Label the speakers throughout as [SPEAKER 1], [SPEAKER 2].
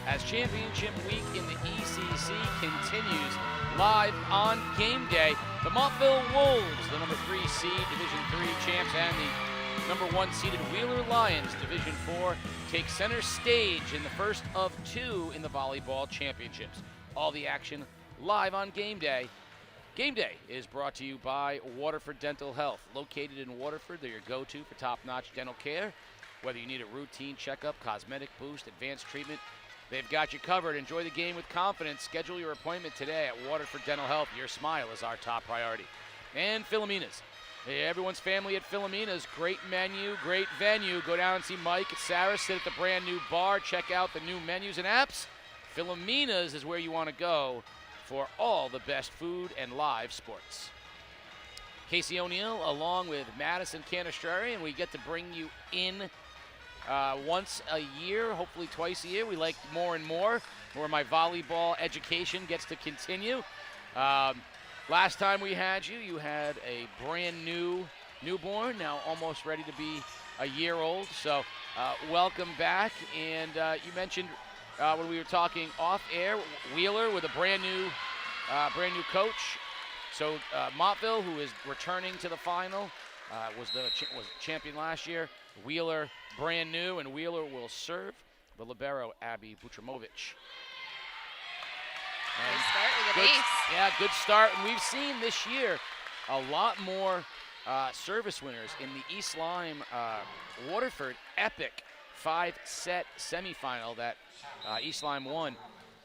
[SPEAKER 1] as championship week in the ECC continues live on game day. The Montville Wolves, the number 3 seed, Division 3 champs, and the number 1 seeded Wheeler Lions, Division 4, take center stage in the first of 2 in the volleyball championships. All the action live on game day. Game Day is brought to you by Waterford Dental Health. Located in Waterford, they're your go-to for top-notch dental care. Whether you need a routine checkup, cosmetic boost, advanced treatment, they've got you covered. Enjoy the game with confidence. Schedule your appointment today at Waterford Dental Health. Your smile is our top priority. And Philomena's. Hey, everyone's family at Philomena's. Great menu, great venue. Go down and see Mike and Sarah sit at the brand new bar. Check out the new menus and apps. Philomena's is where you want to go for all the best food and live sports. Casey O'Neill along with Madison Canestrari, and we get to bring you in once a year, hopefully twice a year. We like more and more, where my volleyball education gets to continue. Last time we had you, you had a brand new newborn, now almost ready to be a year old. So welcome back. And you mentioned when we were talking off air, Wheeler with a brand new coach. So Montville, who is returning to the final, was champion last year. Wheeler brand new, and Wheeler will serve the libero Abby Butramovich.
[SPEAKER 2] Nice start with an ace.
[SPEAKER 1] Yeah, good start. And we've seen this year a lot more service winners in the East Lyme Waterford Epic 5-set semifinal that East Lyme won.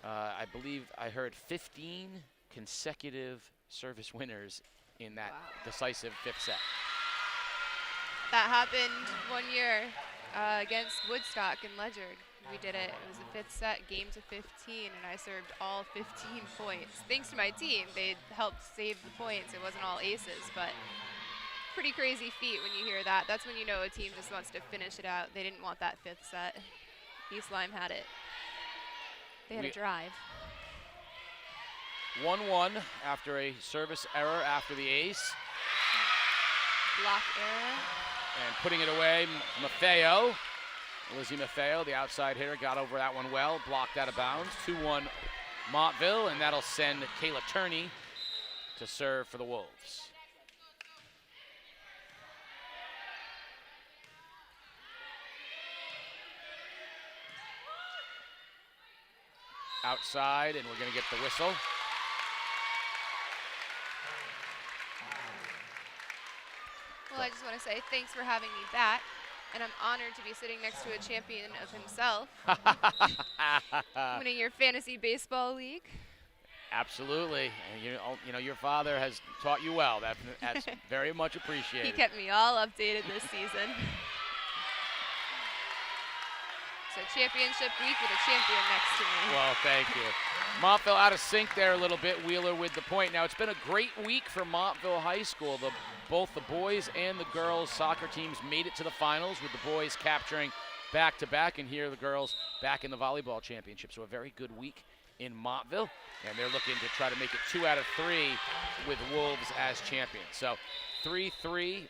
[SPEAKER 1] I believe I heard 15 consecutive service winners in that decisive 5th set.
[SPEAKER 2] That happened one year against Woodstock in Ledyard. We did it. It was a 5th set, game to 15, and I served all 15 points. Thanks to my team, they helped save the points. It wasn't all aces, but pretty crazy feat when you hear that. That's when you know a team just wants to finish it out. They didn't want that 5th set. East Lyme had it. They had a drive.
[SPEAKER 1] 1-1 after a service error after the ace.
[SPEAKER 2] Block error.
[SPEAKER 1] And putting it away, Maffeo. Lizzie Maffeo, the outside hitter, got over that one well, blocked out of bounds. 2-1 Montville, and that'll send Kayla Turney to serve for the Wolves. Outside, and we're going to get the whistle.
[SPEAKER 2] Well, I just want to say thanks for having me back, and I'm honored to be sitting next to a champion of himself, winning your fantasy baseball league.
[SPEAKER 1] Absolutely, and you know your father has taught you well. That's very much appreciated.
[SPEAKER 2] He kept me all updated this season. So championship week with a champion next to me.
[SPEAKER 1] Well, thank you. Montville out of sync there a little bit. Wheeler with the point. Now, it's been a great week for Montville High School. Both the boys and the girls soccer teams made it to the finals, with the boys capturing back-to-back, and here the girls back in the volleyball championship. So a very good week in Montville, and they're looking to try to make it 2 out of 3 with Wolves as champions. So 3-3,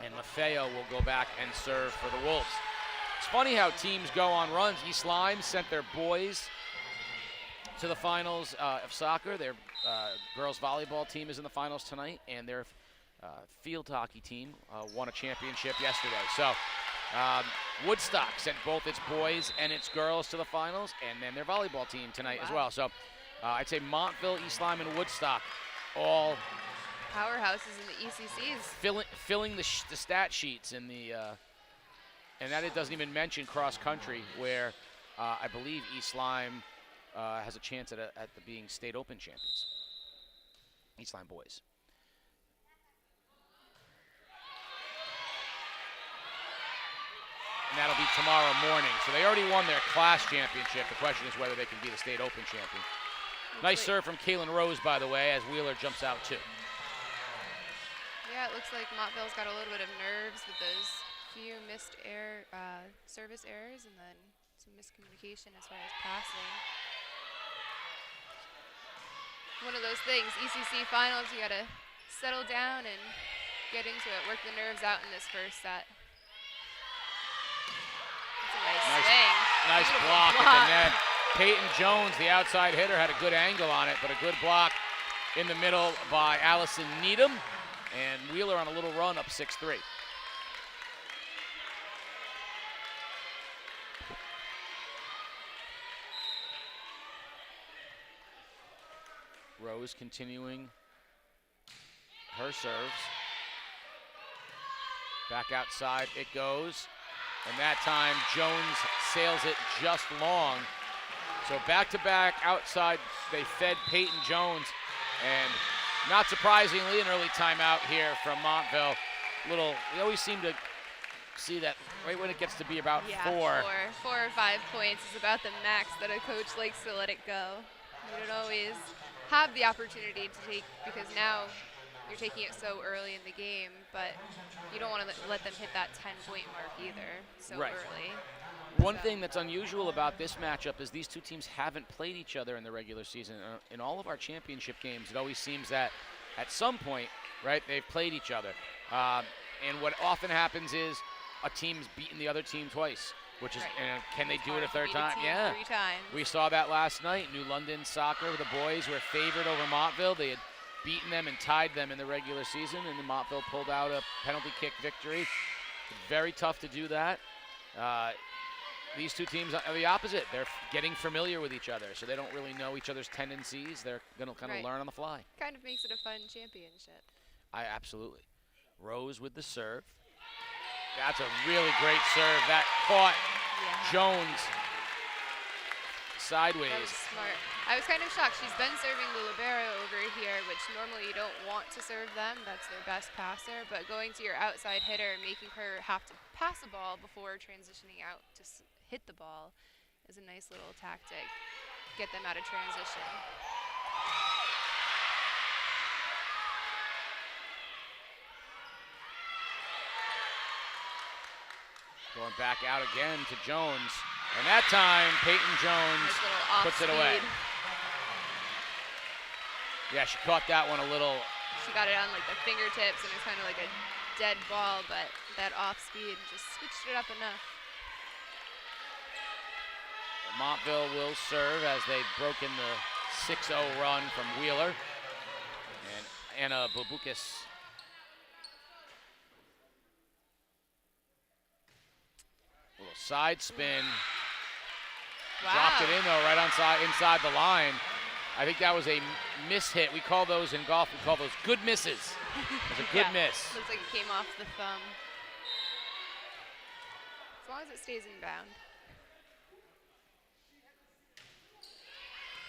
[SPEAKER 1] and Maffeo will go back and serve for the Wolves. It's funny how teams go on runs. East Lyme sent their boys to the finals of soccer. Their girls volleyball team is in the finals tonight, and their field hockey team won a championship yesterday. So Woodstock sent both its boys and its girls to the finals, and then their volleyball team tonight as well. So I'd say Montville, East Lyme, and Woodstock all
[SPEAKER 2] powerhouses in the ECCs.
[SPEAKER 1] Filling the stat sheets in the and that it doesn't even mention cross country, where I believe East Lyme has a chance at being state open champions. East Lyme boys. And that'll be tomorrow morning. So they already won their class championship. The question is whether they can be the state open champion. Nice serve from Kaylin Rose, by the way, as Wheeler jumps out too.
[SPEAKER 2] Yeah, it looks like Montville's got a little bit of nerves with those few missed service errors, and then some miscommunication as far as passing. One of those things, ECC finals, you gotta settle down and get into it, work the nerves out in this first set. That's a nice swing.
[SPEAKER 1] Nice block at the net. Peyton Jones, the outside hitter, had a good angle on it, but a good block in the middle by Allison Needham. And Wheeler on a little run, up 6-3. Rose continuing her serves. Back outside it goes. And that time Jones sails it just long. So back-to-back outside, they fed Peyton Jones. And not surprisingly, an early timeout here from Montville. We always seem to see that right when it gets to be about four.
[SPEAKER 2] 4 or 5 points is about the max that a coach likes to let it go. You don't always have the opportunity to take, because now you're taking it so early in the game, but you don't want to let them hit that 10-point mark either so early.
[SPEAKER 1] One thing that's unusual about this matchup is these two teams haven't played each other in the regular season. In all of our championship games, it always seems that at some point, right, they've played each other. And what often happens is a team's beaten the other team twice, which is, can they do it a third time? Yeah.
[SPEAKER 2] 3 times.
[SPEAKER 1] We saw that last night. New London Soccer, the boys were favored over Montville. They had beaten them and tied them in the regular season, and then Montville pulled out a penalty kick victory. Very tough to do that. These two teams are the opposite. They're getting familiar with each other, so they don't really know each other's tendencies. They're going to kind of learn on the fly.
[SPEAKER 2] Kind of makes it a fun championship.
[SPEAKER 1] Absolutely. Rose with the serve. That's a really great serve. That caught Jones sideways.
[SPEAKER 2] That was smart. I was kind of shocked. She's been serving the libero over here, which normally you don't want to serve them. That's their best passer. But going to your outside hitter and making her have to pass the ball before transitioning out to hit the ball is a nice little tactic. Get them out of transition.
[SPEAKER 1] Going back out again to Jones. And that time, Peyton Jones puts it away. Yeah, she caught that one a little.
[SPEAKER 2] She got it on like the fingertips, and it's kind of like a dead ball, but that off speed just switched it up enough.
[SPEAKER 1] Montville will serve as they've broken the 6-0 run from Wheeler. And Anna Babukis. Little side spin.
[SPEAKER 2] Wow.
[SPEAKER 1] Dropped it in though, right inside the line. I think that was a miss hit. We call those in golf, we call those good misses. It was a good miss.
[SPEAKER 2] Looks like it came off the thumb. As long as it stays in bound.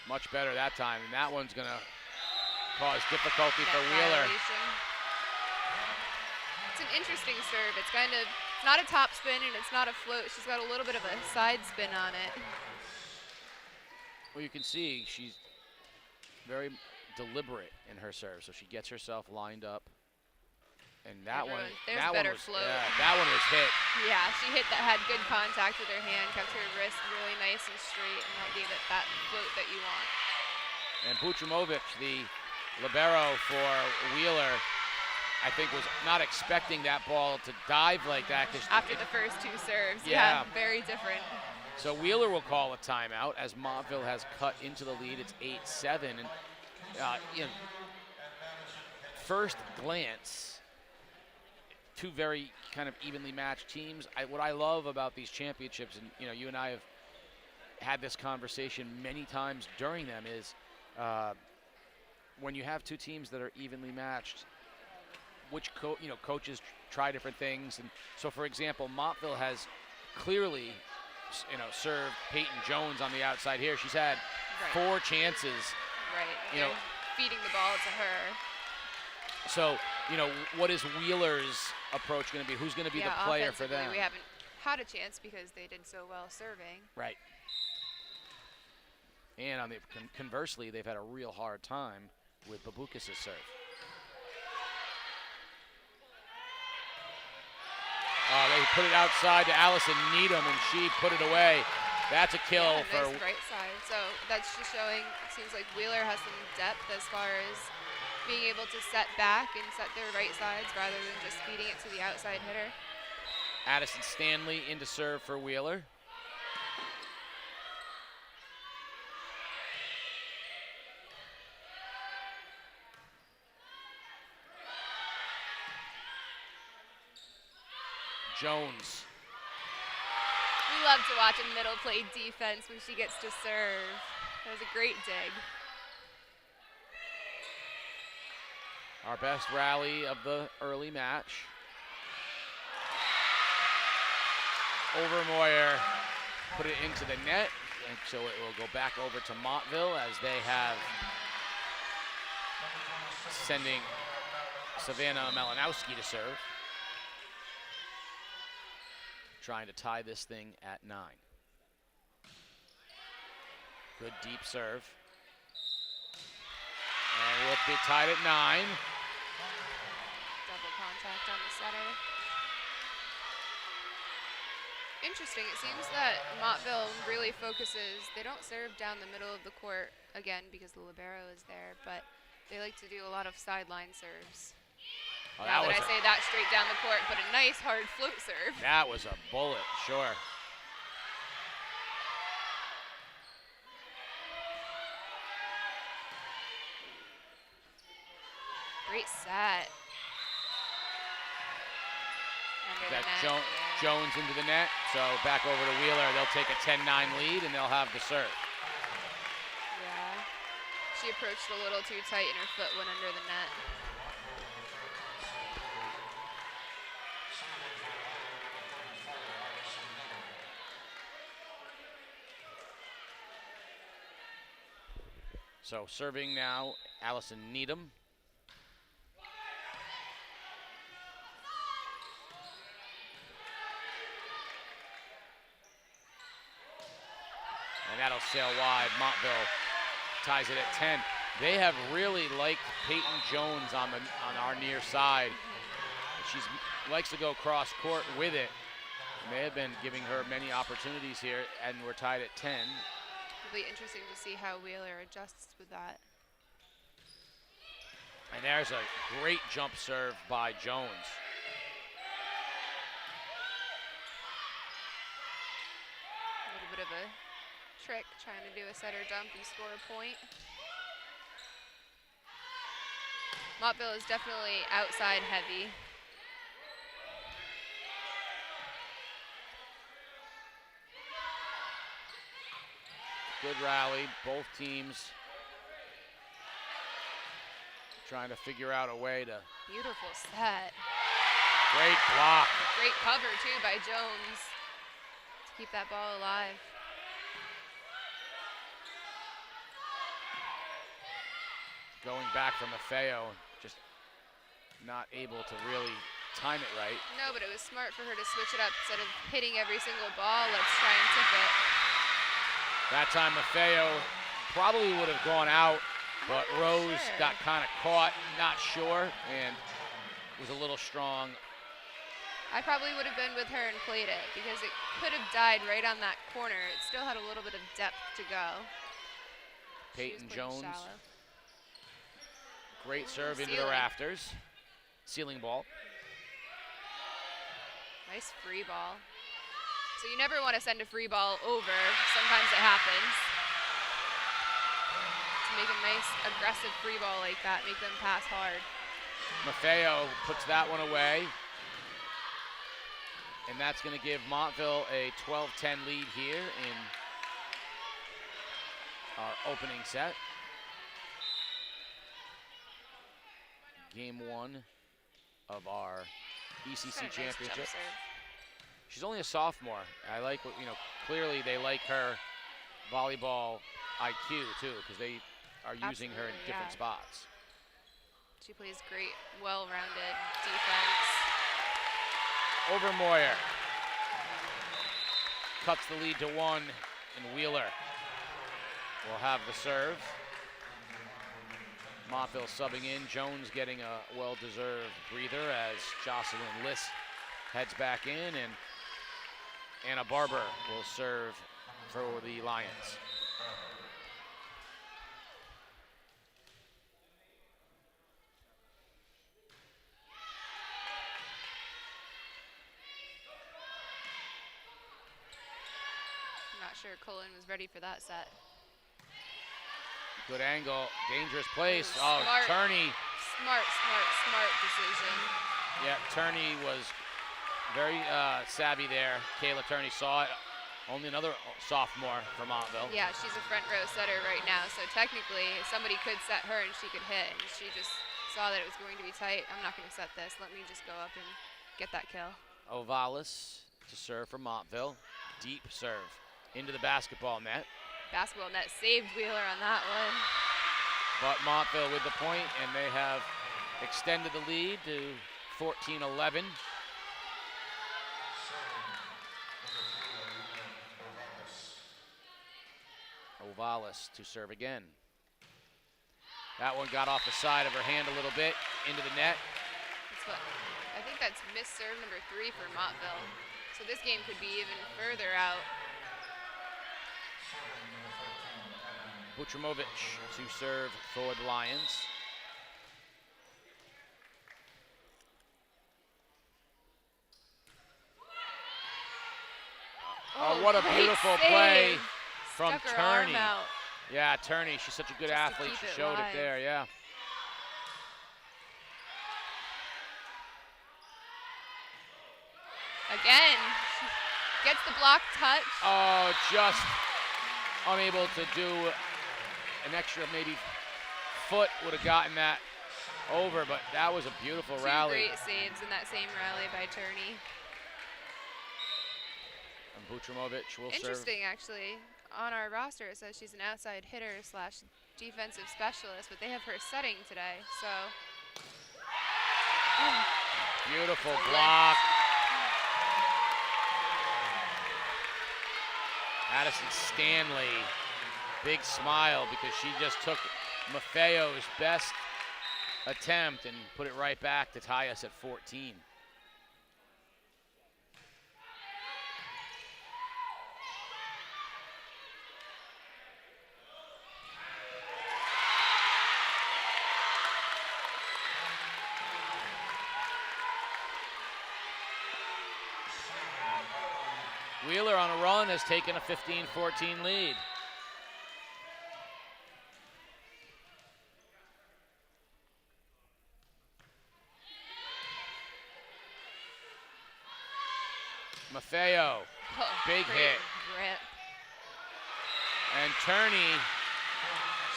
[SPEAKER 1] Much better that time, and that one's gonna cause difficulty for Wheeler.
[SPEAKER 2] It's an interesting serve. It's kind of not a top spin and it's not a float. She's got a little bit of a side spin on it.
[SPEAKER 1] Well, you can see she's very deliberate in her serve, so she gets herself lined up. And that one, that one was,
[SPEAKER 2] float.
[SPEAKER 1] Yeah, that one was hit.
[SPEAKER 2] Yeah, she hit that, had good contact with her hand, kept her wrist really nice and straight, and that gave it that float that you want.
[SPEAKER 1] And Butrimovic, the libero for Wheeler, I think was not expecting that ball to dive like that.
[SPEAKER 2] After the first 2 serves, very different.
[SPEAKER 1] So Wheeler will call a timeout as Montville has cut into the lead. It's 8-7, and first glance, 2 very kind of evenly matched teams. What I love about these championships, and you and I have had this conversation many times during them, is when you have 2 teams that are evenly matched, which coaches try different things. And so, for example, Montville has clearly served Peyton Jones on the outside here. She's had 4 chances.
[SPEAKER 2] Right. Feeding the ball to her.
[SPEAKER 1] So, what is Wheeler's approach going to be? Who's going to be the player for them?
[SPEAKER 2] We haven't had a chance because they did so well serving.
[SPEAKER 1] Right. And on the conversely, they've had a real hard time with Babukis' serve. They put it outside to Allison Needham, and she put it away. That's a kill for
[SPEAKER 2] nice right side. So that's just showing. It seems like Wheeler has some depth as far as being able to set back and set their right sides rather than just feeding it to the outside hitter.
[SPEAKER 1] Addison Stanley into serve for Wheeler. Jones.
[SPEAKER 2] We love to watch a middle play defense when she gets to serve. That was a great dig.
[SPEAKER 1] Our best rally of the early match. Overmoyer put it into the net, and so it will go back over to Montville as they have sending Savannah Malinowski to serve. Trying to tie this thing at 9. Good deep serve. And we'll be tied at 9.
[SPEAKER 2] Double contact on the setter. Interesting, it seems that Montville really focuses, they don't serve down the middle of the court, again, because the libero is there, but they like to do a lot of sideline serves.
[SPEAKER 1] Oh,
[SPEAKER 2] now that I say that straight down the court, but a nice hard float serve.
[SPEAKER 1] That was a bullet, sure.
[SPEAKER 2] Great set.
[SPEAKER 1] That Jones into the net, so back over to Wheeler. They'll take a 10-9 lead, and they'll have the serve.
[SPEAKER 2] Yeah, she approached a little too tight, and her foot went under the net.
[SPEAKER 1] So serving now, Allison Needham. And that'll sail wide. Montville ties it at 10. They have really liked Peyton Jones on our near side. She likes to go cross court with it. And they have been giving her many opportunities here, and we're tied at 10.
[SPEAKER 2] It'll be interesting to see how Wheeler adjusts with that.
[SPEAKER 1] And there's a great jump serve by Jones.
[SPEAKER 2] A little bit of a trick, trying to do a setter jump and score a point. Montville is definitely outside heavy.
[SPEAKER 1] Good rally, both teams trying to figure out a way to.
[SPEAKER 2] Beautiful set.
[SPEAKER 1] Great block.
[SPEAKER 2] Great cover too by Jones to keep that ball alive.
[SPEAKER 1] Going back from Maffeo, just not able to really time it right.
[SPEAKER 2] No, but it was smart for her to switch it up instead of hitting every single ball. Let's try and tip it.
[SPEAKER 1] That time Maffeo probably would have gone out, but Rose got kind of caught, not sure, and was a little strong.
[SPEAKER 2] I probably would have been with her and played it because it could have died right on that corner. It still had a little bit of depth to go.
[SPEAKER 1] Peyton Jones.
[SPEAKER 2] Shallow.
[SPEAKER 1] Great serve into the rafters. Ceiling ball.
[SPEAKER 2] Nice free ball. So you never want to send a free ball over. Sometimes it happens. To make a nice aggressive free ball like that, make them pass hard.
[SPEAKER 1] Maffeo puts that one away. And that's going to give Montville a 12-10 lead here in our opening set. Game 1 of our ECC championship. She's only a sophomore. I like what, clearly they like her volleyball IQ too, because they are using her in different spots.
[SPEAKER 2] She plays great, well-rounded defense.
[SPEAKER 1] Overmoyer cuts the lead to 1, and Wheeler will have the serve. Montville subbing in, Jones getting a well-deserved breather as Jocelyn Liss heads back in, and Anna Barber will serve for the Lions.
[SPEAKER 2] I'm not sure Cullen was ready for that set.
[SPEAKER 1] Good angle, dangerous place.
[SPEAKER 2] Smart,
[SPEAKER 1] Turney.
[SPEAKER 2] Smart decision.
[SPEAKER 1] Yeah, Turney was Very savvy there. Kayla Turney saw it. Only another sophomore from Montville.
[SPEAKER 2] Yeah, she's a front row setter right now, so technically somebody could set her and she could hit, and she just saw that it was going to be tight. I'm not going to set this. Let me just go up and get that kill.
[SPEAKER 1] Ovalis to serve for Montville. Deep serve into the basketball net.
[SPEAKER 2] Basketball net saved Wheeler on that one.
[SPEAKER 1] But Montville with the point, and they have extended the lead to 14-11. Ovalis to serve again. That one got off the side of her hand a little bit, into the net.
[SPEAKER 2] I think that's missed serve number 3 for Montville. So this game could be even further out.
[SPEAKER 1] Butrimovic to serve for the Lions. Oh, what a beautiful play from Turney. Yeah, Turney, she's such a good athlete. She showed it there, yeah.
[SPEAKER 2] Again, she gets the block touch.
[SPEAKER 1] Oh, just unable to do an extra maybe foot, would have gotten that over, but that was a beautiful rally.
[SPEAKER 2] 2 great saves in that same rally by Turney.
[SPEAKER 1] And Butrimovic will serve.
[SPEAKER 2] Interesting, actually. On our roster, it says she's an outside hitter / defensive specialist, but they have her setting today, so.
[SPEAKER 1] Beautiful block. Addison Stanley, big smile because she just took Maffeo's best attempt and put it right back to tie us at 14. Wheeler on a run has taken a 15-14 lead. Maffeo, big hit.
[SPEAKER 2] Rip.
[SPEAKER 1] And Turney.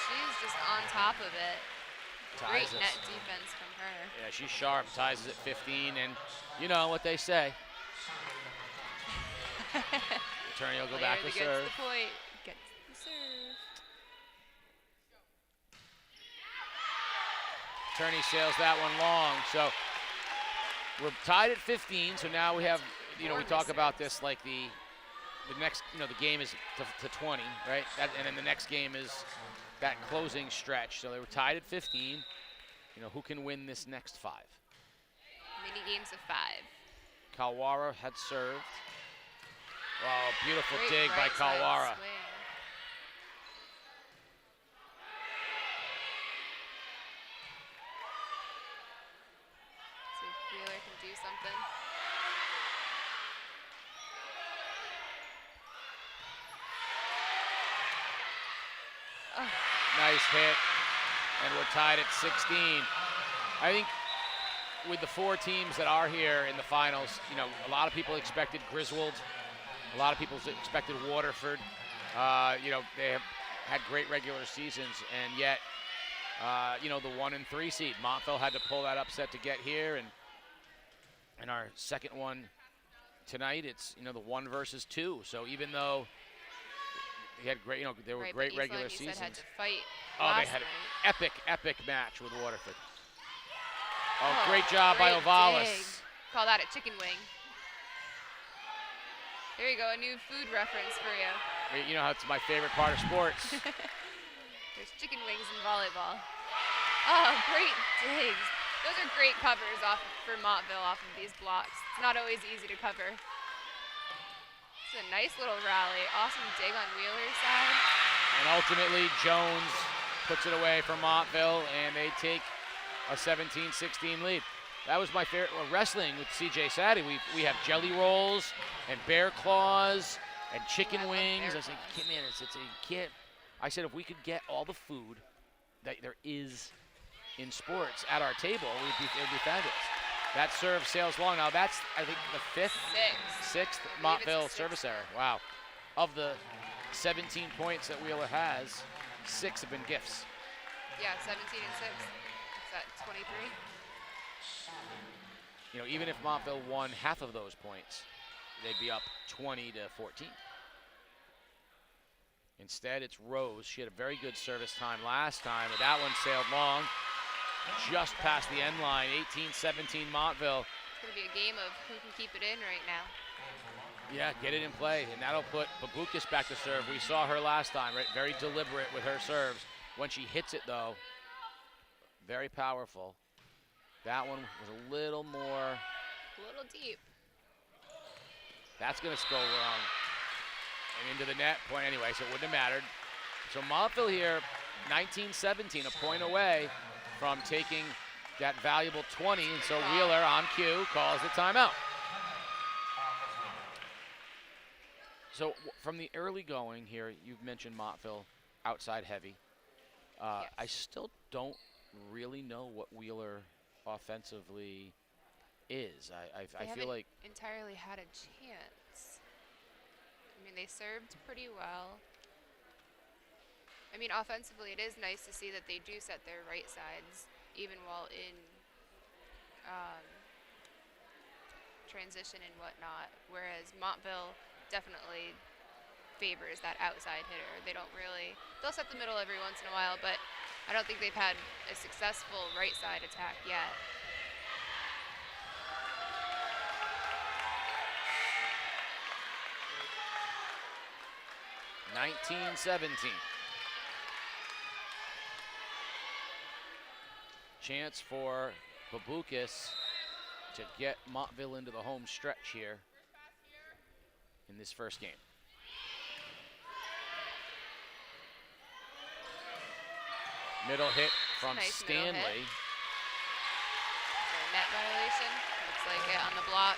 [SPEAKER 2] She's just on top of it. Great net defense from her.
[SPEAKER 1] Yeah, she's sharp, ties us at 15, and you know what they say. Turney will go back to serve.
[SPEAKER 2] Gets the point, gets the serve.
[SPEAKER 1] Turney sails that one long, so we're tied at 15, so now we have, you know, we talk about this like the next, you know, the game is to 20, right? And then the next game is that closing stretch. So they were tied at 15. You know, who can win this next 5?
[SPEAKER 2] Mini games of 5.
[SPEAKER 1] Kawara had served. Wow, beautiful
[SPEAKER 2] Great
[SPEAKER 1] dig by Kawara.
[SPEAKER 2] See if Wheeler can do something.
[SPEAKER 1] Oh. Nice hit, and we're tied at 16. I think with the 4 teams that are here in the finals, you know, a lot of people expected Griswold. A lot of people expected Waterford. You know, they have had great regular seasons, and yet, you know, the 1 and 3 seed, Montville had to pull that upset to get here, and our second one tonight, it's, you know, the 1 versus 2. So even though they had great, you know, there were great regular seasons.
[SPEAKER 2] Had to fight
[SPEAKER 1] they had an epic match with Waterford. Oh, great job by Ovalis.
[SPEAKER 2] Dig. Call that a chicken wing. There you go, a new food reference for you.
[SPEAKER 1] You know how it's my favorite part of sports.
[SPEAKER 2] There's chicken wings in volleyball. Oh, great digs. Those are great covers for Montville off of these blocks. It's not always easy to cover. It's a nice little rally. Awesome dig on Wheeler's side.
[SPEAKER 1] And ultimately, Jones puts it away for Montville, and they take a 17-16 lead. That was my favorite. Wrestling with CJ Sadie. We have jelly rolls and bear claws and chicken wings. I was like, man, it's a kid. I said if we could get all the food that there is in sports at our table, it would be fabulous. That serve sails long. Now that's, I think, the sixth Montville service error. Wow. Of the 17 points that Wheeler has, 6 have been gifts.
[SPEAKER 2] Yeah, 17 and 6. Is that 23?
[SPEAKER 1] You know, even if Montville won half of those points, they'd be up 20-14. Instead, it's Rose. She had a very good service time last time, but that one sailed long, just past the end line. 18-17 Montville.
[SPEAKER 2] It's going to be a game of who can keep it in right now.
[SPEAKER 1] Yeah, get it in play, and that'll put Babukis back to serve. We saw her last time, right? Very deliberate with her serves. When she hits it, though, very powerful. That one was a little more.
[SPEAKER 2] A little deep.
[SPEAKER 1] That's going to go wrong. And into the net point anyway, so it wouldn't have mattered. So Montville here, 19-17, a point away from taking that valuable 20, and so Wheeler on cue calls the timeout. So from the early going here, you've mentioned Montville outside heavy.
[SPEAKER 2] Yes.
[SPEAKER 1] I still don't really know what Wheeler offensively is. I feel like
[SPEAKER 2] entirely had a chance. I mean, they served pretty well. I mean, offensively, it is nice to see that they do set their right sides, even while in transition and whatnot, whereas Montville definitely favors that outside hitter. They don't really, they'll set the middle every once in a while, but I don't think they've had a successful right side attack yet. (19-17). Chance for Babukis to get Montville into the home stretch here in this first game. Middle hit from nice
[SPEAKER 1] Stanley.
[SPEAKER 2] Hit. Net violation, looks like it on the block.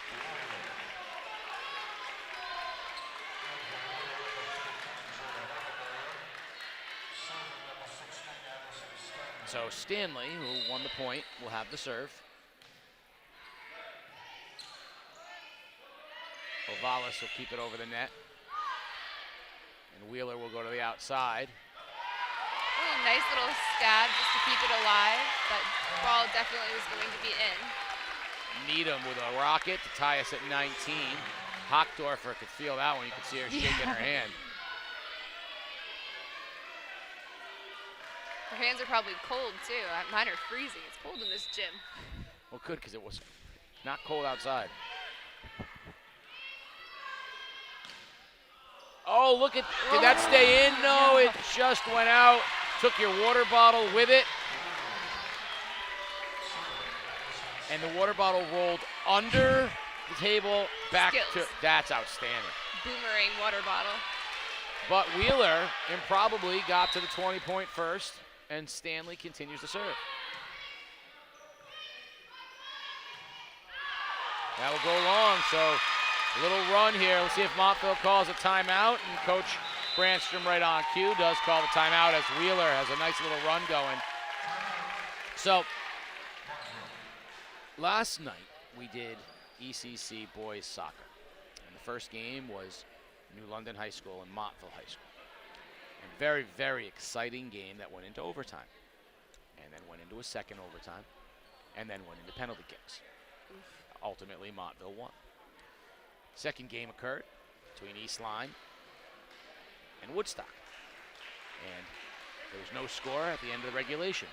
[SPEAKER 1] So Stanley, who won the point, will have the serve. Ovalis will keep it over the net. And Wheeler will go to the outside.
[SPEAKER 2] Ooh, nice little stab just to keep it alive, but ball definitely was going to be in.
[SPEAKER 1] Needham with a rocket to tie us at 19. Hockdorfer could feel that one. You could see her shaking her hand.
[SPEAKER 2] Her hands are probably cold too. Mine are freezing. It's cold in this gym.
[SPEAKER 1] Well, good, because it was not cold outside. Oh, look at, did that stay in? No, it just went out. Took your water bottle with it. And the water bottle rolled under the table back to, that's outstanding.
[SPEAKER 2] Boomerang water bottle.
[SPEAKER 1] But Wheeler improbably got to the 20-point first, and Stanley continues to serve. That will go long, so a little run here. Let's see if Montville calls a timeout, and Coach Brandstrom right on cue does call the timeout as Wheeler has a nice little run going. So last night we did ECC boys soccer, and the first game was New London High School and Montville High School. A very, very exciting game that went into overtime, and then went into a second overtime, and then went into penalty kicks. Ultimately, Montville won. Second game occurred between East Lyme and Woodstock, and there was no score at the end of the regulation,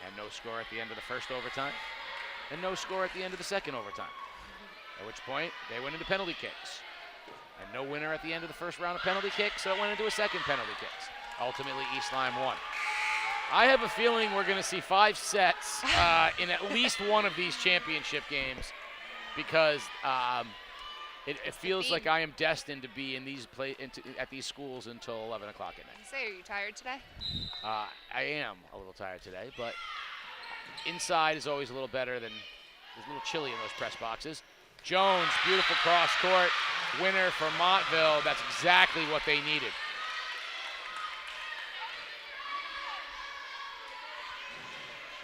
[SPEAKER 1] and no score at the end of the first overtime, and no score at the end of the second overtime, at which point they went into penalty kicks. And no winner at the end of the first round of penalty kicks, so it went into a second penalty kicks. Ultimately, East Lyme won. I have a feeling we're going to see 5 sets in at least one of these championship games, because it feels like I am destined to be in these at these schools until 11 o'clock at night.
[SPEAKER 2] Say, are you tired today?
[SPEAKER 1] I am a little tired today, but inside is always a little better than, there's a little chilly in those press boxes. Jones, beautiful cross court winner for Montville. That's exactly what they needed.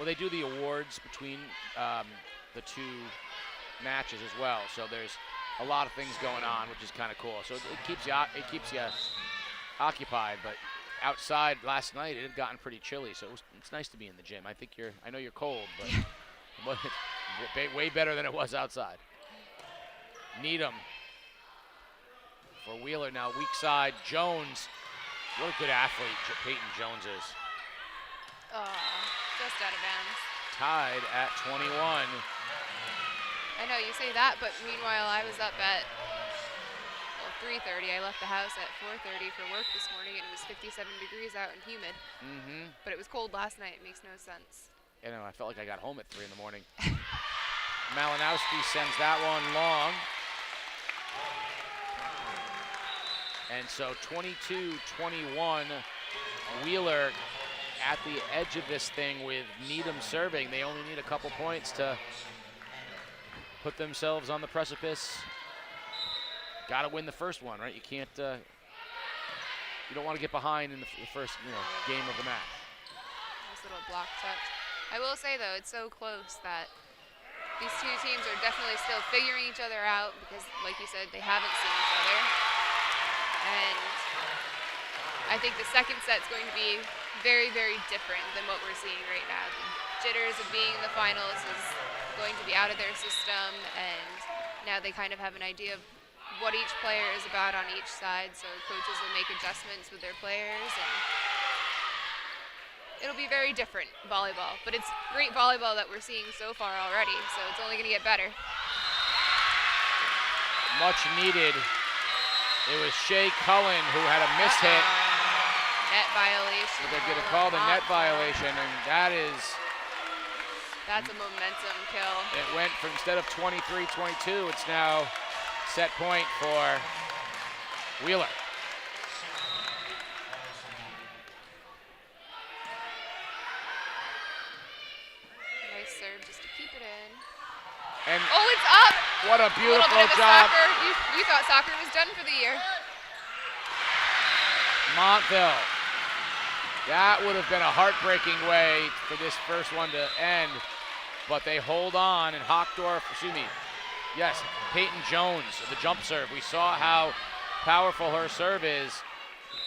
[SPEAKER 1] Well, they do the awards between the two matches as well, so there's a lot of things going on, which is kind of cool. So it keeps you occupied. But outside last night, it had gotten pretty chilly, so it's nice to be in the gym. I know you're cold, but way better than it was outside. Needham for Wheeler now, weak side. Jones, what a good athlete Peyton Jones is.
[SPEAKER 2] Just out of bounds.
[SPEAKER 1] Tied at 21.
[SPEAKER 2] I know you say that, but meanwhile I was up at 3:30. I left the house at 4:30 for work this morning, and it was 57 degrees out and humid. But it was cold last night. It makes no sense.
[SPEAKER 1] You know, I felt like I got home at 3 in the morning. Malinowski sends that one long. And so 22-21, Wheeler at the edge of this thing with Needham serving. They only need a couple points to put themselves on the precipice. Got to win the first one, right? You can't, you don't want to get behind in the first, game of the match.
[SPEAKER 2] Nice little block touch. I will say though, it's so close that these two teams are definitely still figuring each other out because, like you said, they haven't seen each other. And I think the second set's going to be very, very different than what we're seeing right now. The jitters of being in the finals is going to be out of their system, and now they kind of have an idea of what each player is about on each side, so coaches will make adjustments with their players, and it'll be very different volleyball. But it's great volleyball that we're seeing so far already, so it's only going to get better.
[SPEAKER 1] Much needed. It was Shea Cullen who had a miss hit.
[SPEAKER 2] Net violation.
[SPEAKER 1] They're going to call the net violation, and
[SPEAKER 2] that's a momentum kill.
[SPEAKER 1] It went from, instead of 23-22, it's now set point for Wheeler.
[SPEAKER 2] Nice serve just to keep it in.
[SPEAKER 1] And
[SPEAKER 2] it's up!
[SPEAKER 1] What a beautiful
[SPEAKER 2] a little bit of
[SPEAKER 1] job.
[SPEAKER 2] Soccer. You thought soccer was done for the year.
[SPEAKER 1] Montville. That would have been a heartbreaking way for this first one to end, but they hold on, and Peyton Jones, the jump serve. We saw how powerful her serve is.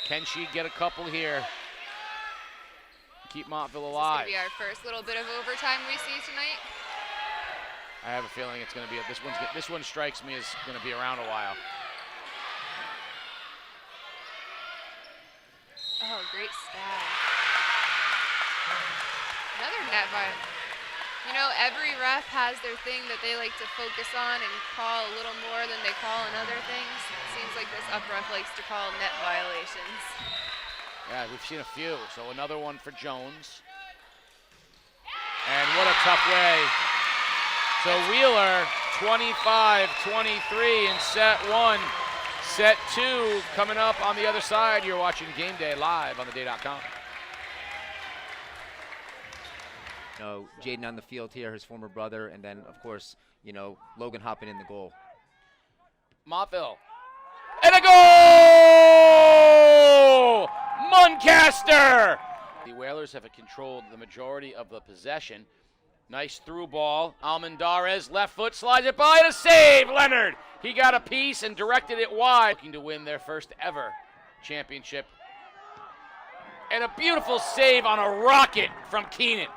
[SPEAKER 1] Can she get a couple here? Keep Montville alive.
[SPEAKER 2] This is going to be our first little bit of overtime we see tonight.
[SPEAKER 1] I have a feeling it's going to be this one strikes me as going to be around a while.
[SPEAKER 2] Oh, great stab. Another net violation. You know, every ref has their thing that they like to focus on and call a little more than they call on other things. It seems like this up ref likes to call net violations.
[SPEAKER 1] Yeah, we've seen a few. So another one for Jones. And what a tough way. So Wheeler, 25-23 in set one. Set two coming up on the other side. You're watching Game Day live on theday.com.
[SPEAKER 3] Jaden on the field here, his former brother, and then, of course, Logan hopping in the goal.
[SPEAKER 1] Montville. And a goal! Muncaster! The Whalers have controlled the majority of the possession. Nice through ball. Almendarez, left foot, slides it by, and a save, Leonard! He got a piece and directed it wide. Looking to win their first ever championship. And a beautiful save on a rocket from Keenan.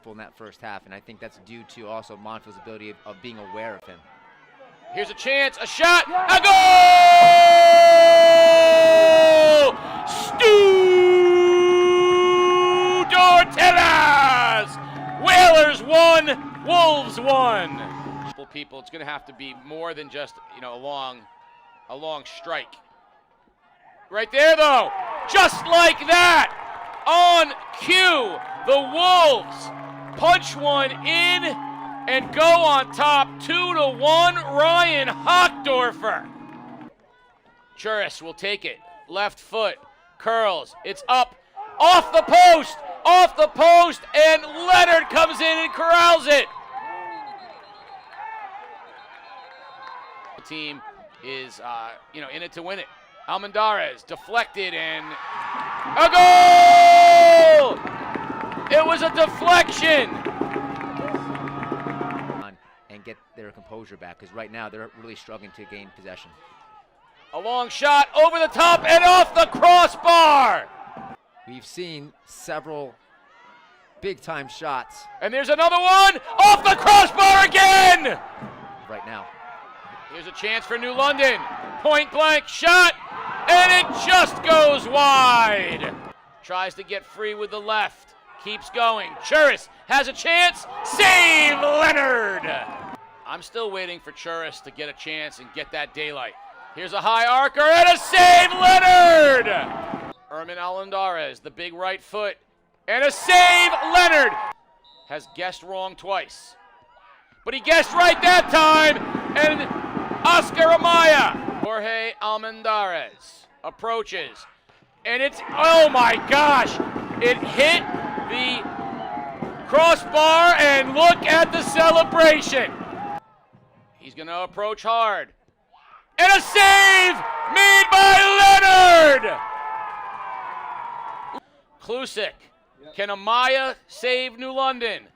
[SPEAKER 3] In that first half, and I think that's due to also Montville's ability of being aware of him.
[SPEAKER 1] Here's a chance, a shot, a goal! Stu Dortelas! Whalers 1, Wolves 1. People, it's going to have to be more than just a long strike. Right there, though, just like that, on cue, the Wolves punch one in and go on top 2-1. Ryan Hockdorfer. Churis will take it. Left foot, curls. It's up, off the post, and Leonard comes in and corrals it. The team is, in it to win it. Almendarez deflected and a goal! It was a a deflection.
[SPEAKER 3] And get their composure back, because right now they're really struggling to gain possession.
[SPEAKER 1] A long shot over the top and off the crossbar.
[SPEAKER 3] We've seen several big-time shots
[SPEAKER 1] And there's another one off the crossbar again.
[SPEAKER 3] right now.
[SPEAKER 1] Here's a chance for New London. Point blank shot, and it just goes wide. Tries to get free with the left. Keeps going. Churis has a chance. Save Leonard. I'm still waiting for Churis to get a chance and get that daylight. Here's a high arcer and a save Leonard. Ermin Alondarez, the big right foot, and a save Leonard. Has guessed wrong twice, but he guessed right that time, and Oscar Amaya. Jorge Almendarez approaches, and it's, oh my gosh, it hit the crossbar, and look at the celebration. He's gonna approach hard, and a save made by Leonard. Klusik, can Amaya save New London?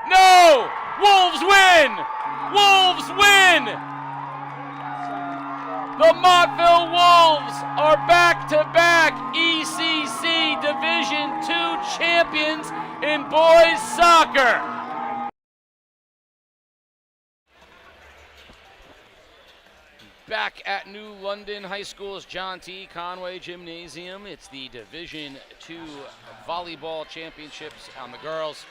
[SPEAKER 1] No! Wolves win! Wolves win! The Montville Wolves are back-to-back ECC Division II champions in boys soccer. Back at New London High School's John T. Conway Gymnasium. It's the Division II Volleyball Championships on the girls.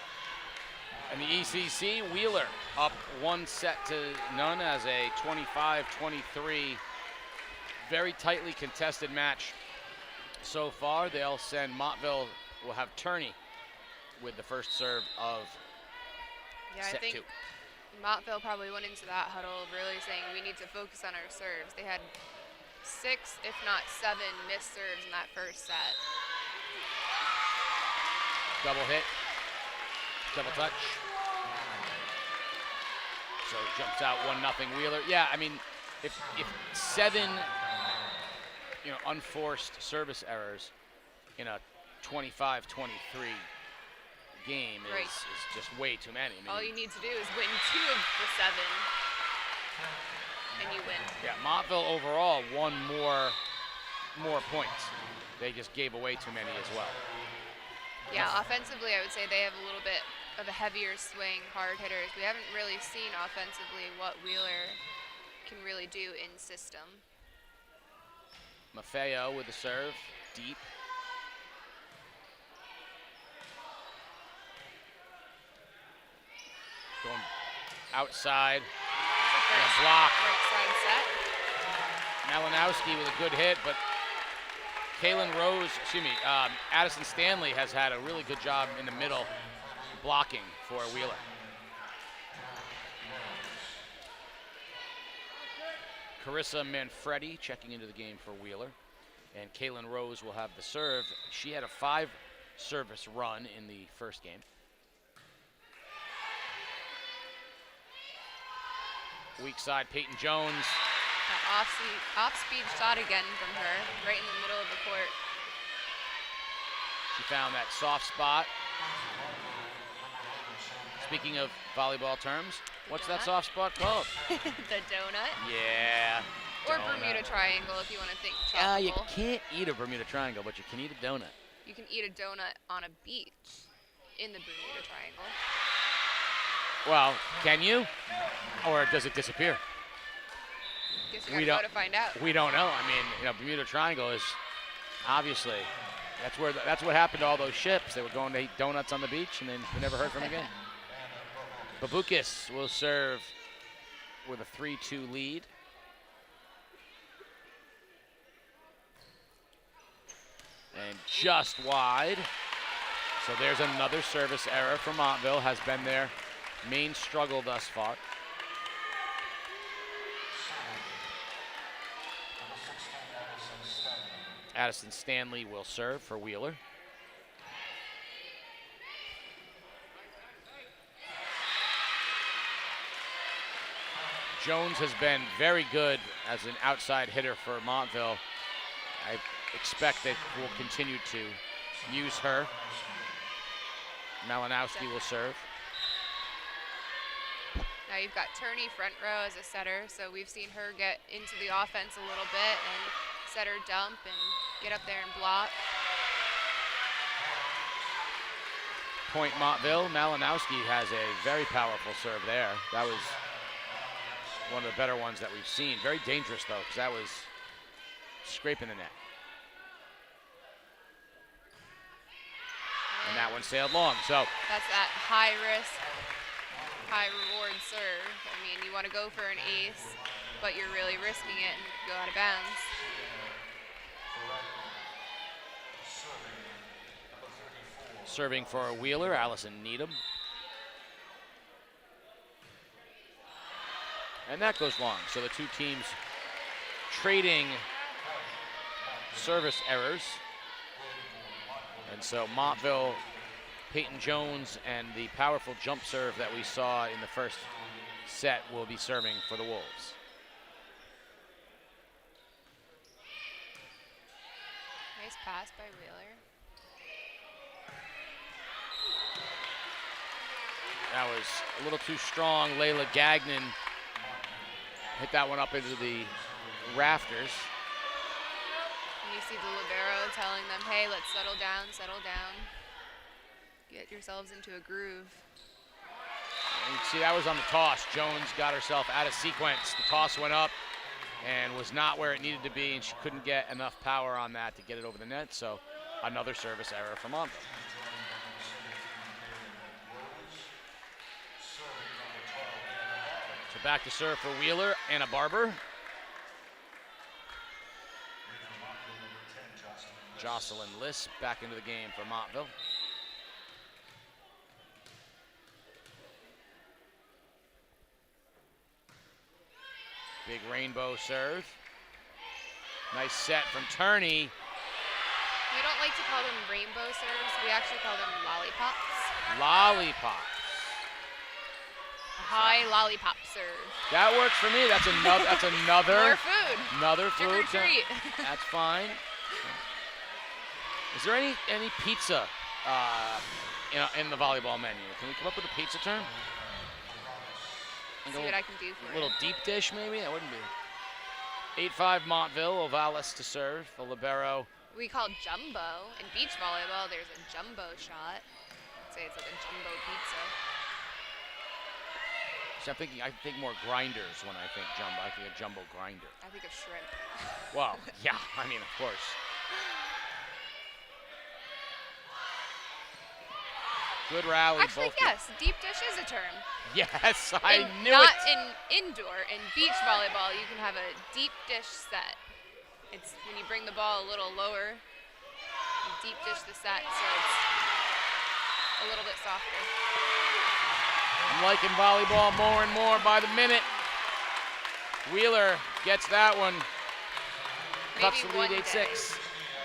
[SPEAKER 1] And the ECC, Wheeler up 1-0 as a 25-23 very tightly contested match so far. They'll send Montville, will have Turney with the first serve of set 2.
[SPEAKER 2] Montville probably went into that huddle really saying we need to focus on our serves. They had 6, if not 7, missed serves in that first set.
[SPEAKER 1] Double hit, double touch. So jumps out 1-0 Wheeler. Yeah, I mean, if 7, unforced service errors in a 25-23 game is just way too many. I mean,
[SPEAKER 2] all you need to do is win 2 of the 7, and you win.
[SPEAKER 1] Yeah, Montville overall won more points. They just gave away too many as well.
[SPEAKER 2] Yeah, offensively, I would say they have a little bit of a heavier swing, hard hitters. We haven't really seen offensively what Wheeler can really do in system.
[SPEAKER 1] Maffeo with the serve, deep. Going outside, and a block.
[SPEAKER 2] Right side set.
[SPEAKER 1] Malinowski with a good hit, but Addison Stanley has had a really good job in the middle blocking for Wheeler. Carissa Manfredi checking into the game for Wheeler. And Kaylin Rose will have the serve. She had a 5-service run in the first game. Weak side, Peyton Jones.
[SPEAKER 2] Off-speed shot again from her, right in the middle of the court.
[SPEAKER 1] She found that soft spot. Speaking of volleyball terms, what's that soft spot called?
[SPEAKER 2] The donut.
[SPEAKER 1] Yeah.
[SPEAKER 2] Or
[SPEAKER 1] donut.
[SPEAKER 2] Bermuda Triangle if you want to think tropical.
[SPEAKER 1] You can't eat a Bermuda Triangle, but you can eat a donut.
[SPEAKER 2] You can eat a donut on a beach in the Bermuda Triangle.
[SPEAKER 1] Well, can you? Or does it disappear?
[SPEAKER 2] Guess you gotta go to find out.
[SPEAKER 1] We don't know. I mean, Bermuda Triangle is obviously, that's what happened to all those ships. They were going to eat donuts on the beach, and then we never heard from them again. Babukis will serve with a 3-2 lead. And just wide. So there's another service error for Montville. Has been their main struggle thus far. Addison Stanley will serve for Wheeler. Jones has been very good as an outside hitter for Montville. I expect that we'll continue to use her. Malinowski will serve.
[SPEAKER 2] Now you've got Turney front row as a setter, so we've seen her get into the offense a little bit and set her dump and get up there and block.
[SPEAKER 1] Point Montville. Malinowski has a very powerful serve there. That was one of the better ones that we've seen. Very dangerous though, because that was scraping the net. And that one sailed long, so.
[SPEAKER 2] That's that high risk, high reward serve. I mean, you want to go for an ace, but you're really risking it and go out of bounds.
[SPEAKER 1] Serving for Wheeler, Allison Needham. And that goes long. So the two teams trading service errors. And so Montville, Peyton Jones, and the powerful jump serve that we saw in the first set will be serving for the Wolves.
[SPEAKER 2] Nice pass by Wheeler.
[SPEAKER 1] That was a little too strong. Layla Gagnon hit that one up into the rafters.
[SPEAKER 2] And you see the libero telling them, hey, let's settle down, get yourselves into a groove.
[SPEAKER 1] And you can see that was on the toss. Jones got herself out of sequence. The toss went up and was not where it needed to be, and she couldn't get enough power on that to get it over the net, so another service error for Montville. So back to serve for Wheeler, Anna Barber. Jocelyn Liss back into the game for Montville. Big rainbow serve. Nice set from Turney.
[SPEAKER 2] We don't like to call them rainbow serves. We actually call them lollipops.
[SPEAKER 1] Lollipops.
[SPEAKER 2] A high lollipop serve.
[SPEAKER 1] That works for me. That's another. That's another.
[SPEAKER 2] More food.
[SPEAKER 1] Another food.
[SPEAKER 2] Trick or treat.
[SPEAKER 1] That's fine. Is there any pizza in the volleyball menu? Can we come up with a pizza term?
[SPEAKER 2] See what I can do for
[SPEAKER 1] a little deep dish, maybe? That wouldn't be. 8-5 Montville. Ovalis to serve. The libero.
[SPEAKER 2] We call jumbo. In beach volleyball, there's a jumbo shot. I'd say it's like a jumbo pizza.
[SPEAKER 1] So I think more grinders when I think jumbo. I think a jumbo grinder.
[SPEAKER 2] I think of shrimp.
[SPEAKER 1] Well, yeah, I mean, of course. Good rally.
[SPEAKER 2] Actually, yes, deep dish is a term.
[SPEAKER 1] Yes, I knew
[SPEAKER 2] not
[SPEAKER 1] it.
[SPEAKER 2] Not in indoor. In beach volleyball, you can have a deep dish set. It's when you bring the ball a little lower, you deep dish the set so it's a little bit softer.
[SPEAKER 1] I'm liking volleyball more and more by the minute. Wheeler gets that one. Cuts the lead 8-6.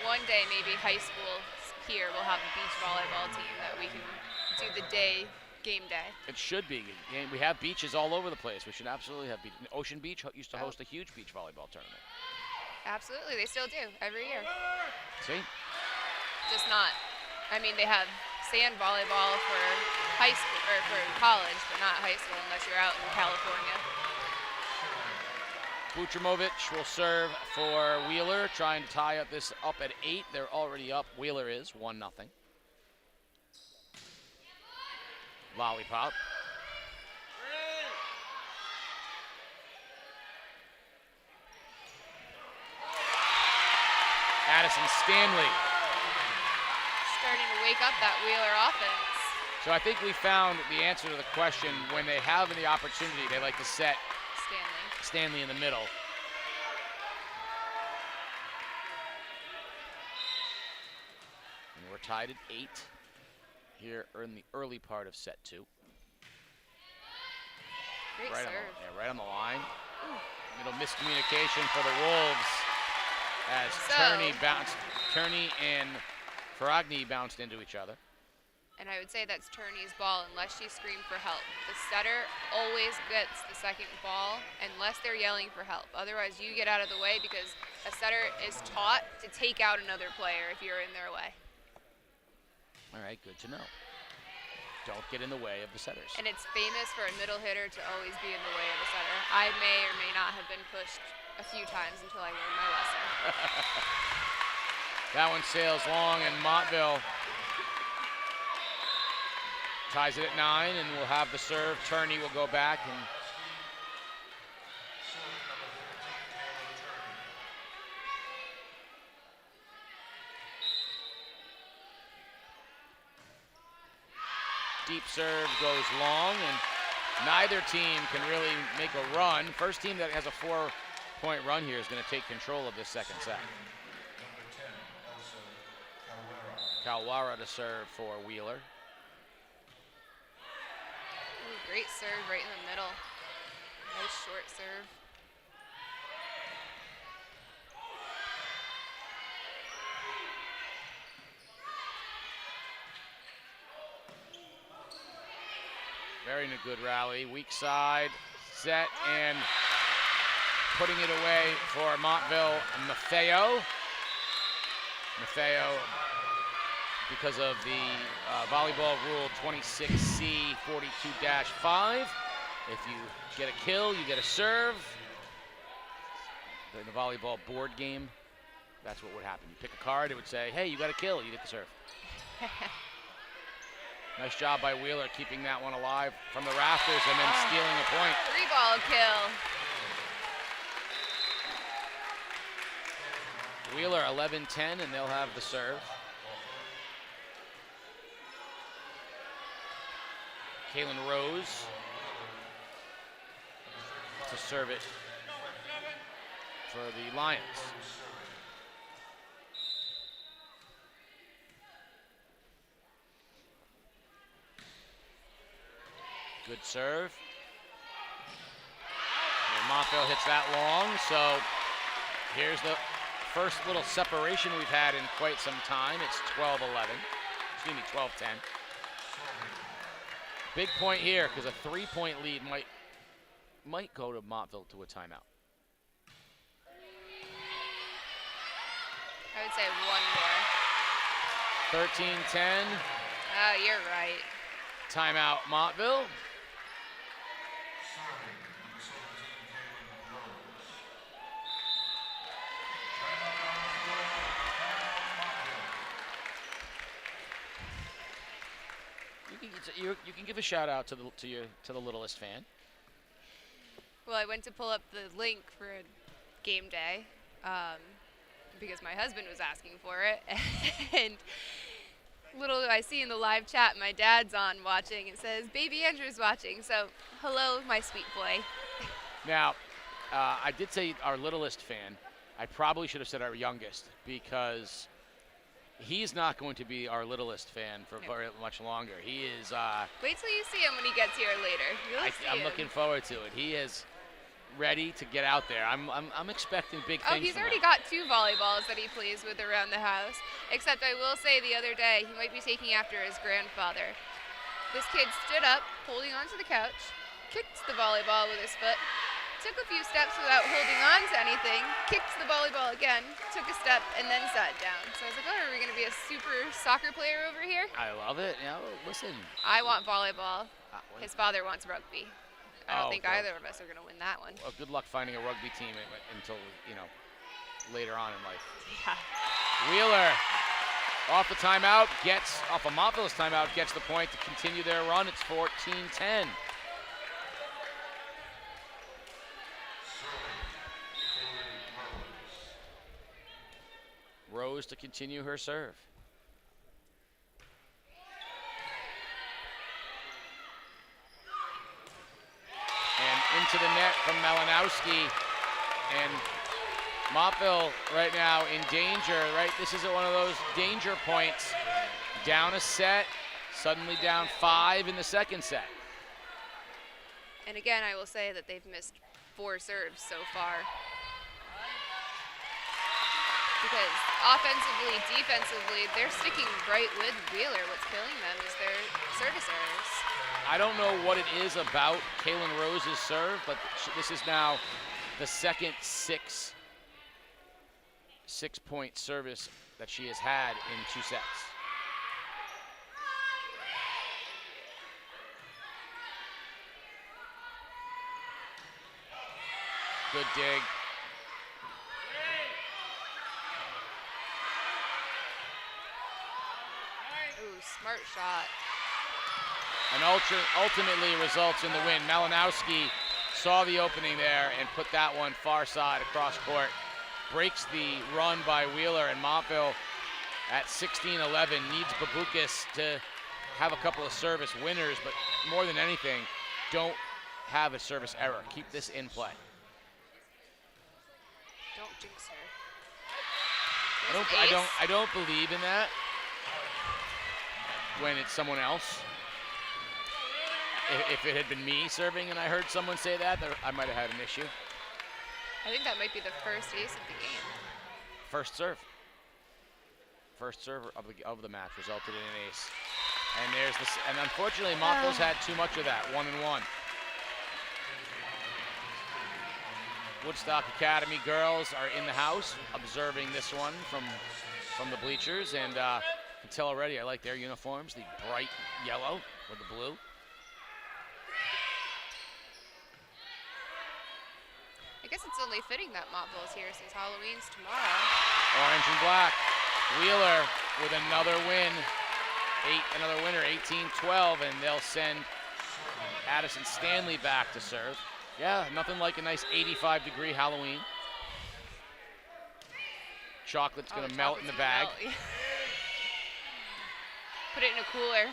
[SPEAKER 2] One day, maybe high school here will have a beach volleyball team that we can do the day, game day.
[SPEAKER 1] It should be. We have beaches all over the place. We should absolutely have beach. Ocean Beach used to host a huge beach volleyball tournament.
[SPEAKER 2] Absolutely, they still do every year.
[SPEAKER 1] See?
[SPEAKER 2] Just not. I mean, they have sand volleyball for high school or for college, but not high school unless you're out in California.
[SPEAKER 1] Butramovic will serve for Wheeler, trying to tie up this up at 8. They're already up. Wheeler is 1-0. Lollipop. Addison Stanley.
[SPEAKER 2] Starting to wake up that Wheeler offense.
[SPEAKER 1] So I think we found the answer to the question. When they have the opportunity, they like to set Stanley in the middle. And we're tied at 8 here in the early part of set 2.
[SPEAKER 2] Great
[SPEAKER 1] right
[SPEAKER 2] serve.
[SPEAKER 1] Right on the line. Little miscommunication for the Wolves as Turney and Ferragni bounced into each other.
[SPEAKER 2] And I would say that's Turney's ball unless she screamed for help. The setter always gets the second ball unless they're yelling for help. Otherwise, you get out of the way because a setter is taught to take out another player if you're in their way.
[SPEAKER 1] All right, good to know. don't get in the way of the setters.
[SPEAKER 2] And it's famous for a middle hitter to always be in the way of a setter. I may or may not have been pushed a few times until I learned my lesson.
[SPEAKER 1] That one sails long, and Montville ties it at 9, and we'll have the serve. Turney will go back, and deep serve goes long, and neither team can really make a run. First team that has a 4-point run here is going to take control of this second set. Kawara to serve for Wheeler.
[SPEAKER 2] Ooh, great serve right in the middle. Nice short serve.
[SPEAKER 1] Very good rally. Weak side, set, and putting it away for Montville, Maffeo. Maffeo, because of the volleyball rule 26C 42-5, if you get a kill, you get a serve. In the volleyball board game, that's what would happen. You pick a card, it would say, hey, you got a kill, you get the serve. Nice job by Wheeler keeping that one alive from the rafters and then stealing a point.
[SPEAKER 2] 3-ball kill.
[SPEAKER 1] Wheeler 11-10, and they'll have the serve. Kaylin Rose to serve it for the Lions. Good serve. And Montville hits that long, so here's the first little separation we've had in quite some time. It's 12-11, excuse me, 12-10. Big point here, because a 3-point lead might go to Montville to a timeout.
[SPEAKER 2] I would say one more.
[SPEAKER 1] 13-10.
[SPEAKER 2] Oh, you're right.
[SPEAKER 1] Timeout, Montville. You can give a shout out to the littlest fan.
[SPEAKER 2] Well, I went to pull up the link for game day because my husband was asking for it, and little I see in the live chat, my dad's on watching. It says, "Baby Andrew's watching." So, hello, my sweet boy.
[SPEAKER 1] Now, I did say our littlest fan. I probably should have said our youngest, because he's not going to be our littlest fan for very much longer. He is.
[SPEAKER 2] Wait till you see him when he gets here later. You'll see
[SPEAKER 1] I'm
[SPEAKER 2] him.
[SPEAKER 1] looking forward to it. He is ready to get out there. I'm expecting big things.
[SPEAKER 2] Oh, he's
[SPEAKER 1] from
[SPEAKER 2] already
[SPEAKER 1] him.
[SPEAKER 2] got 2 volleyballs that he plays with around the house. Except I will say the other day he might be taking after his grandfather. This kid stood up, holding onto the couch, kicked the volleyball with his foot, took a few steps without holding on to anything, kicked the volleyball again, took a step, and then sat down. So I was like, oh, are we going to be a super soccer player over here?
[SPEAKER 1] I love it. You know, listen.
[SPEAKER 2] I want volleyball. His father wants rugby. I don't think
[SPEAKER 1] okay.
[SPEAKER 2] either of us are going to win that one.
[SPEAKER 1] Well, good luck finding a rugby team until, later on in life.
[SPEAKER 2] Yeah.
[SPEAKER 1] Wheeler off the timeout, off of Montville's timeout, gets the point to continue their run. It's 14-10. Rose to continue her serve. And into the net from Malinowski. And Montville right now in danger, right? This is one of those danger points. Down a set, suddenly down 5 in the second set.
[SPEAKER 2] And again, I will say that they've missed 4 serves so far. Because offensively, defensively, they're sticking right with Wheeler. What's killing them is their service errors.
[SPEAKER 1] I don't know what it is about Kaylin Rose's serve, but this is now the second six-point service that she has had in 2 sets. Good dig.
[SPEAKER 2] Ooh, smart shot.
[SPEAKER 1] And ultimately results in the win. Malinowski saw the opening there and put that one far side across court. Breaks the run by Wheeler, and Montville at 16-11 needs Babukis to have a couple of service winners, but more than anything, don't have a service error. Keep this in play.
[SPEAKER 2] Don't jinx her.
[SPEAKER 1] I don't believe in that when it's someone else. If it had been me serving and I heard someone say that, I might have had an issue.
[SPEAKER 2] I think that might be the first ace of the game.
[SPEAKER 1] First serve. First serve of the match resulted in an ace. And there's this, and unfortunately Montville's had too much of that, 1-1. Woodstock Academy girls are in the house observing this one from the bleachers, and I can tell already I like their uniforms, the bright yellow with the blue.
[SPEAKER 2] I guess it's only fitting that Montville's here since Halloween's tomorrow.
[SPEAKER 1] Orange and black. Wheeler with another win. Another winner, 18-12, and they'll send Addison Stanley back to serve. Yeah, nothing like a nice 85-degree Halloween. Chocolate's gonna melt in the bag.
[SPEAKER 2] Put it in a cooler.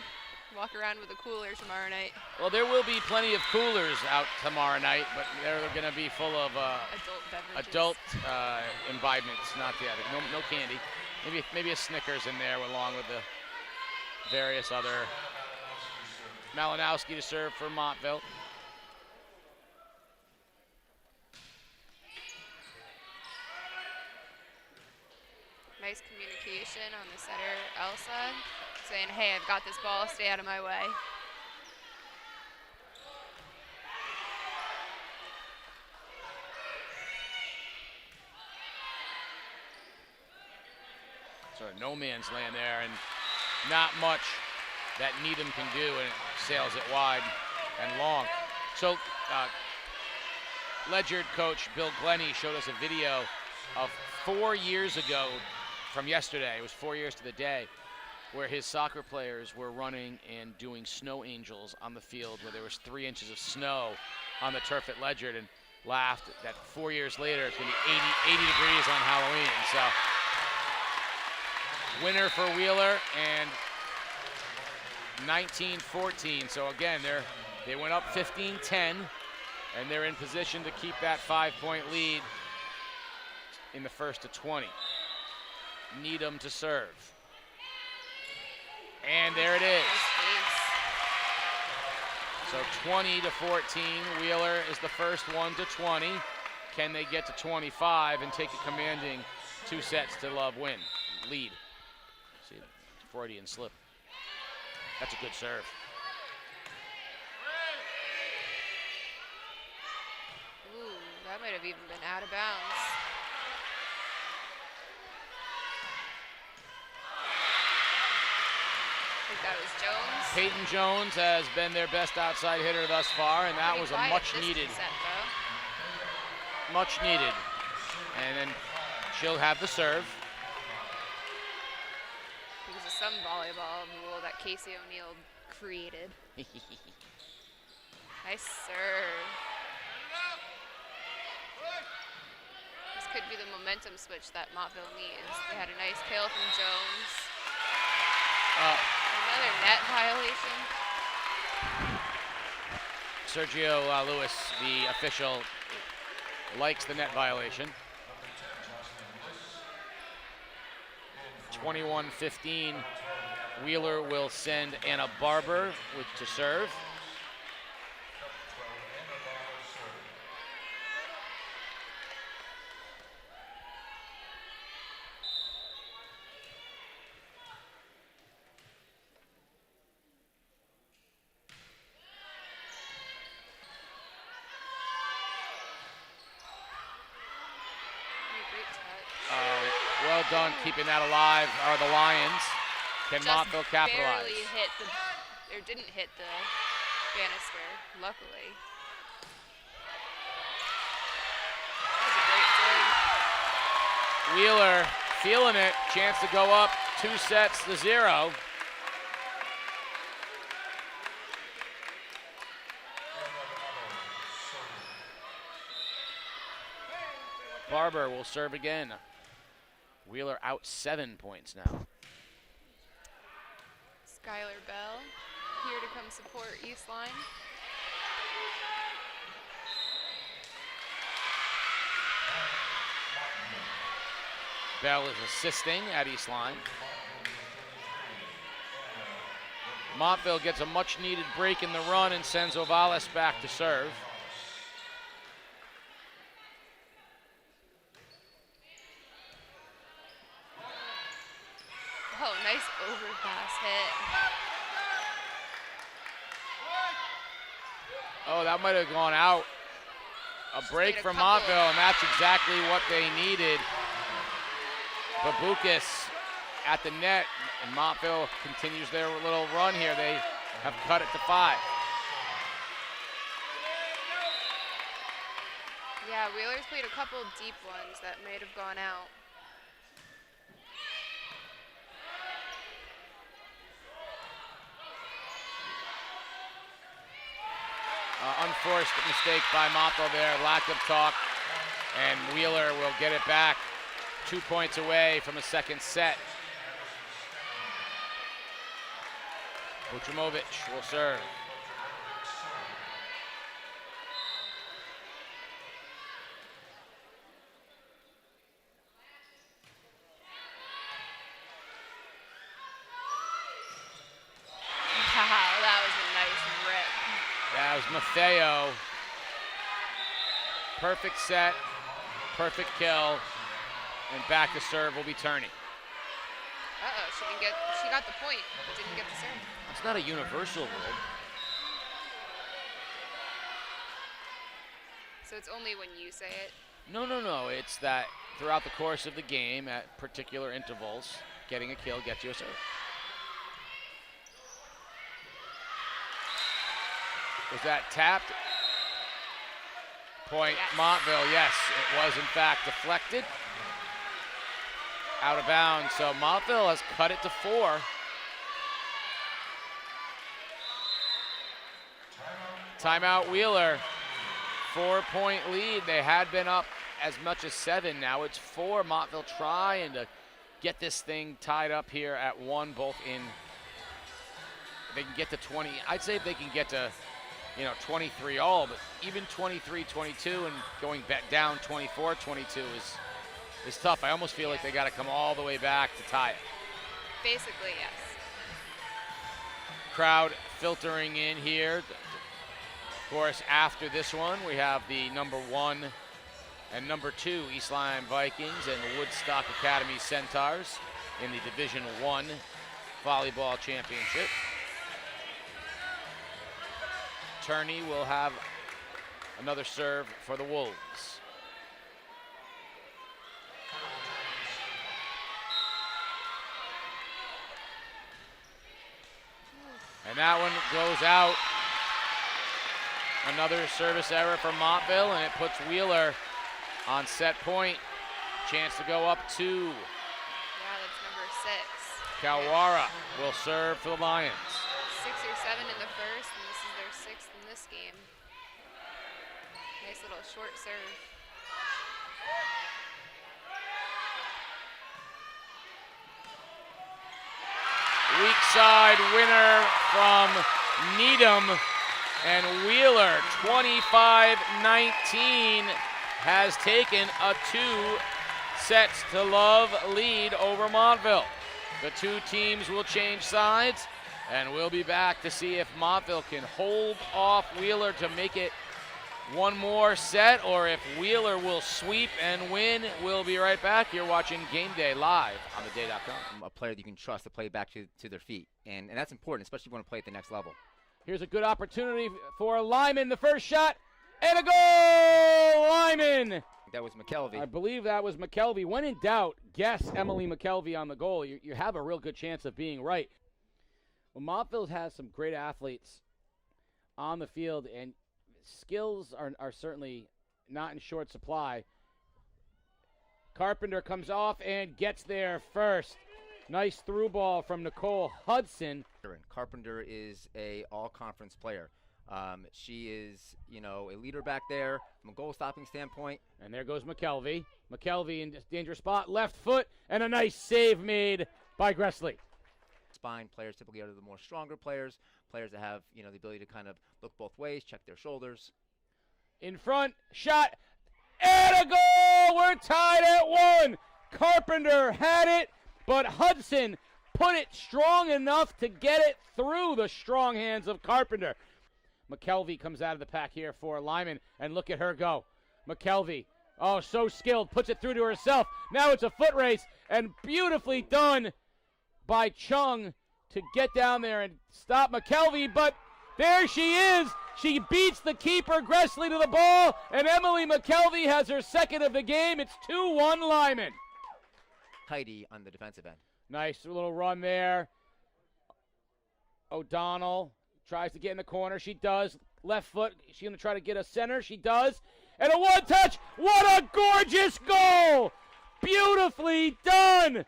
[SPEAKER 2] Walk around with a cooler tomorrow night.
[SPEAKER 1] Well, there will be plenty of coolers out tomorrow night, but they're going to be full of adult imbibements, not the other. No candy. Maybe a Snickers in there along with the various other. Malinowski to serve for Montville.
[SPEAKER 2] Nice communication on the setter, Elsa, saying, hey, I've got this ball, stay out of my way.
[SPEAKER 1] Sort of no man's land there, and not much that Needham can do, and it sails it wide and long. So Ledyard coach Bill Glennie showed us a video of 4 years ago from yesterday. It was 4 years to the day, where his soccer players were running and doing snow angels on the field where there was 3 inches of snow on the turf at Ledyard, and laughed that 4 years later it's going to be 80 degrees on Halloween. So winner for Wheeler, and 19-14. So again, they went up 15-10, and they're in position to keep that 5-point lead in the first to 20. Needham to serve. And there it is. So 20-14, Wheeler is the first one to 20. Can they get to 25 and take a commanding 2 sets to love win, lead? See, Freudian slip. That's a good serve.
[SPEAKER 2] Ooh, that might have even been out of bounds. I think that was Jones.
[SPEAKER 1] Peyton Jones has been their best outside hitter thus far, and that was a much needed. Much needed. And then she'll have the serve.
[SPEAKER 2] Because of some volleyball rule that Casey O'Neill created. Nice serve. This could be the momentum switch that Montville needs. They had a nice kill from Jones. Another net violation.
[SPEAKER 1] Sergio Lewis, the official, likes the net violation. 21-15, Wheeler will send Anna Barber to serve. Well done keeping that alive are the Lions. Can Montville capitalize?
[SPEAKER 2] Barely hit or didn't hit the banister, luckily.
[SPEAKER 1] Wheeler feeling it. Chance to go up 2-0. Barber will serve again. Wheeler out 7 points now.
[SPEAKER 2] Skylar Bell here to come support East Lyme.
[SPEAKER 1] Bell is assisting at East Lyme. Montville gets a much-needed break in the run and sends Ovales back to serve.
[SPEAKER 2] Oh, nice overpass hit.
[SPEAKER 1] Oh, that might have gone out. A break from Montville, and that's exactly what they needed. Babukas at the net, and Montville continues their little run here. They have cut it to 5.
[SPEAKER 2] Yeah, Wheeler's played a couple deep ones that might have gone out.
[SPEAKER 1] Unforced mistake by Montville there, lack of talk, and Wheeler will get it back 2 points away from a second set. Vucimovic will serve.
[SPEAKER 2] Wow, that was a nice rip.
[SPEAKER 1] That was Maffeo. Perfect set, perfect kill, and back to serve will be Turney.
[SPEAKER 2] She got the point, but didn't get the serve.
[SPEAKER 1] It's not a universal rule.
[SPEAKER 2] So it's only when you say it?
[SPEAKER 1] No. It's that throughout the course of the game, at particular intervals, getting a kill gets you a serve. Was that tapped? Point
[SPEAKER 2] Yes.
[SPEAKER 1] Montville, yes. It was in fact deflected. Out of bounds, so Montville has cut it to 4. Timeout Wheeler, 4-point lead. They had been up as much as 7, now it's 4. Montville trying to get this thing tied up here at 1, both in, they can get to 20, I'd say if they can get to 23 all, but even 23-22 and going back down 24-22 is tough. I almost feel like they got to come all the way back to tie it.
[SPEAKER 2] Basically, yes.
[SPEAKER 1] Crowd filtering in here. Of course, after this one, we have the number 1 and number 2 East Lyme Vikings and the Woodstock Academy Centaurs in the Division I Volleyball Championship. Turney will have another serve for the Wolves. And that one goes out. Another service error from Montville, and it puts Wheeler on set point. Chance to go up 2.
[SPEAKER 2] Yeah, that's number 6.
[SPEAKER 1] Kawara will serve for the Lions.
[SPEAKER 2] 6 or 7 in the first, and this is their 6th in this game. Nice little short serve.
[SPEAKER 1] Weak side winner from Needham, and Wheeler, 25-19, has taken a 2-0 lead over Montville. The two teams will change sides, and we'll be back to see if Montville can hold off Wheeler to make it one more set, or if Wheeler will sweep and win. We'll be right back. You're watching Game Day live on theday.com.
[SPEAKER 3] A player that you can trust to play back to their feet, and that's important, especially if you want to play at the next level.
[SPEAKER 1] Here's a good opportunity for Lyman. The first shot, and a goal! Lyman!
[SPEAKER 3] That was McKelvey.
[SPEAKER 1] I believe that was McKelvey. When in doubt, guess Emily McKelvey on the goal. You have a real good chance of being right. Well, Montville has some great athletes on the field, and skills are certainly not in short supply. Carpenter comes off and gets there first. Nice through ball from Nicole Hudson.
[SPEAKER 3] Carpenter is a all-conference player. She is, a leader back there from a goal-stopping standpoint.
[SPEAKER 1] And there goes McKelvey. McKelvey in dangerous spot, left foot, and a nice save made by Gressley.
[SPEAKER 3] Spine players typically are the more stronger players that have, the ability to kind of look both ways, check their shoulders.
[SPEAKER 1] In front, shot, and a goal! We're tied at 1. Carpenter had it, but Hudson put it strong enough to get it through the strong hands of Carpenter. McKelvey comes out of the pack here for Lyman, and look at her go. McKelvey, oh, so skilled, puts it through to herself. Now it's a foot race, and beautifully done by Chung to get down there and stop McKelvey, but there she is. She beats the keeper, Gressley, to the ball, and Emily McKelvey has her second of the game. It's 2-1 Lyman.
[SPEAKER 3] Tidy on the defensive end.
[SPEAKER 1] Nice little run there. O'Donnell tries to get in the corner. She does. Left foot. She's going to try to get a center. She does. And a one-touch. What a gorgeous goal! Beautifully done!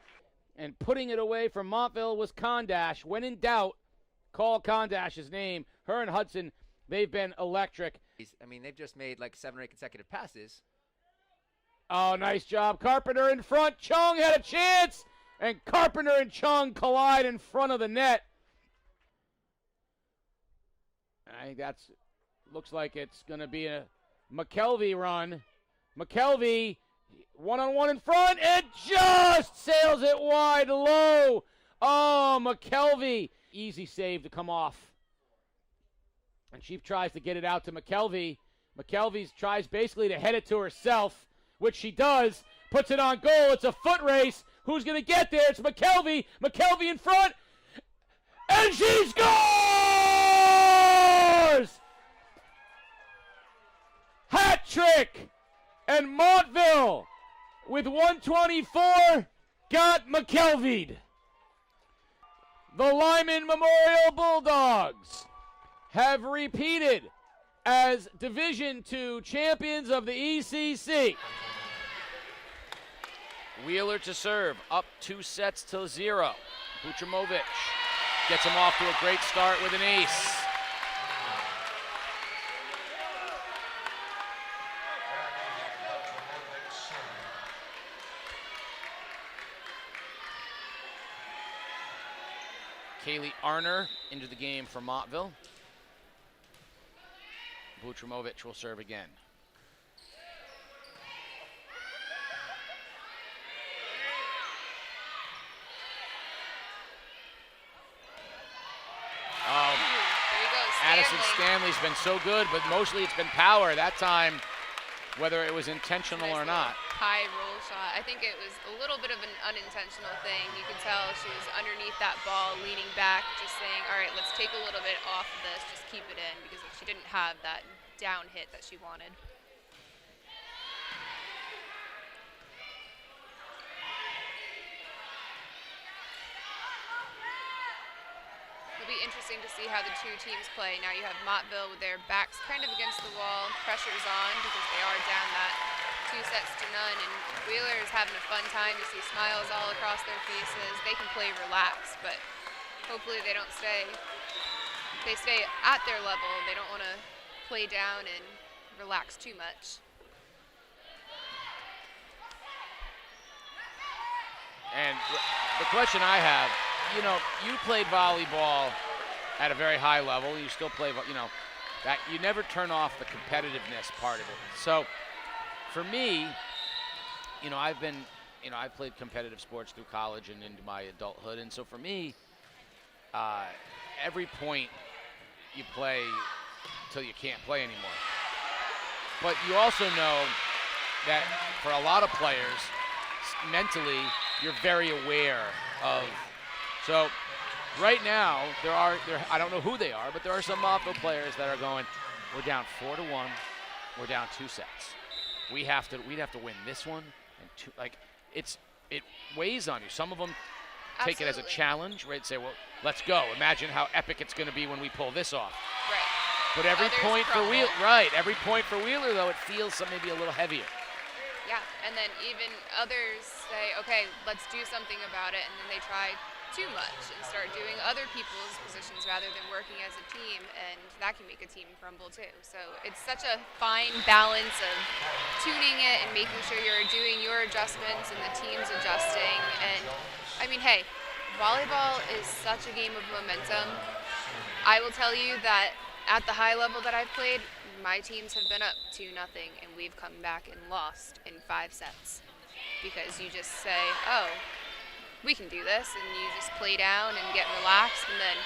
[SPEAKER 1] And putting it away from Montville was Condash. When in doubt, call Condash's name. Her and Hudson, they've been electric.
[SPEAKER 3] They've just made like 7 or 8 consecutive passes.
[SPEAKER 1] Oh, nice job. Carpenter in front. Chung had a chance. And Carpenter and Chung collide in front of the net. I think looks like it's going to be a McKelvey run. McKelvey, one-on-one in front, and just sails it wide low. Oh, McKelvey. Easy save to come off. And she tries to get it out to McKelvey. McKelvey tries basically to head it to herself, which she does. Puts it on goal. It's a foot race. Who's going to get there? It's McKelvey. McKelvey in front. And she scores! Hat trick! And Montville, with 124, got McKelvey'd. The Lyman Memorial Bulldogs have repeated as Division II champions of the ECC. Wheeler to serve, up 2-0. Butrimovic gets him off to a great start with an ace. Kaylee Arner into the game for Montville. Butrimovic will serve again. Addison Stanley's been so good, but mostly it's been power. That time, whether it was intentional or not.
[SPEAKER 2] High roll shot. I think it was a little bit of an unintentional thing. You can tell she was underneath that ball, leaning back, just saying, all right, let's take a little bit off of this, just keep it in, because she didn't have that down hit that she wanted. It'll be interesting to see how the two teams play. Now you have Montville with their backs kind of against the wall, pressure's on because they are down that 2-0, and Wheeler is having a fun time. You see smiles all across their faces. They can play relaxed, but hopefully they don't stay. They stay at their level. They don't want to play down and relax too much.
[SPEAKER 1] And the question I have, you played volleyball at a very high level. You still play, that you never turn off the competitiveness part of it. So for me, I've played competitive sports through college and into my adulthood. And so for me, every point you play till you can't play anymore. But you also know that for a lot of players, mentally, you're very aware of. So right now, I don't know who they are, but there are some Montville players that are going, we're down 4-1, we're down 2 sets. We'd have to win this one and two. It weighs on you. Some of them take it as a challenge, right? Say, well, let's go. Imagine how epic it's going to be when we pull this off.
[SPEAKER 2] Right.
[SPEAKER 1] But every point for Wheeler, though, it feels maybe a little heavier.
[SPEAKER 2] Yeah, and then even others say, okay, let's do something about it, and then they try too much and start doing other people's positions rather than working as a team, and that can make a team crumble too. So it's such a fine balance of tuning it and making sure you're doing your adjustments and the team's adjusting. And I mean, hey, volleyball is such a game of momentum. I will tell you that at the high level that I've played, my teams have been up 2-0, and we've come back and lost in 5 sets because you just say, oh, we can do this, and you just play down and get relaxed, and then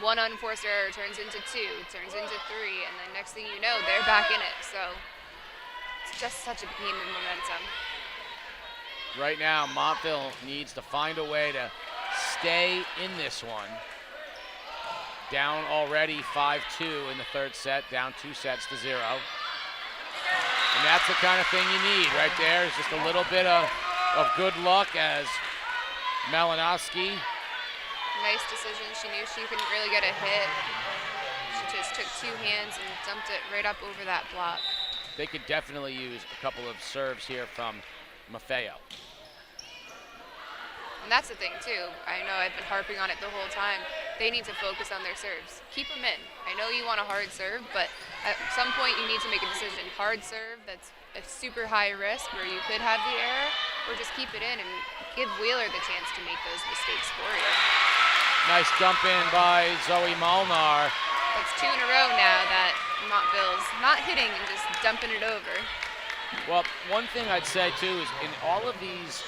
[SPEAKER 2] one unforced error turns into 2, turns into 3, and then next thing you know, they're back in it. So it's just such a game of momentum.
[SPEAKER 1] Right now, Montville needs to find a way to stay in this one. Down already 5-2 in the 3rd set, down 2 sets to 0. And that's the kind of thing you need right there, is just a little bit of good luck as Malinowski.
[SPEAKER 2] Nice decision. She knew she couldn't really get a hit. She just took 2 hands and dumped it right up over that block.
[SPEAKER 1] They could definitely use a couple of serves here from Maffeo.
[SPEAKER 2] And that's the thing too. I know I've been harping on it the whole time. They need to focus on their serves. Keep them in. I know you want a hard serve, but at some point you need to make a decision. Hard serve that's a super high risk where you could have the error, or just keep it in and give Wheeler the chance to make those mistakes for you.
[SPEAKER 1] Nice dump in by Zoe Molnar.
[SPEAKER 2] That's 2 in a row now that Montville's not hitting and just dumping it over.
[SPEAKER 1] Well, one thing I'd say too is in all of these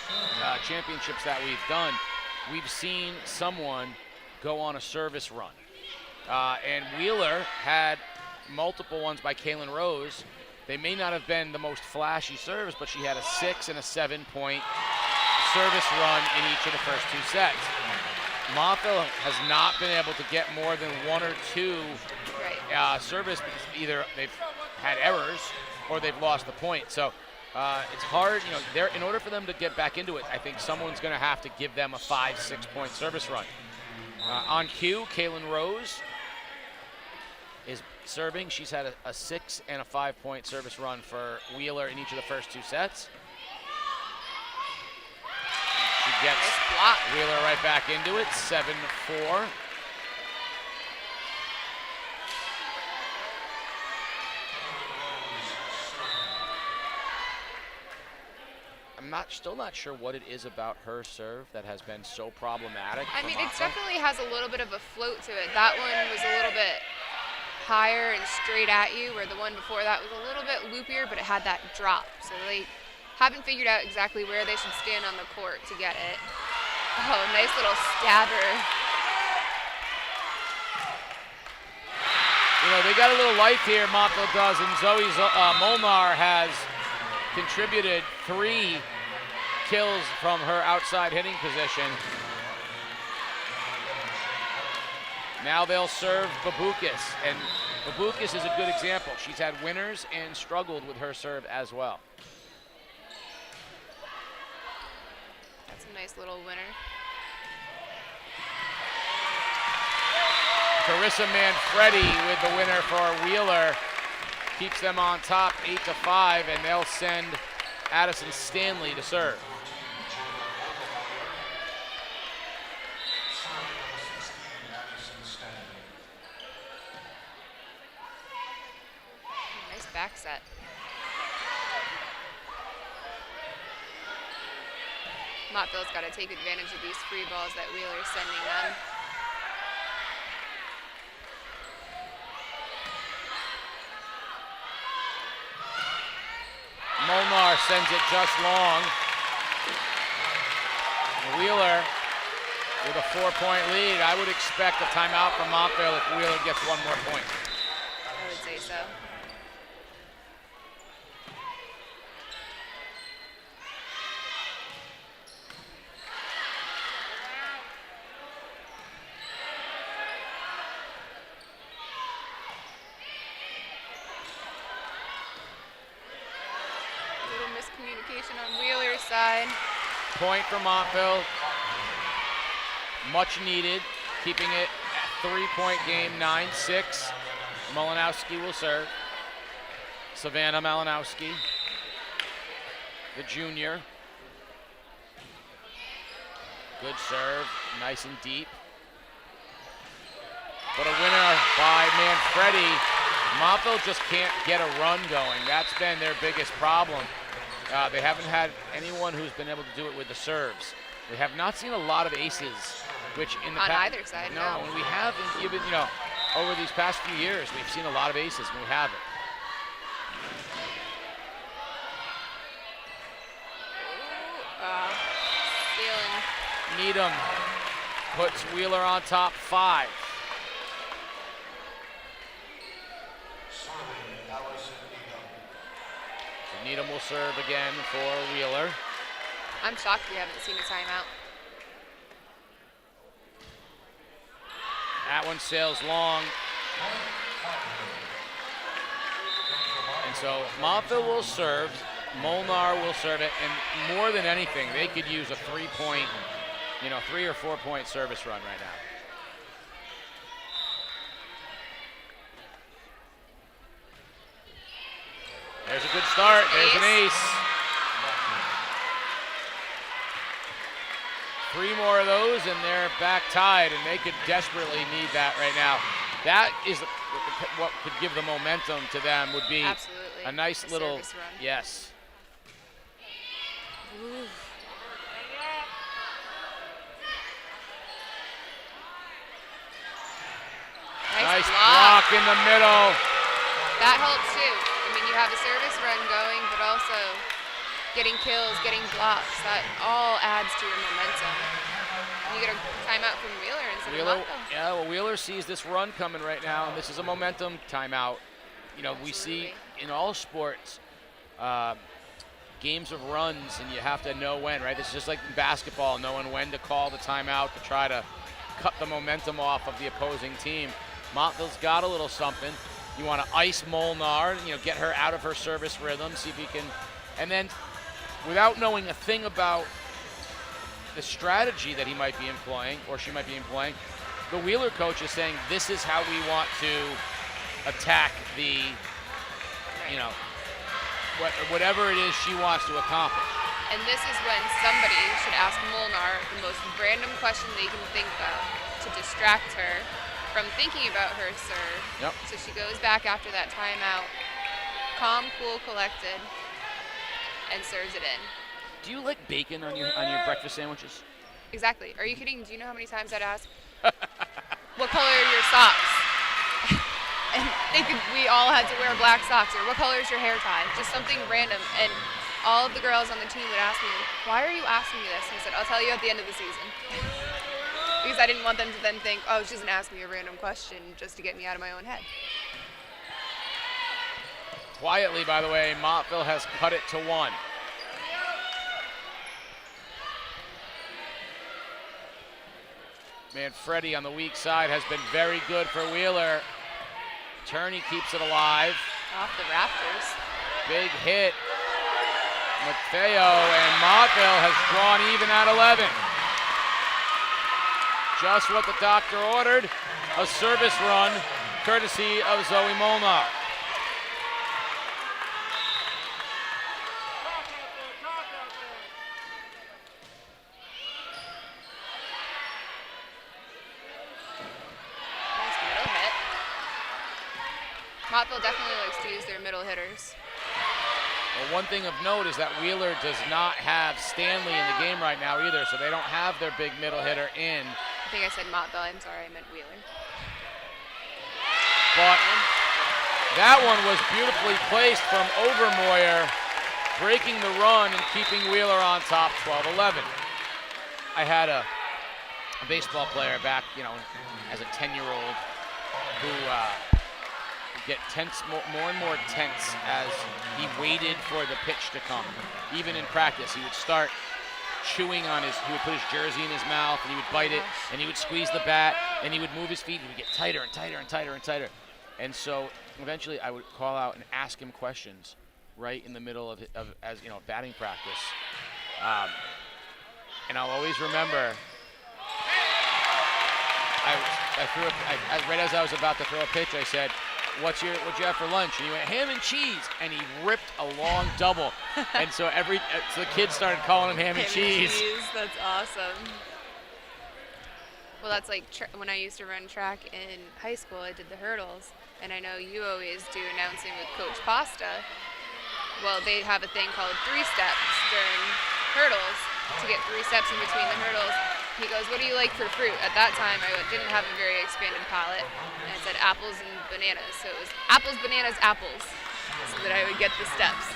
[SPEAKER 1] championships that we've done, we've seen someone go on a service run. And Wheeler had multiple ones by Kaylin Rose. They may not have been the most flashy serves, but she had a 6 and a 7-point service run in each of the first 2 sets. Montville has not been able to get more than 1 or 2 service because either they've had errors or they've lost the point. So it's hard, you know, in order for them to get back into it, I think someone's going to have to give them a 5-6 point service run. On cue, Kaylin Rose is serving. She's had a 6 and a 5-point service run for Wheeler in each of the first 2 sets. She gets Wheeler right back into it, 7-4. Still not sure what it is about her serve that has been so problematic.
[SPEAKER 2] I mean, it definitely has a little bit of a float to it. That one was a little bit higher and straight at you, where the one before that was a little bit loopier, but it had that drop. So they haven't figured out exactly where they should stand on the court to get it. Oh, nice little stabber.
[SPEAKER 1] You know, they got a little life here, Montville does, and Zoe Molnar has contributed 3 kills from her outside hitting position. Now they'll serve Babukis, and Babukis is a good example. She's had winners and struggled with her serve as well.
[SPEAKER 2] That's a nice little winner.
[SPEAKER 1] Carissa Manfredi with the winner for Wheeler. Keeps them on top 8-5, and they'll send Addison Stanley to serve.
[SPEAKER 2] Nice back set. Montville's got to take advantage of these free balls that Wheeler's sending them.
[SPEAKER 1] Molnar sends it just long. Wheeler with a 4-point lead. I would expect a timeout from Montville if Wheeler gets 1 more point.
[SPEAKER 2] I would say so. Miscommunication on Wheeler's side.
[SPEAKER 1] Point for Montville. Much needed. Keeping it at 3-point game, 9-6. Malinowski will serve. Savannah Malinowski. the junior. Good serve, nice and deep. But a winner by Manfredi. Montville just can't get a run going. That's been their biggest problem. They haven't had anyone who's been able to do it with the serves. We have not seen a lot of aces, which in the
[SPEAKER 2] On
[SPEAKER 1] past,
[SPEAKER 2] either side,
[SPEAKER 1] no,
[SPEAKER 2] no.
[SPEAKER 1] and we haven't even, over these past few years, we've seen a lot of aces, and we haven't.
[SPEAKER 2] Stealing.
[SPEAKER 1] Needham puts Wheeler on top 5. So Needham will serve again for Wheeler.
[SPEAKER 2] I'm shocked we haven't seen a timeout.
[SPEAKER 1] That one sails long. And so Montville will serve, Molnar will serve it, and more than anything, they could use a 3-point, 3 or 4 point service run right now. There's a good start, there's an ace. 3 more of those and they're back tied, and they could desperately need that right now. That is what could give the momentum to them, would be
[SPEAKER 2] Absolutely.
[SPEAKER 1] a nice little,
[SPEAKER 2] service run.
[SPEAKER 1] yes.
[SPEAKER 2] Ooh.
[SPEAKER 1] Nice block in the middle.
[SPEAKER 2] That helps too. I mean, you have a service run going, but also getting kills, getting blocks. That all adds to your momentum. You get a timeout from Wheeler instead of Montville.
[SPEAKER 1] Yeah, well, Wheeler sees this run coming right now, and this is a momentum timeout. We see in all sports games of runs, and you have to know when, right? This is just like in basketball, knowing when to call the timeout to try to cut the momentum off of the opposing team. Montville's got a little something. You want to ice Molnar, get her out of her service rhythm, see if you can, and then without knowing a thing about the strategy that he might be employing, or she might be employing, the Wheeler coach is saying, this is how we want to attack the, whatever it is she wants to accomplish.
[SPEAKER 2] And this is when somebody should ask Molnar the most random question they can think of to distract her from thinking about her serve.
[SPEAKER 1] Yep.
[SPEAKER 2] So she goes back after that timeout, calm, cool, collected, and serves it in.
[SPEAKER 1] Do you like bacon on your breakfast sandwiches?
[SPEAKER 2] Exactly. Are you kidding? Do you know how many times I'd ask, what color are your socks? And we all had to wear black socks, or what color is your hair tie? Just something random. And all of the girls on the team would ask me, why are you asking me this? And I said, I'll tell you at the end of the season. Because I didn't want them to then think, oh, she's gonna ask me a random question just to get me out of my own head.
[SPEAKER 1] Quietly, by the way, Montville has cut it to 1. Manfredi on the weak side has been very good for Wheeler. Turney keeps it alive.
[SPEAKER 2] Off the rafters.
[SPEAKER 1] Big hit. Matteo, and Montville has drawn even at 11. Just what the doctor ordered. A service run, courtesy of Zoe Molnar.
[SPEAKER 2] Montville definitely likes to use their middle hitters.
[SPEAKER 1] Well, one thing of note is that Wheeler does not have Stanley in the game right now either, so they don't have their big middle hitter in.
[SPEAKER 2] I think I said Montville. I'm sorry, I meant Wheeler.
[SPEAKER 1] But that one was beautifully placed from Overmoyer, breaking the run and keeping Wheeler on top 12-11. I had a baseball player back, as a 10-year-old who get tense, more and more tense as he waited for the pitch to come. Even in practice, he would start chewing on he would put his jersey in his mouth, and he would bite it, and he would squeeze the bat, and he would move his feet, and he would get tighter and tighter and tighter and tighter. And so eventually I would call out and ask him questions right in the middle of batting practice. And I'll always remember, right as I was about to throw a pitch, I said, what'd you have for lunch? And he went, ham and cheese. And he ripped a long double. And so so the kids started calling him ham and cheese.
[SPEAKER 2] That's awesome. Well, that's like when I used to run track in high school, I did the hurdles. And I know you always do announcing with Coach Pasta. Well, they have a thing called 3 steps during hurdles to get 3 steps in between the hurdles. He goes, what do you like for fruit? At that time, I didn't have a very expanded palate, and I said apples and bananas. So it was apples, bananas, apples, so that I would get the steps.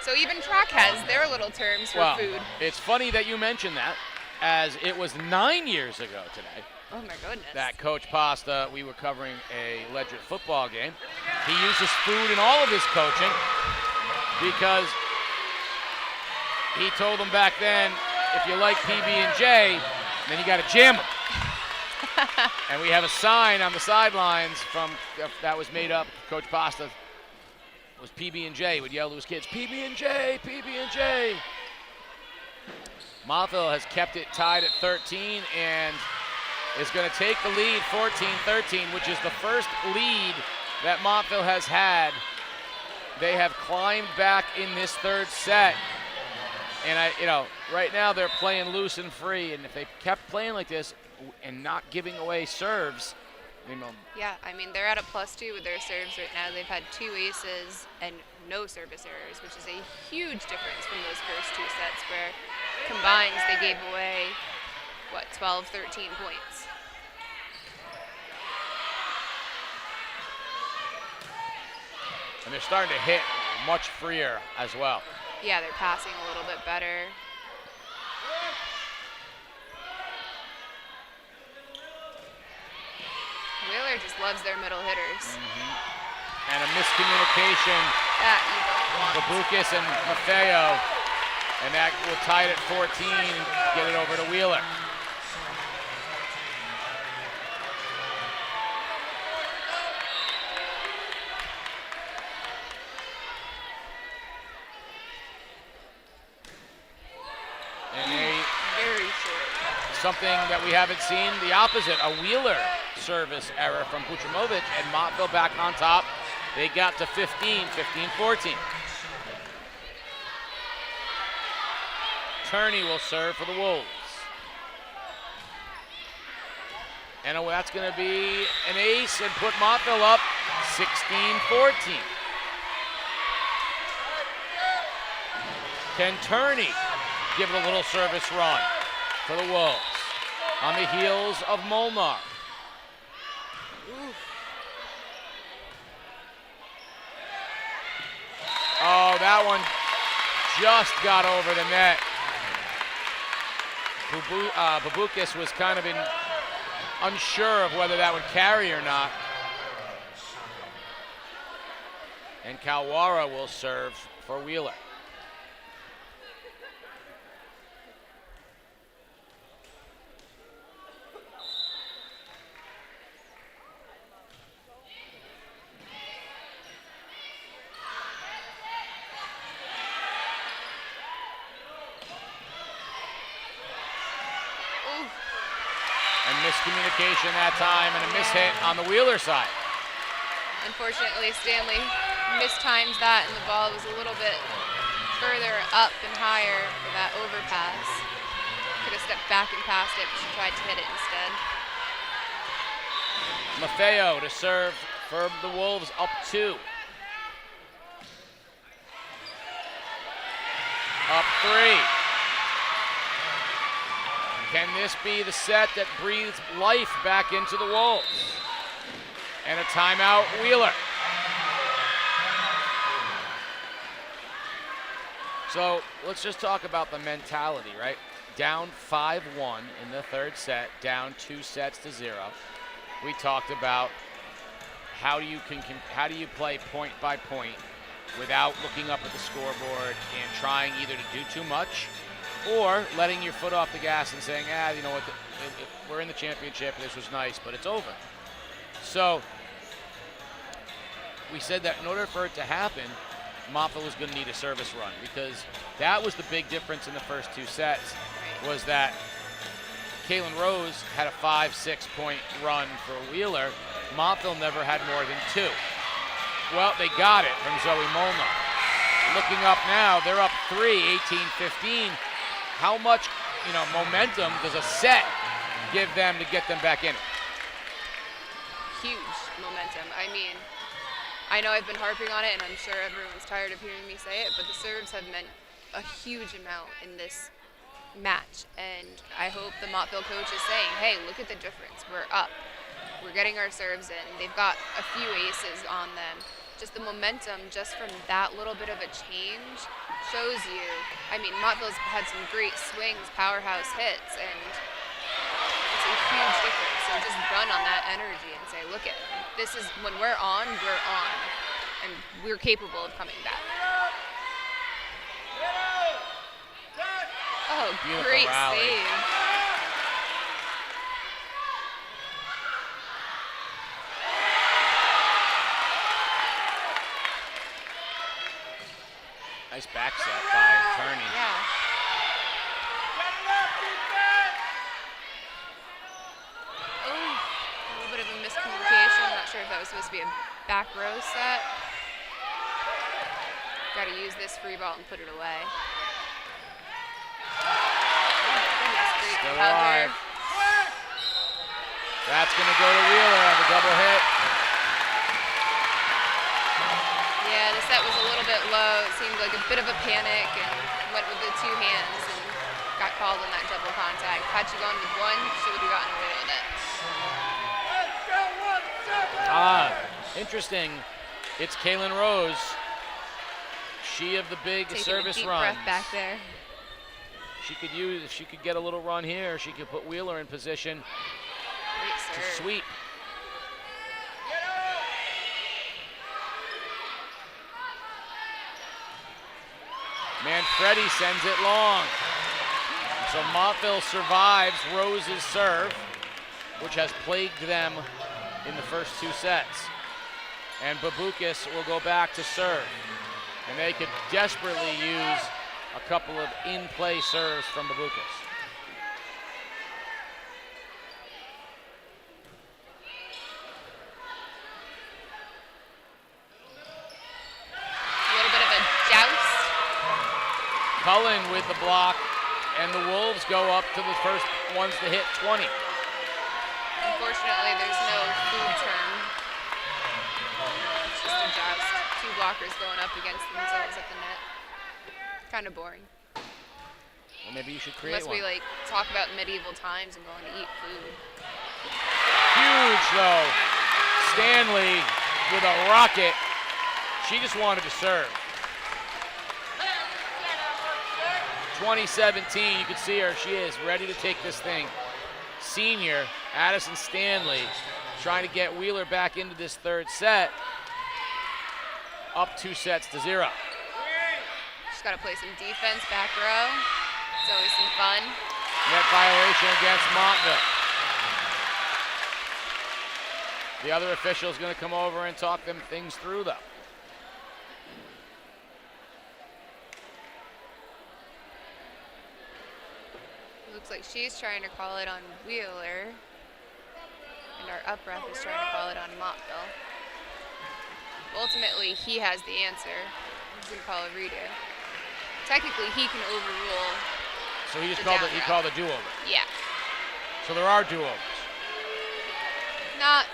[SPEAKER 2] So even track has their little terms for food.
[SPEAKER 1] It's funny that you mentioned that, as it was 9 years ago today.
[SPEAKER 2] Oh my goodness.
[SPEAKER 1] That Coach Pasta, we were covering a Ledyard football game. He uses food in all of his coaching because he told them back then, if you like PB&J, then you got to jam them. And we have a sign on the sidelines that was made up. Coach Pasta was PB&J. He would yell to his kids, PB&J, PB&J. Montville has kept it tied at 13 and is going to take the lead 14-13, which is the first lead that Montville has had. They have climbed back in this third set. And right now they're playing loose and free, and if they kept playing like this and not giving away serves,
[SPEAKER 2] Yeah, I mean, they're at a +2 with their serves right now. They've had 2 aces and no service errors, which is a huge difference from those first 2 sets where combined they gave away, 12, 13 points.
[SPEAKER 1] And they're starting to hit much freer as well.
[SPEAKER 2] Yeah, they're passing a little bit better. Wheeler just loves their middle hitters.
[SPEAKER 1] And a miscommunication.
[SPEAKER 2] That you don't want.
[SPEAKER 1] Babukas and Maffeo. And that will tie it at 14 and get it over to Wheeler. Something that we haven't seen, the opposite, a Wheeler service error from Putramovic, and Montville back on top. They got to 15-14. Turney will serve for the Wolves. And that's going to be an ace and put Montville up 16-14. Can Turney give it a little service run for the Wolves on the heels of Molnar? Oh, that one just got over the net. Babukas was kind of unsure of whether that would carry or not. And Kawara will serve for Wheeler. Miscommunication that time and a mishit on the Wheeler side.
[SPEAKER 2] Unfortunately, Stanley mistimed that and the ball was a little bit further up and higher for that overpass. Could have stepped back and passed it, but she tried to hit it instead.
[SPEAKER 1] Maffeo to serve for the Wolves, up 2. Up 3. Can this be the set that breathes life back into the Wolves? And a timeout, Wheeler. So let's just talk about the mentality, right? Down 5-1 in the third set, down 2-0. We talked about how do you play point by point without looking up at the scoreboard and trying either to do too much or letting your foot off the gas and saying, you know what, we're in the championship, this was nice, but it's over. So we said that in order for it to happen, Montville was going to need a service run, because that was the big difference in the first 2 sets, was that Kaylin Rose had a 5-6 point run for Wheeler. Montville never had more than 2. Well, they got it from Zoe Molnar. Looking up now, they're up 3, 18-15. How much, momentum does a set give them to get them back in it?
[SPEAKER 2] Huge momentum. I mean, I know I've been harping on it, and I'm sure everyone's tired of hearing me say it, but the serves have meant a huge amount in this match, and I hope the Montville coach is saying, hey, look at the difference. We're up. We're getting our serves in. They've got a few aces on them. Just the momentum just from that little bit of a change shows you. I mean, Montville's had some great swings, powerhouse hits, and it's a huge difference. So just run on that energy and say, look at this is when we're on, and we're capable of coming back. Oh,
[SPEAKER 1] beautiful
[SPEAKER 2] great
[SPEAKER 1] rally.
[SPEAKER 2] save.
[SPEAKER 1] Nice back set by Kearney.
[SPEAKER 2] Yeah. Oh, a little bit of a miscommunication. I'm not sure if that was supposed to be a back row set. Got to use this free ball and put it away. Oh my goodness, great
[SPEAKER 1] Still
[SPEAKER 2] cover.
[SPEAKER 1] alive. That's going to go to Wheeler on the double hit.
[SPEAKER 2] Yeah, the set was a little bit low. It seemed like a bit of a panic and went with the two hands and got called on that double contact. Had she gone with one, she would have gotten away with it.
[SPEAKER 1] Interesting. It's Kaylin Rose. She of the big
[SPEAKER 2] Taking
[SPEAKER 1] service
[SPEAKER 2] a deep
[SPEAKER 1] runs.
[SPEAKER 2] breath back there.
[SPEAKER 1] If she could get a little run here, she could put Wheeler in position
[SPEAKER 2] Great
[SPEAKER 1] to
[SPEAKER 2] serve.
[SPEAKER 1] sweep. Manfredi sends it long. So Montville survives Rose's serve, which has plagued them in the first two sets. And Babukis will go back to serve. And they could desperately use a couple of in-play serves from Babukis.
[SPEAKER 2] A little bit of a joust.
[SPEAKER 1] Cullen with the block, and the Wolves go up to the first ones to hit 20.
[SPEAKER 2] Unfortunately, there's no food term. It's just a joust. Two blockers going up against themselves at the net. Kind of boring.
[SPEAKER 1] Well, maybe you should create
[SPEAKER 2] Unless
[SPEAKER 1] one.
[SPEAKER 2] we talk about medieval times and going to eat food.
[SPEAKER 1] Huge though. Stanley with a rocket. She just wanted to serve. 2017, you can see her. She is ready to take this thing. Senior Addison Stanley trying to get Wheeler back into this third set. Up 2-0.
[SPEAKER 2] Just got to play some defense back row. It's always some fun.
[SPEAKER 1] Net violation against Montville. The other official is going to come over and talk them things through, though.
[SPEAKER 2] Looks like she's trying to call it on Wheeler. And our up ref is trying to call it on Montville. Ultimately, he has the answer. He's going to call a redo. Technically, he can overrule.
[SPEAKER 1] So he just
[SPEAKER 2] the
[SPEAKER 1] called
[SPEAKER 2] down
[SPEAKER 1] it. He
[SPEAKER 2] row.
[SPEAKER 1] called a do-over.
[SPEAKER 2] Yeah.
[SPEAKER 1] So there are do-overs.
[SPEAKER 2] Not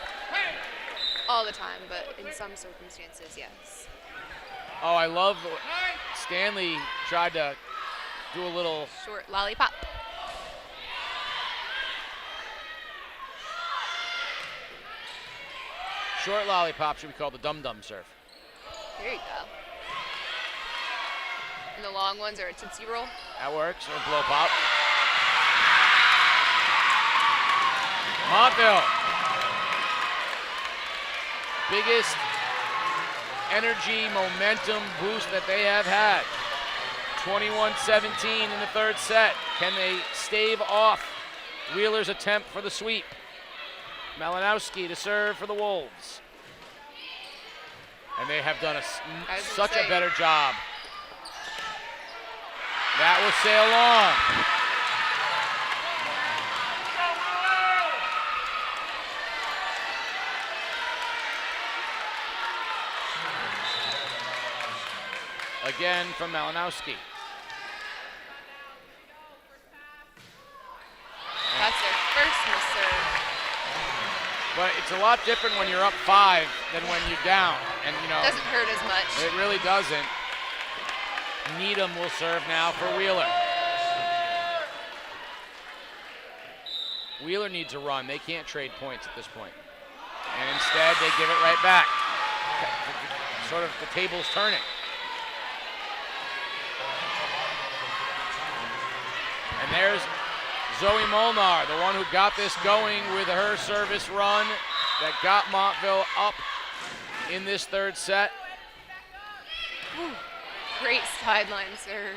[SPEAKER 2] all the time, but in some circumstances, yes.
[SPEAKER 1] Oh, I love Stanley tried to do a little.
[SPEAKER 2] Short lollipop.
[SPEAKER 1] Short lollipop should be called the dum-dum serve.
[SPEAKER 2] There you go. And the long ones are a Tootsie Roll.
[SPEAKER 1] That works, or blow pop. Montville. Biggest energy, momentum boost that they have had. 21-17 in the third set. Can they stave off Wheeler's attempt for the sweep? Malinowski to serve for the Wolves. And they have done such a better job. That will sail on. again from Malinowski.
[SPEAKER 2] That's their first misserve.
[SPEAKER 1] But it's a lot different when you're up 5 than when you're down. And, you know,
[SPEAKER 2] Doesn't hurt as much.
[SPEAKER 1] it really doesn't. Needham will serve now for Wheeler. Wheeler needs a run. They can't trade points at this point. And instead, they give it right back. Sort of the table's turning. And there's Zoe Molnar, the one who got this going with her service run that got Montville up in this third set.
[SPEAKER 2] Ooh, great sideline serve.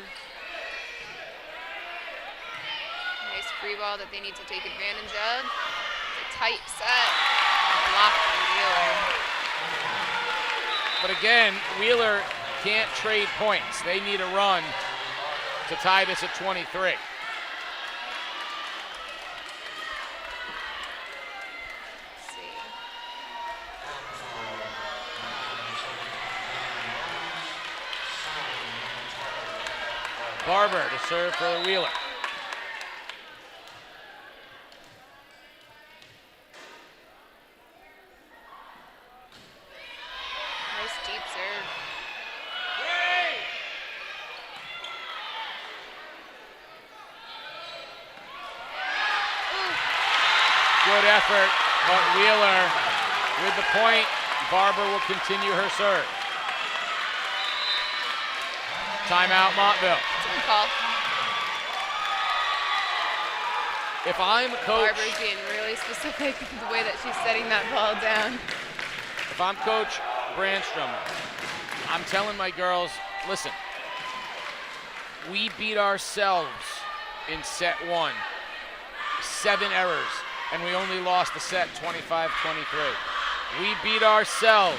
[SPEAKER 2] Nice free ball that they need to take advantage of. It's a tight set. Block from Wheeler.
[SPEAKER 1] But again, Wheeler can't trade points. They need a run to tie this at 23. Barber to serve for Wheeler.
[SPEAKER 2] Nice deep serve.
[SPEAKER 1] Good effort, but Wheeler with the point. Barber will continue her serve. Timeout, Montville.
[SPEAKER 2] Good call.
[SPEAKER 1] If I'm coach,
[SPEAKER 2] Barber's being really specific with the way that she's setting that ball down.
[SPEAKER 1] if I'm Coach Brandstrom, I'm telling my girls, listen, we beat ourselves in set 1. 7 errors, and we only lost the set 25-23. We beat ourselves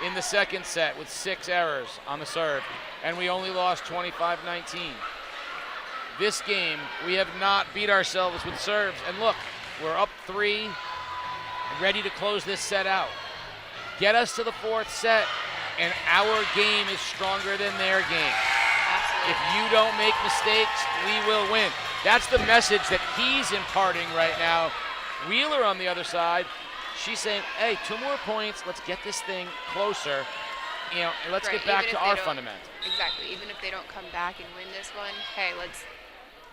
[SPEAKER 1] in the second set with 6 errors on the serve, and we only lost 25-19. This game, we have not beat ourselves with serves. And look, we're up 3, ready to close this set out. Get us to the 4th set, and our game is stronger than their game.
[SPEAKER 2] Absolutely.
[SPEAKER 1] If you don't make mistakes, we will win. That's the message that he's imparting right now. Wheeler on the other side, she's saying, hey, 2 more points, let's get this thing closer, you know, and let's
[SPEAKER 2] Right,
[SPEAKER 1] get back
[SPEAKER 2] even
[SPEAKER 1] to
[SPEAKER 2] if they
[SPEAKER 1] our
[SPEAKER 2] don't-
[SPEAKER 1] fundamentals.
[SPEAKER 2] Exactly. Even if they don't come back and win this one, hey,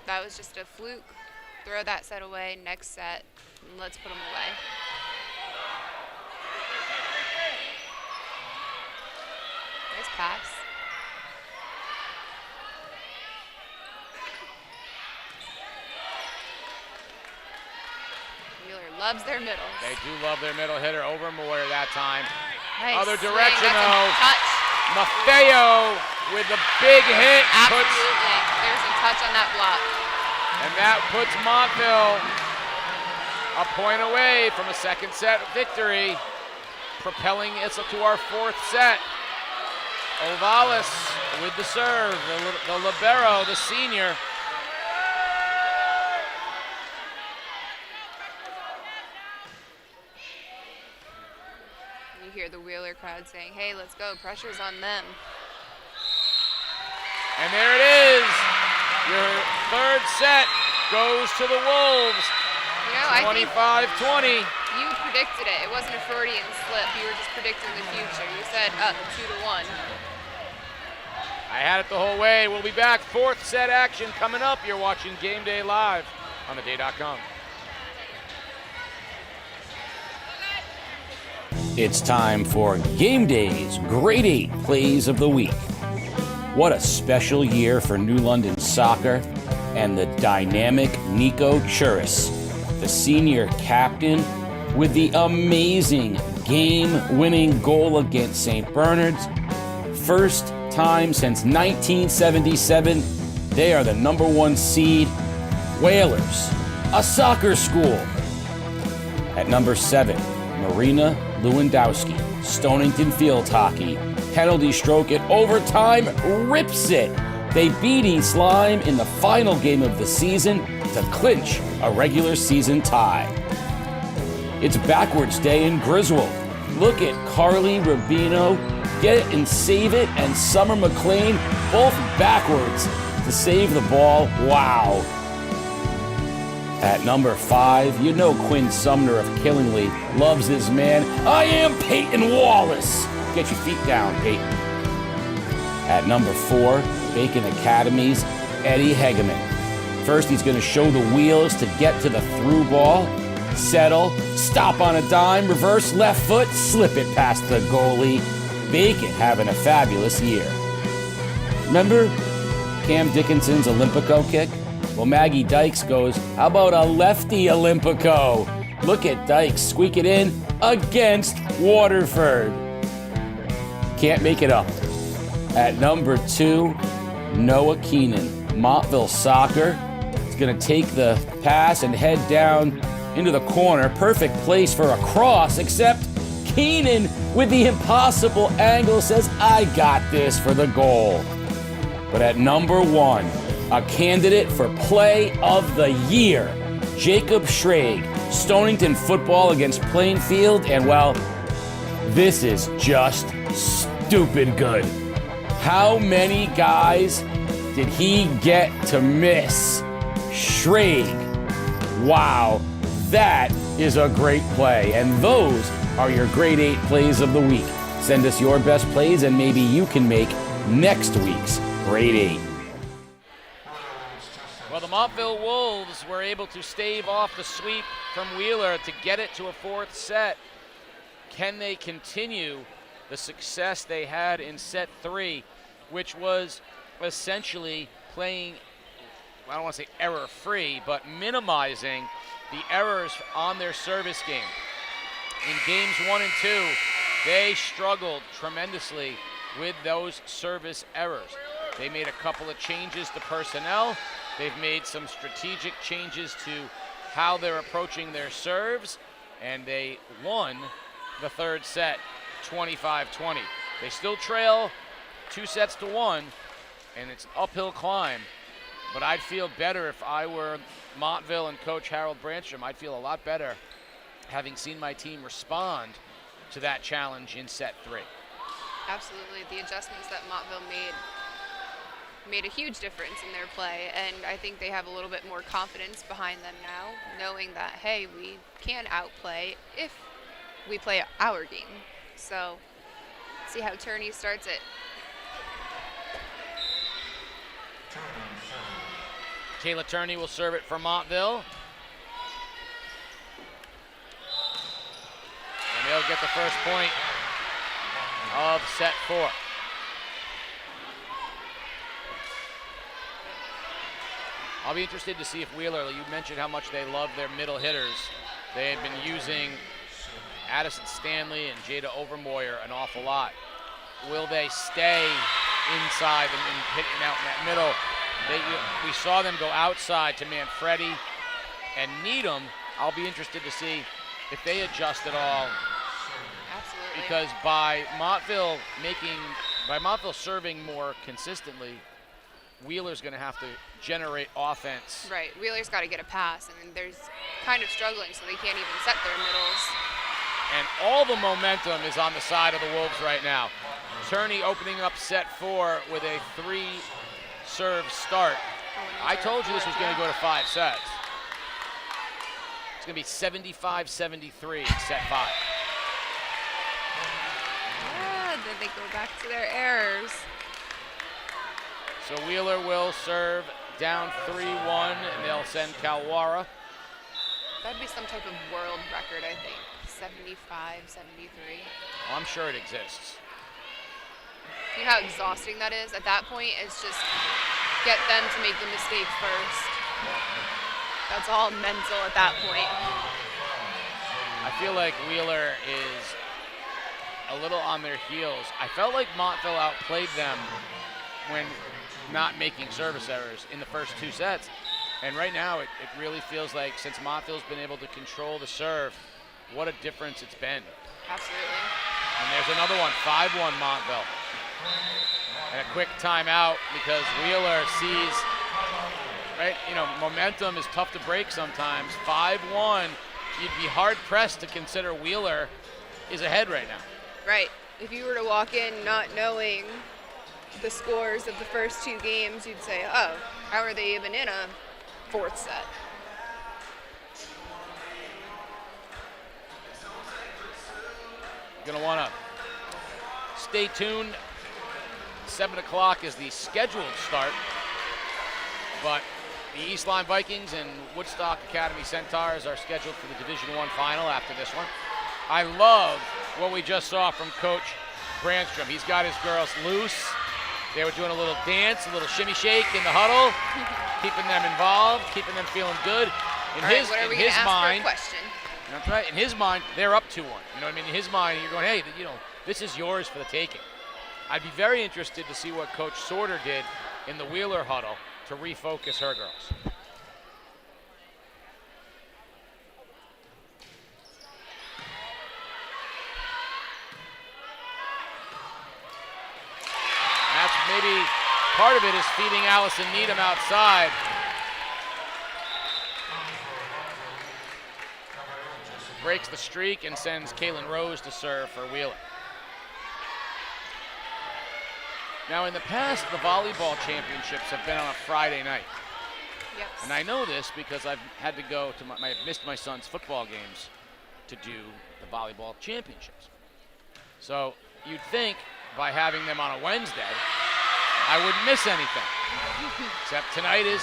[SPEAKER 2] that was just a fluke. Throw that set away, next set, and let's put them away. Nice pass. Wheeler loves their middles.
[SPEAKER 1] They do love their middle hitter over Moyer that time.
[SPEAKER 2] Nice
[SPEAKER 1] Other
[SPEAKER 2] swing,
[SPEAKER 1] direction,
[SPEAKER 2] that's a
[SPEAKER 1] though.
[SPEAKER 2] touch.
[SPEAKER 1] Maffeo with the big hit.
[SPEAKER 2] Absolutely. There's a touch on that block.
[SPEAKER 1] And that puts Montville a point away from a second set victory, propelling us to our 4th set. Ovalis with the serve, the libero, the senior.
[SPEAKER 2] You hear the Wheeler crowd saying, hey, let's go, pressure's on them.
[SPEAKER 1] And there it is. Your 3rd set goes to the Wolves.
[SPEAKER 2] You know, I think
[SPEAKER 1] 25-20.
[SPEAKER 2] you predicted it. It wasn't a Freudian slip. You were just predicting the future. You said up 2-1.
[SPEAKER 1] I had it the whole way. We'll be back. 4th set action coming up. You're watching Game Day live on theday.com.
[SPEAKER 4] It's time for Game Day's Grade 8 Plays of the Week. What a special year for New London soccer and the dynamic Nico Churis, the senior captain, with the amazing game-winning goal against St. Bernard's. First time since 1977, they are the #1 seed. Whalers, a soccer school. At number 7, Marina Lewandowski, Stonington Field Hockey. Penalty stroke at overtime, rips it. They beat East Lyme in the final game of the season to clinch a regular season tie. It's backwards day in Griswold. Look at Carly Rubino get it and save it, and Summer McLean both backwards to save the ball. Wow. At number 5, you know Quinn Sumner of Killingly loves this man. I am Peyton Wallace. Get your feet down, Peyton. At number 4, Bacon Academy's Eddie Hegeman. First, he's going to show the wheels to get to the through ball, settle, stop on a dime, reverse left foot, slip it past the goalie. Bacon having a fabulous year. Remember Cam Dickinson's Olympico kick? Well, Maggie Dykes goes, how about a lefty Olympico? Look at Dykes squeak it in against Waterford. Can't make it up. At number 2, Noah Keenan, Montville Soccer. He's going to take the pass and head down into the corner. Perfect place for a cross, except Keenan with the impossible angle says, I got this for the goal. But at number 1, a candidate for Play of the Year, Jacob Schrage, Stonington football against Plainfield, and well, this is just stupid good. How many guys did he get to miss? Schrage. Wow, that is a great play. And those are your grade 8 plays of the week. Send us your best plays and maybe you can make next week's grade 8.
[SPEAKER 1] Well, the Montville Wolves were able to stave off the sweep from Wheeler to get it to a 4th set. Can they continue the success they had in set 3, which was essentially playing, I don't want to say error-free, but minimizing the errors on their service game. In games 1 and 2, they struggled tremendously with those service errors. They made a couple of changes to personnel. They've made some strategic changes to how they're approaching their serves, and they won the 3rd set 25-20. They still trail 2-1, and it's an uphill climb, but I'd feel better if I were Montville and Coach Harold Branstrom. I'd feel a lot better having seen my team respond to that challenge in set 3.
[SPEAKER 2] Absolutely. The adjustments that Montville made a huge difference in their play, and I think they have a little bit more confidence behind them now, knowing that, hey, we can outplay if we play our game. So, see how Turney starts it.
[SPEAKER 1] Kayla Turney will serve it for Montville. And they'll get the first point of set 4. I'll be interested to see if Wheeler, you mentioned how much they love their middle hitters. They had been using Addison Stanley and Jada Overmoyer an awful lot. Will they stay inside and hitting out in that middle? We saw them go outside to Manfredi and Needham. I'll be interested to see if they adjust at all.
[SPEAKER 2] Absolutely.
[SPEAKER 1] Because by Montville serving more consistently, Wheeler's going to have to generate offense.
[SPEAKER 2] Right. Wheeler's got to get a pass, and there's kind of struggling, so they can't even set their middles.
[SPEAKER 1] And all the momentum is on the side of the Wolves right now. Turney opening up set 4 with a 3-serve start. I told you this was going to go to 5 sets. It's going to be 75-73 in set 5.
[SPEAKER 2] Yeah, then they go back to their errors.
[SPEAKER 1] So Wheeler will serve down 3-1, and they'll send Kalwara.
[SPEAKER 2] That'd be some type of world record, I think. 75-73.
[SPEAKER 1] Well, I'm sure it exists.
[SPEAKER 2] You know how exhausting that is? At that point, it's just get them to make the mistake first. That's all mental at that point.
[SPEAKER 1] I feel like Wheeler is a little on their heels. I felt like Montville outplayed them when not making service errors in the first 2 sets. And right now, it really feels like since Montville's been able to control the serve, what a difference it's been.
[SPEAKER 2] Absolutely.
[SPEAKER 1] And there's another one, 5-1 Montville. And a quick timeout because Wheeler sees, right, momentum is tough to break sometimes. 5-1, you'd be hard-pressed to consider Wheeler is ahead right now.
[SPEAKER 2] Right. if you were to walk in not knowing the scores of the first 2 games, you'd say, oh, how are they even in a 4th set?
[SPEAKER 1] Gonna want to stay tuned. 7 o'clock is the scheduled start, but the East Lyme Vikings and Woodstock Academy Centaurs are scheduled for the Division I final after this one. I love what we just saw from Coach Brandstrom. He's got his girls loose. They were doing a little dance, a little shimmy shake in the huddle, keeping them involved, keeping them feeling good. In his mind, that's right. In his mind, they're up 2-1. You know what I mean? In his mind, you're going, hey, you know, this is yours for the taking. I'd be very interested to see what Coach Sorter did in the Wheeler huddle to refocus her girls. That's maybe part of it is feeding Allison Needham outside. Breaks the streak and sends Kaylin Rose to serve for Wheeler. Now, in the past, the volleyball championships have been on a Friday night.
[SPEAKER 2] Yes.
[SPEAKER 1] And I know this because I've had to go to missed my son's football games to do the volleyball championships. So you'd think by having them on a Wednesday, I wouldn't miss anything. Except tonight is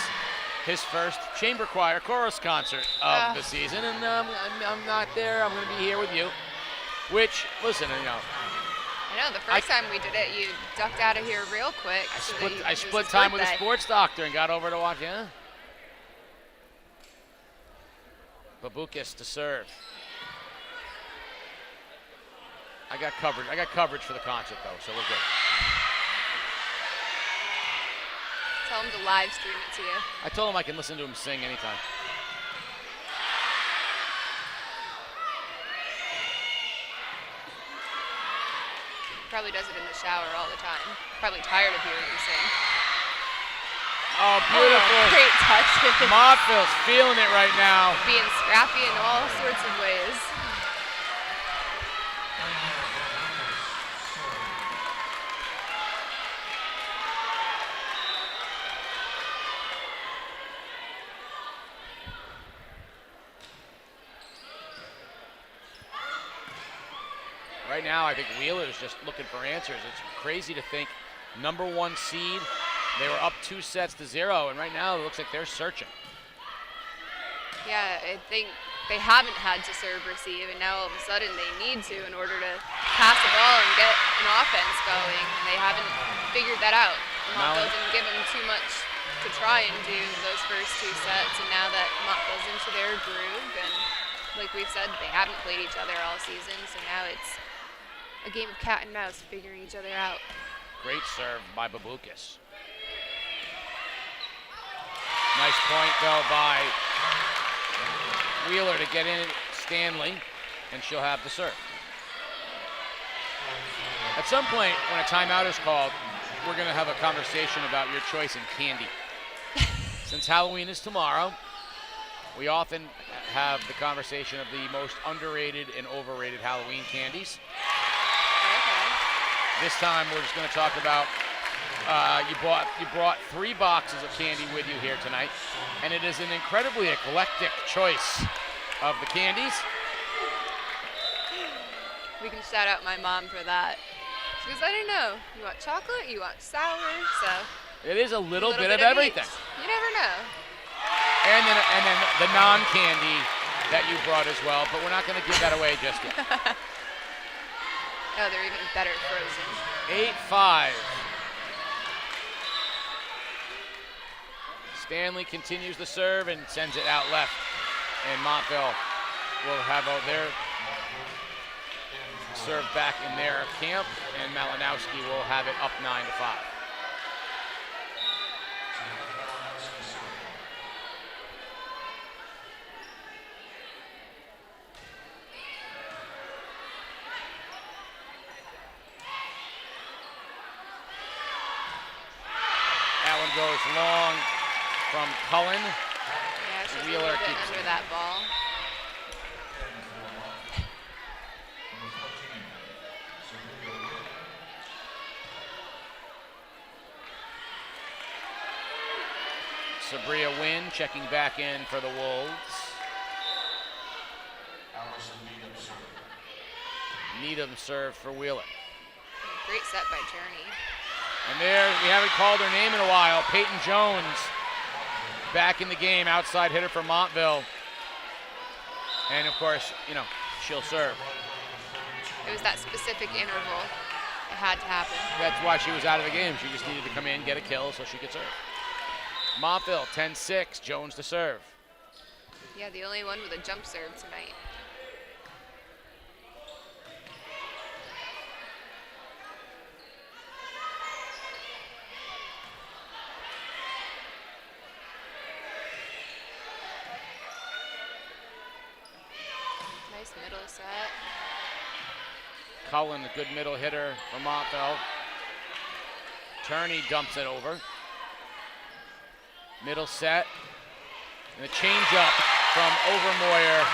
[SPEAKER 1] his first chamber choir chorus concert of the season, and I'm not there. I'm going to be here with you. Which, listen, you know.
[SPEAKER 2] I know, the first time we did it, you ducked out of here real quick.
[SPEAKER 1] I split time with a sports doctor and got over to watch, yeah. Babukis to serve. I got coverage for the concert, though, so we're good.
[SPEAKER 2] Tell him to live stream it to you.
[SPEAKER 1] I told him I can listen to him sing anytime.
[SPEAKER 2] Probably does it in the shower all the time. Probably tired of hearing you sing.
[SPEAKER 1] Oh, beautiful.
[SPEAKER 2] Oh, great touch.
[SPEAKER 1] Montville's feeling it right now.
[SPEAKER 2] Being scrappy in all sorts of ways.
[SPEAKER 1] Right now, I think Wheeler's just looking for answers. It's crazy to think number 1 seed. They were up 2 sets to 0, and right now it looks like they're searching.
[SPEAKER 2] Yeah, I think they haven't had to serve receive, and now all of a sudden they need to in order to pass the ball and get an offense going. And they haven't figured that out. Montville didn't give them too much to try and do those first 2 sets, and now that Montville's into their groove, and like we've said, they haven't played each other all season, so now it's a game of cat and mouse, figuring each other out.
[SPEAKER 1] Great serve by Babukis. Nice point, though, by Wheeler to get in Stanley, and she'll have the serve. At some point, when a timeout is called, we're going to have a conversation about your choice in candy. Since Halloween is tomorrow, we often have the conversation of the most underrated and overrated Halloween candies. This time, we're just going to talk about you brought 3 boxes of candy with you here tonight, and it is an incredibly eclectic choice of the candies.
[SPEAKER 2] We can shout out my mom for that. She goes, I don't know. You want chocolate? You want sour? So
[SPEAKER 1] it is a little bit of everything.
[SPEAKER 2] Each. You never know.
[SPEAKER 1] And then the non-candy that you brought as well, but we're not going to give that away just yet.
[SPEAKER 2] Oh, they're even better frozen.
[SPEAKER 1] 8-5. Stanley continues the serve and sends it out left. And Montville will have their serve back in their camp, and Malinowski will have it up 9-5. That one goes long from Cullen.
[SPEAKER 2] Yeah, she's
[SPEAKER 1] Wheeler
[SPEAKER 2] a little bit
[SPEAKER 1] keeps
[SPEAKER 2] under
[SPEAKER 1] it.
[SPEAKER 2] that ball.
[SPEAKER 1] Sabria Wynn checking back in for the Wolves. Needham serve for Wheeler.
[SPEAKER 2] Great set by Journey.
[SPEAKER 1] And there, we haven't called her name in a while. Peyton Jones back in the game, outside hitter for Montville. And of course, you know, she'll serve.
[SPEAKER 2] It was that specific interval. It had to happen.
[SPEAKER 1] That's why she was out of the game. She just needed to come in, get a kill so she could serve. Montville, 10-6, Jones to serve.
[SPEAKER 2] Yeah, the only one with a jump serve tonight. Nice middle set.
[SPEAKER 1] Cullen, a good middle hitter for Montville. Turney dumps it over. Middle set. And a change-up from Overmoyer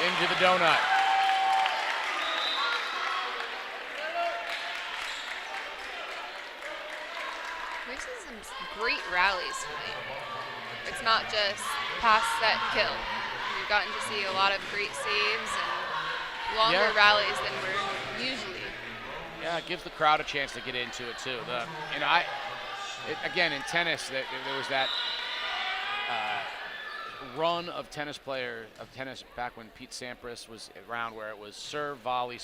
[SPEAKER 1] into the donut.
[SPEAKER 2] We've seen some great rallies tonight. It's not just pass, set, kill. We've gotten to see a lot of great saves and longer rallies than we're usually.
[SPEAKER 1] Yeah, it gives the crowd a chance to get into it too. Again, in tennis, there was that run of tennis back when Pete Sampras was around, where it was serve, volley,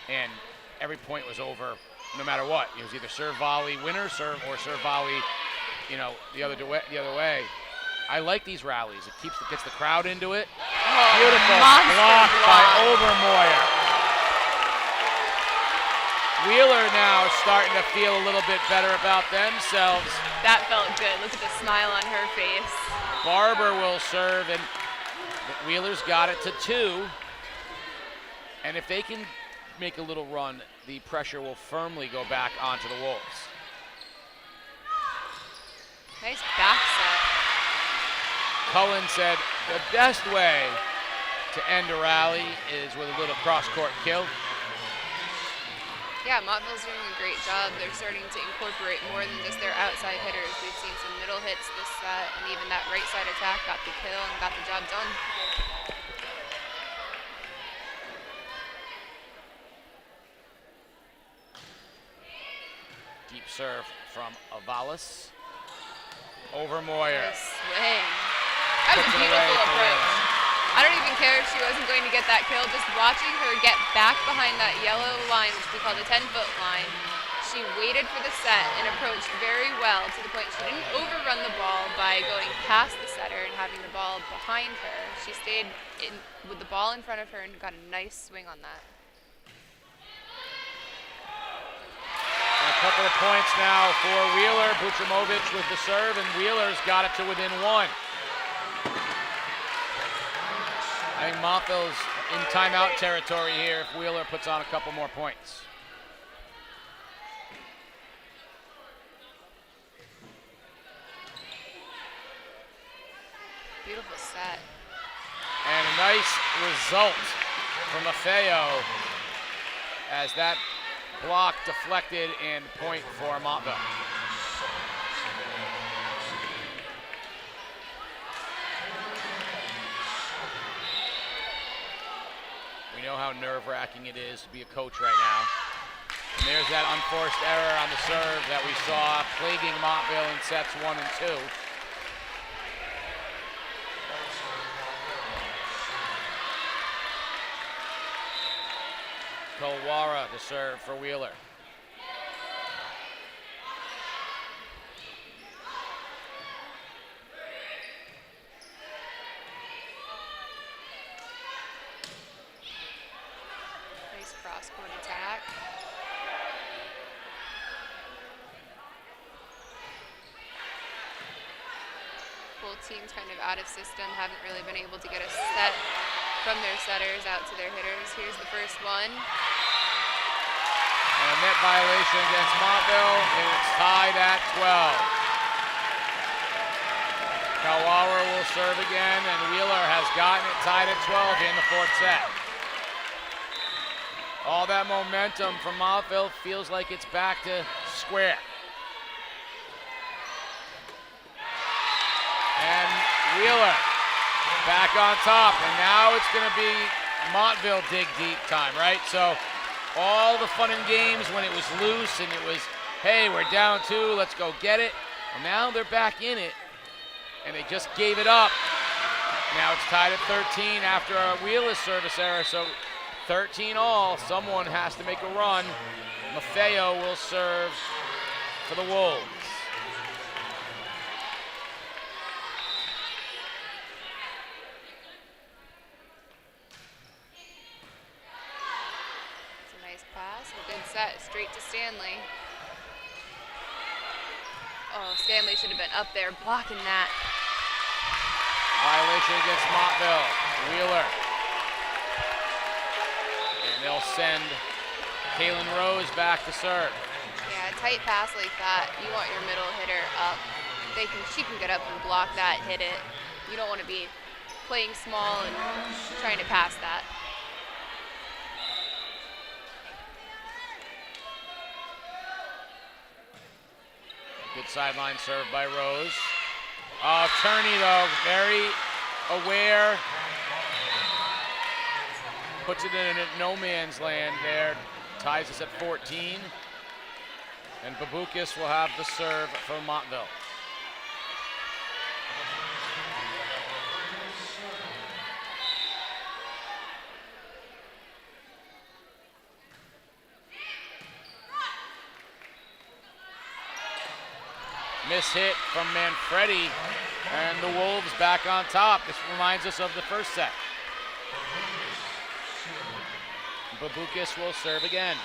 [SPEAKER 1] and every point was over no matter what. It was either serve, volley, winner, serve, or serve, volley, you know, the other way. I like these rallies. It gets the crowd into it.
[SPEAKER 2] Oh,
[SPEAKER 1] beautiful block by Overmoyer. Wheeler now starting to feel a little bit better about themselves.
[SPEAKER 2] That felt good. Look at the smile on her face.
[SPEAKER 1] Barber will serve, and Wheeler's got it to 2. And if they can make a little run, the pressure will firmly go back onto the Wolves.
[SPEAKER 2] Nice back set.
[SPEAKER 1] Cullen said the best way to end a rally is with a little cross-court kill.
[SPEAKER 2] Yeah, Montville's doing a great job. They're starting to incorporate more than just their outside hitters. We've seen some middle hits this set, and even that right side attack got the kill and got the job done.
[SPEAKER 1] Deep serve from Avalis. Overmoyer.
[SPEAKER 2] Nice swing. That was a beautiful approach. I don't even care if she wasn't going to get that kill. Just watching her get back behind that yellow line, which we call the 10-foot line, she waited for the set and approached very well to the point she didn't overrun the ball by going past the setter and having the ball behind her. She stayed with the ball in front of her and got a nice swing on that.
[SPEAKER 1] And a couple of points now for Wheeler. Butramovic with the serve, and Wheeler's got it to within 1. I think Montville's in timeout territory here if Wheeler puts on a couple more points.
[SPEAKER 2] Beautiful set.
[SPEAKER 1] And a nice result from Maffeo as that block deflected and point for Montville. We know how nerve-wracking it is to be a coach right now. And there's that unforced error on the serve that we saw plaguing Montville in sets 1 and 2. Kowara to serve for Wheeler.
[SPEAKER 2] Nice cross-court attack. Both teams kind of out of system, haven't really been able to get a set from their setters out to their hitters. Here's the first one.
[SPEAKER 1] And a net violation against Montville, and it's tied at 12. Kawara will serve again, and Wheeler has gotten it tied at 12 in the 4th set. All that momentum from Montville feels like it's back to square. Wheeler back on top, and now it's going to be Montville dig deep time, right? So all the fun and games when it was loose and it was, hey, we're down 2, let's go get it. And now they're back in it, and they just gave it up. Now it's tied at 13 after a Wheeler service error, so 13 all. Someone has to make a run. Maffeo will serve for the Wolves.
[SPEAKER 2] It's a nice pass, a good set, straight to Stanley. Oh, Stanley should have been up there blocking that.
[SPEAKER 1] Violation against Montville. Wheeler. And they'll send Kaylin Rose back to serve.
[SPEAKER 2] Yeah, a tight pass like that, you want your middle hitter up. She can get up and block that, hit it. You don't want to be playing small and trying to pass that.
[SPEAKER 1] Good sideline serve by Rose. Oh, Turney though, very aware. Puts it in a no man's land there. Ties us at 14. And Babukis will have the serve for Montville. Miss hit from Manfredi, and the Wolves back on top. This reminds us of the first set. Babukis will serve again.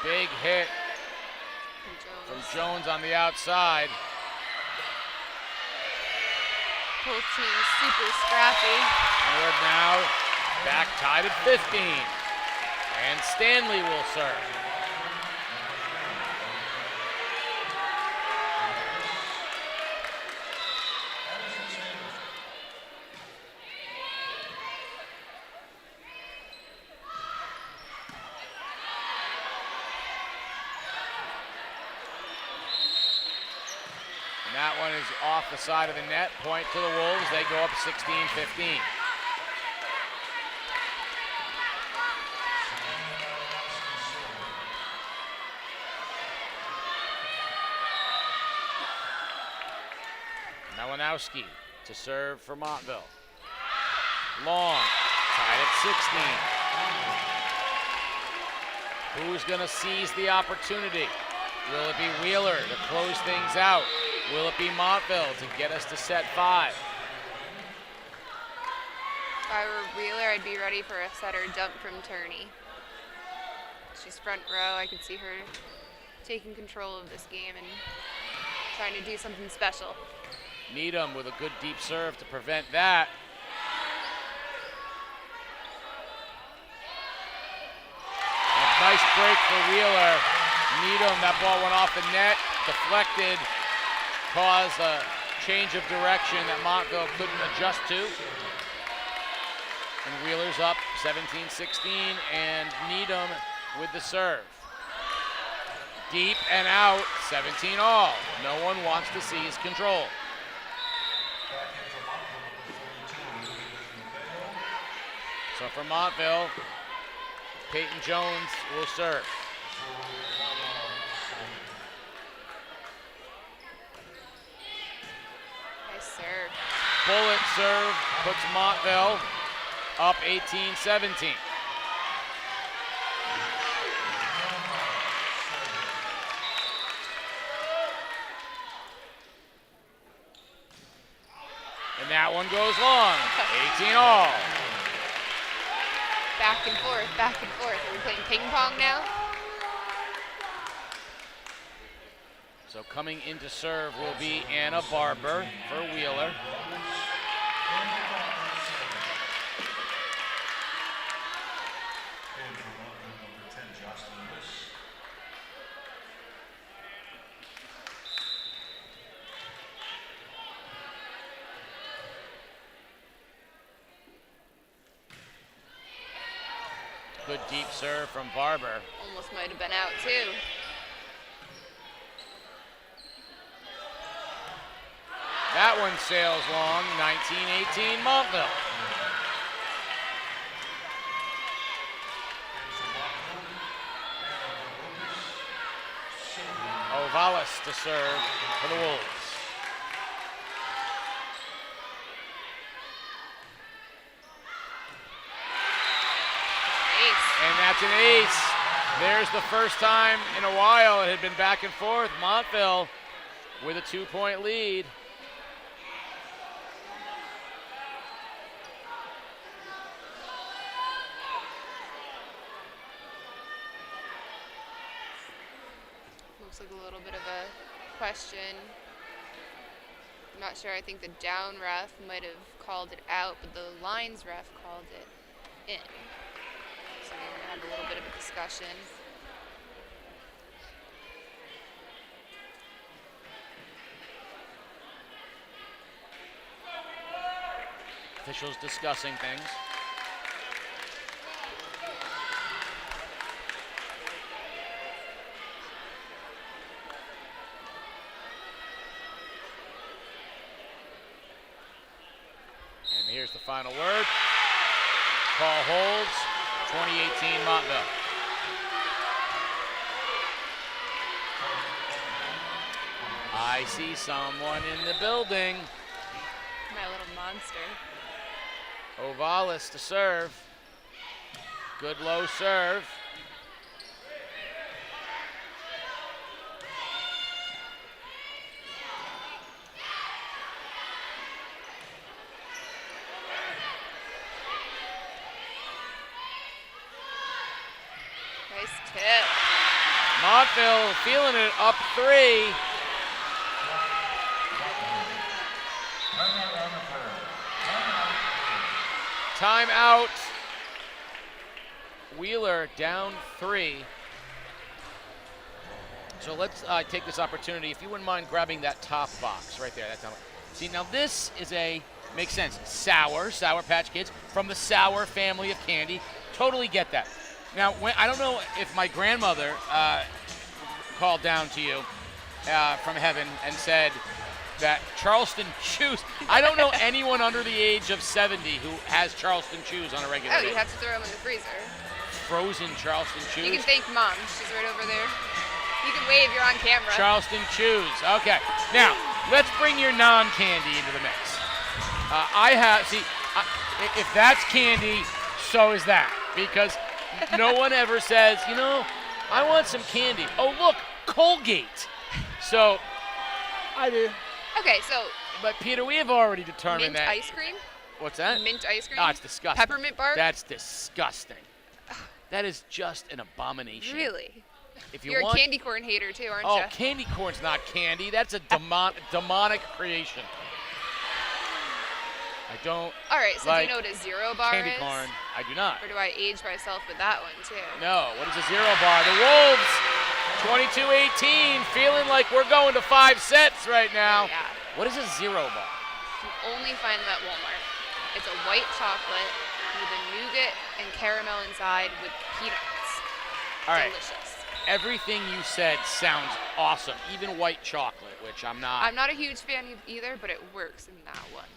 [SPEAKER 1] Big hit from Jones on the outside.
[SPEAKER 2] Both teams super scrappy.
[SPEAKER 1] Onward now, back tied at 15. And Stanley will serve. That one is off the side of the net. Point to the Wolves. They go up 16-15. Malinowski to serve for Montville. Long, tied at 16. Who's going to seize the opportunity? Will it be Wheeler to close things out? Will it be Montville to get us to set 5?
[SPEAKER 2] If I were Wheeler, I'd be ready for a setter dump from Turney. She's front row. I could see her taking control of this game and trying to do something special.
[SPEAKER 1] Needham with a good deep serve to prevent that. A nice break for Wheeler. Needham, that ball went off the net, deflected, caused a change of direction that Montville couldn't adjust to. And Wheeler's up 17-16, and Needham with the serve. Deep and out, 17 all. No one wants to seize control. So for Montville, Peyton Jones will serve.
[SPEAKER 2] Serve.
[SPEAKER 1] Bullet serve puts Montville up 18-17. And that one goes long, 18 all.
[SPEAKER 2] Back and forth, back and forth. Are we playing ping pong now?
[SPEAKER 1] So coming into serve will be Anna Barber for Wheeler. deep serve from Barber.
[SPEAKER 2] Almost might have been out too.
[SPEAKER 1] That one sails long, 19-18 Montville. Ovalis to serve for the Wolves. And that's an ace. There's the first time in a while it had been back and forth. Montville with a 2-point lead.
[SPEAKER 2] Looks like a little bit of a question. I'm not sure. I think the down ref might have called it out, but the lines ref called it in. So we're going to have a little bit of a discussion.
[SPEAKER 1] Officials discussing things. And here's the final word. Call holds, 2018 Montville. I see someone in the building.
[SPEAKER 2] My little monster.
[SPEAKER 1] Ovalis to serve. Good low serve.
[SPEAKER 2] Nice tip.
[SPEAKER 1] Montville feeling it, up 3. Timeout. Wheeler down 3. So let's take this opportunity. If you wouldn't mind grabbing that top box right there. See, now this is makes sense. Sour Patch Kids from the Sour family of candy. Totally get that. Now, I don't know if my grandmother called down to you from heaven and said that Charleston chews. I don't know anyone under the age of 70 who has Charleston chews on a regular
[SPEAKER 2] Oh,
[SPEAKER 1] day.
[SPEAKER 2] you have to throw them in the freezer.
[SPEAKER 1] Frozen Charleston chews.
[SPEAKER 2] You can thank Mom. She's right over there. You can wave. You're on camera.
[SPEAKER 1] Charleston chews. Okay. Now, let's bring your non-candy into the mix. If that's candy, so is that. Because no one ever says, I want some candy. Oh, look, Colgate. So, I do.
[SPEAKER 2] Okay, so.
[SPEAKER 1] But Peter, we have already determined
[SPEAKER 2] mint
[SPEAKER 1] that.
[SPEAKER 2] ice cream?
[SPEAKER 1] What's that?
[SPEAKER 2] Mint ice cream?
[SPEAKER 1] Oh, it's disgusting.
[SPEAKER 2] Peppermint bark?
[SPEAKER 1] That's disgusting. That is just an abomination.
[SPEAKER 2] Really?
[SPEAKER 1] If
[SPEAKER 2] You're a candy corn hater too, aren't you?
[SPEAKER 1] Oh, candy corn's not candy. That's a demonic creation. I don't.
[SPEAKER 2] All right, so
[SPEAKER 1] like
[SPEAKER 2] do you know what a zero bar
[SPEAKER 1] candy
[SPEAKER 2] is?
[SPEAKER 1] corn. I do not.
[SPEAKER 2] Or do I age myself with that one too?
[SPEAKER 1] No. What is a zero bar? The Wolves, 22-18, feeling like we're going to 5 sets right now.
[SPEAKER 2] Yeah.
[SPEAKER 1] What is a zero bar?
[SPEAKER 2] You only find them at Walmart. It's a white chocolate with a nougat and caramel inside with peanuts.
[SPEAKER 1] All right.
[SPEAKER 2] Delicious.
[SPEAKER 1] Everything you said sounds awesome. Even white chocolate, which I'm not.
[SPEAKER 2] I'm not a huge fan either, but it works in that one.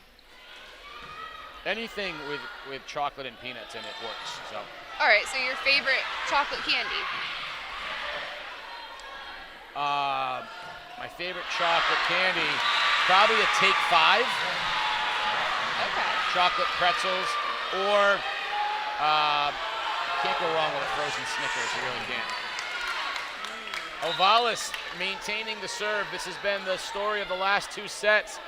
[SPEAKER 1] Anything with chocolate and peanuts in it works. So.
[SPEAKER 2] All right, so your favorite chocolate candy?
[SPEAKER 1] My favorite chocolate candy, probably a Take 5.
[SPEAKER 2] Okay.
[SPEAKER 1] Chocolate pretzels, or can't go wrong with a frozen Snickers. You really can't. Ovalis maintaining the serve. This has been the story of the last 2 sets.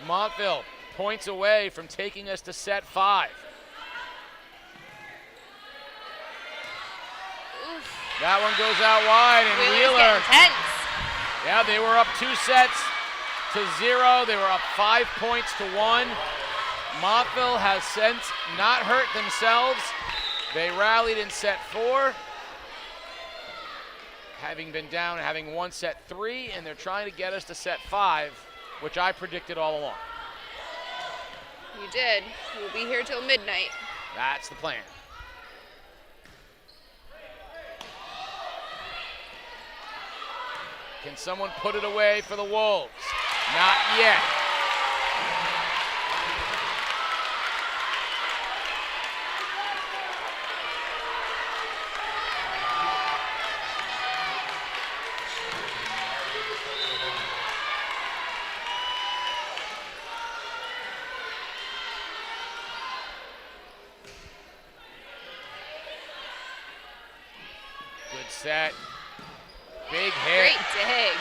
[SPEAKER 1] Montville points away from taking us to set 5.
[SPEAKER 2] Oof.
[SPEAKER 1] That one goes out wide, and
[SPEAKER 2] Wheeler's
[SPEAKER 1] Wheeler.
[SPEAKER 2] getting tense.
[SPEAKER 1] Yeah, they were up 2 sets to 0. They were up 5 points to 1. Montville has since not hurt themselves. They rallied in set 4, having been down, having won set 3, and they're trying to get us to set 5, which I predicted all along.
[SPEAKER 2] You did. We'll be here till midnight.
[SPEAKER 1] That's the plan. Can someone put it away for the Wolves? Not yet. Good set. Big hit.
[SPEAKER 2] Great dig.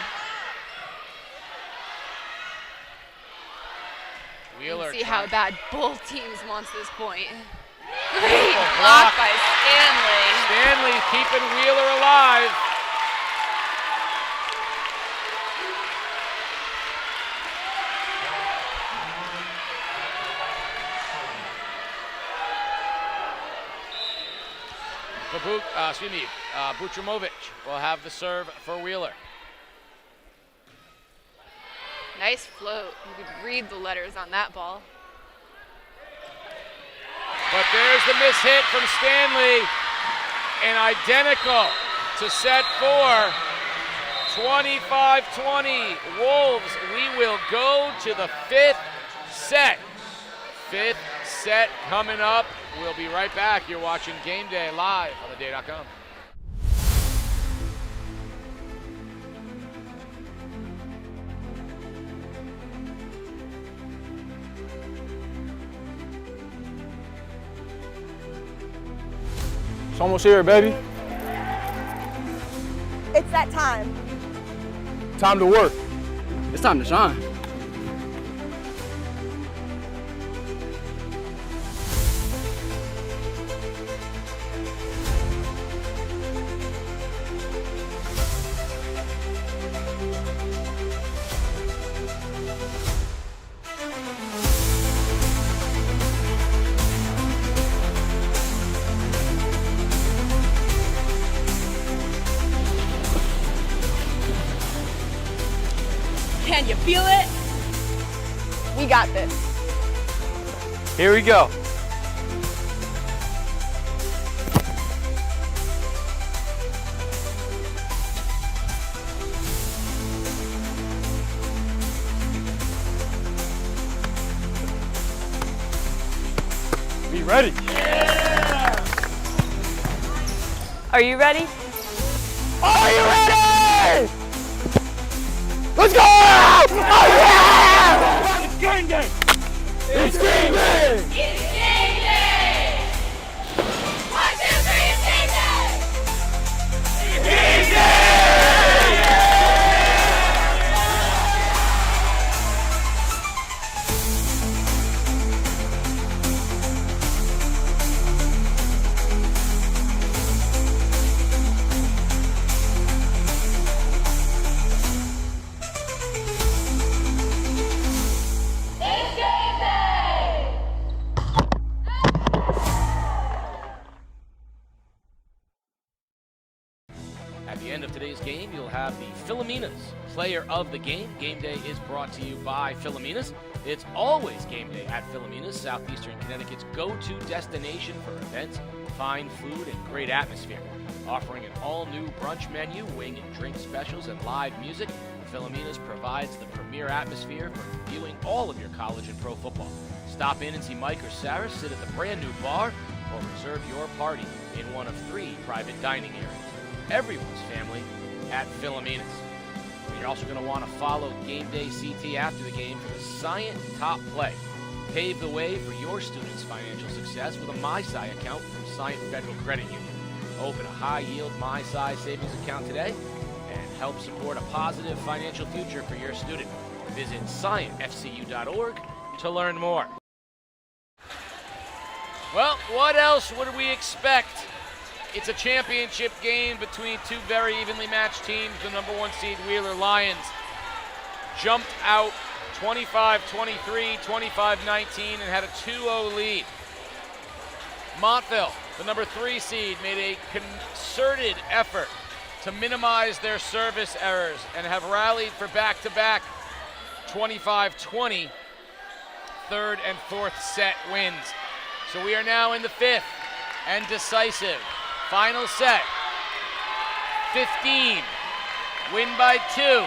[SPEAKER 1] Wheeler.
[SPEAKER 2] See how bad both teams wants this point. Great
[SPEAKER 1] Beautiful
[SPEAKER 2] block
[SPEAKER 1] block.
[SPEAKER 2] by Stanley.
[SPEAKER 1] Stanley keeping Wheeler alive. Butramovic will have the serve for Wheeler.
[SPEAKER 2] Nice float. You could read the letters on that ball.
[SPEAKER 1] But there's the miss hit from Stanley, and identical to set 4. 25-20. Wolves, we will go to the 5th set. 5th set coming up. We'll be right back. You're watching Game Day live on theday.com.
[SPEAKER 5] It's almost here, baby.
[SPEAKER 6] It's that time.
[SPEAKER 5] Time to work.
[SPEAKER 7] It's time to shine.
[SPEAKER 6] Can you feel it? We got this.
[SPEAKER 5] Here we go. Be ready. Yeah!
[SPEAKER 6] Are you ready?
[SPEAKER 5] Are you ready? Let's go! Oh yeah! It's game day! It's game day!
[SPEAKER 8] It's game day! 1, 2, 3, it's game day!
[SPEAKER 5] It's game day!
[SPEAKER 1] At the end of today's game, you'll have the Philomenas Player of the Game. Game Day is brought to you by Philomenas. It's always game day at Philomenas, southeastern Connecticut's go-to destination for events, fine food, and great atmosphere. Offering an all-new brunch menu, wing and drink specials, and live music, Philomenas provides the premier atmosphere for viewing all of your college and pro football. Stop in and see Mike or Sarah sit at the brand-new bar, or reserve your party in one of 3 private dining areas. Everyone's family at Philomenas. You're also going to want to follow Game Day CT after the game for the Scient Top Play. Pave the way for your students' financial success with a MySci account from Scient Federal Credit Union. Open a high-yield MySci savings account today and help support a positive financial future for your student. Visit scientfcu.org to learn more. Well, what else would we expect? It's a championship game between 2 very evenly matched teams. The number 1 seed Wheeler Lions jumped out 25-23, 25-19, and had a 2-0 lead. Montville, the number 3 seed, made a concerted effort to minimize their service errors and have rallied for back-to-back 25-20 third and fourth set wins. So we are now in the 5th and decisive final set, 15-20. win by 2.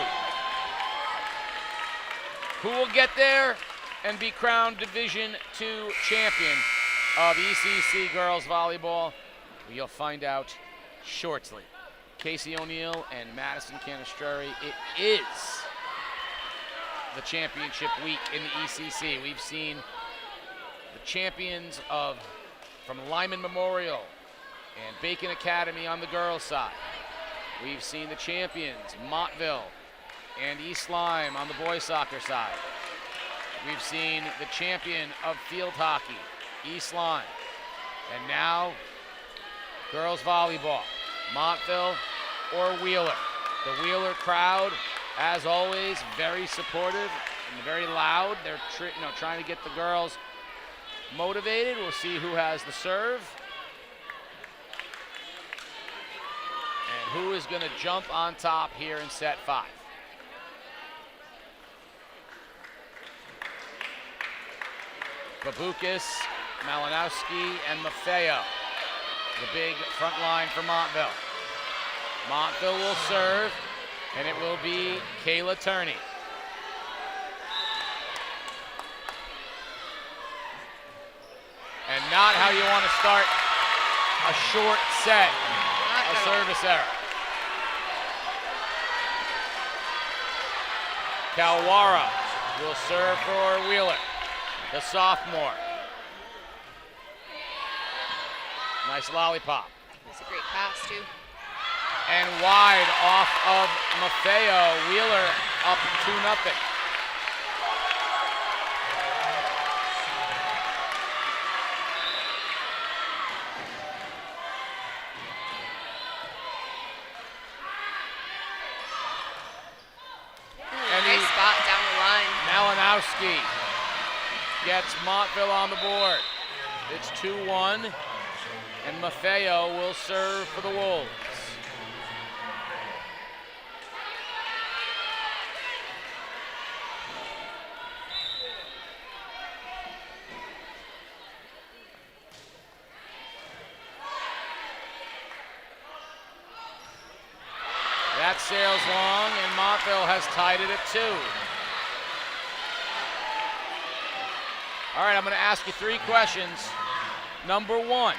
[SPEAKER 1] Who will get there and be crowned Division II champion of ECC girls volleyball? You'll find out shortly. Casey O'Neill and Madison Canestrari, it is the championship week in the ECC. We've seen the champions from Lyman Memorial and Bacon Academy on the girls' side. We've seen the champions, Montville and East Lyme on the boys' soccer side. We've seen the champion of field hockey, East Lyme. And now, girls volleyball, Montville or Wheeler. The Wheeler crowd, as always, very supportive and very loud. They're trying to get the girls motivated. We'll see who has the serve. And who is going to jump on top here in set 5. Babukis, Malinowski, and Maffeo, the big front line for Montville. Montville will serve, and it will be Kayla Turney. And not how you want to start a short set, a service error. Kalwara will serve for Wheeler, the sophomore. Nice lollipop.
[SPEAKER 2] That's a great pass, too.
[SPEAKER 1] And wide off of Maffeo. Wheeler up 2-0.
[SPEAKER 2] Nice spot down the line.
[SPEAKER 1] Malinowski gets Montville on the board. It's 2-1, and Maffeo will serve for the Wolves. That sails long, and Montville has tied it at 2. All right, I'm going to ask you 3 questions. Number 1,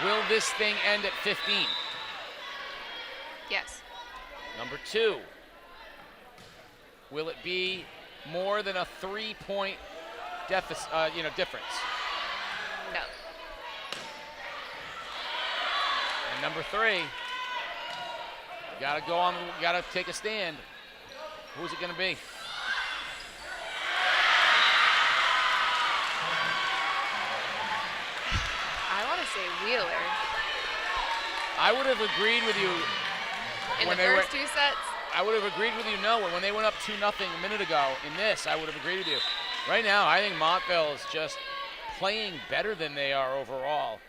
[SPEAKER 1] will this thing end at 15?
[SPEAKER 2] Yes.
[SPEAKER 1] Number 2, will it be more than a 3-point difference?
[SPEAKER 2] No.
[SPEAKER 1] And number 3, gotta take a stand. Who's it gonna be?
[SPEAKER 2] I want to say Wheeler.
[SPEAKER 1] I would have agreed with you
[SPEAKER 2] In the first 2 sets?
[SPEAKER 1] I would have agreed with you when they went up 2-0 a minute ago in this, I would have agreed with you. Right now, I think Montville is just playing better than they are overall.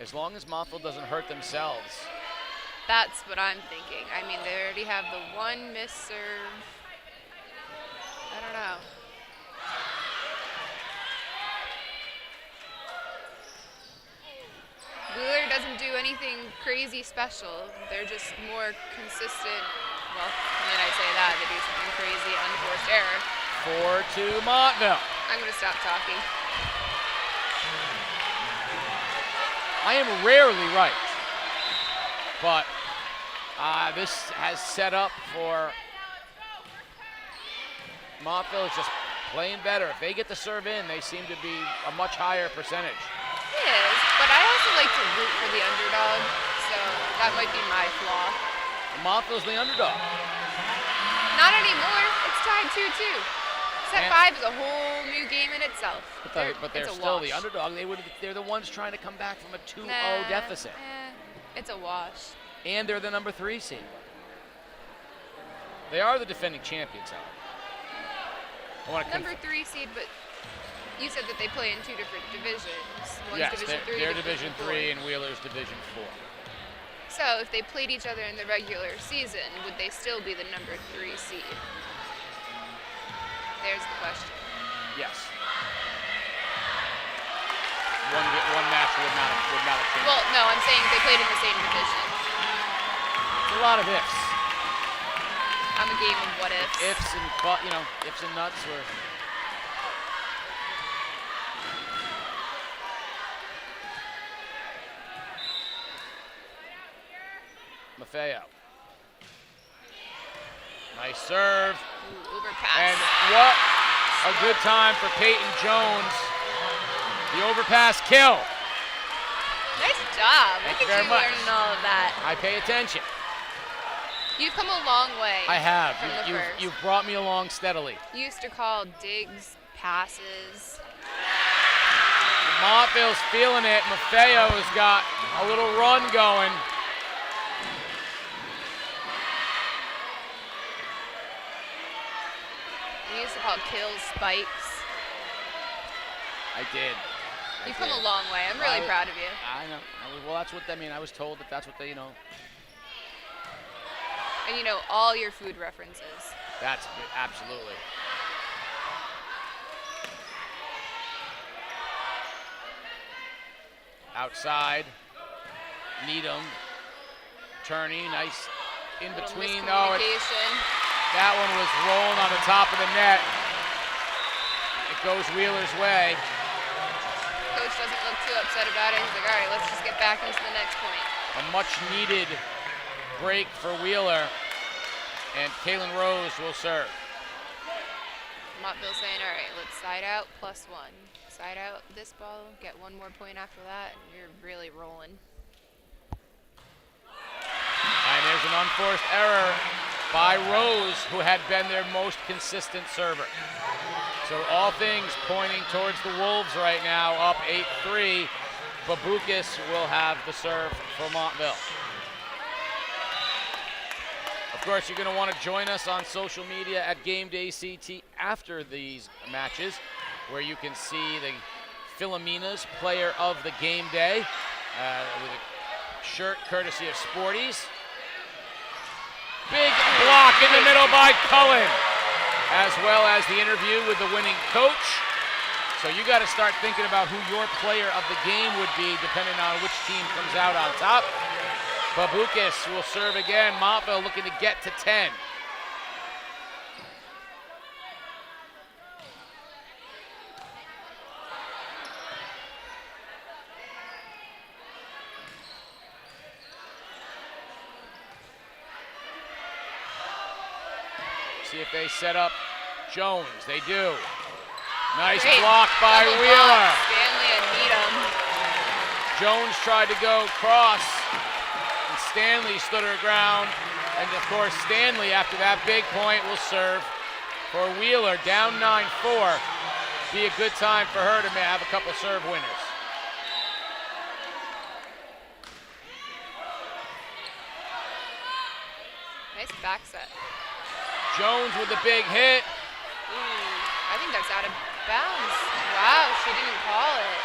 [SPEAKER 1] As long as Montville doesn't hurt themselves.
[SPEAKER 2] That's what I'm thinking. I mean, they already have the 1 missed serve. I don't know. Wheeler doesn't do anything crazy special. They're just more consistent. Well, and then I say that, they do something crazy, unforced error.
[SPEAKER 1] 4-2 Montville.
[SPEAKER 2] I'm going to stop talking.
[SPEAKER 1] I am rarely right, but this has set up for Montville is just playing better. If they get the serve in, they seem to be a much higher percentage.
[SPEAKER 2] It is, but I also like to root for the underdog, so that might be my flaw.
[SPEAKER 1] Montville's the underdog.
[SPEAKER 2] Not anymore. It's tied 2-2. Set 5 is a whole new game in itself.
[SPEAKER 1] But they're still the underdog. They're the ones trying to come back from a 2-0 deficit.
[SPEAKER 2] It's a wash.
[SPEAKER 1] And they're the number 3 seed. They are the defending champions, however.
[SPEAKER 2] Number 3 seed, but you said that they play in 2 different divisions. One's
[SPEAKER 1] yes,
[SPEAKER 2] Division 3,
[SPEAKER 1] they're Division 3 and Wheeler's Division 4.
[SPEAKER 2] So if they played each other in the regular season, would they still be the number 3 seed? There's the question.
[SPEAKER 1] Yes. One match would not have changed.
[SPEAKER 2] Well, no, I'm saying if they played in the same division.
[SPEAKER 1] It's a lot of ifs.
[SPEAKER 2] I'm a game of what ifs.
[SPEAKER 1] Ifs and ifs and nuts were. Maffeo. Nice serve.
[SPEAKER 2] Ooh, overpass.
[SPEAKER 1] And what a good time for Peyton Jones. The overpass kill.
[SPEAKER 2] Nice job.
[SPEAKER 1] Thank
[SPEAKER 2] Look
[SPEAKER 1] you
[SPEAKER 2] at
[SPEAKER 1] very
[SPEAKER 2] you
[SPEAKER 1] much.
[SPEAKER 2] learning all of that.
[SPEAKER 1] I pay attention.
[SPEAKER 2] You've come a long way.
[SPEAKER 1] I have.
[SPEAKER 2] From the first.
[SPEAKER 1] You've brought me along steadily.
[SPEAKER 2] You used to call digs passes.
[SPEAKER 1] Montville's feeling it. Maffeo's got a little run going.
[SPEAKER 2] We used to call kills spikes.
[SPEAKER 1] I did.
[SPEAKER 2] You've come a long way. I'm really proud of you.
[SPEAKER 1] I know. Well, that's what I mean. I was told that that's what they,
[SPEAKER 2] And you know all your food references.
[SPEAKER 1] That's absolutely. Outside. Needham. Turning. Nice in between. No, that one was rolling on the top of the net. It goes Wheeler's way.
[SPEAKER 2] Coach doesn't look too upset about it. He's like, all right, let's just get back into the next point.
[SPEAKER 1] A much needed break for Wheeler. And Kaylin Rose will serve.
[SPEAKER 2] Montville saying, all right, let's side out +1. Side out this ball, get one more point after that, and you're really rolling.
[SPEAKER 1] And there's an unforced error by Rose, who had been their most consistent server. So all things pointing towards the Wolves right now, up 8-3. Babukis will have the serve for Montville. Of course, you're going to want to join us on social media at Game Day CT after these matches, where you can see the Philomena's player of the game day with a shirt courtesy of Sporties. Big block in the middle by Cullen, as well as the interview with the winning coach. So you got to start thinking about who your player of the game would be, depending on which team comes out on top. Babukis will serve again. Montville looking to get to 10. See if they set up Jones. They do. Nice
[SPEAKER 2] Great.
[SPEAKER 1] block by
[SPEAKER 2] Double
[SPEAKER 1] Wheeler.
[SPEAKER 2] block. Stanley and Needham.
[SPEAKER 1] Jones tried to go cross, and Stanley stood her ground. And of course, Stanley, after that big point, will serve for Wheeler. Down 9-4. Be a good time for her to have a couple serve winners.
[SPEAKER 2] Nice back set.
[SPEAKER 1] Jones with the big hit.
[SPEAKER 2] Ooh, I think that's out of bounds. Wow, she didn't call it.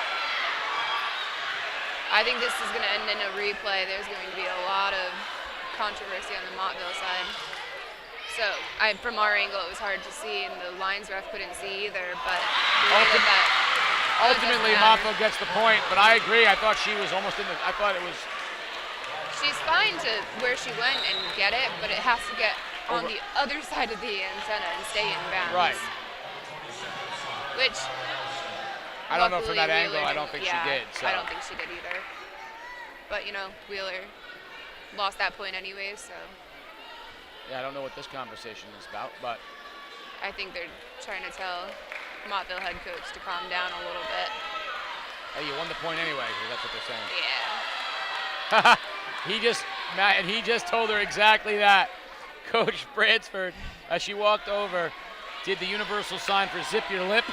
[SPEAKER 2] I think this is going to end in a replay. There's going to be a lot of controversy on the Montville side. So, from our angle, it was hard to see, and the lines ref couldn't see either, but
[SPEAKER 1] ultimately, Montville gets the point, but I agree. I thought she was almost in the, I thought it was.
[SPEAKER 2] She's fine to where she went and get it, but it has to get on the other side of the antenna and stay in bounds.
[SPEAKER 1] Right.
[SPEAKER 2] Which,
[SPEAKER 1] I don't know from that
[SPEAKER 2] luckily,
[SPEAKER 1] angle,
[SPEAKER 2] Wheeler
[SPEAKER 1] I don't think she did. So.
[SPEAKER 2] I don't think she did either. But, Wheeler lost that point anyway, so.
[SPEAKER 1] Yeah, I don't know what this conversation is about, but.
[SPEAKER 2] I think they're trying to tell Montville head coach to calm down a little bit.
[SPEAKER 1] Hey, you won the point anyway, that's what they're saying.
[SPEAKER 2] Yeah.
[SPEAKER 1] He just told her exactly that. Coach Bransford, as she walked over, did the universal sign for zip your lip,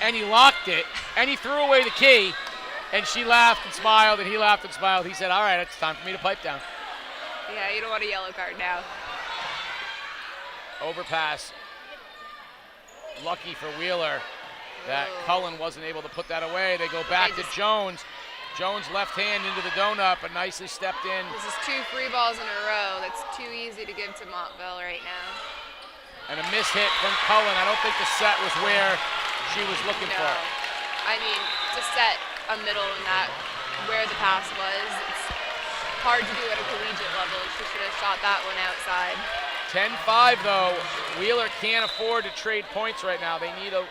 [SPEAKER 1] and he locked it, and he threw away the key, and she laughed and smiled, and he laughed and smiled. He said, all right, it's time for me to pipe down.
[SPEAKER 2] Yeah, you don't want a yellow card now.
[SPEAKER 1] Overpass. Lucky for Wheeler that Cullen wasn't able to put that away. They go back to Jones. Jones left hand into the donut, but nicely stepped in.
[SPEAKER 2] This is 2 free balls in a row. That's too easy to give to Montville right now.
[SPEAKER 1] And a miss hit from Cullen. I don't think the set was where she was looking for.
[SPEAKER 2] I mean, to set a middle in that, where the pass was, it's hard to do at a collegiate level. She should have shot that one outside.
[SPEAKER 1] 10-5 though. Wheeler can't afford to trade points right now. They need at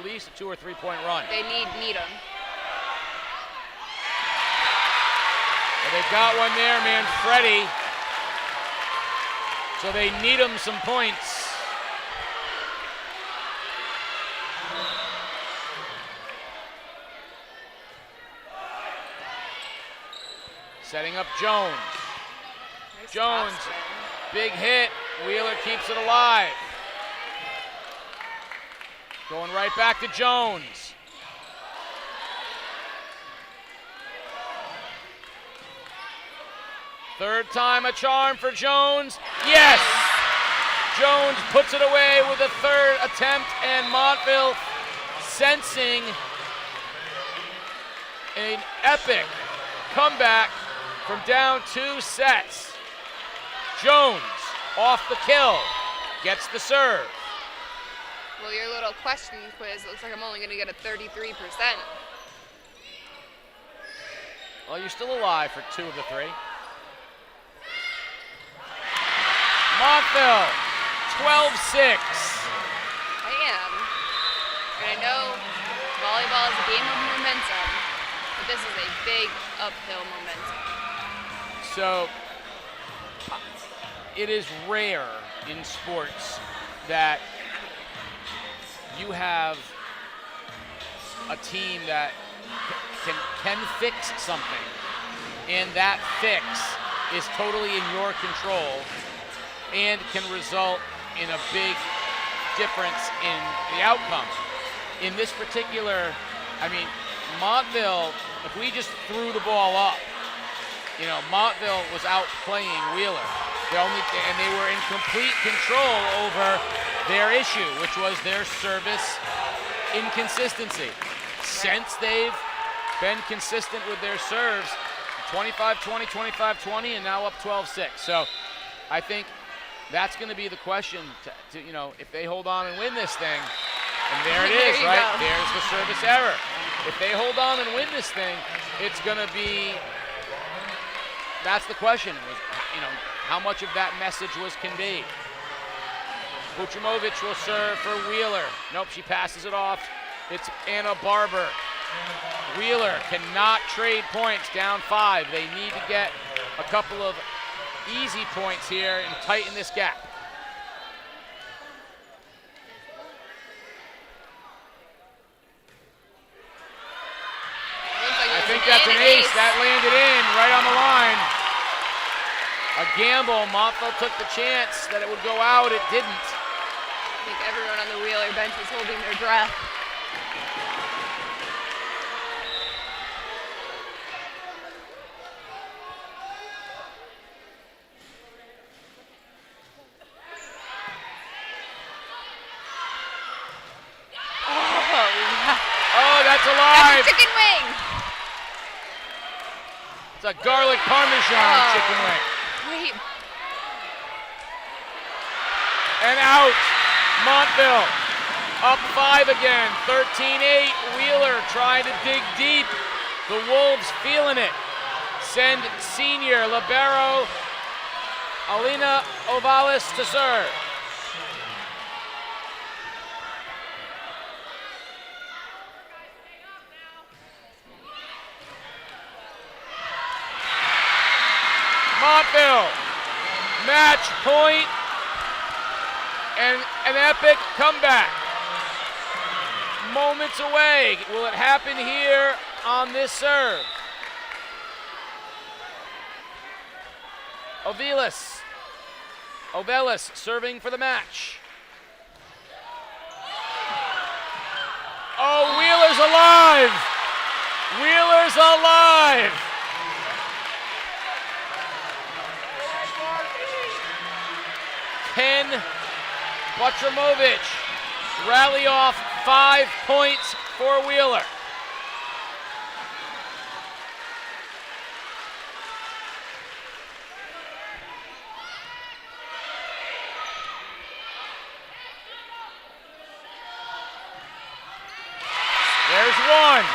[SPEAKER 1] least a 2 or 3 point run.
[SPEAKER 2] They need them.
[SPEAKER 1] Well, they've got one there, man, Freddie. So they need them some points. Setting up Jones.
[SPEAKER 2] Nice
[SPEAKER 1] Jones,
[SPEAKER 2] pass,
[SPEAKER 1] big hit. Wheeler keeps it alive. Going right back to Jones. Third time a charm for Jones. Yes! Jones puts it away with a third attempt, and Montville sensing an epic comeback from down 2 sets. Jones off the kill, gets the serve.
[SPEAKER 2] Well, your little question quiz looks like I'm only going to get a 33%.
[SPEAKER 1] Well, you're still alive for 2 of the 3. Montville, 12-6.
[SPEAKER 2] I am. And I know volleyball is a game of momentum, but this is a big uphill momentum.
[SPEAKER 1] So, it is rare in sports that you have a team that can fix something, and that fix is totally in your control and can result in a big difference in the outcome. In this particular, Montville, if we just threw the ball up, Montville was outplaying Wheeler. And they were in complete control over their issue, which was their service inconsistency. Since they've been consistent with their serves, 25-20, 25-20, and now up 12-6. So I think that's going to be the question, if they hold on and win this thing, and there it is, right?
[SPEAKER 2] Go.
[SPEAKER 1] There's the service error. If they hold on and win this thing, it's going to be, that's the question, how much of that message was conveyed. Vucimovic will serve for Wheeler. Nope, she passes it off. It's Anna Barber. Wheeler cannot trade points, down 5. They need to get a couple of easy points here and tighten this gap. I think that's an ace. That landed in right on the line. A gamble. Montville took the chance that it would go out. It didn't.
[SPEAKER 2] I think everyone on the Wheeler bench was holding their breath.
[SPEAKER 1] Oh, that's alive.
[SPEAKER 2] That's a chicken wing.
[SPEAKER 1] It's a garlic parmesan chicken wing.
[SPEAKER 2] Wait.
[SPEAKER 1] And out. Montville up 5 again. 13-8. Wheeler trying to dig deep. The Wolves feeling it. Send senior libero Alina Ovalis to serve. Montville, match point, and an epic comeback. Moments away. Will it happen here on this serve? Ovalis serving for the match. Oh, Wheeler's alive! Wheeler's alive! Ken Vucimovic rally off 5 points for Wheeler. There's one.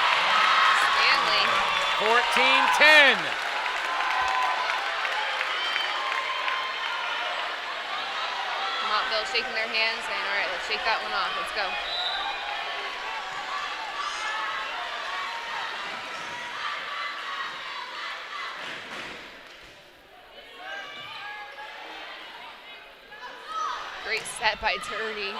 [SPEAKER 2] Stanley.
[SPEAKER 1] 14-10.
[SPEAKER 2] Montville shaking their hands, saying, all right, let's shake that one off. Let's go. Great set by Turney.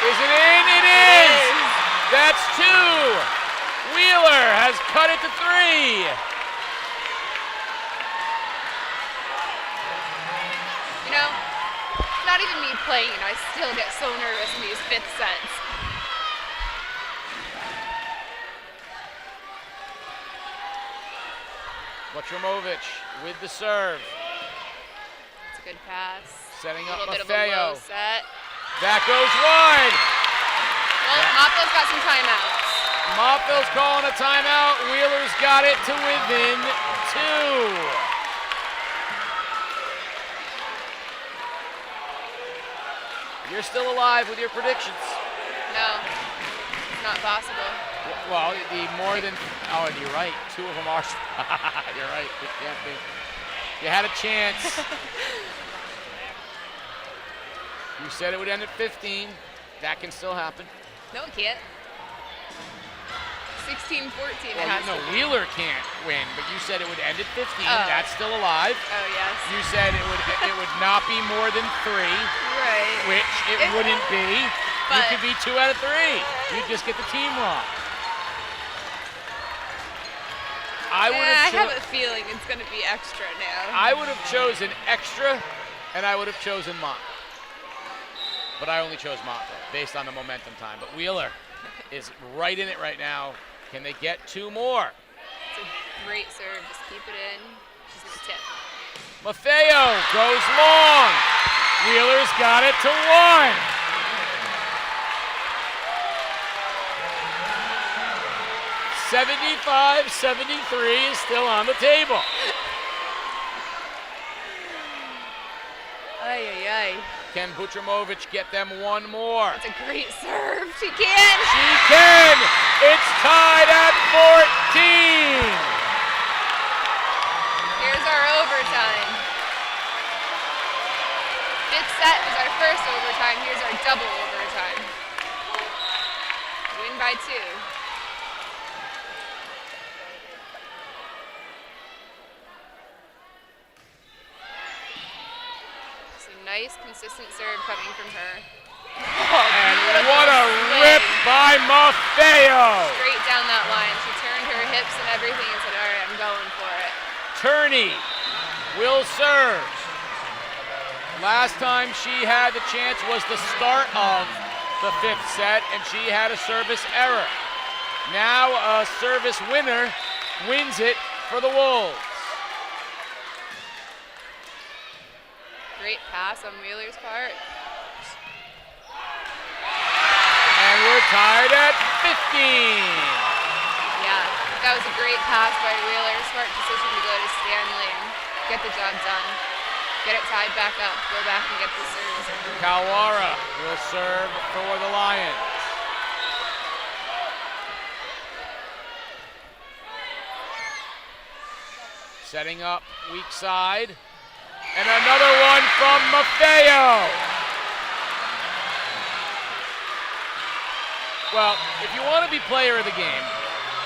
[SPEAKER 1] Is it in? It is! That's 2. Wheeler has cut it to 3.
[SPEAKER 2] You know, not even me playing, I still get so nervous in these 5th sets.
[SPEAKER 1] Butramovich with the serve.
[SPEAKER 2] It's a good pass.
[SPEAKER 1] Setting up
[SPEAKER 2] a little bit of a low
[SPEAKER 1] Maffeo.
[SPEAKER 2] set.
[SPEAKER 1] That goes wide.
[SPEAKER 2] Well, Montville's got some timeouts.
[SPEAKER 1] Montville's calling a timeout. Wheeler's got it to within 2. You're still alive with your predictions.
[SPEAKER 2] No, it's not possible.
[SPEAKER 1] Well, the more than, oh, and you're right. 2 of them are. You're right. It can't be. You had a chance. You said it would end at 15. That can still happen.
[SPEAKER 2] No, it can't. 16-14 it
[SPEAKER 1] Well,
[SPEAKER 2] has
[SPEAKER 1] no,
[SPEAKER 2] to be.
[SPEAKER 1] Wheeler can't win, but you said it would end at 15.
[SPEAKER 2] Oh.
[SPEAKER 1] That's still alive.
[SPEAKER 2] Oh, yes.
[SPEAKER 1] You said it would not be more than 3,
[SPEAKER 2] Right.
[SPEAKER 1] which it wouldn't be. You
[SPEAKER 2] But-
[SPEAKER 1] could be 2 out of 3. You'd just get the team wrong. I
[SPEAKER 2] have a feeling it's going to be extra now.
[SPEAKER 1] I would have chosen extra, and I would have chosen Mont. But I only chose Montville based on the momentum time. But Wheeler is right in it right now. Can they get 2 more?
[SPEAKER 2] It's a great serve. Just keep it in. She's going to tip.
[SPEAKER 1] Maffeo goes long. Wheeler's got it to 1. $75-73 is still on the table.
[SPEAKER 2] Ay, ay, ay.
[SPEAKER 1] Can Butramovich get them 1 more?
[SPEAKER 2] That's a great serve. She can.
[SPEAKER 1] She can. It's tied at 14.
[SPEAKER 2] Here's our overtime. 5th set was our first overtime. Here's our double overtime. Win by 2. Nice, consistent serve coming from her.
[SPEAKER 1] And what a rip by Maffeo!
[SPEAKER 2] Straight down that line. She turned her hips and everything and said, all right, I'm going for it.
[SPEAKER 1] Turney will serve. Last time she had the chance was the start of the 5th set, and she had a service error. Now a service winner wins it for the Wolves.
[SPEAKER 2] Great pass on Wheeler's part.
[SPEAKER 1] And we're tied at 15.
[SPEAKER 2] Yeah, that was a great pass by Wheeler. Smart decision to go to Stanley and get the job done. Get it tied back up. Go back and get the serve.
[SPEAKER 1] Kawara will serve for the Lions. Setting up weak side. And another one from Maffeo. Well, if you want to be player of the game,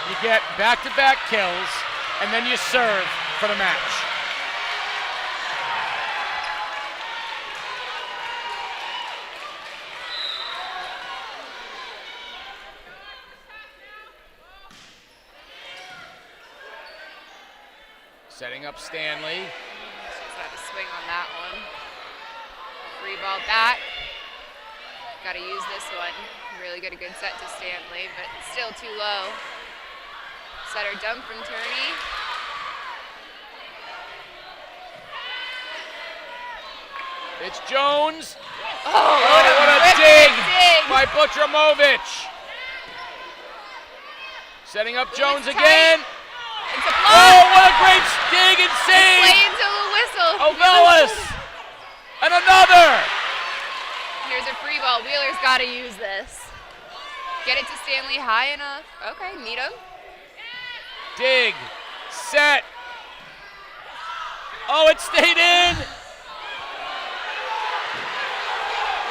[SPEAKER 1] you get back-to-back kills, and then you serve for the match. Setting up Stanley.
[SPEAKER 2] She's had to swing on that one. Free ball back. Got to use this one. Really get a good set to Stanley, but still too low. Setter dump from Turney.
[SPEAKER 1] It's Jones.
[SPEAKER 2] Oh,
[SPEAKER 1] what a dig by Butramovich. Setting up Jones
[SPEAKER 2] tight.
[SPEAKER 1] again.
[SPEAKER 2] It's a block.
[SPEAKER 1] Oh, what a great dig and save.
[SPEAKER 2] Play until the whistle.
[SPEAKER 1] Ovelis. And another.
[SPEAKER 2] Here's a free ball. Wheeler's got to use this. Get it to Stanley high enough. Okay, meet him.
[SPEAKER 1] Dig. set. Oh, it stayed in.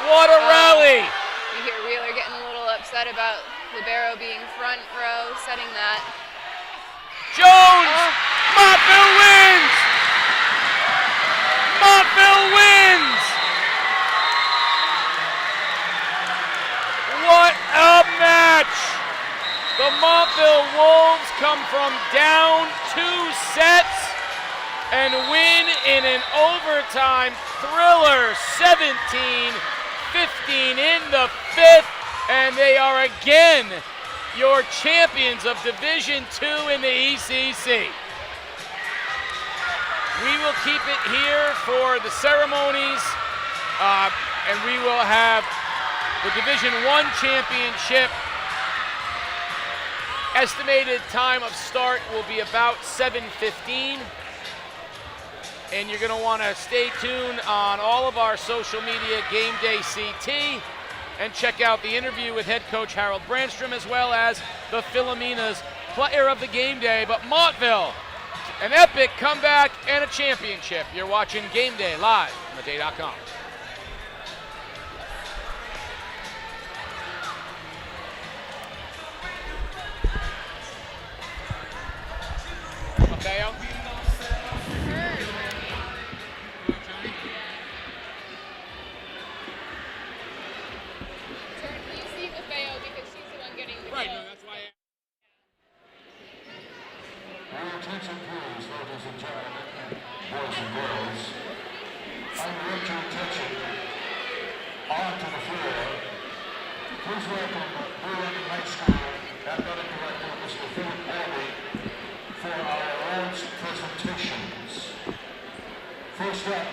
[SPEAKER 1] What a rally.
[SPEAKER 2] You hear Wheeler getting a little upset about libero being front row, setting that.
[SPEAKER 1] Jones! Montville wins! Montville wins! What a match! The Montville Wolves come from down 2 sets and win in an overtime thriller, 17-15 in the 5th, and they are again your champions of Division II in the ECC. We will keep it here for the ceremonies, and we will have the Division I championship. Estimated time of start will be about 7:15. And you're going to want to stay tuned on all of our social media, Game Day CT, and check out the interview with head coach Harold Brandstrom, as well as the Philomena's player of the game day. But Montville, an epic comeback and a championship. You're watching Game Day live on theday.com. Mateo? Right, no, that's why.
[SPEAKER 7] Attention please, ladies and gentlemen, boys and girls. I direct your attention onto the floor. Please welcome New High School Athletic Director, Mr. Philip Albee, for our awards presentations. First up,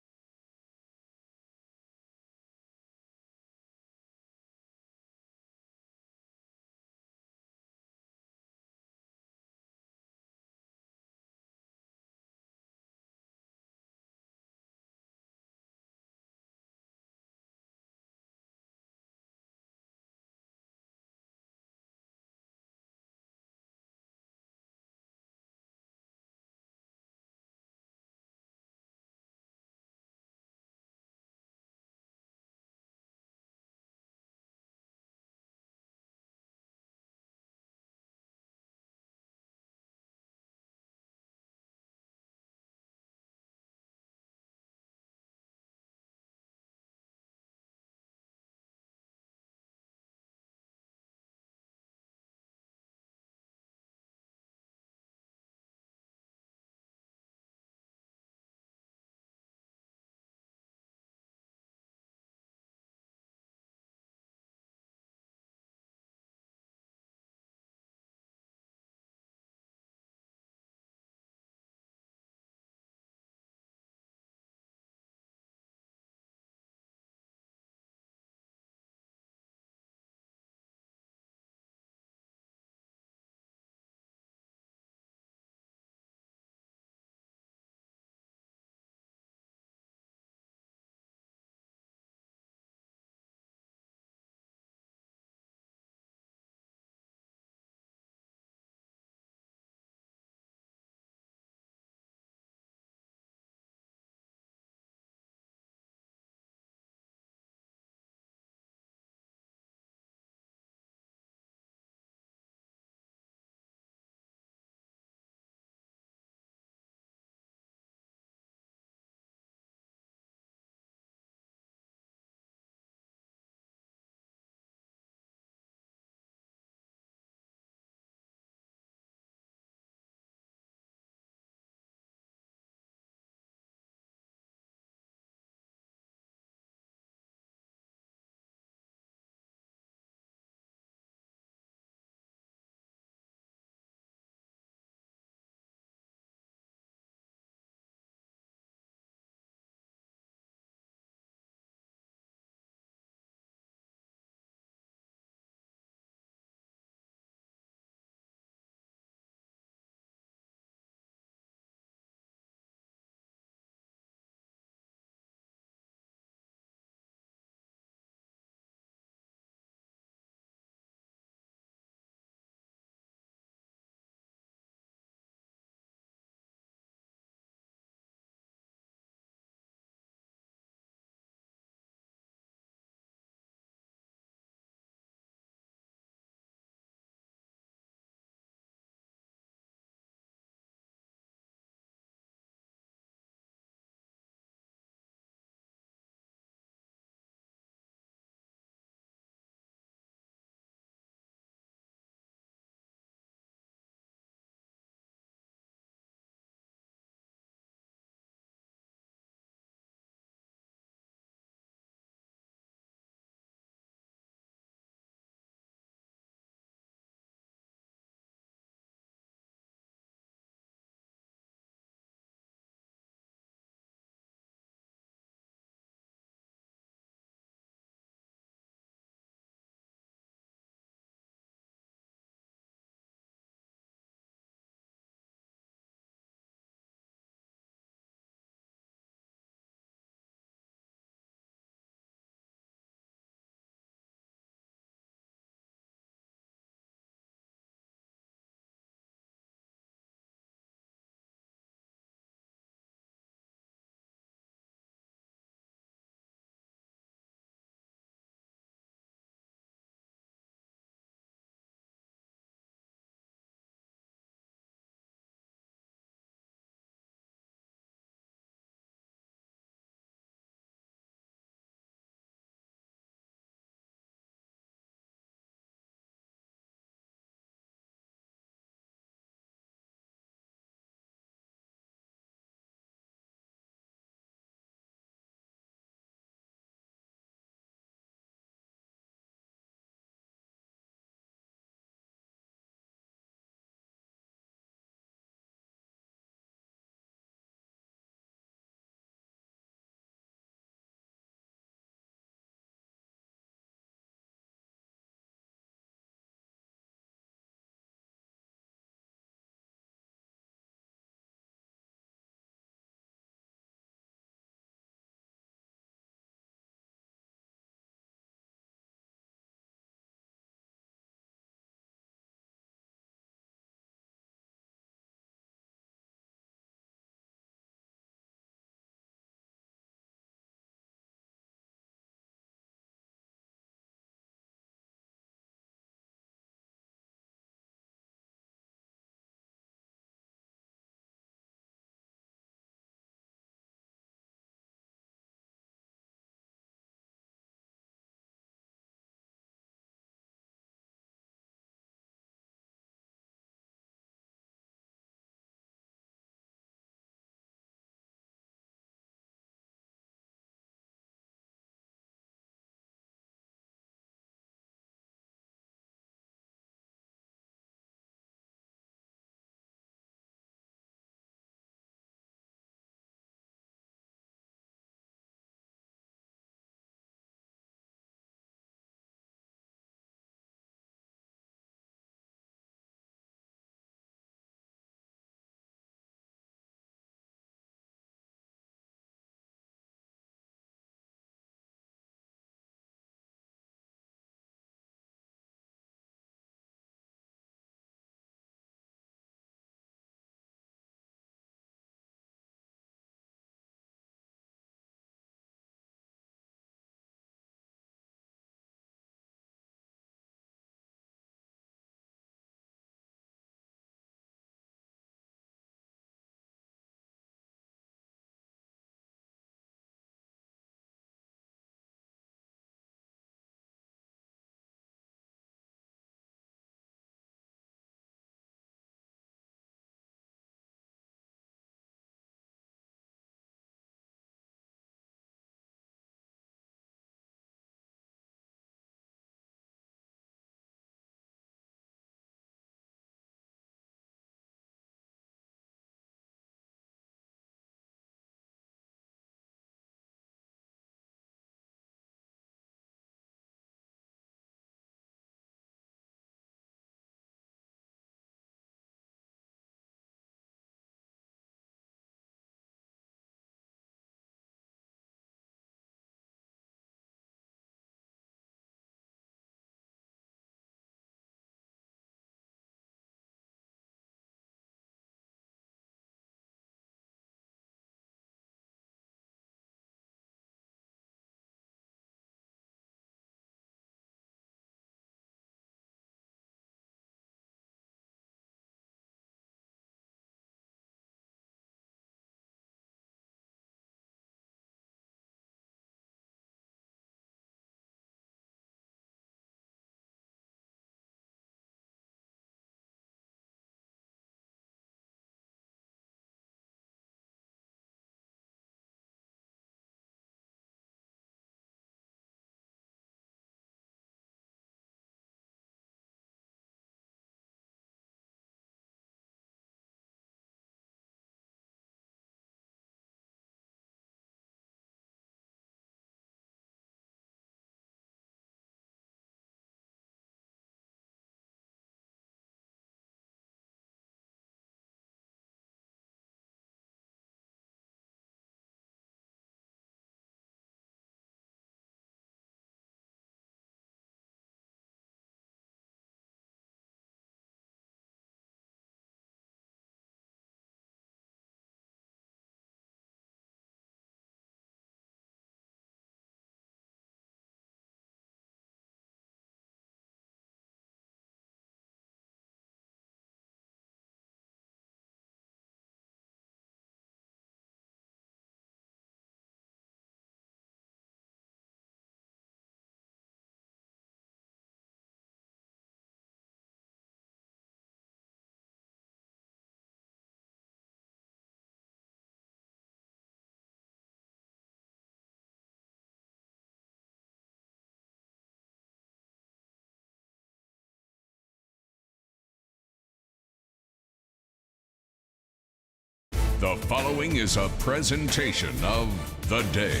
[SPEAKER 9] The following is a presentation of The Day.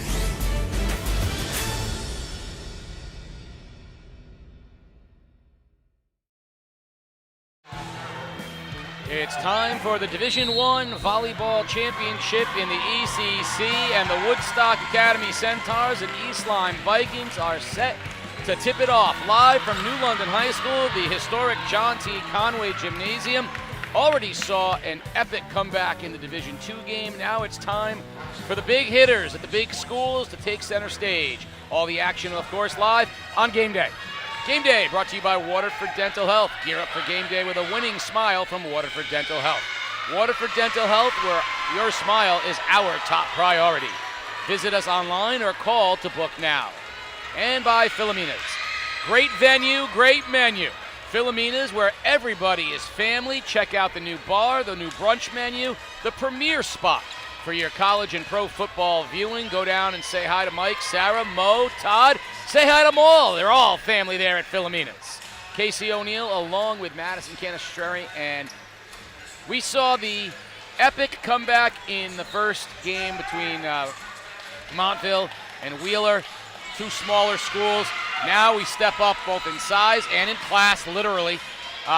[SPEAKER 1] It's time for the Division I Volleyball Championship in the ECC, and the Woodstock Academy Centaurs and East Lyme Vikings are set to tip it off. Live from New London High School, the historic John T. Conway Gymnasium already saw an epic comeback in the Division II game. Now it's time for the big hitters at the big schools to take center stage. All the action, of course, live on Game Day. Game Day brought to you by Waterford Dental Health. Gear up for game day with a winning smile from Waterford Dental Health. Waterford Dental Health, where your smile is our top priority. Visit us online or call to book now. And by Philomena's. Great venue, great menu. Philomena's, where everybody is family. Check out the new bar, the new brunch menu, the premier spot for your college and pro football viewing. Go down and say hi to Mike, Sarah, Mo, Todd. Say hi to them all. They're all family there at Philomena's. Casey O'Neill along with Madison Canestrari, and we saw the epic comeback in the first game between Montville and Wheeler, two smaller schools. Now we step up both in size and in class, literally.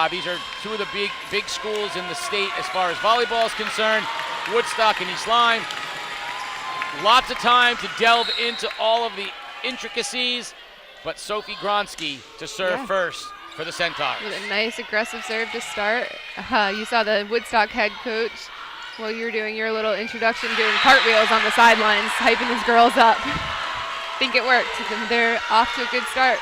[SPEAKER 1] These are two of the big schools in the state as far as volleyball is concerned, Woodstock and East Lyme. Lots of time to delve into all of the intricacies, but Sophie Gronsky to serve first for the Centaurs.
[SPEAKER 2] With a nice aggressive serve to start. You saw the Woodstock head coach while you were doing your little introduction doing cartwheels on the sidelines, hyping his girls up. Think it worked. They're off to a good start.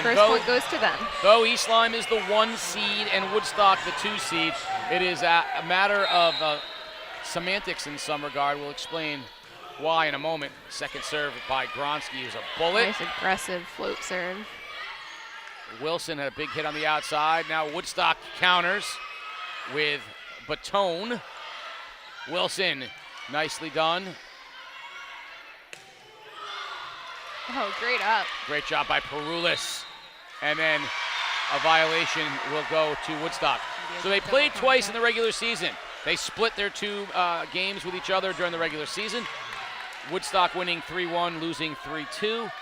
[SPEAKER 2] First point goes to them.
[SPEAKER 1] Though East Lyme is the 1 seed and Woodstock the 2 seed, it is a matter of semantics in some regard. We'll explain why in a moment. Second serve by Gronsky is a bullet.
[SPEAKER 2] Nice aggressive float serve.
[SPEAKER 1] Wilson had a big hit on the outside. Now Woodstock counters with Baton. Wilson, nicely done.
[SPEAKER 2] Oh, great up.
[SPEAKER 1] Great job by Perulis. And then a violation will go to Woodstock. So they played twice in the regular season. They split their two games with each other during the regular season. Woodstock winning 3-1, losing 3-2.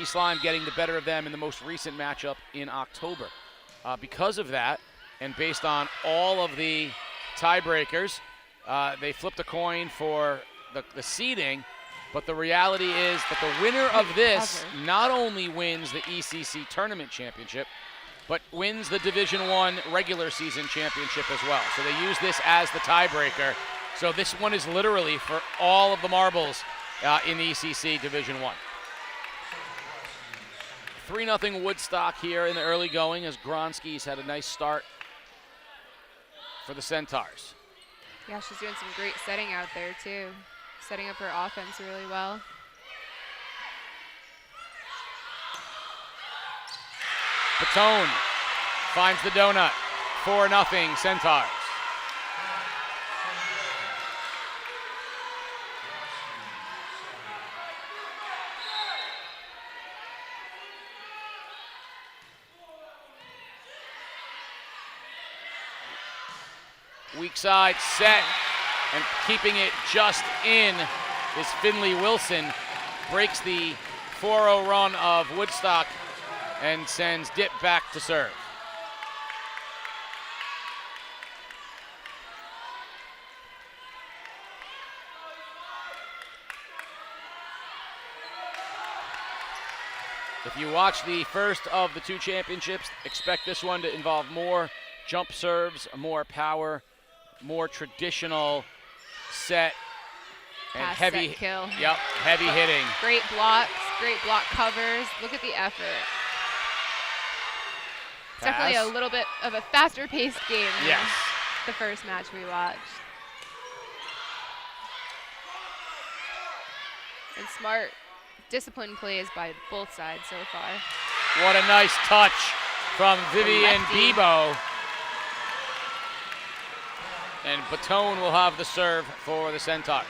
[SPEAKER 1] East Lyme getting the better of them in the most recent matchup in October. Because of that, and based on all of the tiebreakers, they flipped a coin for the seeding, but the reality is that the winner of this not only wins the ECC tournament championship, but wins the Division I regular season championship as well. So they use this as the tiebreaker. So this one is literally for all of the marbles in the ECC Division I. 3-0 Woodstock here in the early going as Gronsky's had a nice start for the Centaurs.
[SPEAKER 2] Yeah, she's doing some great setting out there too. Setting up her offense really well.
[SPEAKER 1] Baton finds the donut. 4-0 Centaurs. Weak side set, and keeping it just in is Finley Wilson. Breaks the 4-0 run of Woodstock and sends Dip back to serve. If you watch the first of the two championships, expect this one to involve more jump serves, more power, more traditional set and
[SPEAKER 2] pass,
[SPEAKER 1] heavy
[SPEAKER 2] set, kill.
[SPEAKER 1] Yep, heavy hitting.
[SPEAKER 2] Great blocks, great block covers. Look at the effort. It's definitely a little bit of a faster paced game than the first match we watched. And smart, disciplined plays by both sides so far.
[SPEAKER 1] What a nice touch from Vivian Bebo. And Baton will have the serve for the Centaurs.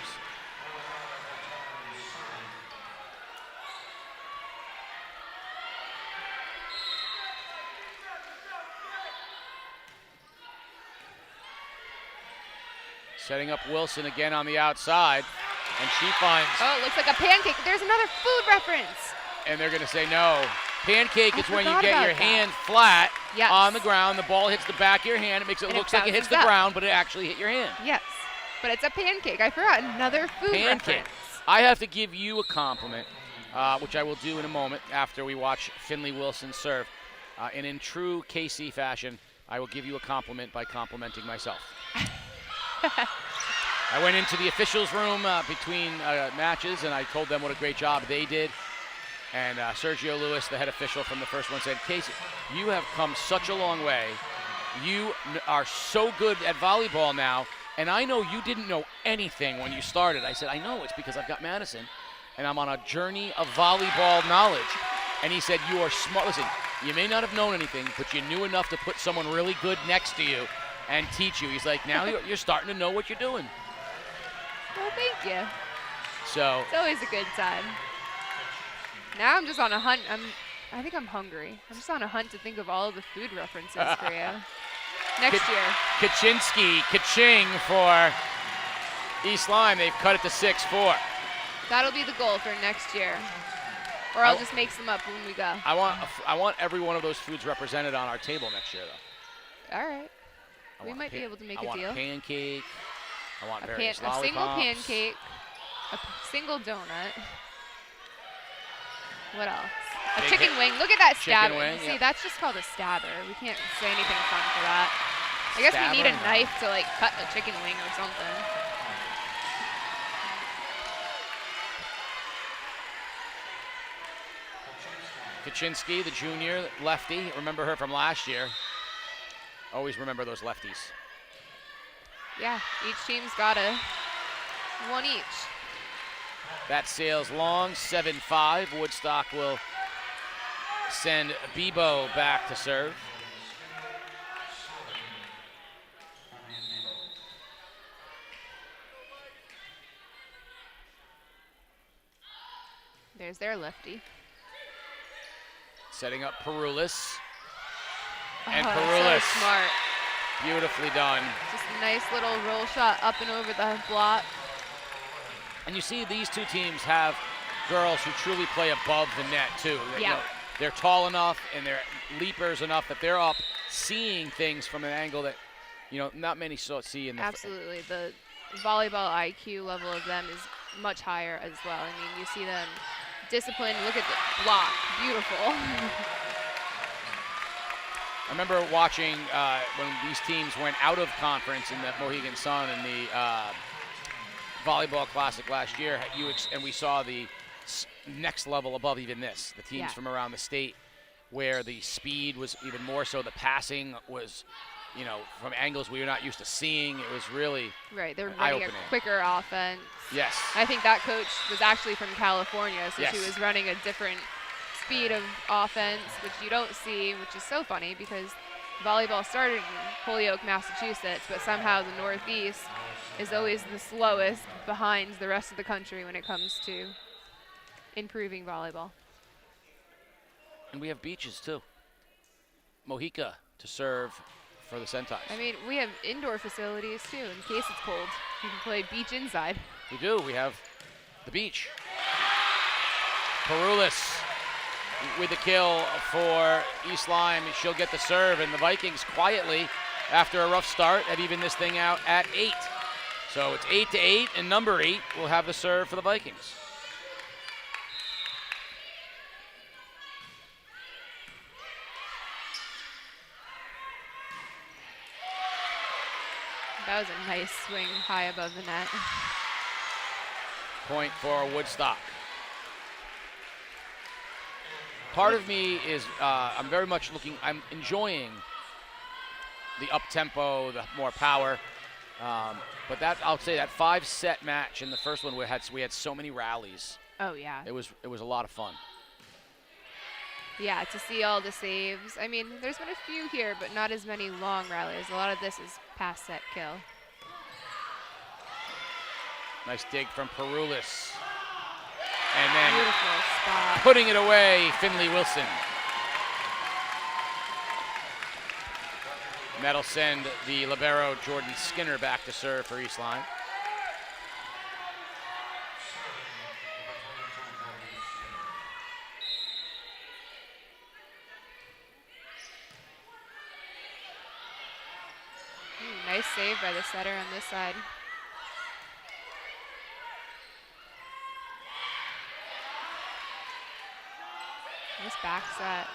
[SPEAKER 1] Setting up Wilson again on the outside, and she finds.
[SPEAKER 2] Oh, it looks like a pancake. There's another food reference.
[SPEAKER 1] And they're going to say no. Pancake is when you
[SPEAKER 2] forgot
[SPEAKER 1] get
[SPEAKER 2] about
[SPEAKER 1] your
[SPEAKER 2] that.
[SPEAKER 1] hand flat
[SPEAKER 2] Yes.
[SPEAKER 1] on the ground. The ball hits the back of your hand. It makes it
[SPEAKER 2] And it
[SPEAKER 1] look like it hits
[SPEAKER 2] bounces
[SPEAKER 1] the
[SPEAKER 2] up.
[SPEAKER 1] ground, but it actually hit your hand.
[SPEAKER 2] Yes, but it's a pancake. I forgot another food
[SPEAKER 1] Pancake.
[SPEAKER 2] reference.
[SPEAKER 1] I have to give you a compliment, which I will do in a moment after we watch Finley Wilson serve. And in true KC fashion, I will give you a compliment by complimenting myself. I went into the officials' room between matches, and I told them what a great job they did. And Sergio Lewis, the head official from the first one, said, Casey, you have come such a long way. You are so good at volleyball now, and I know you didn't know anything when you started. I said, I know, it's because I've got Madison, and I'm on a journey of volleyball knowledge. And he said, you are smart. Listen, you may not have known anything, but you knew enough to put someone really good next to you and teach you. He's like, now you're starting to know what you're doing.
[SPEAKER 2] Well, thank you.
[SPEAKER 1] So
[SPEAKER 2] It's always a good time. Now I'm just on a hunt. I think I'm hungry. I'm just on a hunt to think of all of the food references for you. Next year.
[SPEAKER 1] Kaczynski, Kaching for East Lyme. They've cut it to 6-4.
[SPEAKER 2] That'll be the goal for next year. Or I'll just make some up when we go.
[SPEAKER 1] I want every one of those foods represented on our table next year, though.
[SPEAKER 2] All right. We might be able to make a deal.
[SPEAKER 1] I want a pancake. I want
[SPEAKER 2] A
[SPEAKER 1] various
[SPEAKER 2] single
[SPEAKER 1] lollipops.
[SPEAKER 2] pancake, a single donut. What else? A
[SPEAKER 1] Big
[SPEAKER 2] chicken
[SPEAKER 1] hit.
[SPEAKER 2] wing. Look at that
[SPEAKER 1] Chicken
[SPEAKER 2] stabber.
[SPEAKER 1] wing,
[SPEAKER 2] See,
[SPEAKER 1] yep.
[SPEAKER 2] that's just called a stabber. We can't say anything fun for that. I guess we need a
[SPEAKER 1] Stabber?
[SPEAKER 2] knife to like cut a chicken wing or something.
[SPEAKER 1] Kaczynski, the junior lefty. Remember her from last year. Always remember those lefties.
[SPEAKER 2] Yeah, each team's got one each.
[SPEAKER 1] That sails long, 7-5. Woodstock will send Bebo back to serve.
[SPEAKER 2] There's their lefty.
[SPEAKER 1] Setting up Perulis. And
[SPEAKER 2] Oh,
[SPEAKER 1] Perulis,
[SPEAKER 2] so smart.
[SPEAKER 1] beautifully done.
[SPEAKER 2] Just a nice little roll shot up and over the block.
[SPEAKER 1] And you see these two teams have girls who truly play above the net, too.
[SPEAKER 2] Yeah.
[SPEAKER 1] They're tall enough and they're leapers enough that they're up seeing things from an angle that, not many see in the
[SPEAKER 2] Absolutely. The volleyball IQ level of them is much higher as well. I mean, you see them disciplined. Look at the block. Beautiful.
[SPEAKER 1] I remember watching when these teams went out of conference in the Mohegan Sun in the Volleyball Classic last year, and we saw the next level above even this. The teams from around the state where the speed was even more so. The passing was, from angles we were not used to seeing. It was really
[SPEAKER 2] Right, they're running a quicker offense.
[SPEAKER 1] Yes.
[SPEAKER 2] I think that coach was actually from California, so she
[SPEAKER 1] Yes.
[SPEAKER 2] was running a different speed of offense, which you don't see, which is so funny because volleyball started in Holyoke, Massachusetts, but somehow the Northeast is always the slowest behind the rest of the country when it comes to improving volleyball.
[SPEAKER 1] And we have beaches too. Mojica to serve for the Sentais.
[SPEAKER 2] I mean, we have indoor facilities too in case it's cold. You can play beach inside.
[SPEAKER 1] We do. We have the beach. Perulis with the kill for East Lyme. She'll get the serve, and the Vikings quietly, after a rough start, have evened this thing out at 8. So it's 8-8, and number 8 will have the serve for the Vikings.
[SPEAKER 2] That was a nice swing high above the net.
[SPEAKER 1] Point for Woodstock. Part of me is I'm very much I'm enjoying the up-tempo, the more power. But I'll say that 5-set match in the first one, we had so many rallies.
[SPEAKER 2] Oh yeah.
[SPEAKER 1] It was a lot of fun.
[SPEAKER 2] Yeah, to see all the saves. I mean, there's been a few here, but not as many long rallies. A lot of this is pass set kill.
[SPEAKER 1] Nice dig from Perulis. And then
[SPEAKER 2] beautiful spot.
[SPEAKER 1] Putting it away, Finley Wilson. And that'll send the libero Jordan Skinner back to serve for East Lyme.
[SPEAKER 2] Nice save by the setter on this side. Nice back set.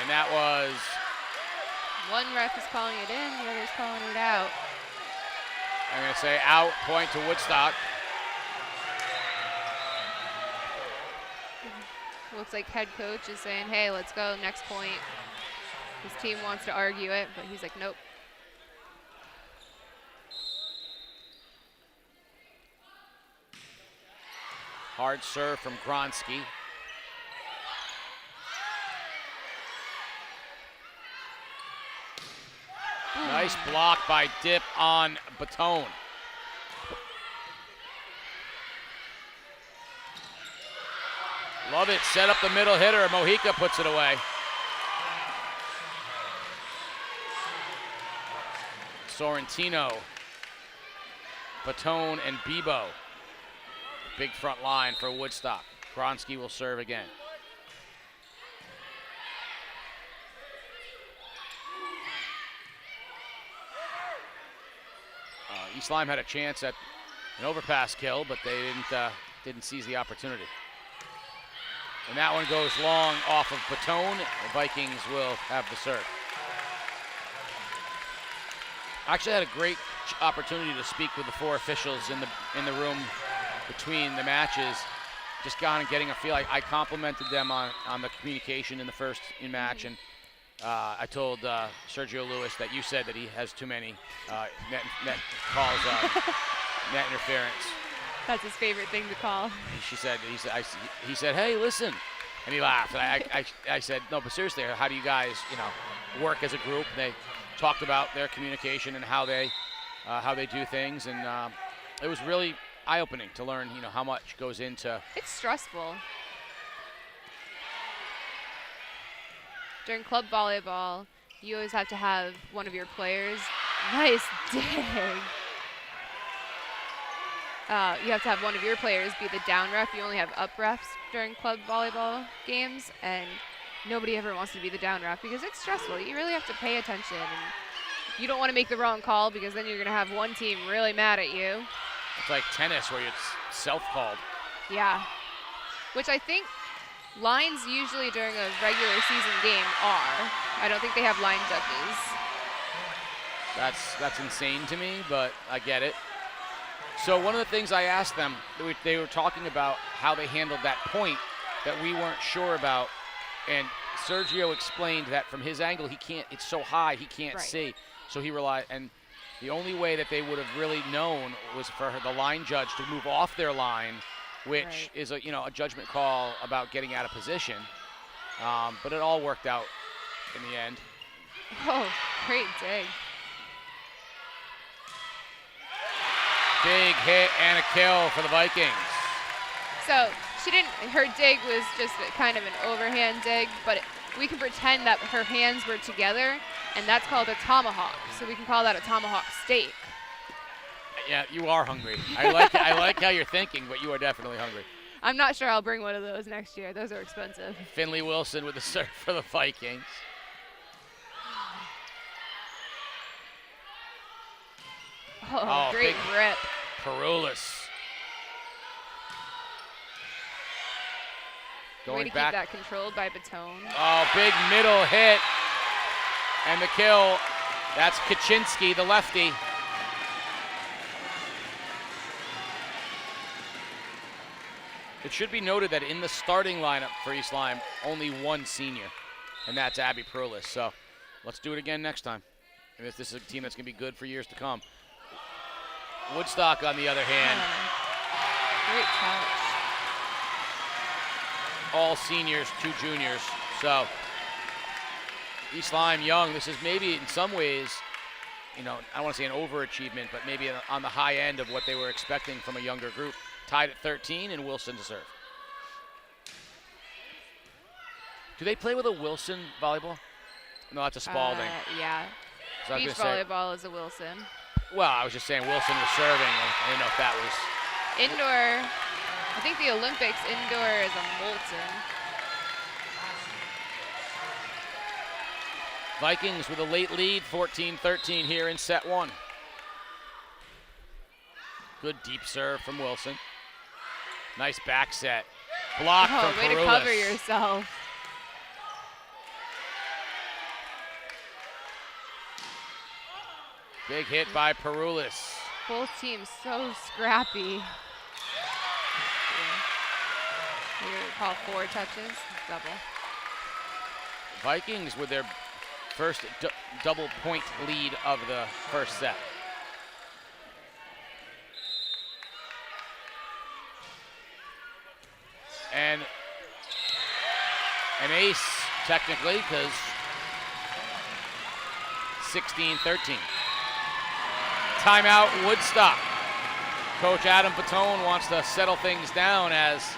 [SPEAKER 1] And that was...
[SPEAKER 2] One ref is calling it in, the other's calling it out.
[SPEAKER 1] I'm going to say out, point to Woodstock.
[SPEAKER 2] Looks like head coach is saying, hey, let's go, next point. His team wants to argue it, but he's like, nope.
[SPEAKER 1] Hard serve from Gronsky. Nice block by Dip on Batone. Love it, set up the middle hitter. Mojica puts it away. Sorrentino, Batone, and Bebo. Big front line for Woodstock. Gronsky will serve again. East Lyme had a chance at an overpass kill, but they didn't seize the opportunity. And that one goes long off of Batone. The Vikings will have the serve. I actually had a great opportunity to speak with the four officials in the room between the matches. Just gone and getting a feel. I complimented them on the communication in the first match, and I told Sergio Lewis that you said that he has too many net calls, net interference.
[SPEAKER 2] That's his favorite thing to call.
[SPEAKER 1] He said, hey, listen. And he laughed. And I said, no, but seriously, how do you guys, work as a group? And they talked about their communication and how they do things. And it was really eye-opening to learn, how much goes into.
[SPEAKER 2] It's stressful. During club volleyball, you always have to have one of your players. Nice dig. You have to have one of your players be the down ref. You only have up refs during club volleyball games, and nobody ever wants to be the down ref because it's stressful. You really have to pay attention, and you don't want to make the wrong call because then you're going to have one team really mad at you.
[SPEAKER 1] It's like tennis where it's self-called.
[SPEAKER 2] Yeah, which I think lines usually during a regular season game are. I don't think they have line judges.
[SPEAKER 1] That's insane to me, but I get it. So one of the things I asked them, they were talking about how they handled that point that we weren't sure about, and Sergio explained that from his angle, he can't. It's so high, he can't see. So he relied, and the only way that they would have really known was for the line judge to move off their line, which is a judgment call about getting out of position. But it all worked out in the end.
[SPEAKER 2] Oh, great dig.
[SPEAKER 1] Big hit and a kill for the Vikings.
[SPEAKER 2] So her dig was just kind of an overhand dig, but we can pretend that her hands were together, and that's called a tomahawk. So we can call that a tomahawk steak.
[SPEAKER 1] Yeah, you are hungry. I like how you're thinking, but you are definitely hungry.
[SPEAKER 2] I'm not sure I'll bring one of those next year. Those are expensive.
[SPEAKER 1] Finley Wilson with the serve for the Vikings.
[SPEAKER 2] Oh, great rip.
[SPEAKER 1] Peroulis.
[SPEAKER 2] Way to keep that controlled by Batone.
[SPEAKER 1] Oh, big middle hit. And the kill. That's Kaczynski, the lefty. It should be noted that in the starting lineup for East Lyme, only one senior, and that's Abby Peroulis. So let's do it again next time. And this is a team that's going to be good for years to come. Woodstock, on the other hand.
[SPEAKER 2] Great touch.
[SPEAKER 1] All seniors, 2 juniors. So East Lyme young. This is maybe in some ways, I don't want to say an overachievement, but maybe on the high end of what they were expecting from a younger group. Tied at 13, and Wilson to serve. Do they play with a Wilson volleyball? No, that's a Spalding.
[SPEAKER 2] Yeah.
[SPEAKER 1] So I was
[SPEAKER 2] Beach
[SPEAKER 1] gonna say-
[SPEAKER 2] volleyball is a Wilson.
[SPEAKER 1] Well, I was just saying Wilson was serving. I didn't know if that was.
[SPEAKER 2] Indoor, I think the Olympics indoor is a Moulton.
[SPEAKER 1] Vikings with a late lead, 14-13 here in set one. Good deep serve from Wilson. Nice back set. Block from
[SPEAKER 2] Way to
[SPEAKER 1] Perulis.
[SPEAKER 2] cover yourself.
[SPEAKER 1] Big hit by Perulis.
[SPEAKER 2] Both teams so scrappy. Here, call 4 touches, double.
[SPEAKER 1] Vikings with their first double point lead of the first set. And an ace, technically, because 16-13. Timeout, Woodstock. Coach Adam Patone wants to settle things down as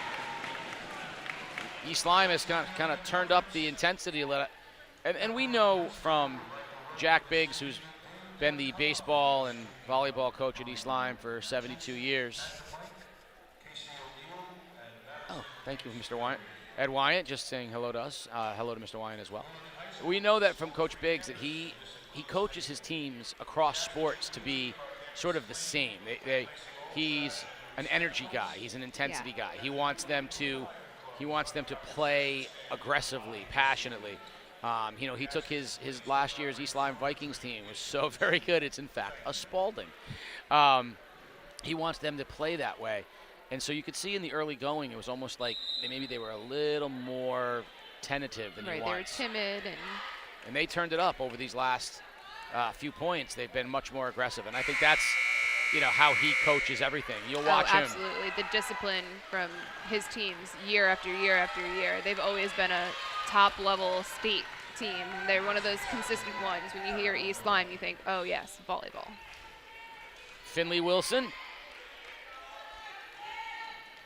[SPEAKER 1] East Lyme has kind of turned up the intensity a little. And we know from Jack Biggs, who's been the baseball and volleyball coach at East Lyme for 72 years. Oh, thank you, Mr. Wyant. Ed Wyant just saying hello to us. Hello to Mr. Wyant as well. We know that from Coach Biggs that he coaches his teams across sports to be sort of the same. He's an energy guy. He's an intensity guy. He wants them to play aggressively, passionately. He took his last year's East Lyme Vikings team, was so very good. It's in fact a Spalding. He wants them to play that way. And so you could see in the early going, it was almost like maybe they were a little more tentative than he wants.
[SPEAKER 2] Right, they were timid.
[SPEAKER 1] And they turned it up over these last few points. They've been much more aggressive. And I think that's, how he coaches everything. You'll watch him.
[SPEAKER 2] Absolutely. The discipline from his teams year after year after year. They've always been a top-level state team. They're one of those consistent ones. When you hear East Lyme, you think, oh, yes, volleyball.
[SPEAKER 1] Finley Wilson.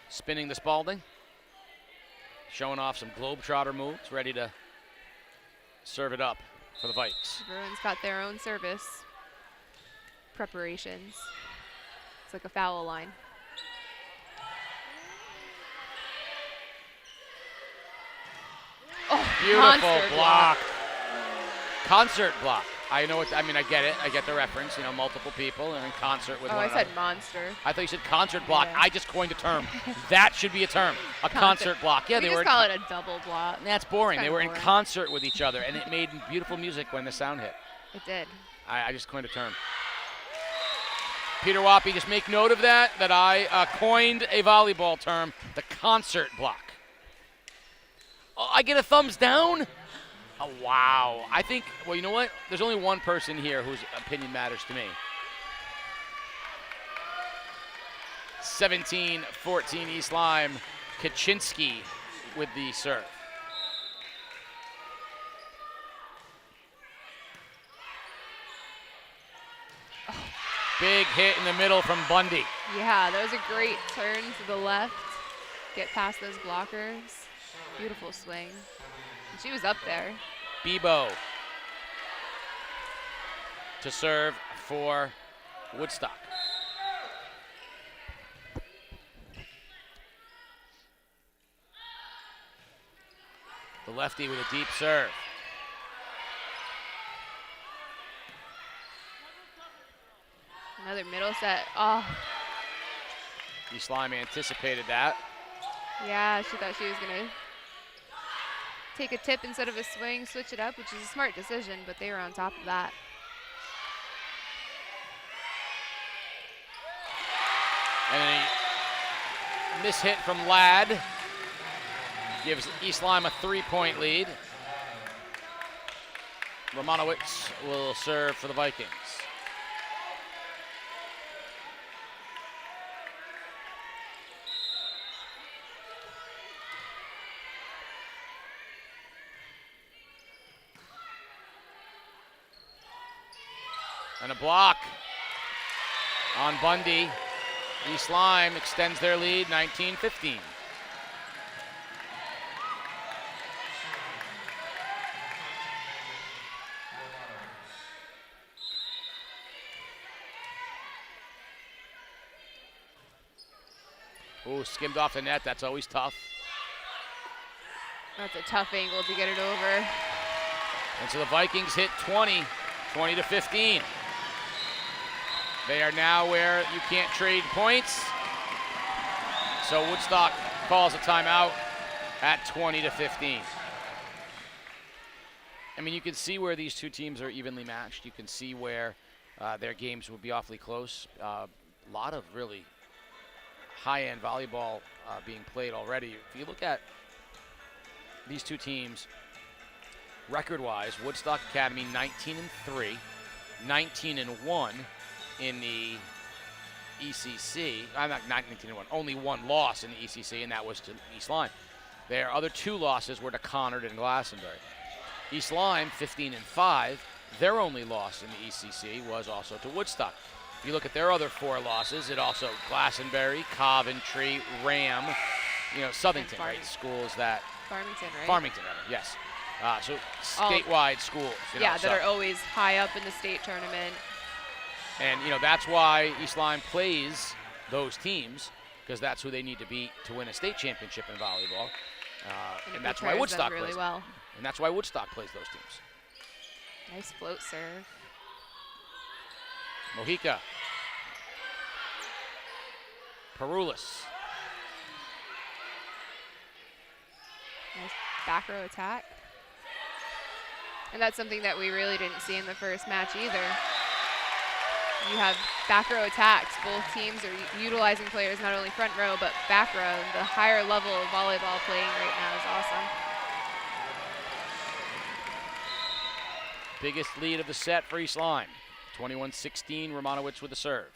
[SPEAKER 1] Spinning the Spalding. Showing off some Globetrotter moves. Ready to serve it up for the Vikes.
[SPEAKER 2] Everyone's got their own service preparations. It's like a foul line. Oh,
[SPEAKER 1] beautiful block. Concert block. I get it. I get the reference. Multiple people are in concert with one another.
[SPEAKER 2] I said monster.
[SPEAKER 1] I thought you said concert block.
[SPEAKER 2] Yeah.
[SPEAKER 1] I just coined a term. That should be a term. A concert block. Yeah,
[SPEAKER 2] we
[SPEAKER 1] they
[SPEAKER 2] just
[SPEAKER 1] were.
[SPEAKER 2] Call it a double block.
[SPEAKER 1] That's boring. They were
[SPEAKER 2] boring.
[SPEAKER 1] in concert with each other, and it made beautiful music when the sound hit.
[SPEAKER 2] It did.
[SPEAKER 1] I just coined a term. Peter Wappy, just make note of that I coined a volleyball term, the concert block. Oh, I get a thumbs down? Oh, wow. I think, well, you know what? There's only one person here whose opinion matters to me. 17-14 East Lyme. Kaczynski with the serve. Big hit in the middle from Bundy.
[SPEAKER 2] Yeah, that was a great turn to the left. Get past those blockers. Beautiful swing. And she was up there.
[SPEAKER 1] Bebo to serve for Woodstock. The lefty with a deep serve.
[SPEAKER 2] Another middle set. Oh.
[SPEAKER 1] East Lyme anticipated that.
[SPEAKER 2] Yeah, she thought she was going to take a tip instead of a swing, switch it up, which is a smart decision, but they were on top of that.
[SPEAKER 1] And a mishit from Ladd gives East Lyme a 3-point lead. Romanowicz will serve for the Vikings. And a block on Bundy. East Lyme extends their lead, 19-15. Ooh, skimmed off the net. That's always tough.
[SPEAKER 2] That's a tough angle to get it over.
[SPEAKER 1] And so the Vikings hit 20 to 15. They are now where you can't trade points. So Woodstock calls a timeout at 20 to 15. I mean, you can see where these two teams are evenly matched. You can see where their games will be awfully close. A lot of really high-end volleyball being played already. If you look at these two teams, record-wise, Woodstock Academy 19-3, 19-1 in the ECC. I'm not 19-1. Only one loss in the ECC, and that was to East Lyme. Their other two losses were to Conard and Glastonbury. East Lyme 15-5. Their only loss in the ECC was also to Woodstock. If you look at their other four losses, it also Glastonbury, Coventry, Ram, Southington, right? Schools that
[SPEAKER 2] Farmington, right?
[SPEAKER 1] Farmington, yes. So statewide schools.
[SPEAKER 2] That are always high up in the state tournament.
[SPEAKER 1] And, that's why East Lyme plays those teams, because that's who they need to beat to win a state championship in volleyball. And that's why Woodstock
[SPEAKER 2] really
[SPEAKER 1] plays.
[SPEAKER 2] Well.
[SPEAKER 1] And that's why Woodstock plays those teams.
[SPEAKER 2] Nice float serve.
[SPEAKER 1] Mojica. Perulis.
[SPEAKER 2] Nice back row attack. And that's something that we really didn't see in the first match either. You have back row attacks. Both teams are utilizing players not only front row, but back row. The higher level of volleyball playing right now is awesome.
[SPEAKER 1] Biggest lead of the set for East Lyme. 21-16, Romanowicz with the serve.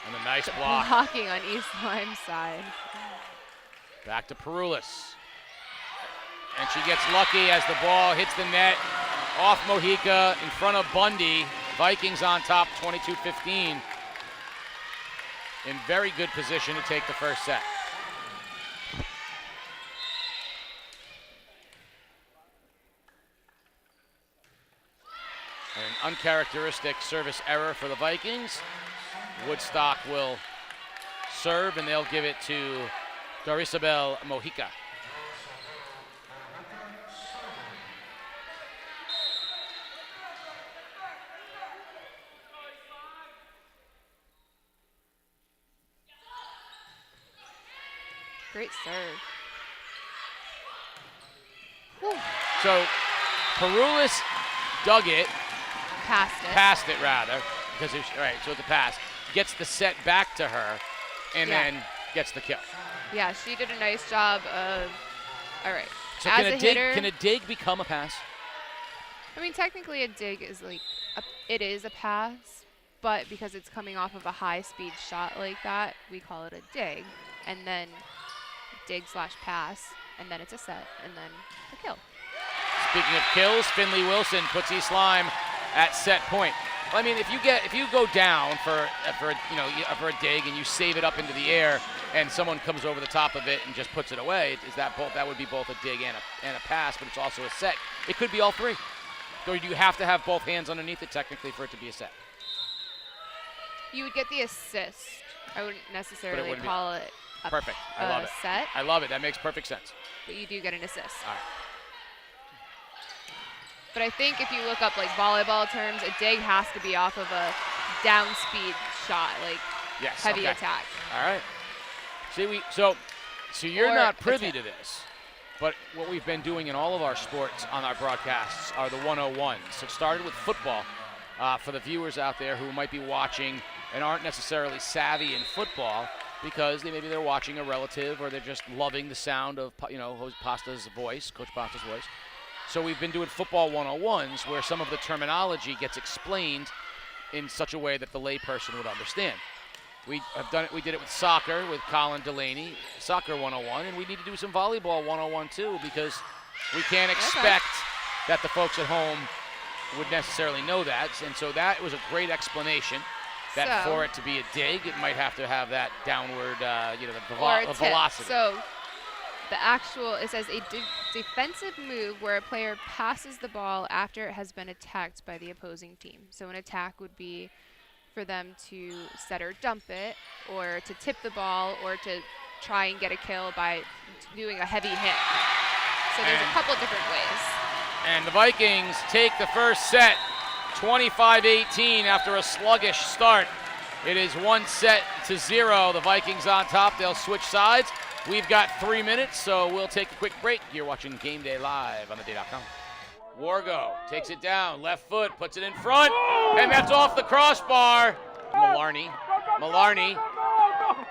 [SPEAKER 1] And a nice block.
[SPEAKER 2] Blocking on East Lyme's side.
[SPEAKER 1] Back to Perulis. And she gets lucky as the ball hits the net off Mojica in front of Bundy. Vikings on top, 22-15. In very good position to take the first set. An uncharacteristic service error for the Vikings. Woodstock will serve, and they'll give it to Dorisabel Mojica.
[SPEAKER 2] Great serve.
[SPEAKER 1] Whew. So Perulis dug it.
[SPEAKER 2] Passed
[SPEAKER 1] it rather, because it's right. So it's a pass. Gets the set back to her, and then gets the kill.
[SPEAKER 2] Yeah, she did a nice job of. All right.
[SPEAKER 1] So can a dig become a pass?
[SPEAKER 2] I mean, technically, a dig is it is a pass, but because it's coming off of a high-speed shot like that, we call it a dig, and then dig/pass, and then it's a set, and then a kill.
[SPEAKER 1] Speaking of kills, Finley Wilson puts East Lyme at set point. Well, I mean, if you go down for a dig and you save it up into the air, and someone comes over the top of it and just puts it away, that would be both a dig and a pass, but it's also a set. It could be all three. So you have to have both hands underneath it technically for it to be a set.
[SPEAKER 2] You would get the assist. I wouldn't necessarily call it a
[SPEAKER 1] perfect. I love it.
[SPEAKER 2] Set.
[SPEAKER 1] I love it. That makes perfect sense.
[SPEAKER 2] But you do get an assist.
[SPEAKER 1] All right.
[SPEAKER 2] But I think if you look up volleyball terms, a dig has to be off of a down speed shot, heavy attack.
[SPEAKER 1] All right. See, so you're not privy to this, but what we've been doing in all of our sports on our broadcasts are the 101s. So it started with football. For the viewers out there who might be watching and aren't necessarily savvy in football, because maybe they're watching a relative or they're just loving the sound of Pasta's voice, Coach Pasta's voice. So we've been doing football 101s where some of the terminology gets explained in such a way that the layperson would understand. We did it with soccer with Colin Delaney, soccer 101, and we need to do some volleyball 101 too, because we can't expect that the folks at home would necessarily know that. And so that was a great explanation. That for it to be a dig, it might have to have that downward, the velocity.
[SPEAKER 2] So the actual, it says a defensive move where a player passes the ball after it has been attacked by the opposing team. So an attack would be for them to set or dump it, or to tip the ball, or to try and get a kill by doing a heavy hit. So there's a couple different ways.
[SPEAKER 1] And the Vikings take the first set, 25-18 after a sluggish start. It is 1-0. The Vikings on top. They'll switch sides. We've got 3 minutes, so we'll take a quick break. You're watching Game Day live on theday.com. Wargo takes it down, left foot, puts it in front, and that's off the crossbar. Mallarney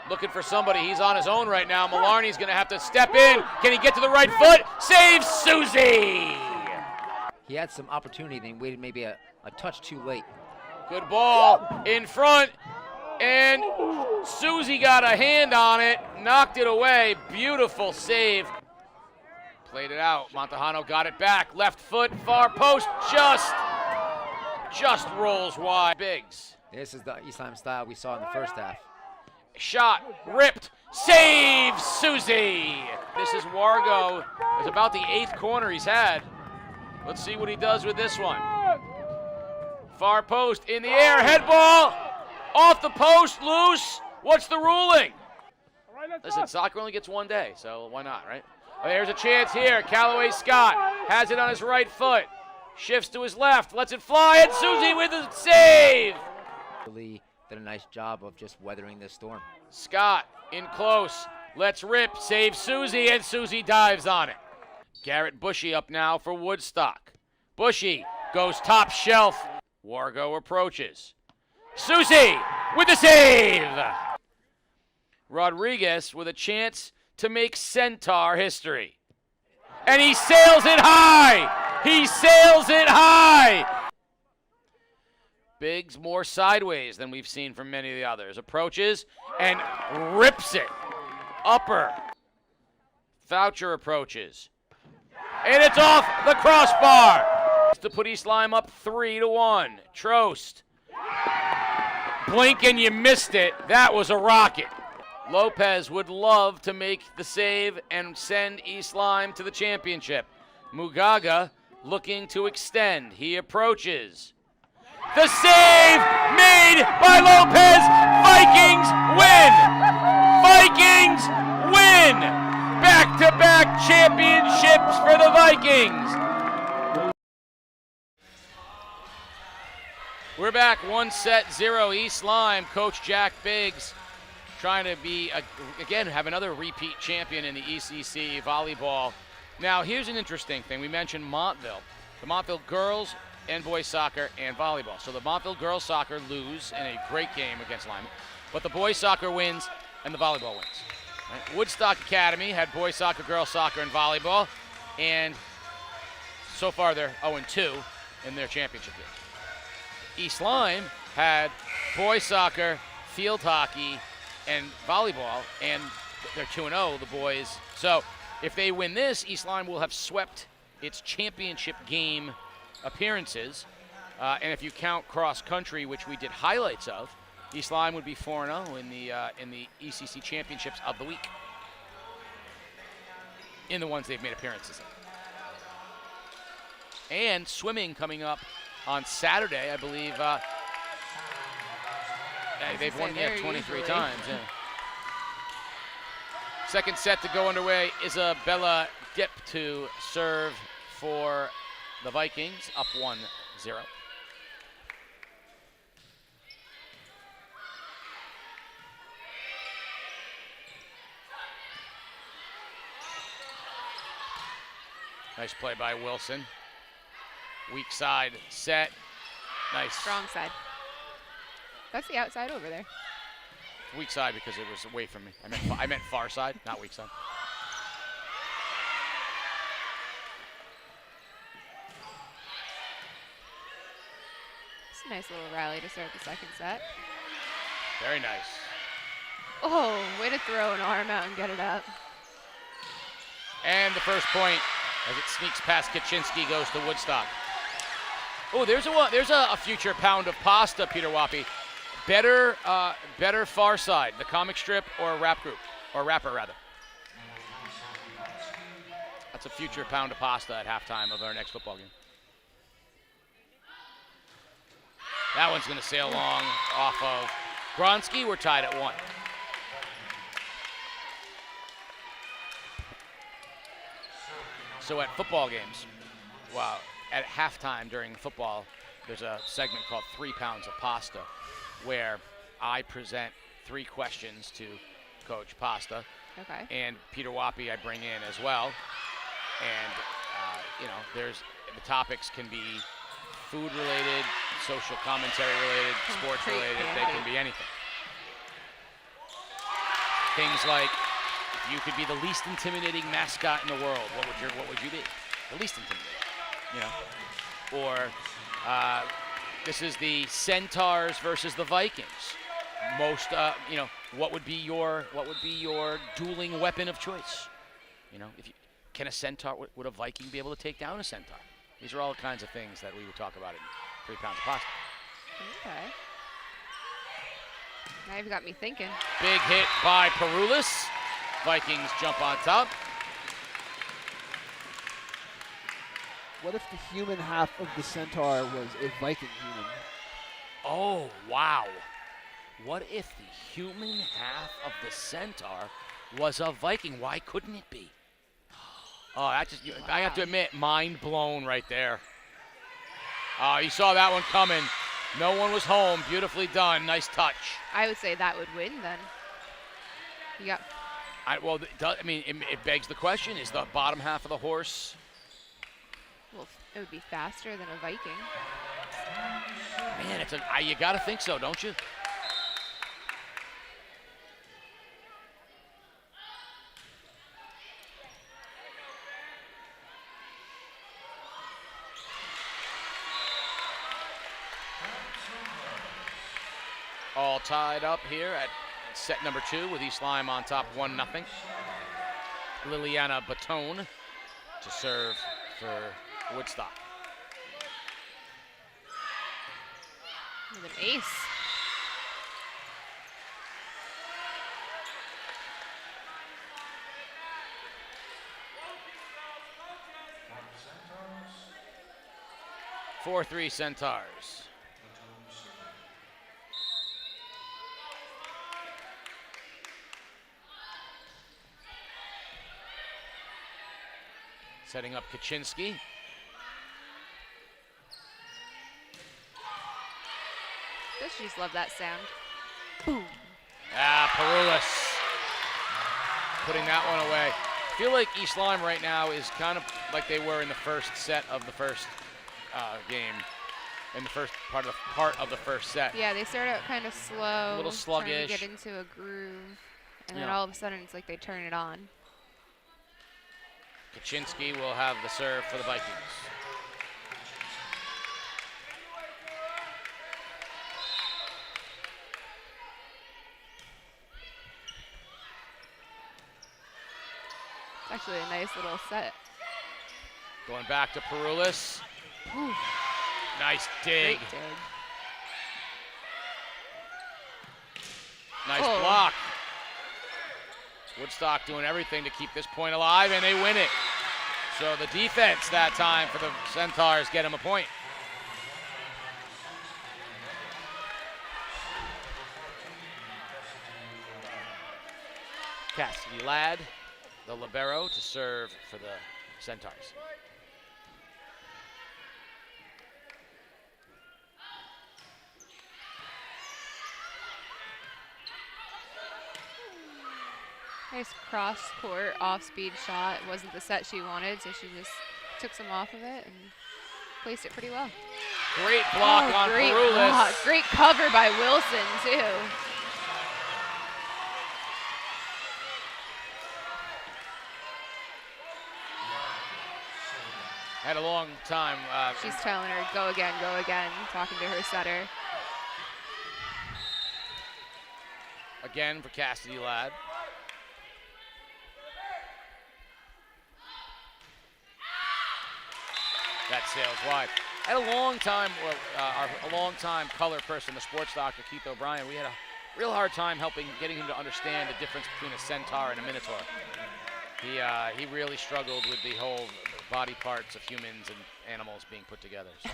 [SPEAKER 1] looking for somebody. He's on his own right now. Mallarney's going to have to step in. Can he get to the right foot? Saves Susie!
[SPEAKER 3] He had some opportunity, then waited maybe a touch too late.
[SPEAKER 1] Good ball in front, and Susie got a hand on it, knocked it away. Beautiful save. Played it out. Montejano got it back. Left foot, far post, just rolls wide. Biggs.
[SPEAKER 3] This is the East Lyme style we saw in the first half.
[SPEAKER 1] Shot, ripped, save Susie. This is Wargo. It's about the 8th corner he's had. Let's see what he does with this one. Far post, in the air, head ball, off the post, loose. What's the ruling? Listen, soccer only gets one day, so why not, right? Oh, there's a chance here. Callaway Scott has it on his right foot. Shifts to his left, lets it fly, and Susie with a save.
[SPEAKER 3] Really did a nice job of just weathering this storm.
[SPEAKER 1] Scott in close, lets rip, saves Susie, and Susie dives on it. Garrett Bushy up now for Woodstock. Bushy goes top shelf. Wargo approaches. Susie with the save. Rodriguez with a chance to make Centaur history. And he sails it high. He sails it high. Biggs more sideways than we've seen from many of the others. Approaches and rips it. Upper. Voucher approaches. And it's off the crossbar. To put East Lyme up 3-1. Trost. Blink and you missed it. That was a rocket. Lopez would love to make the save and send East Lyme to the championship. Mugaga looking to extend. He approaches. The save made by Lopez. Vikings win. Vikings win. Back-to-back championships for the Vikings. We're back 1-0 East Lyme. Coach Jack Biggs trying to be, again, have another repeat champion in the ECC volleyball. Now, here's an interesting thing. We mentioned Montville. The Montville girls and boys soccer and volleyball. So the Montville girls soccer lose in a great game against Lyme, but the boys soccer wins and the volleyball wins. Right? Woodstock Academy had boys soccer, girls soccer, and volleyball, and so far they're 0-2 in their championship game. East Lyme had boys soccer, field hockey, and volleyball, and they're 2-0, the boys. So if they win this, East Lyme will have swept its championship game appearances. And if you count cross country, which we did highlights of, East Lyme would be 4-0 in the ECC championships of the week, in the ones they've made appearances in. And swimming coming up on Saturday, I believe. They've won 23 times. Yeah. Second set to go underway. Isabella Dip to serve for the Vikings, up 1-0. Nice play by Wilson. Weak side set. Nice.
[SPEAKER 2] Strong side. That's the outside over there.
[SPEAKER 1] Weak side because it was away from me. I meant far side, not weak side.
[SPEAKER 2] It's a nice little rally to start the second set.
[SPEAKER 1] Very nice.
[SPEAKER 2] Oh, way to throw an arm out and get it up.
[SPEAKER 1] And the first point, as it sneaks past Kaczynski, goes to Woodstock. Oh, there's a future pound of pasta, Peter Wappy. Better far side, the comic strip or rap group, or rapper rather. That's a future pound of pasta at halftime of our next football game. That one's going to sail long off of Gronsky. We're tied at 1. So at football games, wow, at halftime during football, there's a segment called 3 Pounds of Pasta, where I present 3 questions to Coach Pasta.
[SPEAKER 2] Okay.
[SPEAKER 1] And Peter Wappy I bring in as well. And, you know, the topics can be food related, social commentary related, sports related, they can be anything. Things like, if you could be the least intimidating mascot in the world, what would you be? The least intimidating, you know? Or this is the Centaurs versus the Vikings. Most, you know, what would be your dueling weapon of choice? You know, can a Centaur, would a Viking be able to take down a Centaur? These are all kinds of things that we would talk about in 3 Pounds of Pasta.
[SPEAKER 2] Okay. Now you've got me thinking.
[SPEAKER 1] Big hit by Perulis. Vikings jump on top.
[SPEAKER 10] What if the human half of the Centaur was a Viking human?
[SPEAKER 1] Oh, wow. What if the human half of the Centaur was a Viking? Why couldn't it be? Oh, I have to admit, mind blown right there. Oh, you saw that one coming. No one was home. Beautifully done. Nice touch.
[SPEAKER 2] I would say that would win then. You got.
[SPEAKER 1] It begs the question: is the bottom half of the horse?
[SPEAKER 2] Well, it would be faster than a Viking.
[SPEAKER 1] Man, you got to think so, don't you? All tied up here at set number 2 with East Lyme on top 1-0. Liliana Batone to serve for Woodstock.
[SPEAKER 2] With an ace.
[SPEAKER 7] Centaurs.
[SPEAKER 1] 4-3 Centaurs. Setting up Kaczynski.
[SPEAKER 2] Does she just love that sound? Boom.
[SPEAKER 1] Perulis putting that one away. I feel like East Lyme right now is kind of like they were in the first set of the first game, in the first part of the first set.
[SPEAKER 2] Yeah, they start out kind of slow,
[SPEAKER 1] a little sluggish,
[SPEAKER 2] trying to get into a groove, and then all of a sudden it's like they turn it on.
[SPEAKER 1] Kaczynski will have the serve for the Vikings.
[SPEAKER 2] It's actually a nice little set.
[SPEAKER 1] Going back to Perulis.
[SPEAKER 2] Ooh.
[SPEAKER 1] Nice dig.
[SPEAKER 2] Great dig.
[SPEAKER 1] Nice block. Woodstock doing everything to keep this point alive, and they win it. So the defense that time for the Centaurs get them a point. Cassidy Ladd, the libero, to serve for the Centaurs.
[SPEAKER 2] Nice cross-court, off-speed shot. It wasn't the set she wanted, so she just took some off of it and placed it pretty well.
[SPEAKER 1] Great block on
[SPEAKER 2] great
[SPEAKER 1] Perulis.
[SPEAKER 2] Block. Great cover by Wilson, too.
[SPEAKER 1] Had a long time.
[SPEAKER 2] She's telling her, go again, talking to her setter.
[SPEAKER 1] Again for Cassidy Ladd. That sails wide. I had a long time, a long-time color person, the sports doctor, Keith O'Brien. We had a real hard time getting him to understand the difference between a centaur and a minotaur. He really struggled with the whole body parts of humans and animals being put together. So.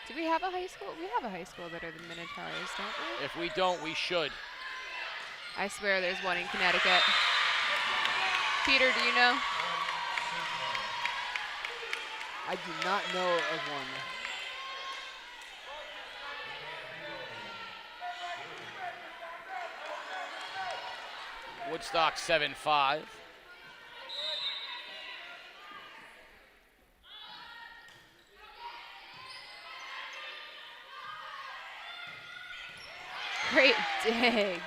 [SPEAKER 2] Do we have a high school? We have a high school that are the Minotaurs, don't we?
[SPEAKER 1] If we don't, we should.
[SPEAKER 2] I swear there's one in Connecticut. Peter, do you know?
[SPEAKER 10] I do not know of one.
[SPEAKER 1] Woodstock 7-5.
[SPEAKER 2] Great dig.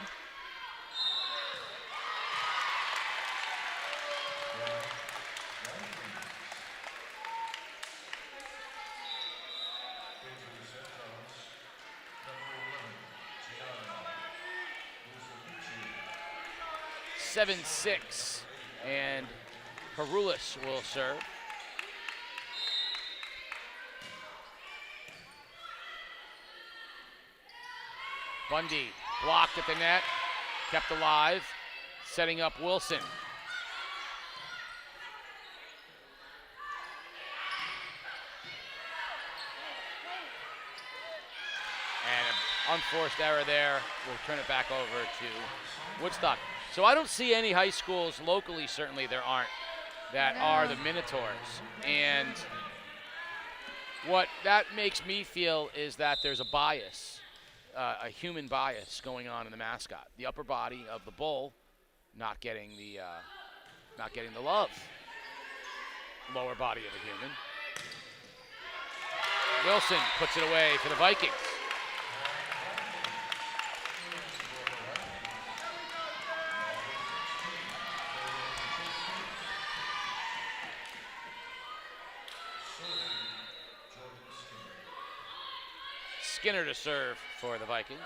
[SPEAKER 1] Seven, 6, and Harulis will serve. Bundy blocked at the net, kept alive, setting up Wilson. And an unforced error there. We'll turn it back over to Woodstock. So I don't see any high schools locally, certainly there aren't, that are the Minotaurs. And what that makes me feel is that there's a bias, a human bias going on in the mascot. The upper body of the bull not getting the love. Lower body of a human. Wilson puts it away for the Vikings. Skinner to serve for the Vikings.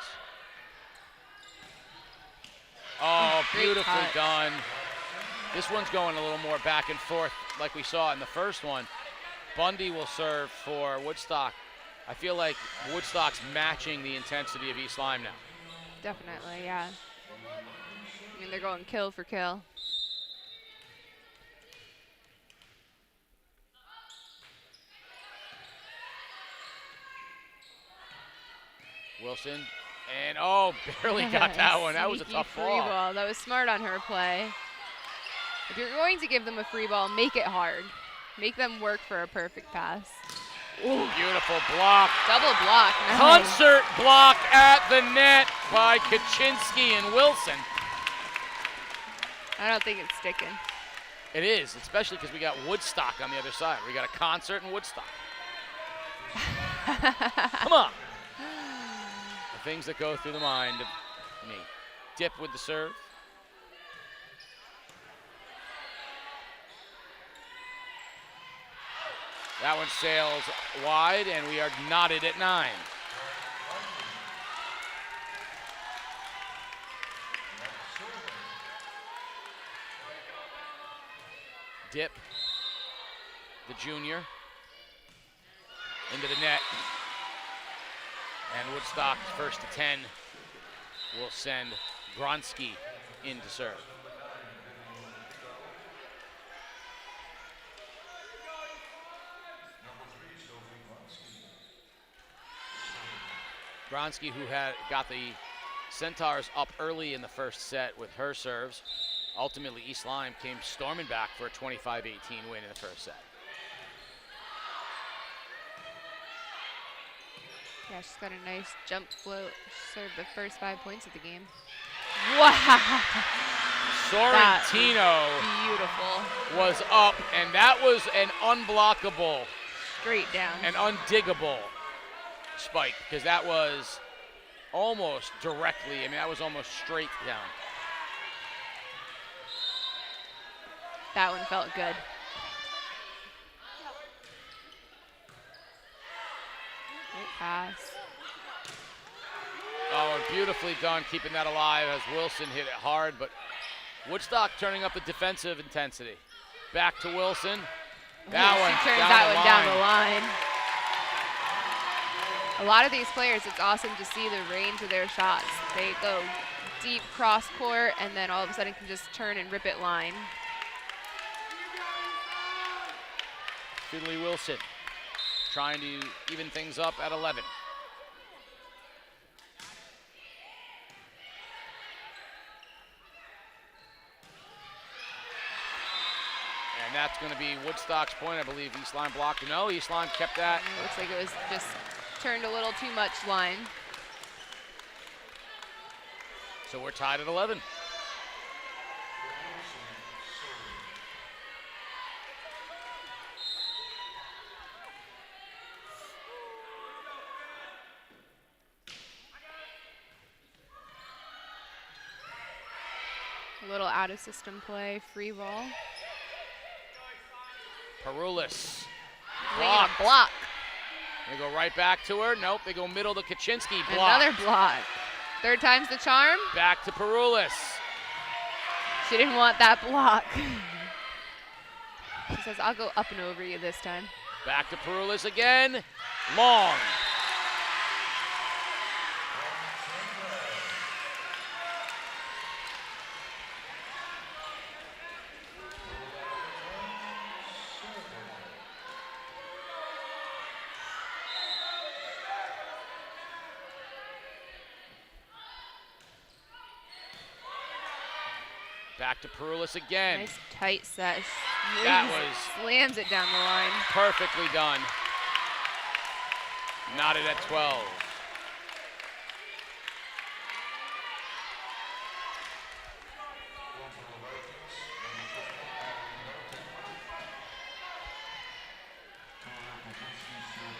[SPEAKER 1] Oh, beautifully done. This one's going a little more back and forth like we saw in the first one. Bundy will serve for Woodstock. I feel like Woodstock's matching the intensity of East Lyme now.
[SPEAKER 2] Definitely, yeah. I mean, they're going kill for kill.
[SPEAKER 1] Wilson, and barely got that one. That was a tough
[SPEAKER 2] free
[SPEAKER 1] ball.
[SPEAKER 2] ball. That was smart on her play. If you're going to give them a free ball, make it hard. Make them work for a perfect pass.
[SPEAKER 1] Ooh. Beautiful block.
[SPEAKER 2] Double block. Nice.
[SPEAKER 1] Concert block at the net by Kaczynski and Wilson.
[SPEAKER 2] I don't think it's sticking.
[SPEAKER 1] It is, especially because we got Woodstock on the other side. We got a concert in Woodstock. Come on. The things that go through the mind of me. Dip with the serve. That one sails wide, and we are knotted at 9. Dip, the junior, into the net. And Woodstock's first to 10 will send Gronsky in to serve. Gronsky, who got the Centaurs up early in the first set with her serves. Ultimately, East Lyme came storming back for a 25-18 win in the first set.
[SPEAKER 2] Yeah, she's got a nice jump float. She served the first 5 points of the game. Wow!
[SPEAKER 1] Sorrentino
[SPEAKER 2] beautiful.
[SPEAKER 1] Was up, and that was an unblockable,
[SPEAKER 2] straight down,
[SPEAKER 1] an undiggable spike, because that was almost directly, that was almost straight down.
[SPEAKER 2] That one felt good. Great pass.
[SPEAKER 1] Oh, beautifully done, keeping that alive as Wilson hit it hard, but Woodstock turning up the defensive intensity. Back to Wilson. That one
[SPEAKER 2] turns that one down the line. A lot of these players, it's awesome to see the range of their shots. They go deep cross court and then all of a sudden can just turn and rip it line.
[SPEAKER 1] Fiddly Wilson trying to even things up at 11. And that's going to be Woodstock's point. I believe East Lyme blocked. No, East Lyme kept that.
[SPEAKER 2] It looks like it was just turned a little too much line.
[SPEAKER 1] So we're tied at 11.
[SPEAKER 2] A little out of system play, free ball.
[SPEAKER 1] Perulis.
[SPEAKER 2] Block. Block.
[SPEAKER 1] They go right back to her. Nope, they go middle to Kaczynski. Block.
[SPEAKER 2] Another block. Third time's the charm.
[SPEAKER 1] Back to Perulis.
[SPEAKER 2] She didn't want that block. She says, I'll go up and over you this time.
[SPEAKER 1] Back to Perulis again. Long. Back to Perulis again.
[SPEAKER 2] Nice tight set.
[SPEAKER 1] That was
[SPEAKER 2] slams it down the line.
[SPEAKER 1] Perfectly done. Knotted at 12.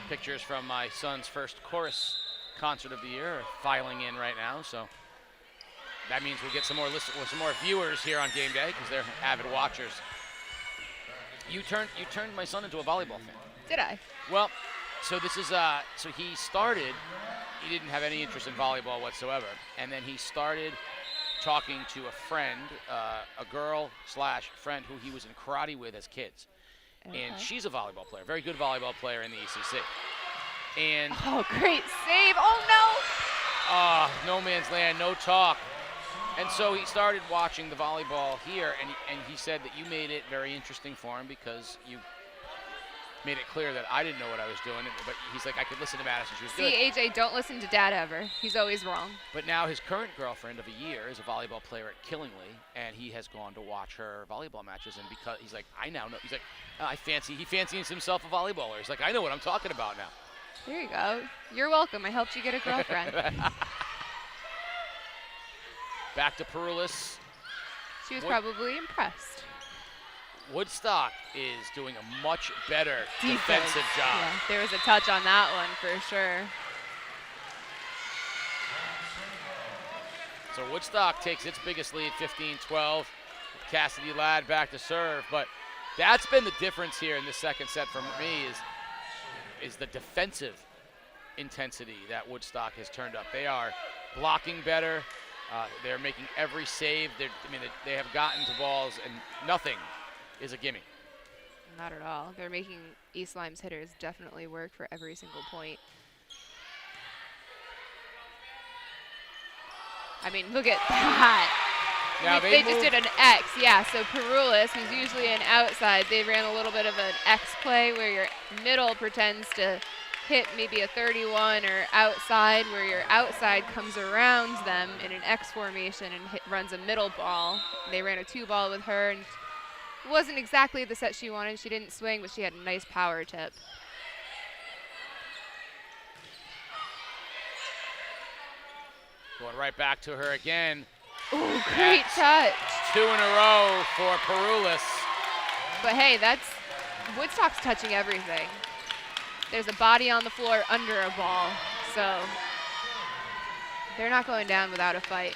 [SPEAKER 1] Pictures from my son's first chorus concert of the year are filing in right now, so that means we'll get some more viewers here on game day because they're avid watchers. You turned my son into a volleyball fan.
[SPEAKER 2] Did I?
[SPEAKER 1] Well, so this is so he started. He didn't have any interest in volleyball whatsoever, and then he started talking to a friend, a girl/friend who he was in karate with as kids, and she's a volleyball player, very good volleyball player in the ECC. And
[SPEAKER 2] oh, great save! Oh no!
[SPEAKER 1] No man's land, no talk. And so he started watching the volleyball here, and he said that you made it very interesting for him because you made it clear that I didn't know what I was doing, but he's like, I could listen to Madison, she was good.
[SPEAKER 2] See, AJ, don't listen to Dad ever. He's always wrong.
[SPEAKER 1] But now his current girlfriend of a year is a volleyball player at Killingly, and he has gone to watch her volleyball matches, and because he's like, I now know, he's like, he fancies himself a volleyballer. He's like, I know what I'm talking about now.
[SPEAKER 2] There you go. You're welcome. I helped you get a girlfriend.
[SPEAKER 1] Back to Perulis.
[SPEAKER 2] She was probably impressed.
[SPEAKER 1] Woodstock is doing a much better defensive job.
[SPEAKER 2] Yeah, there was a touch on that one for sure.
[SPEAKER 1] So Woodstock takes its biggest lead, 15-12. Cassidy Ladd back to serve, but that's been the difference here in the second set for me is the defensive intensity that Woodstock has turned up. They are blocking better. They're making every save. They have gotten to balls, and nothing is a gimme.
[SPEAKER 2] Not at all. They're making East Lyme's hitters definitely work for every single point. I mean, look at that.
[SPEAKER 1] Now
[SPEAKER 2] they just did an X, yeah. So Perulis, who's usually an outside, they ran a little bit of an X play where your middle pretends to hit maybe a 31 or outside, where your outside comes around them in an X formation and runs a middle ball. They ran a 2-ball with her, and it wasn't exactly the set she wanted. She didn't swing, but she had a nice power tip.
[SPEAKER 1] Going right back to her again.
[SPEAKER 2] Ooh, great touch.
[SPEAKER 1] 2 in a row for Perulis.
[SPEAKER 2] But hey, Woodstock's touching everything. There's a body on the floor under a ball, so they're not going down without a fight.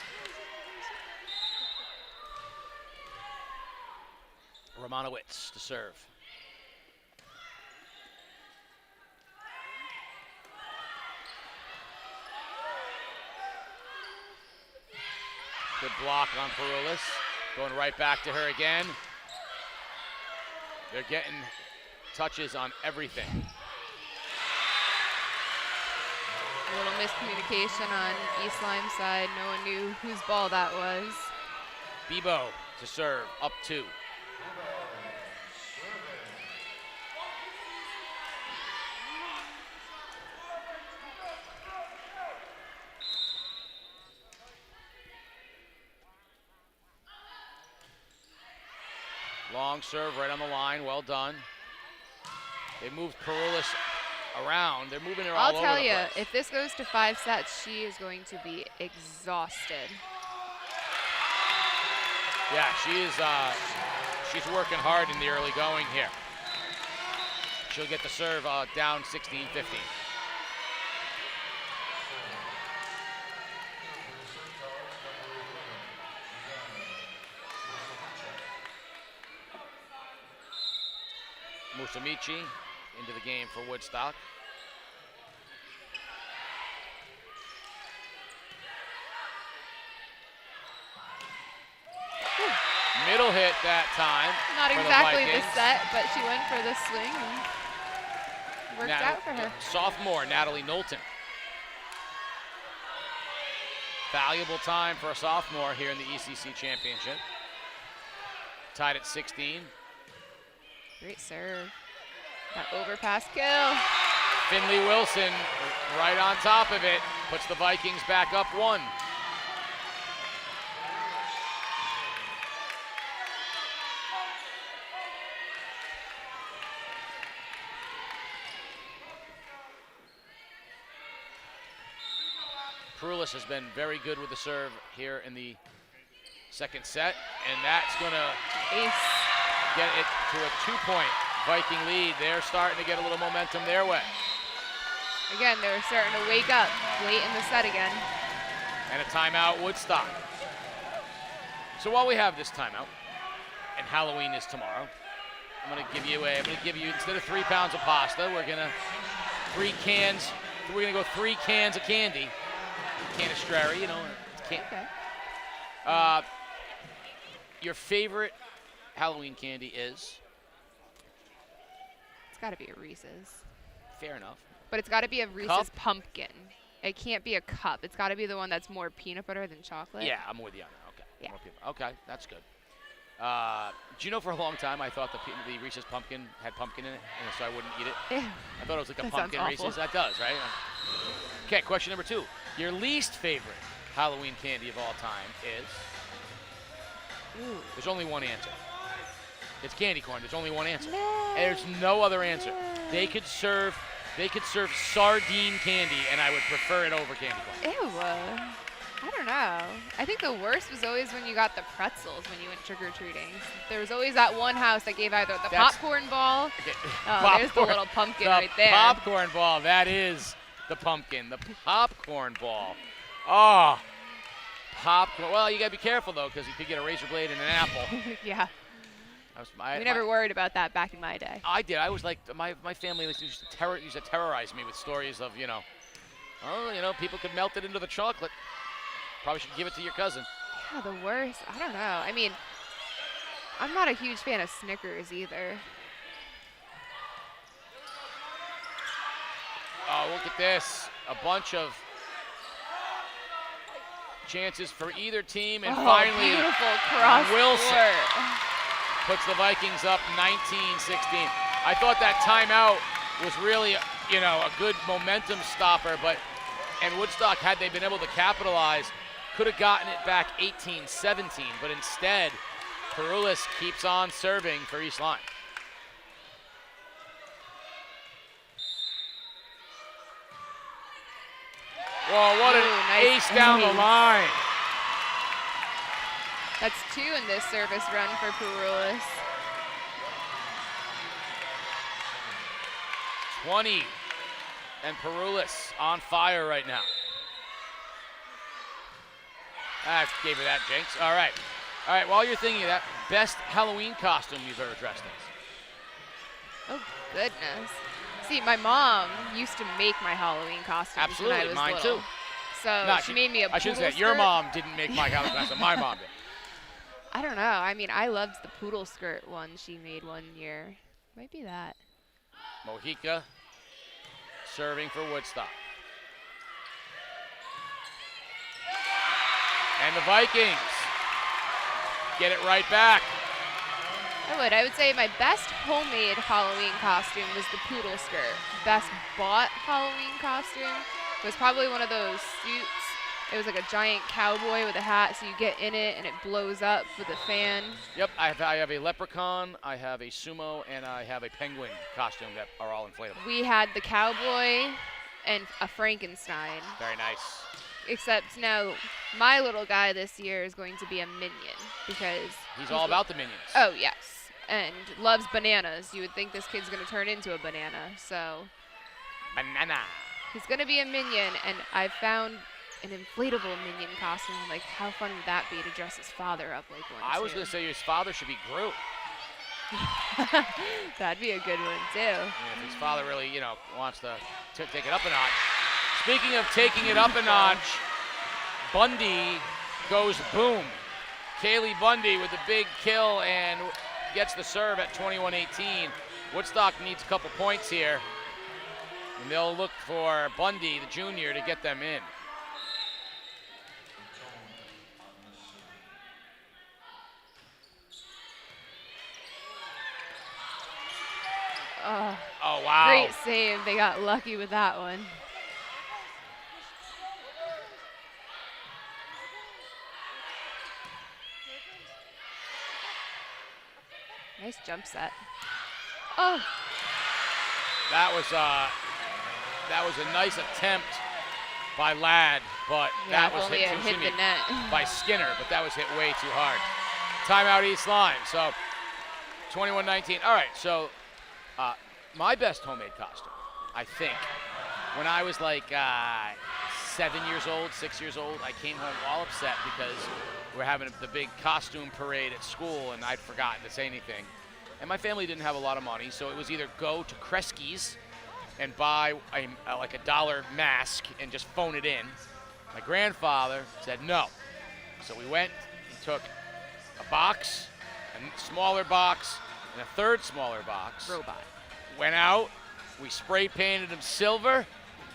[SPEAKER 1] Romanowitz to serve. Good block on Perulis. Going right back to her again. They're getting touches on everything.
[SPEAKER 2] A little miscommunication on East Lyme side. No one knew whose ball that was.
[SPEAKER 1] Bebo to serve, up 2. Long serve right on the line, well done. They moved Perulis around. They're moving her all over the place.
[SPEAKER 2] I'll tell you, if this goes to 5 sets, she is going to be exhausted.
[SPEAKER 1] Yeah, she's working hard in the early going here. She'll get the serve down 16-15. Musamichi into the game for Woodstock. Middle hit that time.
[SPEAKER 2] Not
[SPEAKER 1] for
[SPEAKER 2] exactly
[SPEAKER 1] the
[SPEAKER 2] the set, but she went for the swing and worked out for her.
[SPEAKER 1] Sophomore Natalie Knowlton. Valuable time for a sophomore here in the ECC championship. Tied at 16.
[SPEAKER 2] Great serve. That overpass kill.
[SPEAKER 1] Finley Wilson right on top of it. Puts the Vikings back up 1. Perulis has been very good with the serve here in the second set, and that's going to get it to a 2-point Viking lead. They're starting to get a little momentum their way.
[SPEAKER 2] Again, they're starting to wake up late in the set again.
[SPEAKER 1] And a timeout, Woodstock. So while we have this timeout, and Halloween is tomorrow, I'm going to give you instead of 3 pounds of pasta, we're going to 3 cans. We're going to go 3 cans of candy. Canistrari, you know.
[SPEAKER 2] Okay.
[SPEAKER 1] Your favorite Halloween candy is?
[SPEAKER 2] It's got to be a Reese's.
[SPEAKER 1] Fair enough.
[SPEAKER 2] But it's got to be a Reese's pumpkin. It can't be a cup. It's got to be the one that's more peanut butter than chocolate.
[SPEAKER 1] Yeah, I'm with you on that. Okay.
[SPEAKER 2] Yeah.
[SPEAKER 1] More people. Okay, that's good. Do you know for a long time I thought the Reese's pumpkin had pumpkin in it, and so I wouldn't eat it?
[SPEAKER 2] Ew.
[SPEAKER 1] I thought it was like a
[SPEAKER 2] That
[SPEAKER 1] pumpkin
[SPEAKER 2] sounds
[SPEAKER 1] Reese's.
[SPEAKER 2] awful.
[SPEAKER 1] That does, right? Okay, question number 2. Your least favorite Halloween candy of all time is?
[SPEAKER 2] Ooh.
[SPEAKER 1] There's only one answer. It's candy corn. There's only one answer.
[SPEAKER 2] No.
[SPEAKER 1] There's no other answer. They could serve sardine candy, and I would prefer it over candy corn.
[SPEAKER 2] Ew. I don't know. I think the worst was always when you got the pretzels when you went trick-or-treating. There was always that one house that gave either the popcorn ball.
[SPEAKER 1] Okay.
[SPEAKER 2] Oh, there's the little pumpkin right there.
[SPEAKER 1] Popcorn ball. That is the pumpkin. The popcorn ball. Oh, popcorn. Well, you got to be careful, though, because you could get a razor blade and an apple.
[SPEAKER 2] Yeah. We never worried about that back in my day.
[SPEAKER 1] I did. I was like, my family used to terrorize me with stories of, people could melt it into the chocolate. Probably should give it to your cousin.
[SPEAKER 2] Yeah, the worst. I don't know. I mean, I'm not a huge fan of Snickers either.
[SPEAKER 1] Oh, look at this. A bunch of chances for either team, and finally,
[SPEAKER 2] beautiful cross
[SPEAKER 1] Wilson
[SPEAKER 2] court.
[SPEAKER 1] puts the Vikings up 19-16. I thought that timeout was really, a good momentum stopper, and Woodstock, had they been able to capitalize, could have gotten it back 18-17, but instead, Perulis keeps on serving for East Lyme. Whoa, what an
[SPEAKER 2] nice
[SPEAKER 1] ace down the line.
[SPEAKER 2] That's 2 in this service run for Perulis.
[SPEAKER 1] 20, and Perulis on fire right now. I gave her that, Jinx. All right, while you're thinking of that, best Halloween costume you've ever dressed as?
[SPEAKER 2] Oh, goodness. See, my mom used to make my Halloween costumes
[SPEAKER 1] Absolutely,
[SPEAKER 2] when I was
[SPEAKER 1] mine
[SPEAKER 2] little.
[SPEAKER 1] too.
[SPEAKER 2] So she made me a
[SPEAKER 1] I shouldn't say
[SPEAKER 2] poodle
[SPEAKER 1] that. Your
[SPEAKER 2] skirt.
[SPEAKER 1] mom didn't make my Halloween costume. My mom did.
[SPEAKER 2] I don't know. I mean, I loved the poodle skirt one she made one year. Might be that.
[SPEAKER 1] Mojica serving for Woodstock. And the Vikings get it right back.
[SPEAKER 2] I would say my best homemade Halloween costume was the poodle skirt. Best bought Halloween costume was probably one of those suits. It was like a giant cowboy with a hat, so you get in it and it blows up with a fan.
[SPEAKER 1] Yep, I have a leprechaun, I have a sumo, and I have a penguin costume that are all inflatable.
[SPEAKER 2] We had the cowboy and a Frankenstein.
[SPEAKER 1] Very nice.
[SPEAKER 2] Except now my little guy this year is going to be a minion because
[SPEAKER 1] he's all about the minions.
[SPEAKER 2] Oh, yes. And loves bananas. You would think this kid's going to turn into a banana, so.
[SPEAKER 1] Banana.
[SPEAKER 2] He's going to be a minion, and I found an inflatable minion costume. Like, how fun would that be to dress his father up like one?
[SPEAKER 1] I was going to say his father should be Groot.
[SPEAKER 2] That'd be a good one, too.
[SPEAKER 1] Yeah, if his father really, wants to take it up a notch. Speaking of taking it up a notch, Bundy goes boom. Kaylee Bundy with a big kill and gets the serve at 21-18. Woodstock needs a couple points here, and they'll look for Bundy, the junior, to get them in. Oh, wow.
[SPEAKER 2] Great save. They got lucky with that one. Nice jump set. Oh.
[SPEAKER 1] That was a nice attempt by Ladd, but that was hit
[SPEAKER 2] the net.
[SPEAKER 1] by Skinner, but that was hit way too hard. Timeout East Lyme. So 21-19. All right, so my best homemade costume, I think, when I was like 7 years old, 6 years old, I came home all upset because we're having the big costume parade at school, and I'd forgotten to say anything. And my family didn't have a lot of money, so it was either go to Kresge's and buy like a $1 mask and just phone it in. My grandfather said no. So we went and took a box, a smaller box, and a third smaller box.
[SPEAKER 2] Robot.
[SPEAKER 1] Went out, we spray painted them silver.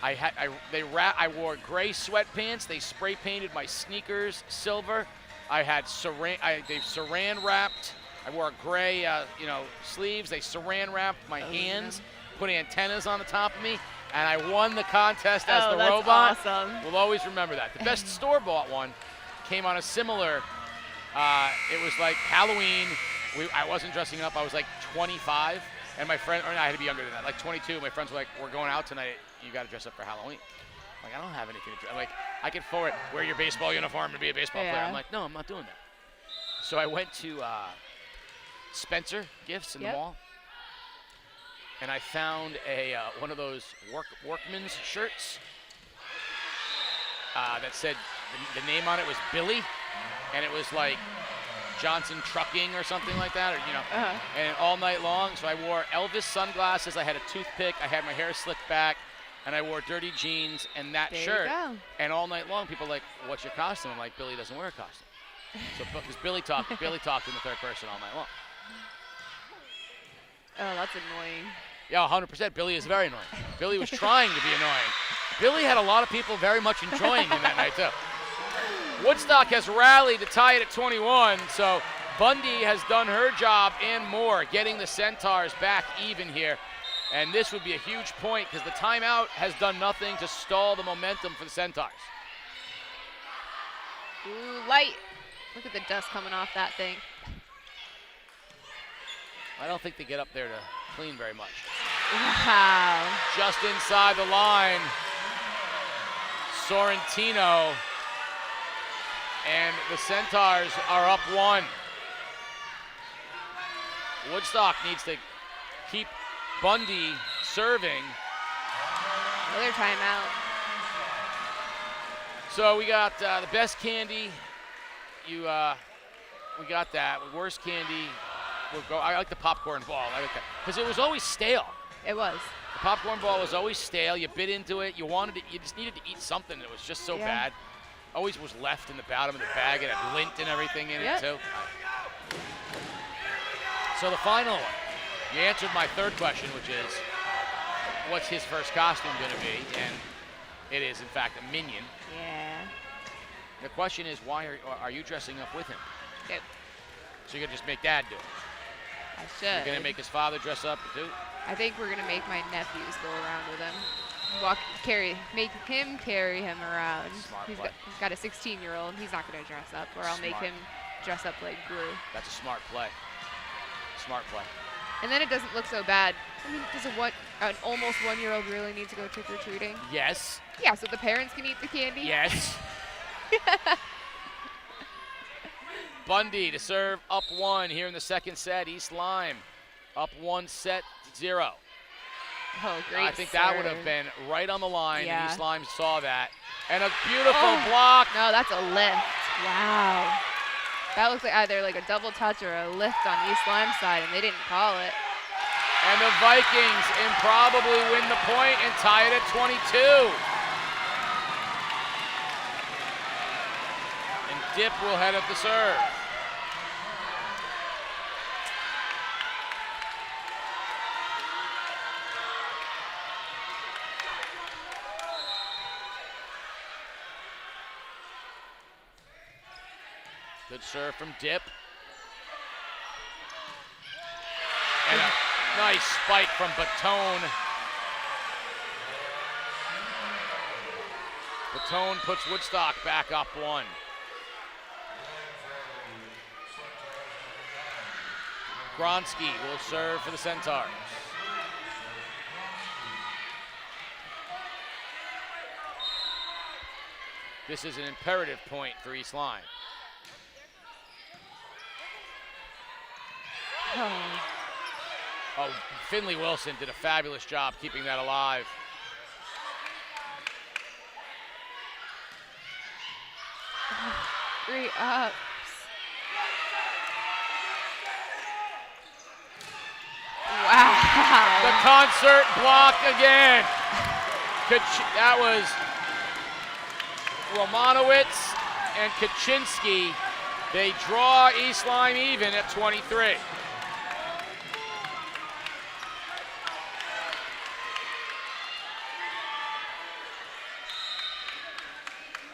[SPEAKER 1] I wore gray sweatpants. They spray painted my sneakers silver. I had they saran wrapped. I wore gray, sleeves. They saran wrapped my hands, put antennas on the top of me, and I won the contest as the robot.
[SPEAKER 2] Awesome.
[SPEAKER 1] We'll always remember that. The best store-bought one came on a similar. It was like Halloween. I wasn't dressing up. I was like 25, and my friend, I had to be younger than that, like 22. My friends were like, "We're going out tonight. You got to dress up for Halloween." I'm like, I don't have anything to dress. I'm like, I can forward, wear your baseball uniform and be a baseball player. I'm like, no, I'm not doing that. So I went to Spencer Gifts in the mall, and I found one of those workman's shirts that said the name on it was Billy, and it was like Johnson Trucking or something like that, and all night long. So I wore Elvis sunglasses. I had a toothpick. I had my hair slicked back, and I wore dirty jeans and that shirt. And all night long, people were like, "What's your costume?" I'm like, "Billy doesn't wear a costume." So because Billy talked in the third person all night long.
[SPEAKER 2] Oh, that's annoying.
[SPEAKER 1] Yeah, 100%. Billy is very annoying. Billy was trying to be annoying. Billy had a lot of people very much enjoying him that night, too. Woodstock has rallied to tie it at 21, so Bundy has done her job and more, getting the Centaurs back even here. And this would be a huge point because the timeout has done nothing to stall the momentum for the Centaurs.
[SPEAKER 2] Ooh, light. Look at the dust coming off that thing.
[SPEAKER 1] I don't think they get up there to clean very much.
[SPEAKER 2] Wow.
[SPEAKER 1] Just inside the line, Sorrentino, and the Centaurs are up 1. Woodstock needs to keep Bundy serving.
[SPEAKER 2] Another timeout.
[SPEAKER 1] So we got the best candy. We got that. Worst candy. I like the popcorn ball. I like that because it was always stale.
[SPEAKER 2] It was.
[SPEAKER 1] The popcorn ball was always stale. You bit into it. You just needed to eat something that was just so bad. Always was left in the bottom of the bag. It had lint and everything in it too. So the final one. You answered my third question, which is, what's his first costume going to be? And it is, in fact, a minion.
[SPEAKER 2] Yeah.
[SPEAKER 1] The question is, why are you dressing up with him?
[SPEAKER 2] Yep.
[SPEAKER 1] So you're gonna just make Dad do it.
[SPEAKER 2] I should.
[SPEAKER 1] You're gonna make his father dress up too.
[SPEAKER 2] I think we're gonna make my nephews go around with him. Make him carry him around. He's got a 16-year-old. He's not gonna dress up, or I'll make him dress up like Gru.
[SPEAKER 1] That's a smart play. Smart play.
[SPEAKER 2] And then it doesn't look so bad. I mean, does an almost 1-year-old really need to go trick-or-treating?
[SPEAKER 1] Yes.
[SPEAKER 2] Yeah, so the parents can eat the candy?
[SPEAKER 1] Yes. Bundy to serve up 1 here in the second set. East Lyme up 1-0.
[SPEAKER 2] Oh, great
[SPEAKER 1] I think that would have been right on the line.
[SPEAKER 2] Yeah.
[SPEAKER 1] And East Lyme saw that. And a beautiful block.
[SPEAKER 2] No, that's a lift. Wow. That looks like either like a double touch or a lift on East Lyme's side, and they didn't call it.
[SPEAKER 1] And the Vikings improbably win the point and tie it at 22. And Dip will head up the serve. Good serve from Dip. And a nice spike from Batone. Batone puts Woodstock back up 1. Gronsky will serve for the Centaurs. This is an imperative point for East Lyme. Oh, Finley Wilson did a fabulous job keeping that alive.
[SPEAKER 2] Three ups. Wow.
[SPEAKER 1] The concert block again. That was Romanowitz and Kaczynski. They draw East Lyme even at 23.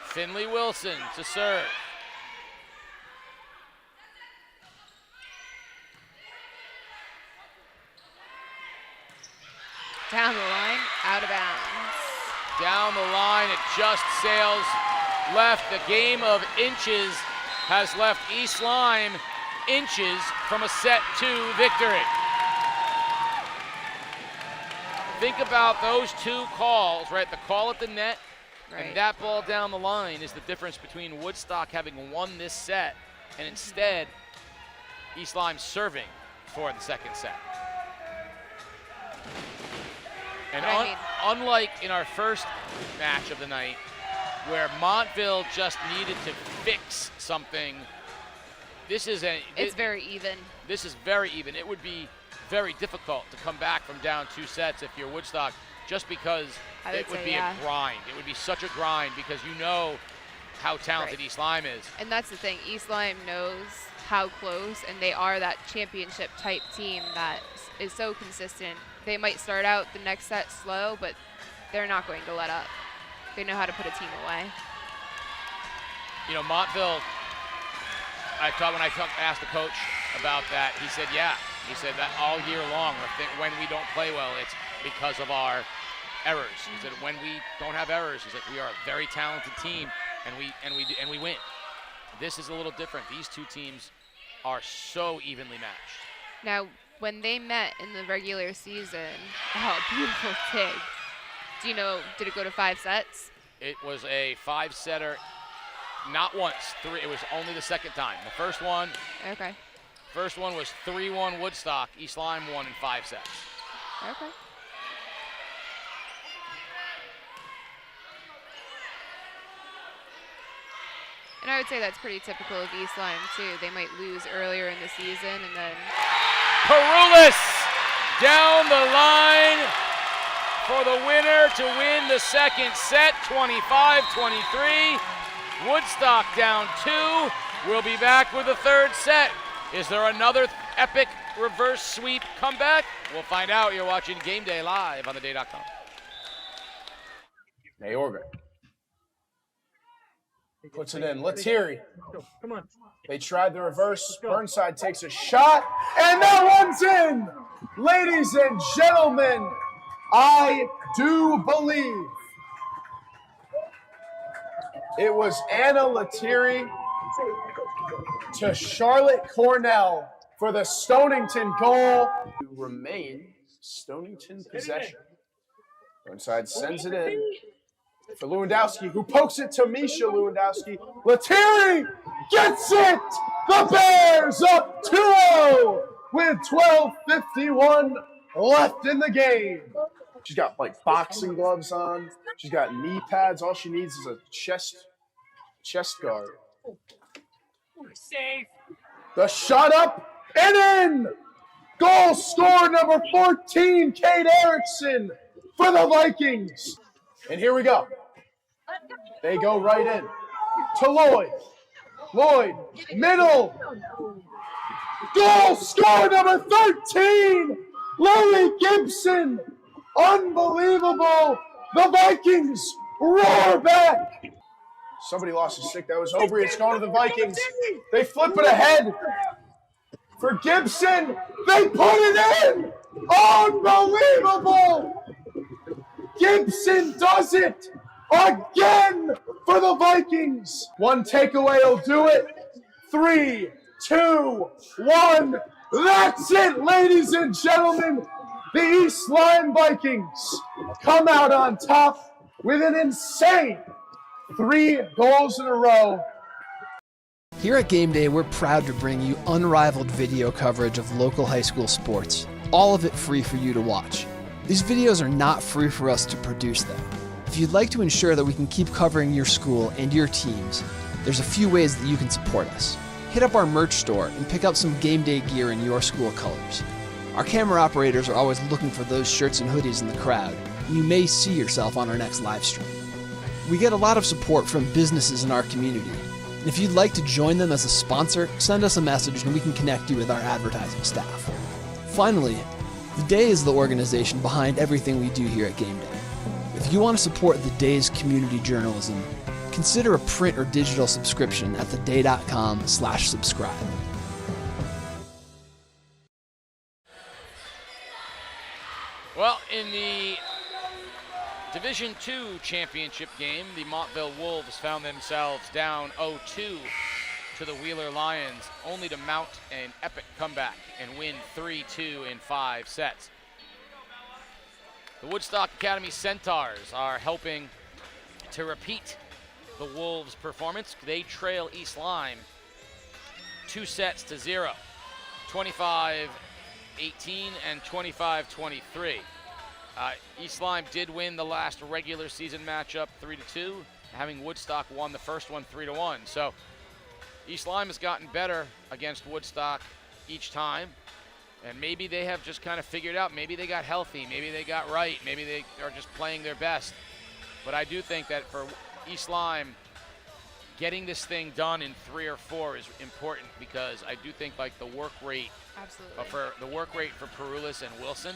[SPEAKER 1] Finley Wilson to serve.
[SPEAKER 2] Down the line, out of bounds.
[SPEAKER 1] Down the line, it just sails left. The game of inches has left East Lyme inches from a set 2 victory. Think about those 2 calls, right? The call at the net and that ball down the line is the difference between Woodstock having won this set and instead East Lyme serving for the second set. And unlike in our first match of the night, where Montville just needed to fix something, it's
[SPEAKER 2] very even.
[SPEAKER 1] This is very even. It would be very difficult to come back from down 2 sets if you're Woodstock, just because it would be a grind. It would be such a grind because you know how talented East Lyme is.
[SPEAKER 2] And that's the thing. East Lyme knows how close, and they are that championship type team that is so consistent. They might start out the next set slow, but they're not going to let up. They know how to put a team away.
[SPEAKER 1] You know, Montville, when I asked the coach about that, he said, yeah. He said that all year long, when we don't play well, it's because of our errors. He said when we don't have errors, he's like, we are a very talented team, and we win. This is a little different. These 2 teams are so evenly matched.
[SPEAKER 2] Now, when they met in the regular season, beautiful TIG. Do you know, did it go to 5 sets?
[SPEAKER 1] It was a 5-setter, not once, 3. It was only the second time. The first one.
[SPEAKER 2] Okay.
[SPEAKER 1] First one was 3-1 Woodstock. East Lyme won in 5 sets.
[SPEAKER 2] Okay. And I would say that's pretty typical of East Lyme, too. They might lose earlier in the season and then...
[SPEAKER 1] Perulis down the line for the winner to win the second set, 25-23. Woodstock down 2. We'll be back with the third set. Is there another epic reverse sweep comeback? We'll find out. You're watching Game Day live on theday.com.
[SPEAKER 11] Hey, Orbit. Puts it in. Lettieri. They tried the reverse. Burnside takes a shot, and that one's in! Ladies and gentlemen, I do believe it was Anna Lettieri to Charlotte Cornell for the Stonington goal to remain Stonington possession. Burnside sends it in for Lewandowski, who pokes it to Misha Lewandowski. Lettieri gets it! The Bears up 2-0 with 12:51 left in the game. She's got like boxing gloves on. She's got knee pads. All she needs is a chest guard.
[SPEAKER 5] Safe.
[SPEAKER 11] The shot up and in! Goal scorer number 14, Kate Erickson for the Vikings. And here we go. They go right in to Lloyd. Lloyd, middle. Goal scorer number 13, Lily Gibson. Unbelievable. The Vikings roar back. Somebody lost a stick. That was Obrey. It's gone to the Vikings. They flip it ahead for Gibson. They put it in. Unbelievable. Gibson does it again for the Vikings. One takeaway will do it. 3, 2, 1. That's it, ladies and gentlemen. The East Lyme Vikings come out on top with an insane 3 goals in a row.
[SPEAKER 10] Here at Game Day, we're proud to bring you unrivaled video coverage of local high school sports, all of it free for you to watch. These videos are not free for us to produce though. If you'd like to ensure that we can keep covering your school and your teams, there's a few ways that you can support us. Hit up our merch store and pick up some Game Day gear in your school colors. Our camera operators are always looking for those shirts and hoodies in the crowd, and you may see yourself on our next live stream. We get a lot of support from businesses in our community, and if you'd like to join them as a sponsor, send us a message and we can connect you with our advertising staff. Finally, The Day is the organization behind everything we do here at Game Day. If you want to support The Day's community journalism, consider a print or digital subscription at theday.com/subscribe.
[SPEAKER 1] Well, in the Division II championship game, the Montville Wolves found themselves down 0-2 to the Wheeler Lions, only to mount an epic comeback and win 3-2 in 5 sets. The Woodstock Academy Centaurs are helping to repeat the Wolves' performance. They trail East Lyme 2-0, 25-18 and 25-23. East Lyme did win the last regular season matchup 3-2, having Woodstock won the first one 3-1. So East Lyme has gotten better against Woodstock each time, and maybe they have just kind of figured out, maybe they got healthy, maybe they got right, maybe they are just playing their best. But I do think that for East Lyme, getting this thing done in 3 or 4 is important, because I do think like the work rate for Perulis and Wilson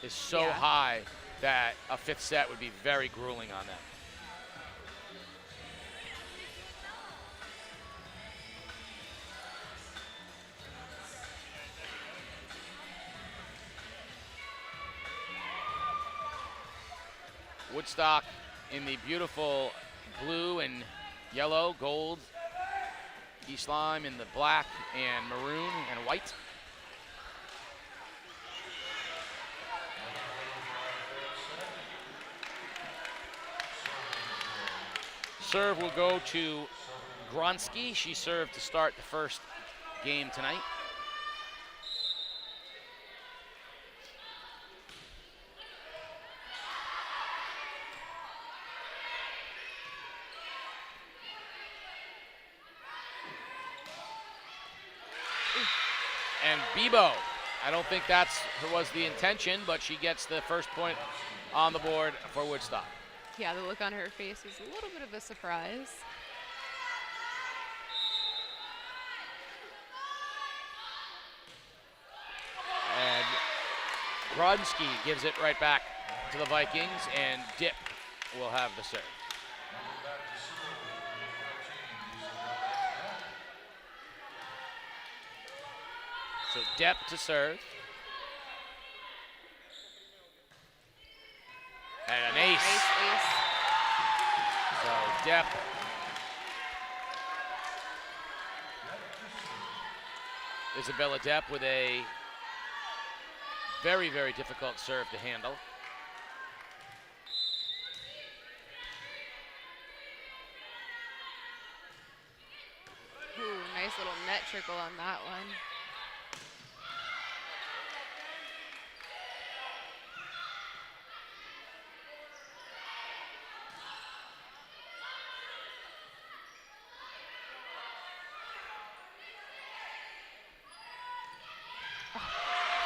[SPEAKER 1] is so high that a 5th set would be very grueling on them. Woodstock in the beautiful blue and yellow, gold. East Lyme in the black and maroon and white. Serve will go to Gronsky. She served to start the first game tonight. And Bebo, I don't think that was the intention, but she gets the first point on the board for Woodstock.
[SPEAKER 2] Yeah, the look on her face was a little bit of a surprise.
[SPEAKER 1] And Gronsky gives it right back to the Vikings, and Dip will have the serve. So Depp to serve. And an ace.
[SPEAKER 2] Nice ace.
[SPEAKER 1] So Depp. Isabella Depp with a very, very difficult serve to handle.
[SPEAKER 2] Ooh, nice little net trickle on that one.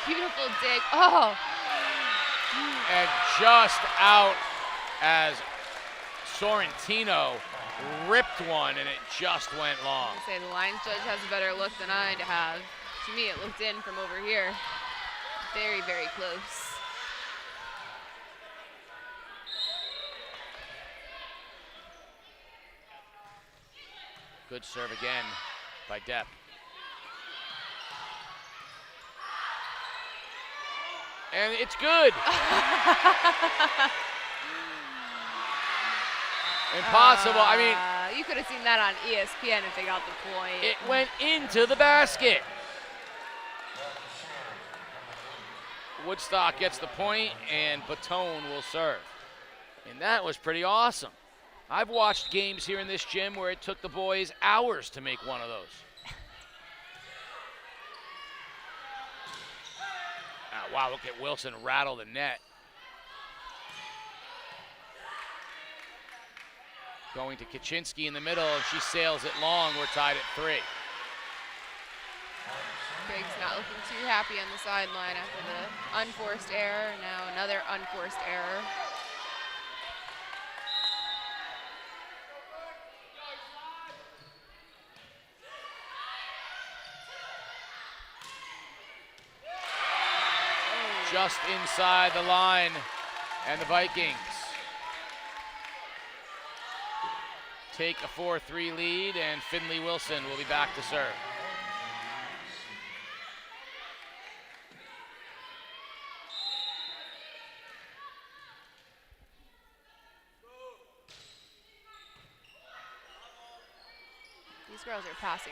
[SPEAKER 2] Beautiful dig. Oh!
[SPEAKER 1] And just out as Sorrentino ripped one, and it just went long.
[SPEAKER 2] I say the lines judge has a better look than I have. To me, it looked in from over here. Very, very close.
[SPEAKER 1] Good serve again by Depp. And it's good. Impossible. I mean,
[SPEAKER 2] you could have seen that on ESPN if they got the point.
[SPEAKER 1] It went into the basket. Woodstock gets the point, and Batone will serve. And that was pretty awesome. I've watched games here in this gym where it took the boys hours to make one of those. Wow, look at Wilson rattle the net. Going to Kaczynski in the middle, and she sails it long. We're tied at 3.
[SPEAKER 2] Griggs not looking too happy on the sideline after the unforced error. Now another unforced error.
[SPEAKER 1] Just inside the line, and the Vikings take a 4-3 lead, and Finley Wilson will be back to serve.
[SPEAKER 2] These girls are passing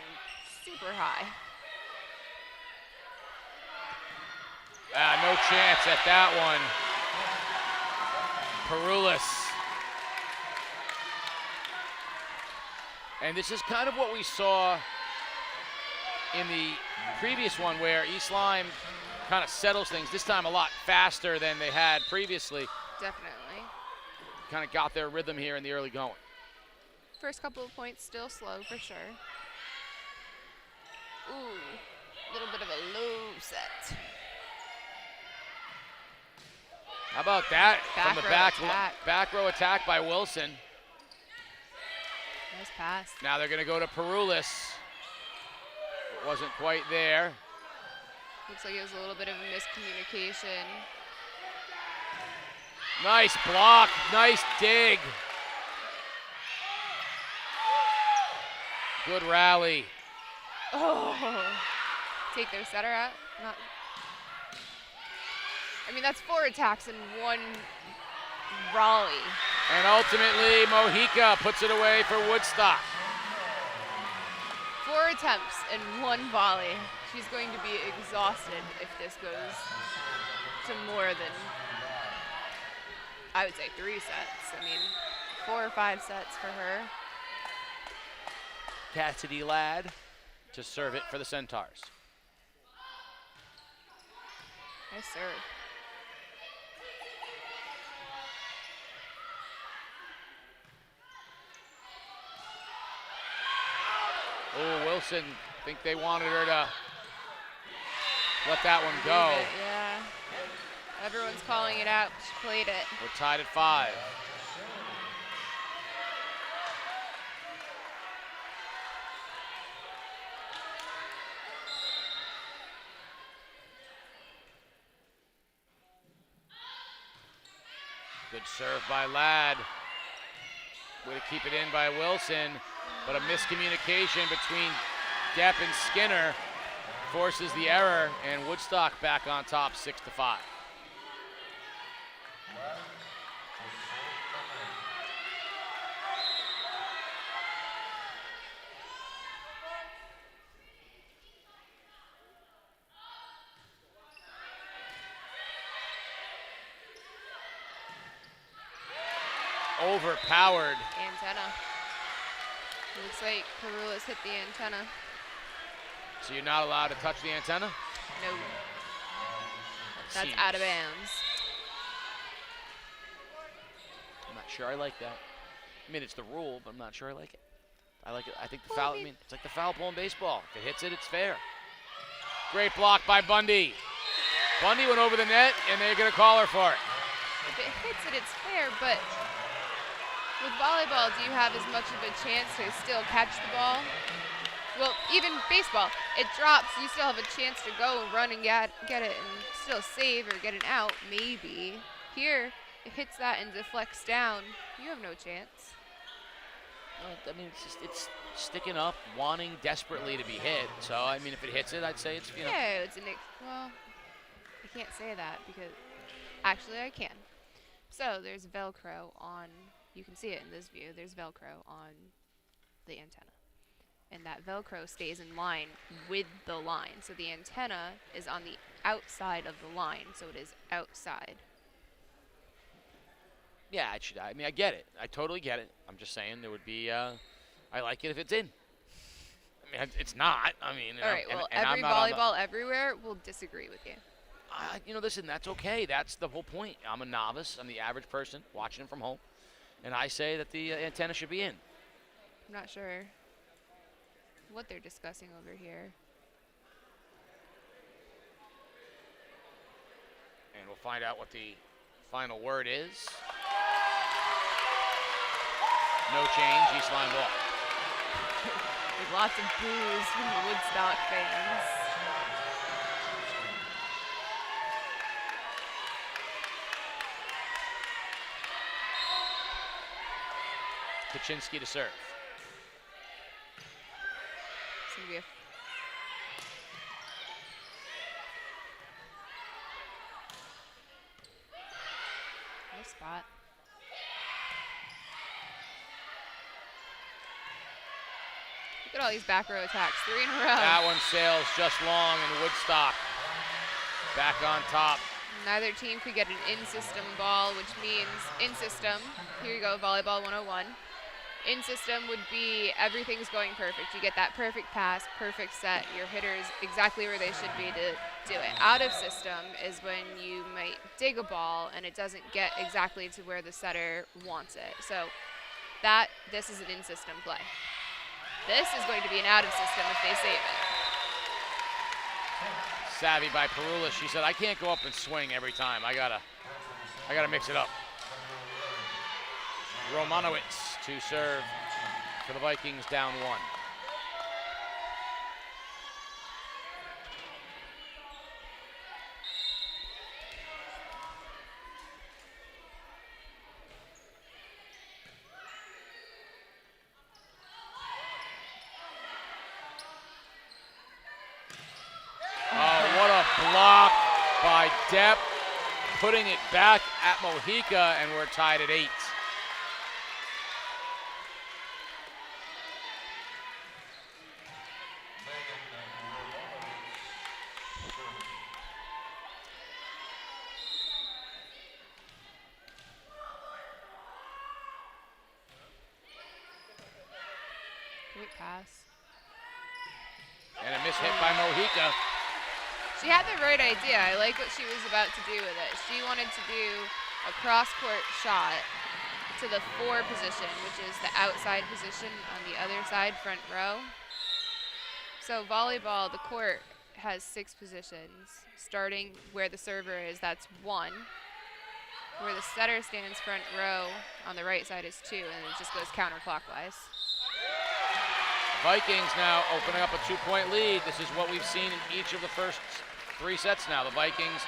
[SPEAKER 2] super high.
[SPEAKER 1] No chance at that one. Perulis. And this is kind of what we saw in the previous one, where East Lyme kind of settles things, this time a lot faster than they had previously.
[SPEAKER 2] Definitely.
[SPEAKER 1] Kind of got their rhythm here in the early going.
[SPEAKER 2] First couple of points still slow for sure. Ooh, a little bit of a low set.
[SPEAKER 1] How about that?
[SPEAKER 2] Back
[SPEAKER 1] from the
[SPEAKER 2] row
[SPEAKER 1] back row attack by Wilson.
[SPEAKER 2] Nice pass.
[SPEAKER 1] Now they're going to go to Perulis. It wasn't quite there.
[SPEAKER 2] Looks like it was a little bit of a miscommunication.
[SPEAKER 1] Nice block, nice dig. Good rally.
[SPEAKER 2] Oh, take their setter out. Not. I mean, that's 4 attacks in one rally.
[SPEAKER 1] And ultimately, Mojica puts it away for Woodstock.
[SPEAKER 2] 4 attempts in one volley. She's going to be exhausted if this goes to more than, I would say, 3 sets. I mean, 4 or 5 sets for her.
[SPEAKER 1] Cassidy Ladd to serve it for the Centaurs.
[SPEAKER 2] Nice serve.
[SPEAKER 1] Oh, Wilson, think they wanted her to let that one go.
[SPEAKER 2] Yeah. Everyone's calling it out. She played it.
[SPEAKER 1] We're tied at 5. Good serve by Ladd. Way to keep it in by Wilson, but a miscommunication between Depp and Skinner. forces the error, and Woodstock back on top 6-5. Overpowered.
[SPEAKER 2] Antenna. Looks like Perula's hit the antenna.
[SPEAKER 1] So you're not allowed to touch the antenna?
[SPEAKER 2] No. That's out of bounds.
[SPEAKER 1] I'm not sure I like that. I mean, it's the rule, but I'm not sure I like it. I like it. I think the foul, I mean, it's like the foul pole in baseball. If it hits it, it's fair. Great block by Bundy. Bundy went over the net, and they're going to call her for it.
[SPEAKER 2] If it hits it, it's fair, but with volleyball, do you have as much of a chance to still catch the ball? Well, even baseball, it drops, you still have a chance to go run and get it and still save or get an out, maybe. Here, it hits that and deflects down. You have no chance.
[SPEAKER 1] I mean, it's sticking up, wanting desperately to be hit. So, I mean, if it hits it, I'd say it's, you know.
[SPEAKER 2] Yeah, it's well, I can't say that because, actually I can. So, there's Velcro on, you can see it in this view, there's Velcro on the antenna. And that Velcro stays in line with the line. So the antenna is on the outside of the line, so it is outside.
[SPEAKER 1] Yeah, I mean, I get it. I totally get it. I'm just saying there would be, I like it if it's in. I mean, it's not. I mean,
[SPEAKER 2] all right, well, every volleyball everywhere will disagree with you.
[SPEAKER 1] You know, listen, that's okay. That's the whole point. I'm a novice. I'm the average person watching it from home. And I say that the antenna should be in.
[SPEAKER 2] I'm not sure what they're discussing over here.
[SPEAKER 1] And we'll find out what the final word is. No change, East Lyme ball.
[SPEAKER 2] There's lots of boos from the Woodstock fans.
[SPEAKER 1] Kaczynski to serve.
[SPEAKER 2] It's gonna be a nice spot. Look at all these back row attacks, 3 in a row.
[SPEAKER 1] That one sails just long, and Woodstock back on top.
[SPEAKER 2] Neither team could get an in-system ball, which means in-system, here you go, volleyball 101. In-system would be everything's going perfect. You get that perfect pass, perfect set, your hitter's exactly where they should be to do it. Out of system is when you might dig a ball and it doesn't get exactly to where the setter wants it. So this is an in-system play. This is going to be an out-of-system if they save it.
[SPEAKER 1] Savvy by Perula. She said, I can't go up and swing every time. I gotta mix it up. Romanowitz to serve for the Vikings, down 1. What a block by Depp, putting it back at Mojica, and we're tied at 8.
[SPEAKER 2] Great pass.
[SPEAKER 1] And a miss hit by Mojica.
[SPEAKER 2] She had the right idea. I like what she was about to do with it. She wanted to do a cross-court shot to the 4 position, which is the outside position on the other side, front row. So volleyball, the court has 6 positions. Starting where the server is, that's 1. Where the setter stands front row on the right side is 2, and it just goes counterclockwise.
[SPEAKER 1] Vikings now opening up a 2-point lead. This is what we've seen in each of the first 3 sets now. The Vikings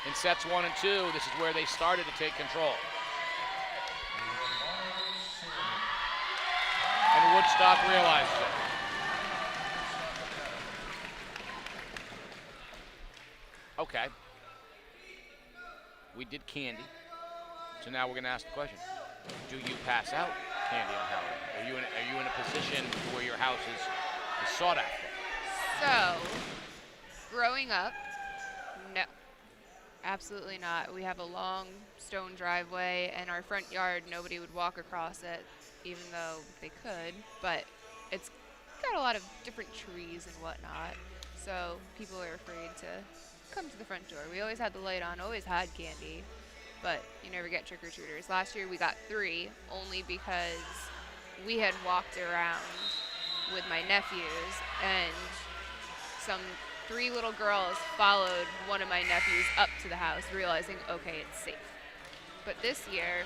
[SPEAKER 1] in sets 1 and 2, this is where they started to take control. And Woodstock realizes it. Okay. We did candy. So now we're going to ask the question. Do you pass out candy on Halloween? Are you in a position where your house is sought after?
[SPEAKER 2] So, growing up, no. Absolutely not. We have a long stone driveway, and our front yard, nobody would walk across it, even though they could. But it's got a lot of different trees and whatnot, so people are afraid to come to the front door. We always had the light on, always had candy, but you never get trick-or-treaters. Last year we got 3, only because we had walked around with my nephews, and some 3 little girls followed one of my nephews up to the house, realizing, okay, it's safe. But this year,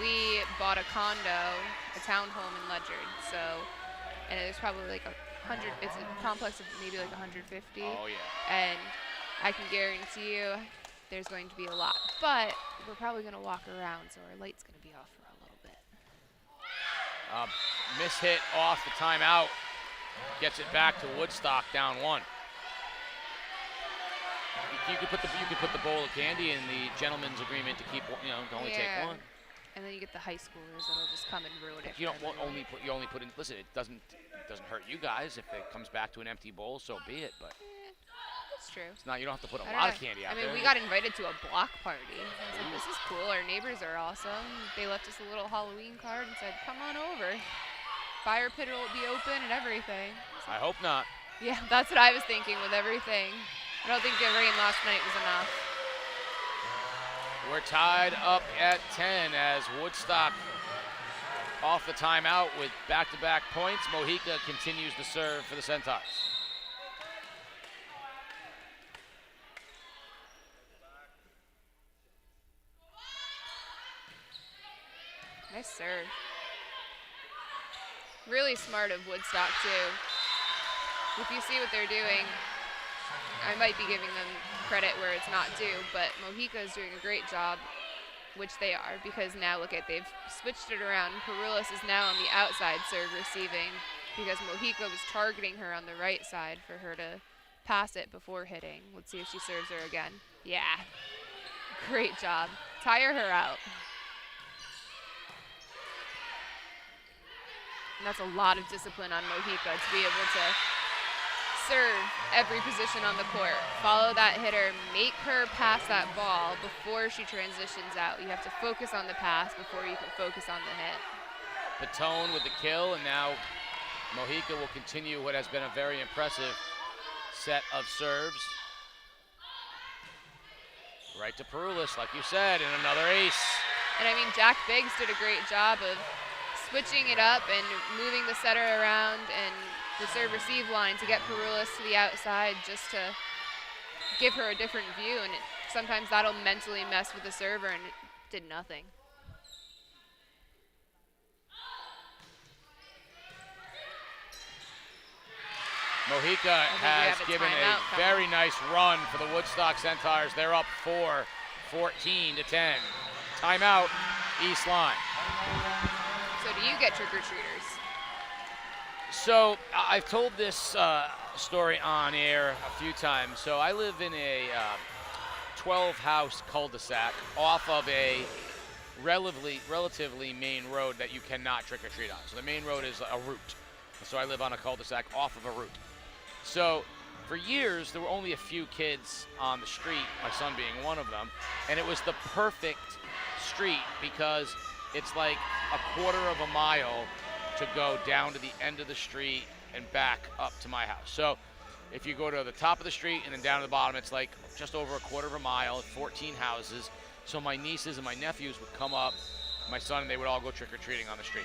[SPEAKER 2] we bought a condo, a townhome in Ledyard, and there's probably like 100, it's a complex of maybe like 150.
[SPEAKER 1] Oh, yeah.
[SPEAKER 2] And I can guarantee you there's going to be a lot. But we're probably going to walk around, so our light's going to be off for a little bit.
[SPEAKER 1] Miss hit off the timeout. Gets it back to Woodstock, down 1. You could put the bowl of candy in the gentleman's agreement to keep, to only take 1.
[SPEAKER 2] And then you get the high schoolers that'll just come and ruin it.
[SPEAKER 1] You only put in. Listen, it doesn't hurt you guys if it comes back to an empty bowl. So be it. But
[SPEAKER 2] that's true.
[SPEAKER 1] It's not. You don't have to put a lot of candy out there.
[SPEAKER 2] I mean, we got invited to a block party. I was like, this is cool. Our neighbors are awesome. They left us a little Halloween card and said, "Come on over. Fire pit will be open and everything."
[SPEAKER 1] I hope not.
[SPEAKER 2] Yeah, that's what I was thinking with everything. I don't think the rain last night was enough.
[SPEAKER 1] We're tied up at 10 as Woodstock off the timeout with back-to-back points. Mojica continues to serve for the Centaurs.
[SPEAKER 2] Nice serve. Really smart of Woodstock, too. If you see what they're doing, I might be giving them credit where it's not due, but Mojica is doing a great job, which they are, because now look at, they've switched it around. Perulis is now on the outside serve receiving because Mojica was targeting her on the right side for her to pass it before hitting. Let's see if she serves her again. Yeah, great job. Tire her out. And that's a lot of discipline on Mojica to be able to serve every position on the court. Follow that hitter, make her pass that ball before she transitions out. You have to focus on the pass before you can focus on the hit.
[SPEAKER 1] Patone with the kill, and now Mojica will continue what has been a very impressive set of serves. Right to Perulis, like you said, and another ace.
[SPEAKER 2] And I mean, Jack Biggs did a great job of switching it up and moving the setter around and the serve-receive line to get Perulis to the outside just to give her a different view, and sometimes that'll mentally mess with the server, and it did nothing.
[SPEAKER 1] Mojica has given a very nice run for the Woodstock Centaurs. They're up 4, 14-10. Timeout, East Lyme.
[SPEAKER 2] So do you get trick-or-treaters?
[SPEAKER 1] So I've told this story on air a few times. So I live in a 12-house cul-de-sac off of a relatively main road that you cannot trick-or-treat on. So the main road is a route. So I live on a cul-de-sac off of a route. So for years, there were only a few kids on the street, my son being one of them, and it was the perfect street because it's like a quarter of a mile to go down to the end of the street and back up to my house. So if you go to the top of the street and then down to the bottom, it's like just over a quarter of a mile, 14 houses. So my nieces and my nephews would come up, my son, and they would all go trick-or-treating on the street.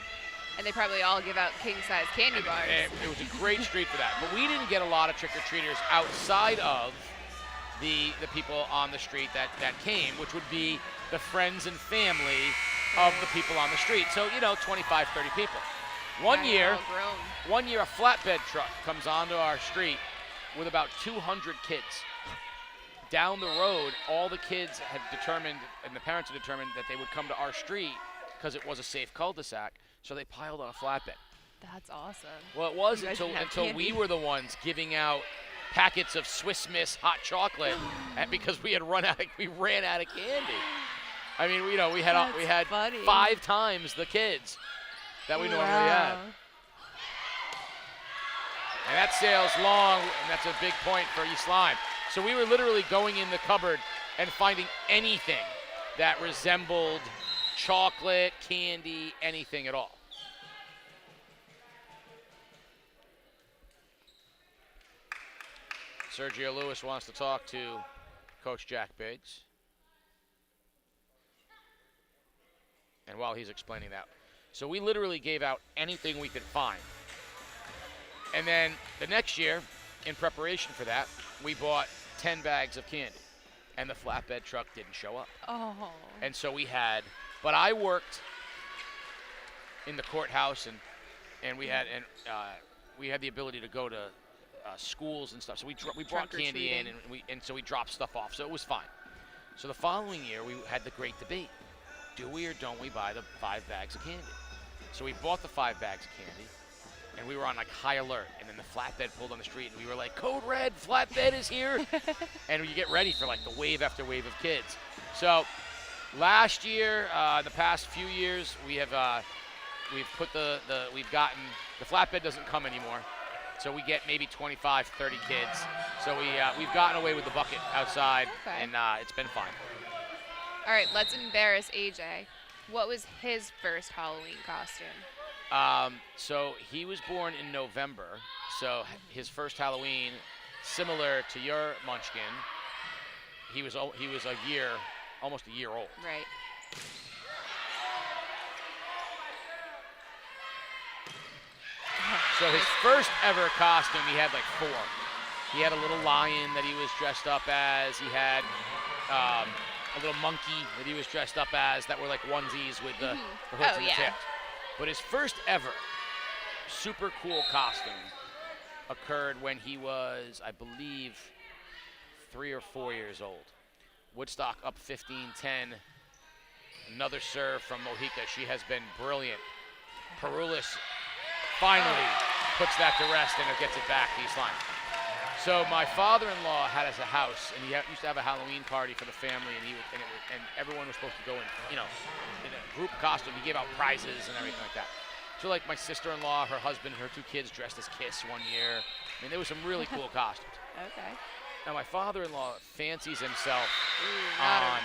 [SPEAKER 2] And they probably all give out king-size candy bars.
[SPEAKER 1] It was a great street for that. But we didn't get a lot of trick-or-treaters outside of the people on the street that came, which would be the friends and family of the people on the street. So, 25, 30 people. One year, a flatbed truck comes onto our street with about 200 kids. Down the road, all the kids had determined, and the parents had determined that they would come to our street because it was a safe cul-de-sac, so they piled on a flatbed.
[SPEAKER 2] That's awesome.
[SPEAKER 1] Well, it was until we were the ones giving out packets of Swiss Miss hot chocolate because we ran out of candy. I mean, we had
[SPEAKER 2] funny.
[SPEAKER 1] 5 times the kids that we normally had. And that sail's long, and that's a big point for East Lyme. So we were literally going in the cupboard and finding anything that resembled chocolate, candy, anything at all. Sergio Lewis wants to talk to Coach Jack Biggs. And while he's explaining that, so we literally gave out anything we could find. And then the next year, in preparation for that, we bought 10 bags of candy. And the flatbed truck didn't show up.
[SPEAKER 2] Oh.
[SPEAKER 1] And so but I worked in the courthouse, and we had the ability to go to schools and stuff. So we brought candy in, and so we dropped stuff off. So it was fine. So the following year, we had the great debate. Do we or don't we buy the 5 bags of candy? So we bought the 5 bags of candy, and we were on like high alert. And then the flatbed pulled on the street, and we were like, "Code red, flatbed is here!" And you get ready for like the wave after wave of kids. So last year, the past few years, we've gotten the flatbed doesn't come anymore. So we get maybe 25, 30 kids. So we've gotten away with the bucket outside, and it's been fine.
[SPEAKER 2] All right, let's embarrass AJ. What was his first Halloween costume?
[SPEAKER 1] So he was born in November. So his first Halloween, similar to your Munchkin, he was almost a year old.
[SPEAKER 2] Right.
[SPEAKER 1] So his first ever costume, he had like 4. He had a little lion that he was dressed up as. He had a little monkey that he was dressed up as that were like onesies with the hoods and the tips. But his first ever super cool costume occurred when he was, I believe, 3 or 4 years old. Woodstock up 15-10. Another serve from Mojica. She has been brilliant. Perulis finally puts that to rest, and it gets it back to East Lyme. So my father-in-law had us a house, and he used to have a Halloween party for the family, and everyone was supposed to go in a group costume. He gave out prizes and everything like that. So like my sister-in-law, her husband, and her 2 kids dressed as Kiss one year. I mean, there was some really cool costumes.
[SPEAKER 2] Okay.
[SPEAKER 1] Now my father-in-law fancies himself
[SPEAKER 2] on.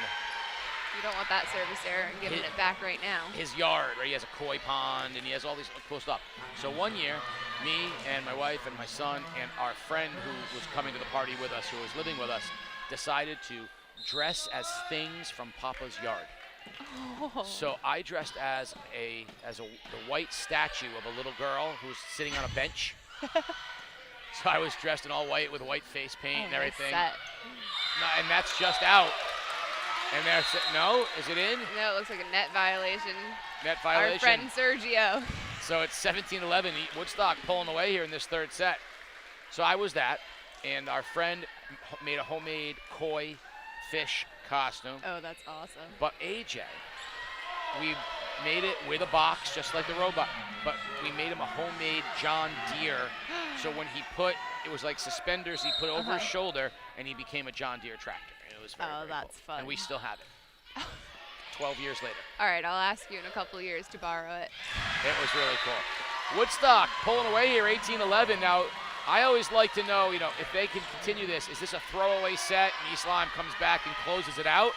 [SPEAKER 2] You don't want that service error and giving it back right now.
[SPEAKER 1] His yard, right? He has a koi pond, and he has all these cool stuff. So one year, me and my wife and my son and our friend who was coming to the party with us, who was living with us, decided to dress as things from Papa's yard. Oh. So I dressed as the white statue of a little girl who was sitting on a bench. So I was dressed in all white with white face paint and everything. And that's just out. And they're no, is it in?
[SPEAKER 2] No, it looks like a net violation.
[SPEAKER 1] Net violation.
[SPEAKER 2] Our friend Sergio.
[SPEAKER 1] So it's 17-11. Woodstock pulling away here in this third set. So I was that, and our friend made a homemade koi fish costume.
[SPEAKER 2] Oh, that's awesome.
[SPEAKER 1] But AJ, we made it with a box, just like the robot, but we made him a homemade John Deere. So when it was like suspenders he put over his shoulder, and he became a John Deere tractor. It was very, very
[SPEAKER 2] that's
[SPEAKER 1] cool.
[SPEAKER 2] fun.
[SPEAKER 1] And we still have it. 12 years later.
[SPEAKER 2] All right, I'll ask you in a couple of years to borrow it.
[SPEAKER 1] It was really cool. Woodstock pulling away here, 18-11. Now, I always like to know, if they can continue this, is this a throwaway set and East Lyme comes back and closes it out?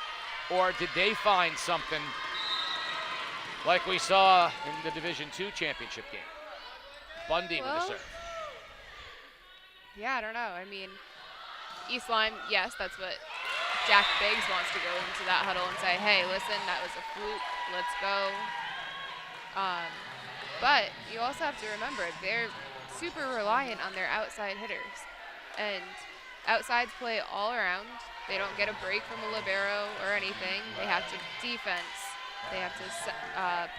[SPEAKER 1] Or did they find something like we saw in the Division II championship game? Bundy with the serve.
[SPEAKER 2] Yeah, I don't know. I mean, East Lyme, yes, that's what Jack Biggs wants to go into that huddle and say, hey, listen, that was a fluke, let's go. But you also have to remember, they're super reliant on their outside hitters. And outsides play all around. They don't get a break from a libero or anything. They have to defense. They have to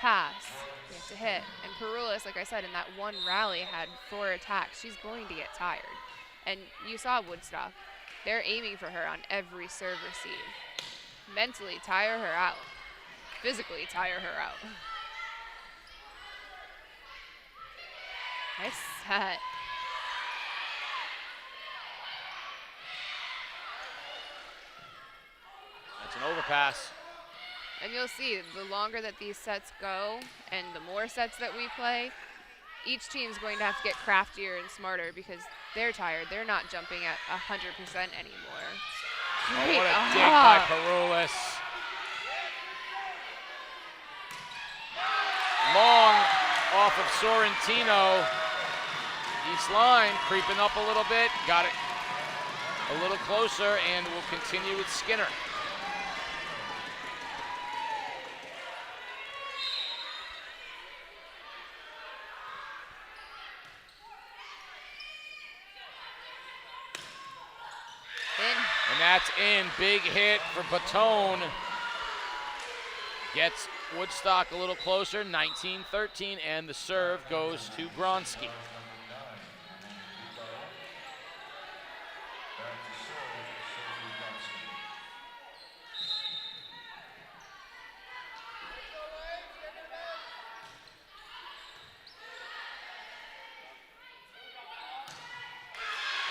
[SPEAKER 2] pass. They have to hit. And Perulis, like I said, in that one rally had 4 attacks. She's going to get tired. And you saw Woodstock. They're aiming for her on every serve receive. Mentally tire her out. Physically tire her out. Nice set.
[SPEAKER 1] An overpass.
[SPEAKER 2] And you'll see, the longer that these sets go and the more sets that we play, each team's going to have to get craftier and smarter because they're tired. They're not jumping at 100% anymore.
[SPEAKER 1] Oh, what a dig by Perulis. Long off of Sorrentino. East Lyme creeping up a little bit. Got it a little closer and will continue with Skinner. And that's in. Big hit for Batone. Gets Woodstock a little closer, 19-13, and the serve goes to Gronsky.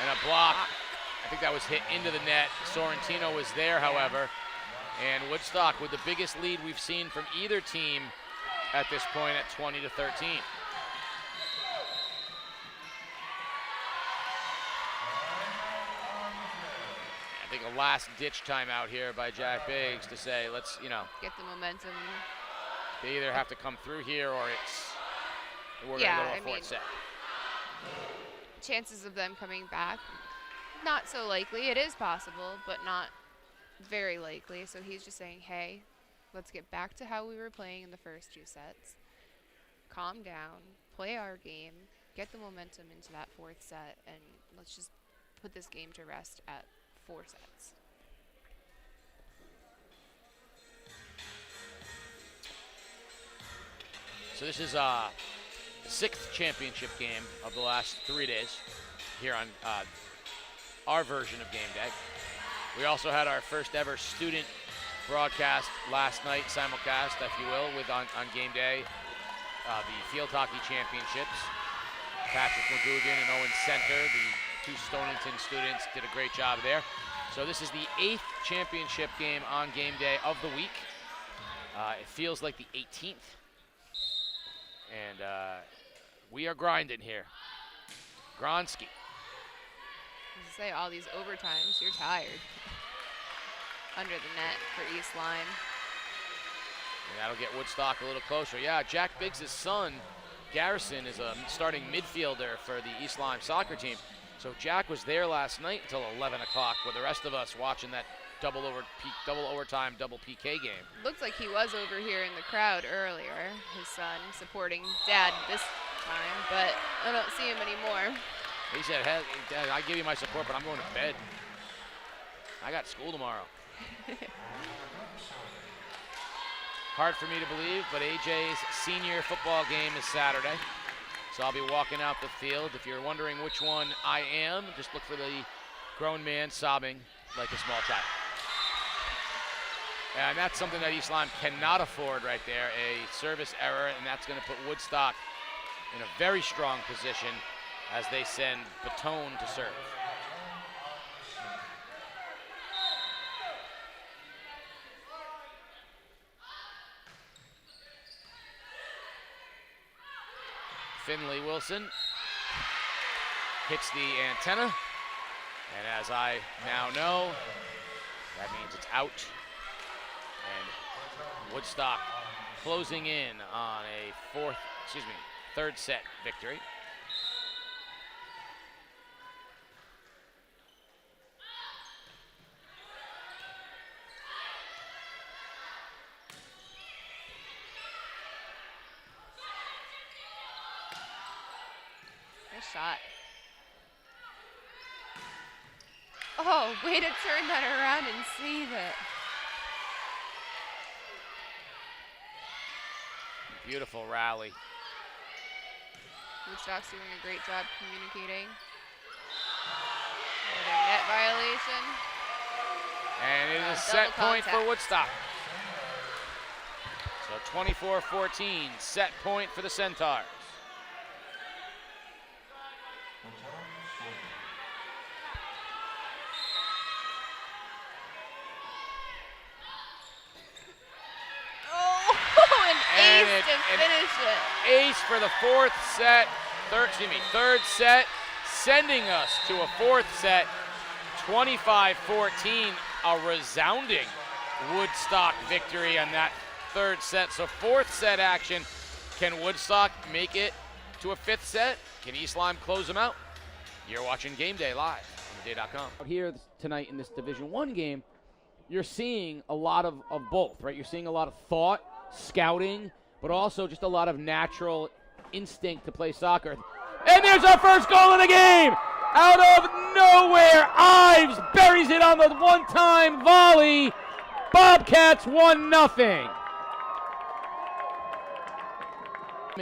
[SPEAKER 1] And a block. I think that was hit into the net. Sorrentino was there, however. And Woodstock with the biggest lead we've seen from either team at this point at 20-13. I think a last-ditch timeout here by Jack Biggs to say, let's,
[SPEAKER 2] get the momentum.
[SPEAKER 1] They either have to come through here or we're going to go to a fourth set.
[SPEAKER 2] Chances of them coming back, not so likely. It is possible, but not very likely. So he's just saying, hey, let's get back to how we were playing in the first two sets. Calm down, play our game, get the momentum into that fourth set, and let's just put this game to rest at 4 sets.
[SPEAKER 1] So this is 6th championship game of the last 3 days here on our version of Game Day. We also had our first ever student broadcast last night, simulcast, if you will, with on Game Day, the field hockey championships. Patrick McGugan and Owen Center, the 2 Stonington students, did a great job there. So this is the 8th championship game on Game Day of the week. It feels like the 18th. And we are grinding here. Gronsky.
[SPEAKER 2] As I say, all these overtimes, you're tired. Under the net for East Lyme.
[SPEAKER 1] And that'll get Woodstock a little closer. Yeah, Jack Biggs' son, Garrison, is a starting midfielder for the East Lyme soccer team. So Jack was there last night until 11 o'clock with the rest of us watching that double overtime, double PK game.
[SPEAKER 2] Looks like he was over here in the crowd earlier, his son supporting Dad this time, but I don't see him anymore.
[SPEAKER 1] He said, hey, Dad, I give you my support, but I'm going to bed. I got school tomorrow. Hard for me to believe, but AJ's senior football game is Saturday. So I'll be walking out the field. If you're wondering which one I am, just look for the grown man sobbing like a small child. And that's something that East Lyme cannot afford right there, a service error, and that's going to put Woodstock in a very strong position as they send Batone to serve. Finley Wilson hits the antenna, and as I now know, that means it's out. And Woodstock closing in on a third set victory.
[SPEAKER 2] Nice shot. Oh, way to turn that around and save it.
[SPEAKER 1] Beautiful rally.
[SPEAKER 2] Woodstock's doing a great job communicating. Another net violation.
[SPEAKER 1] And it is a set point for Woodstock. So 24-14, set point for the Centaurs.
[SPEAKER 2] to finish it.
[SPEAKER 1] Ace for the third set, sending us to a fourth set, 25-14, a resounding Woodstock victory on that third set. So fourth set action. Can Woodstock make it to a fifth set? Can East Lyme close them out? You're watching Game Day live on theday.com.
[SPEAKER 12] Here tonight in this Division I game, you're seeing a lot of both, right? You're seeing a lot of thought, scouting, but also just a lot of natural instinct to play soccer. And there's our first goal of the game! Out of nowhere, Ives buries it on the one-time volley. Bobcats 1-0.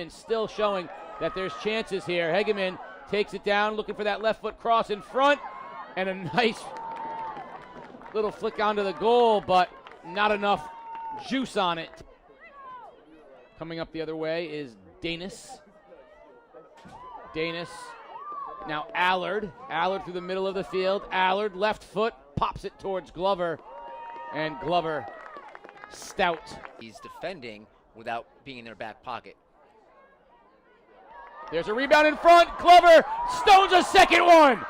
[SPEAKER 12] Still showing that there's chances here. Hegeman takes it down, looking for that left foot cross in front, and a nice little flick onto the goal, but not enough juice on it. Coming up the other way is Danis. Now Allard through the middle of the field. Allard, left foot, pops it towards Glover, and Glover, stout.
[SPEAKER 3] He's defending without being in their back pocket.
[SPEAKER 12] There's a rebound in front. Glover stones a second one.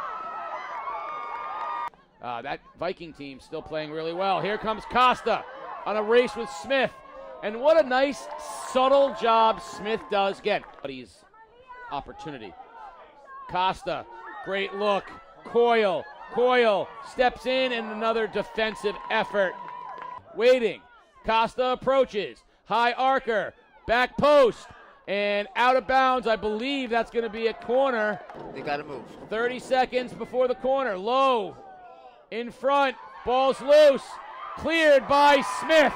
[SPEAKER 12] That Viking team still playing really well. Here comes Costa on a race with Smith. And what a nice, subtle job Smith does. Again, buddy's opportunity. Costa, great look. Coyle steps in, and another defensive effort. Waiting. Costa approaches. High arcer. Back post. And out of bounds, I believe that's going to be a corner.
[SPEAKER 3] They got to move.
[SPEAKER 12] 30 seconds before the corner. Low. In front. Ball's loose. Cleared by Smith.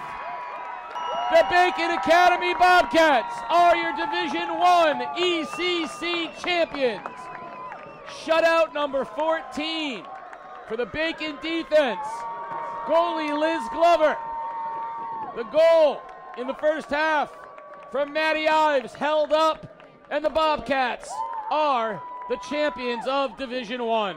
[SPEAKER 12] The Bacon Academy Bobcats are your Division I ECC champions. Shutout number 14 for the Bacon defense. Goalie Liz Glover. The goal in the first half from Maddie Ives held up, and the Bobcats are the champions of Division I.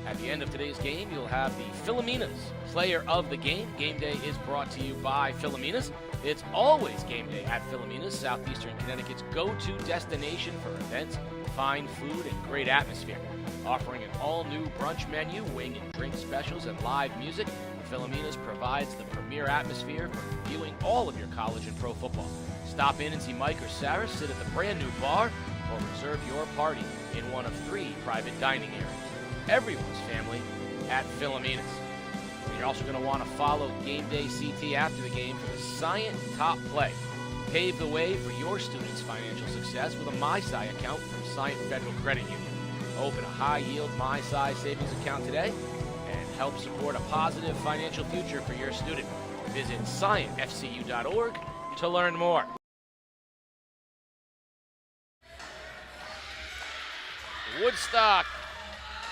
[SPEAKER 1] At the end of today's game, you'll have the Philomenas Player of the Game. Game Day is brought to you by Philomenas. It's always Game Day at Philomenas, southeastern Connecticut's go-to destination for events, fine food, and great atmosphere. Offering an all-new brunch menu, wing and drink specials, and live music, Philomenas provides the premier atmosphere for viewing all of your college and pro football. Stop in and see Mike or Sarah sit at the brand new bar, or reserve your party in one of 3 private dining areas. Everyone's family at Philomenas. And you're also going to want to follow Game Day CT after the game for the Scient Top Play. Pave the way for your students' financial success with a MySci account from Scient Federal Credit Union. Open a high-yield MySci savings account today and help support a positive financial future for your student. Visit scientfcu.org to learn more. Woodstock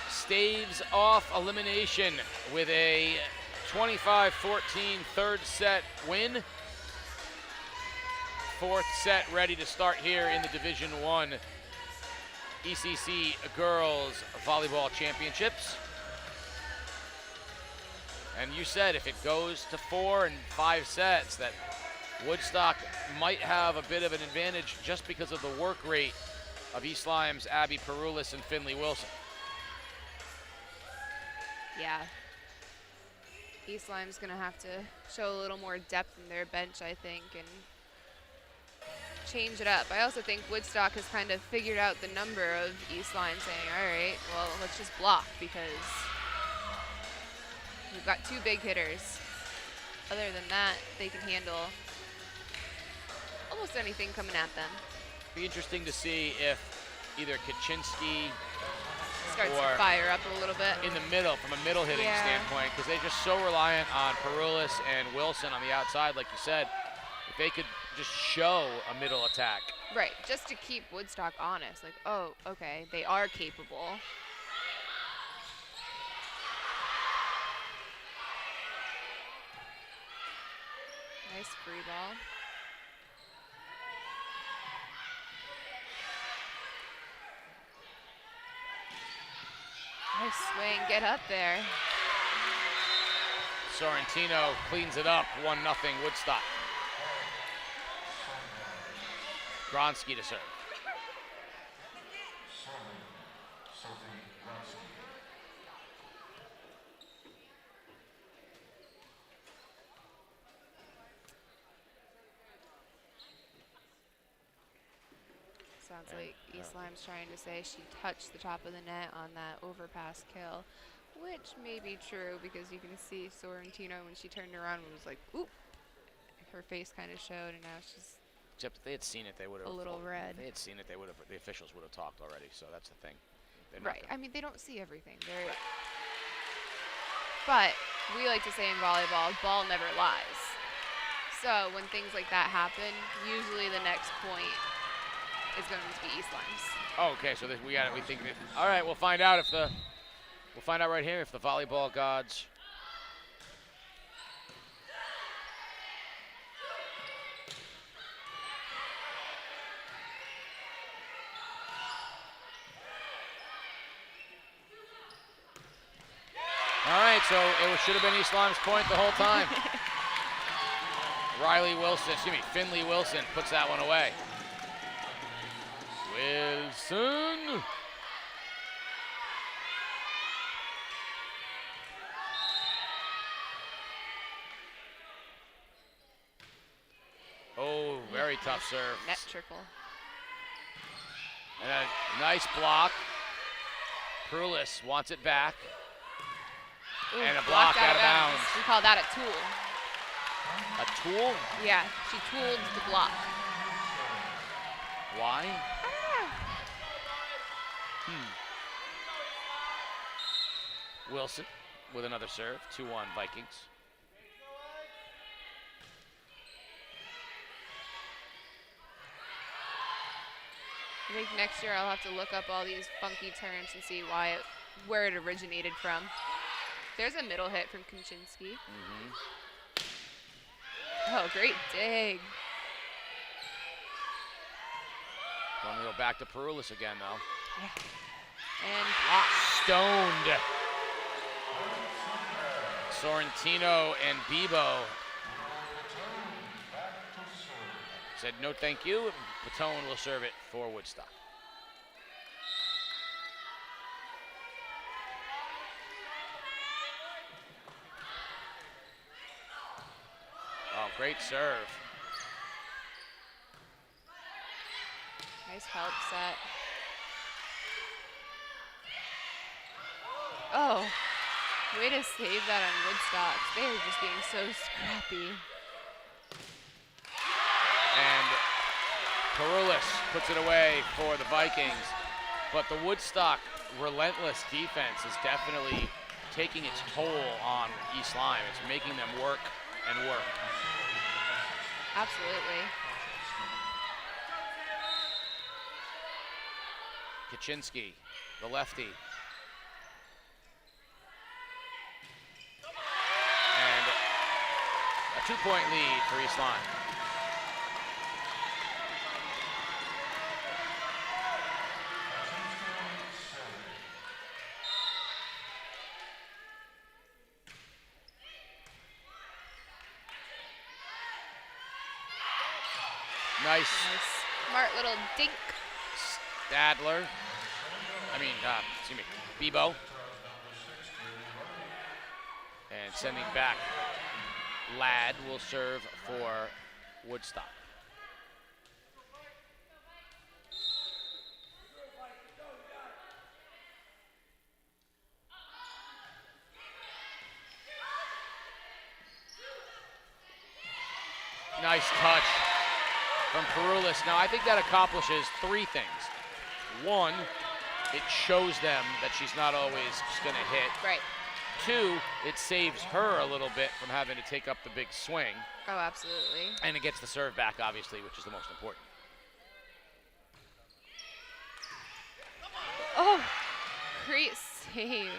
[SPEAKER 1] staves off elimination with a 25-14 third set win. Fourth set ready to start here in the Division I ECC Girls Volleyball Championships. And you said if it goes to 4 and 5 sets that Woodstock might have a bit of an advantage just because of the work rate of East Lyme's Abby Perulis and Finley Wilson.
[SPEAKER 2] Yeah. East Lyme's going to have to show a little more depth in their bench, I think, and change it up. I also think Woodstock has kind of figured out the number of East Lyme, saying, all right, well, let's just block because we've got 2 big hitters. Other than that, they can handle almost anything coming at them.
[SPEAKER 1] Be interesting to see if either Kaczynski
[SPEAKER 2] starts to fire up a little bit
[SPEAKER 1] in the middle, from a middle hitting standpoint, because they're just so reliant on Perulis and Wilson on the outside, like you said. If they could just show a middle attack.
[SPEAKER 2] Right, just to keep Woodstock honest. Like, oh, okay, they are capable. Nice free ball. Nice swing, get up there.
[SPEAKER 1] Sorrentino cleans it up, 1-0 Woodstock. Gronsky to serve.
[SPEAKER 2] Sounds like East Lyme's trying to say she touched the top of the net on that overpass kill, which may be true because you can see Sorrentino when she turned around and was like, oop. Her face kind of showed, and now she's
[SPEAKER 1] Except if they had seen it, they would have.
[SPEAKER 2] a little red.
[SPEAKER 1] If they had seen it, they would have. The officials would have talked already. So that's the thing.
[SPEAKER 2] Right. I mean, they don't see everything. But we like to say in volleyball, ball never lies. So when things like that happen, usually the next point is going to be East Lyme's.
[SPEAKER 1] Okay, so we got it. We think that. All right, we'll find out we'll find out right here if the volleyball gods. All right, so it should have been East Lyme's point the whole time. Finley Wilson puts that one away. Wilson. Oh, very tough serve.
[SPEAKER 2] Net trickle.
[SPEAKER 1] And a nice block. Prulis wants it back.
[SPEAKER 2] Ooh,
[SPEAKER 1] and a block out of bounds.
[SPEAKER 2] We call that a tool.
[SPEAKER 1] A tool?
[SPEAKER 2] Yeah, she tooled the block.
[SPEAKER 1] Why? Wilson with another serve. 2-1 Vikings.
[SPEAKER 2] I think next year I'll have to look up all these funky turns and see where it originated from. There's a middle hit from Kuczynski. Oh, great dig.
[SPEAKER 1] Want to go back to Perulis again, though.
[SPEAKER 2] Yeah. And blocked.
[SPEAKER 1] Stoned. Sorrentino and Bebo said no thank you. Patone will serve it for Woodstock. Oh, great serve.
[SPEAKER 2] Nice help set. Oh, way to save that on Woodstock. They are just being so scrappy.
[SPEAKER 1] And Perulis puts it away for the Vikings. But the Woodstock relentless defense is definitely taking its toll on East Lyme. It's making them work and work.
[SPEAKER 2] Absolutely.
[SPEAKER 1] Kuczynski, the lefty. And a 2-point lead for East Lyme. Nice.
[SPEAKER 2] Smart little dink.
[SPEAKER 1] Bebo. And sending back. Ladd will serve for Woodstock. Nice touch from Perulis. Now, I think that accomplishes 3 things. 1, it shows them that she's not always just going to hit.
[SPEAKER 2] Right.
[SPEAKER 1] 2, it saves her a little bit from having to take up the big swing.
[SPEAKER 2] Oh, absolutely.
[SPEAKER 1] And it gets the serve back, obviously, which is the most important.
[SPEAKER 2] Oh, great save.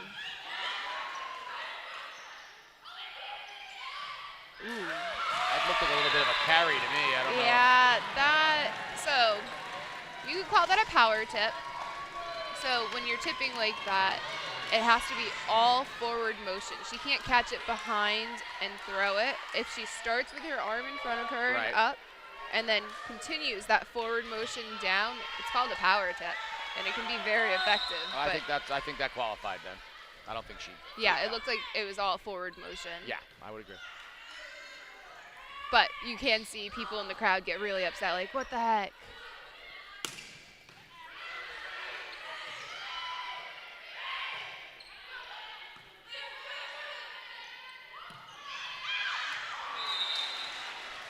[SPEAKER 2] Ooh.
[SPEAKER 1] That looked like a little bit of a carry to me. I don't know.
[SPEAKER 2] Yeah, so you could call that a power tip. So when you're tipping like that, it has to be all forward motion. She can't catch it behind and throw it. If she starts with her arm in front of her and up and then continues that forward motion down, it's called a power tip, and it can be very effective.
[SPEAKER 1] I think that qualified then. I don't think she.
[SPEAKER 2] Yeah, it looked like it was all forward motion.
[SPEAKER 1] Yeah, I would agree.
[SPEAKER 2] But you can see people in the crowd get really upset, like, what the heck?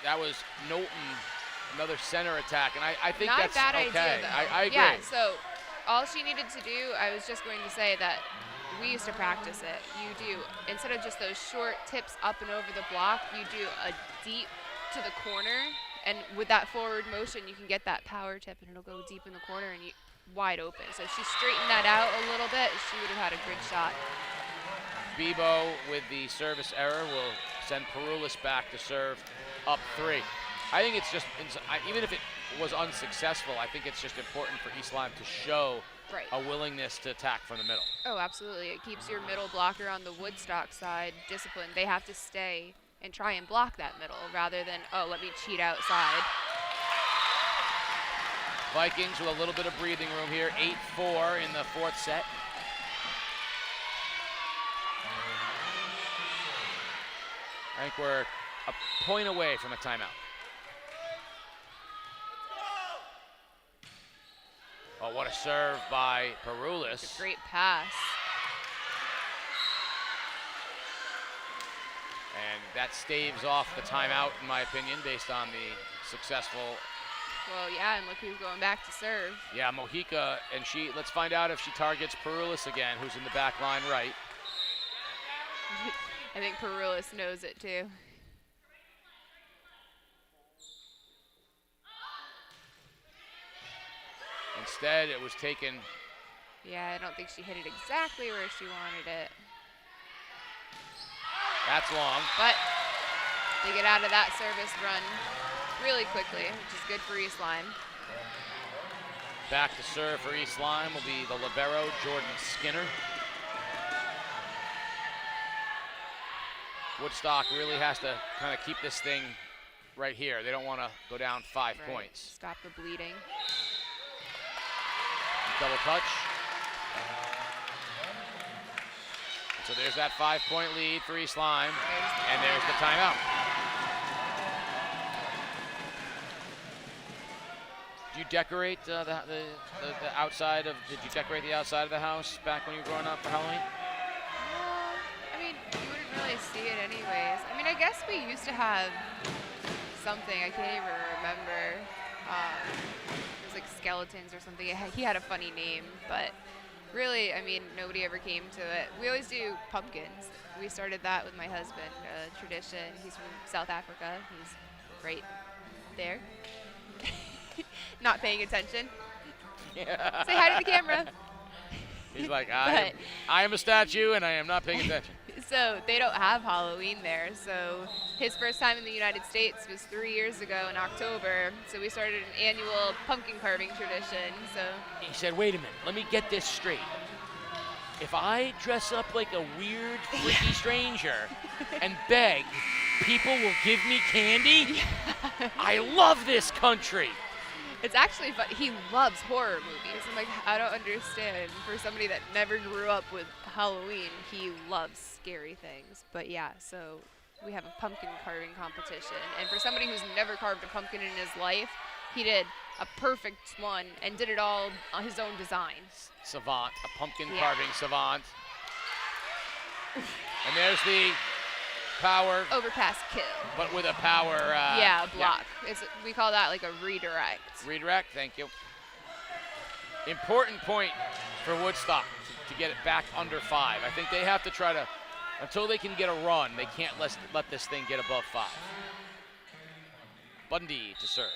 [SPEAKER 1] That was Knowlton, another center attack, and I think
[SPEAKER 2] Not
[SPEAKER 1] that's
[SPEAKER 2] a bad
[SPEAKER 1] okay.
[SPEAKER 2] idea, though.
[SPEAKER 1] I agree.
[SPEAKER 2] Yeah, so all she needed to do, I was just going to say that we used to practice it. You do, instead of just those short tips up and over the block, you do a deep to the corner, and with that forward motion, you can get that power tip, and it'll go deep in the corner and wide open. So if she straightened that out a little bit, she would have had a good shot.
[SPEAKER 1] Bebo with the service error will send Perulis back to serve up 3. I think it's just, even if it was unsuccessful, I think it's just important for East Lyme to show a willingness to attack from the middle.
[SPEAKER 2] Oh, absolutely. It keeps your middle blocker on the Woodstock side disciplined. They have to stay and try and block that middle rather than, oh, let me cheat outside.
[SPEAKER 1] Vikings with a little bit of breathing room here, 8-4 in the 4th set. I think we're a point away from a timeout. Oh, what a serve by Perulis.
[SPEAKER 2] It's a great pass.
[SPEAKER 1] And that staves off the timeout, in my opinion, based on the successful.
[SPEAKER 2] Well, yeah, and look who's going back to serve.
[SPEAKER 1] Yeah, Mojica, and let's find out if she targets Perulis again, who's in the back line right.
[SPEAKER 2] I think Perulis knows it too.
[SPEAKER 1] Instead, it was taken.
[SPEAKER 2] Yeah, I don't think she hit it exactly where she wanted it.
[SPEAKER 1] That's long.
[SPEAKER 2] But they get out of that service run really quickly, which is good for East Lyme.
[SPEAKER 1] Back to serve for East Lyme will be the libero, Jordan Skinner. Woodstock really has to kind of keep this thing right here. They don't want to go down 5 points.
[SPEAKER 2] Stop the bleeding.
[SPEAKER 1] Double touch. So there's that 5-point lead for East Lyme, and there's the timeout. Do you decorate the outside of? Did you decorate the outside of the house back when you were growing up for Halloween?
[SPEAKER 2] I mean, you wouldn't really see it anyways. I mean, I guess we used to have something. I can't even remember. It was like skeletons or something. He had a funny name, but really, I mean, nobody ever came to it. We always do pumpkins. We started that with my husband, a tradition. He's from South Africa. He's right there. Not paying attention.
[SPEAKER 1] Yeah.
[SPEAKER 2] Say hi to the camera.
[SPEAKER 1] He's like, I am a statue and I am not paying attention.
[SPEAKER 2] So they don't have Halloween there. So his first time in the United States was 3 years ago in October. So we started an annual pumpkin carving tradition. So
[SPEAKER 1] he said, wait a minute, let me get this straight. If I dress up like a weird, freaky stranger and beg, people will give me candy? I love this country.
[SPEAKER 2] It's actually fun. He loves horror movies. I'm like, I don't understand. For somebody that never grew up with Halloween, he loves scary things. But yeah, so we have a pumpkin carving competition. And for somebody who's never carved a pumpkin in his life, he did a perfect one and did it all on his own design.
[SPEAKER 1] Savant, a pumpkin carving savant. And there's the power.
[SPEAKER 2] Overpass kill.
[SPEAKER 1] But with a power.
[SPEAKER 2] Block. Yeah. We call that like a redirect.
[SPEAKER 1] Redirect, thank you. Important point for Woodstock to get it back under 5. I think they have to try to, until they can get a run, they can't let this thing get above 5. Bundy to serve.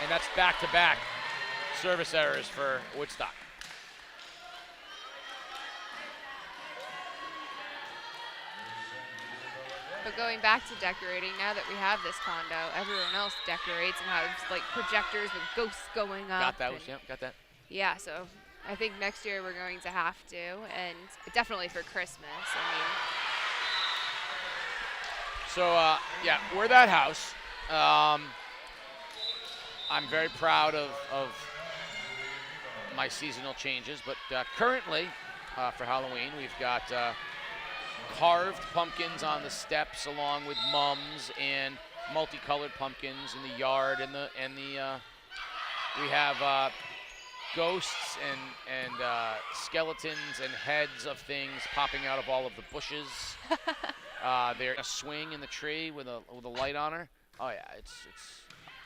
[SPEAKER 1] And that's back-to-back service errors for Woodstock.
[SPEAKER 2] But going back to decorating, now that we have this condo, everyone else decorates and has like projectors with ghosts going up.
[SPEAKER 1] Got that, got that.
[SPEAKER 2] Yeah, so I think next year we're going to have to, and definitely for Christmas. I mean,
[SPEAKER 1] So, yeah, we're that house. I'm very proud of my seasonal changes, but currently, for Halloween, we've got carved pumpkins on the steps along with mums and multicolored pumpkins in the yard, and we have ghosts and skeletons and heads of things popping out of all of the bushes. There's a swing in the tree with a light on her. Oh yeah, it's.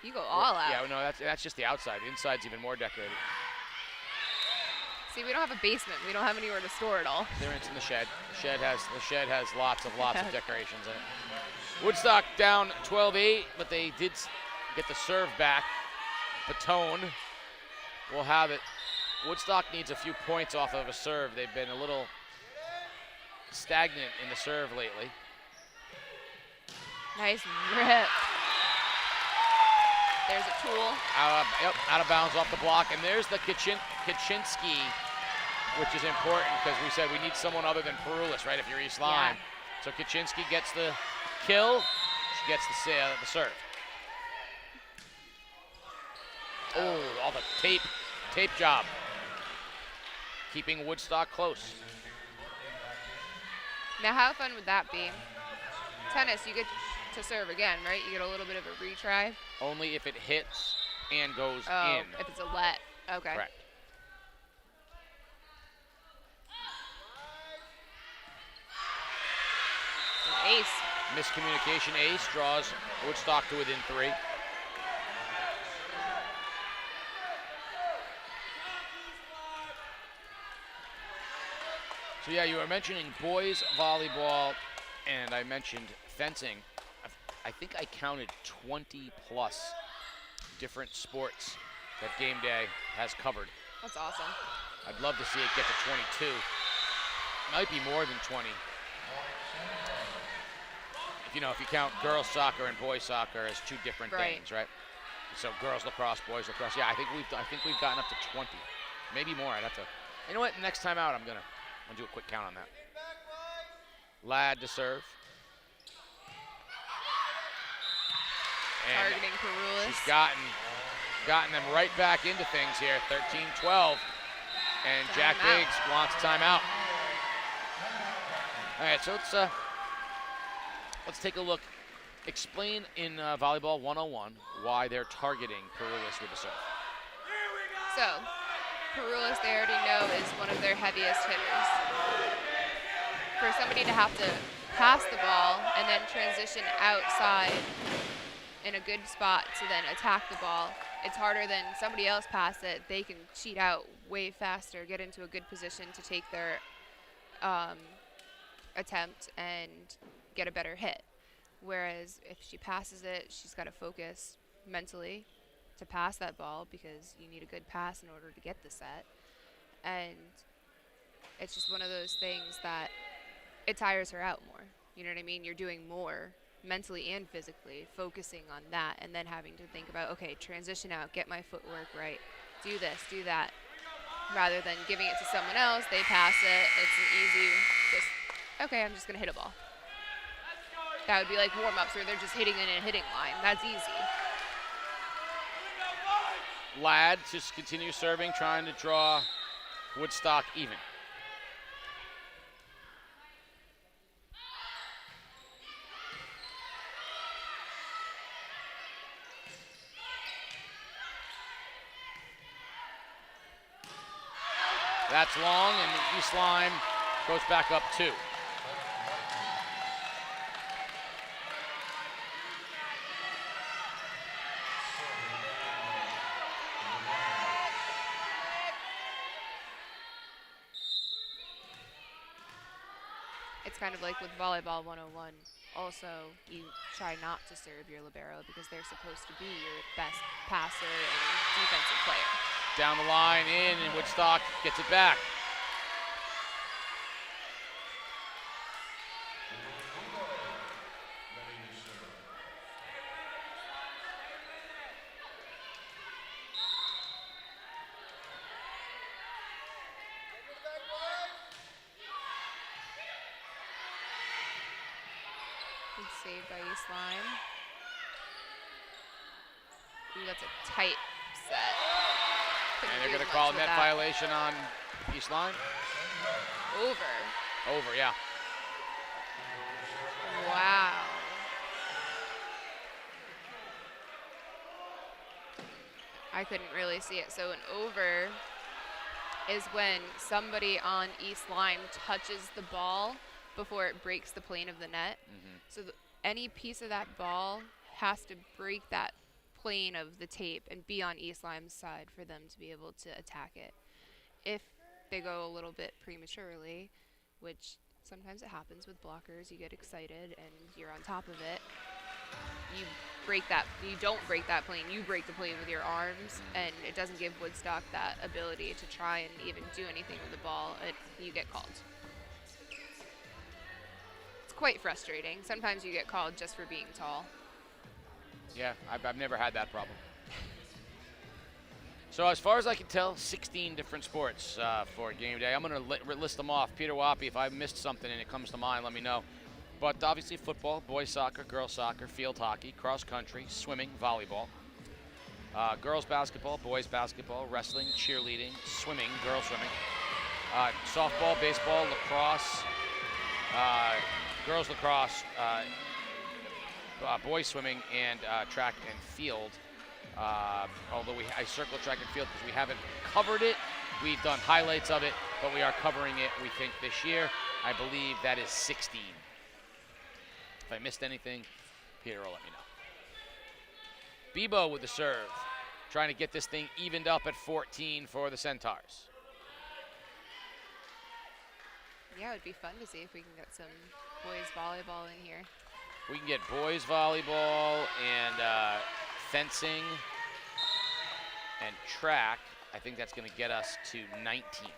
[SPEAKER 2] You go all out.
[SPEAKER 1] Yeah, no, that's just the outside. The inside's even more decorated.
[SPEAKER 2] See, we don't have a basement. We don't have anywhere to store it all.
[SPEAKER 1] They're in the shed. The shed has lots of decorations in it. Woodstock down 12-8, but they did get the serve back. Baton will have it. Woodstock needs a few points off of a serve. They've been a little stagnant in the serve lately.
[SPEAKER 2] Nice rip. There's a tool.
[SPEAKER 1] Out of bounds off the block. And there's the Kaczynski, which is important because we said we need someone other than Perulis, right, if you're East Lyme. Yeah. So Kaczynski gets the kill. She gets the serve. Oh, all the tape job. Keeping Woodstock close.
[SPEAKER 2] Now, how fun would that be? Tennis, you get to serve again, right? You get a little bit of a retry.
[SPEAKER 1] Only if it hits and goes
[SPEAKER 2] in.
[SPEAKER 1] If
[SPEAKER 2] it's a let. Okay.
[SPEAKER 1] Correct.
[SPEAKER 2] An ace.
[SPEAKER 1] Miscommunication ace draws Woodstock to within 3. So yeah, you were mentioning boys volleyball, and I mentioned fencing. I think I counted 20 plus different sports that Game Day has covered.
[SPEAKER 2] That's awesome.
[SPEAKER 1] I'd love to see it get to 22. Might be more than 20. If you count girls soccer and boys soccer as 2 different things, right? So girls lacrosse, boys lacrosse. Yeah, I think we've gotten up to 20, maybe more. I'd have to. You know what? Next time out, I'm gonna do a quick count on that. Ladd to serve. And
[SPEAKER 2] targeting Perulis.
[SPEAKER 1] She's gotten them right back into things here. 13-12, and Jack Biggs wants timeout. All right, so let's take a look. Explain in Volleyball 101 why they're targeting Perulis with the serve.
[SPEAKER 2] So, Perulis, they already know, is one of their heaviest hitters. For somebody to have to pass the ball and then transition outside in a good spot to then attack the ball, it's harder than somebody else pass it. They can cheat out way faster, get into a good position to take their attempt and get a better hit. Whereas if she passes it, she's got to focus mentally to pass that ball because you need a good pass in order to get the set. And it's just one of those things that it tires her out more. You know what I mean? You're doing more mentally and physically, focusing on that, and then having to think about, okay, transition out, get my footwork right, do this, do that, rather than giving it to someone else. They pass it. It's an easy, okay, I'm just going to hit a ball. That would be like warm-ups where they're just hitting in a hitting line. That's easy.
[SPEAKER 1] Ladd just continues serving, trying to draw Woodstock even. That's long, and East Lyme goes back up 2.
[SPEAKER 2] It's kind of like with Volleyball 101. Also, you try not to serve your libero because they're supposed to be your best passer and defensive player.
[SPEAKER 1] Down the line, in, and Woodstock gets it back.
[SPEAKER 2] Good save by East Lyme. Ooh, that's a tight set. Couldn't
[SPEAKER 1] And they're
[SPEAKER 2] do
[SPEAKER 1] going to
[SPEAKER 2] much
[SPEAKER 1] call a
[SPEAKER 2] with
[SPEAKER 1] net
[SPEAKER 2] that.
[SPEAKER 1] violation on East Lyme. Over, yeah.
[SPEAKER 2] Wow. I couldn't really see it. So an over is when somebody on East Lyme touches the ball before it breaks the plane of the net. So any piece of that ball has to break that plane of the tape and be on East Lyme's side for them to be able to attack it. If they go a little bit prematurely, which sometimes it happens with blockers, you get excited and you're on top of it. You don't break that plane, you break the plane with your arms, and it doesn't give Woodstock that ability to try and even do anything with the ball. You get called. It's quite frustrating. Sometimes you get called just for being tall.
[SPEAKER 1] Yeah, I've never had that problem. So as far as I can tell, 16 different sports for game day. I'm going to list them off. Peter Wappy, if I missed something and it comes to mind, let me know. But obviously football, boys soccer, girls soccer, field hockey, cross country, swimming, volleyball, girls basketball, boys basketball, wrestling, cheerleading, swimming, girls swimming, softball, baseball, lacrosse, girls lacrosse, boys swimming, and track and field. Although I circle track and field because we haven't covered it. We've done highlights of it, but we are covering it, we think, this year. I believe that is 16. If I missed anything, Peter will let me know. Bebo with the serve, trying to get this thing evened up at 14 for the Centaurs.
[SPEAKER 2] Yeah, it would be fun to see if we can get some boys volleyball in here.
[SPEAKER 1] We can get boys volleyball and fencing and track. I think that's going to get us to 19.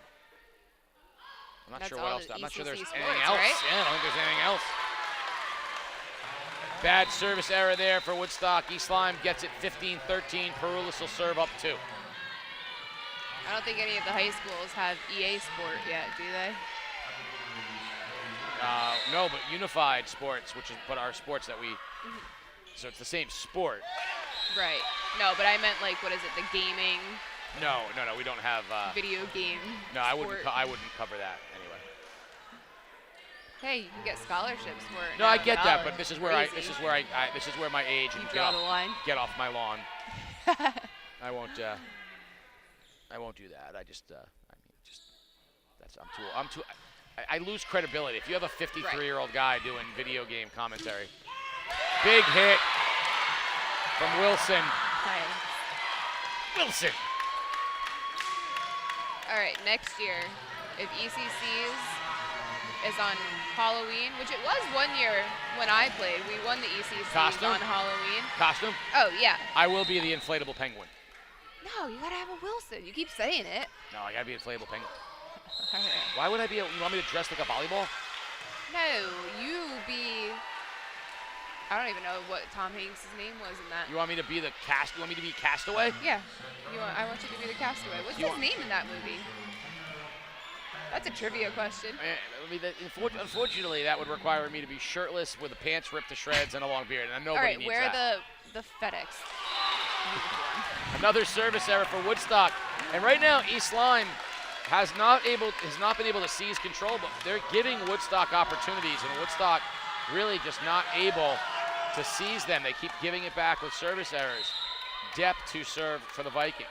[SPEAKER 1] I'm not sure what else. I'm not sure there's anything else.
[SPEAKER 2] Right?
[SPEAKER 1] Yeah, I don't think there's anything else. Bad service error there for Woodstock. East Lyme gets it 15-13. Perulis will serve up 2.
[SPEAKER 2] I don't think any of the high schools have EA Sport yet, do they?
[SPEAKER 1] No, but Unified Sports, but our sports that we, so it's the same sport.
[SPEAKER 2] Right. No, but I meant like, what is it, the gaming?
[SPEAKER 1] No, we don't have.
[SPEAKER 2] Video game.
[SPEAKER 1] No, I wouldn't cover that anyway.
[SPEAKER 2] Hey, you can get scholarships for it.
[SPEAKER 1] No, I get that, but this is where this is where my age and
[SPEAKER 2] draw the line.
[SPEAKER 1] Get off my lawn. I won't do that. I'm too. I lose credibility. If you have a 53-year-old guy doing video game commentary. Big hit from Wilson. Wilson.
[SPEAKER 2] All right, next year, if ECC's is on Halloween, which it was one year when I played, we won the ECC on Halloween.
[SPEAKER 1] Costume?
[SPEAKER 2] Oh, yeah.
[SPEAKER 1] I will be the inflatable penguin.
[SPEAKER 2] No, you gotta have a Wilson. You keep saying it.
[SPEAKER 1] No, I gotta be an inflatable penguin.
[SPEAKER 2] All right.
[SPEAKER 1] Why would I be? You want me to dress like a volleyball?
[SPEAKER 2] No, you be. I don't even know what Tom Hanks' name was in that.
[SPEAKER 1] You want me to be the cast? You want me to be Castaway?
[SPEAKER 2] Yeah. I want you to be the Castaway. What's his name in that movie? That's a trivia question.
[SPEAKER 1] Unfortunately, that would require me to be shirtless with the pants ripped to shreds and a long beard, and nobody needs that.
[SPEAKER 2] All right, wear the FedEx uniform.
[SPEAKER 1] Another service error for Woodstock, and right now East Lyme has not been able to seize control, but they're giving Woodstock opportunities, and Woodstock really just not able to seize them. They keep giving it back with service errors. Depp to serve for the Vikings.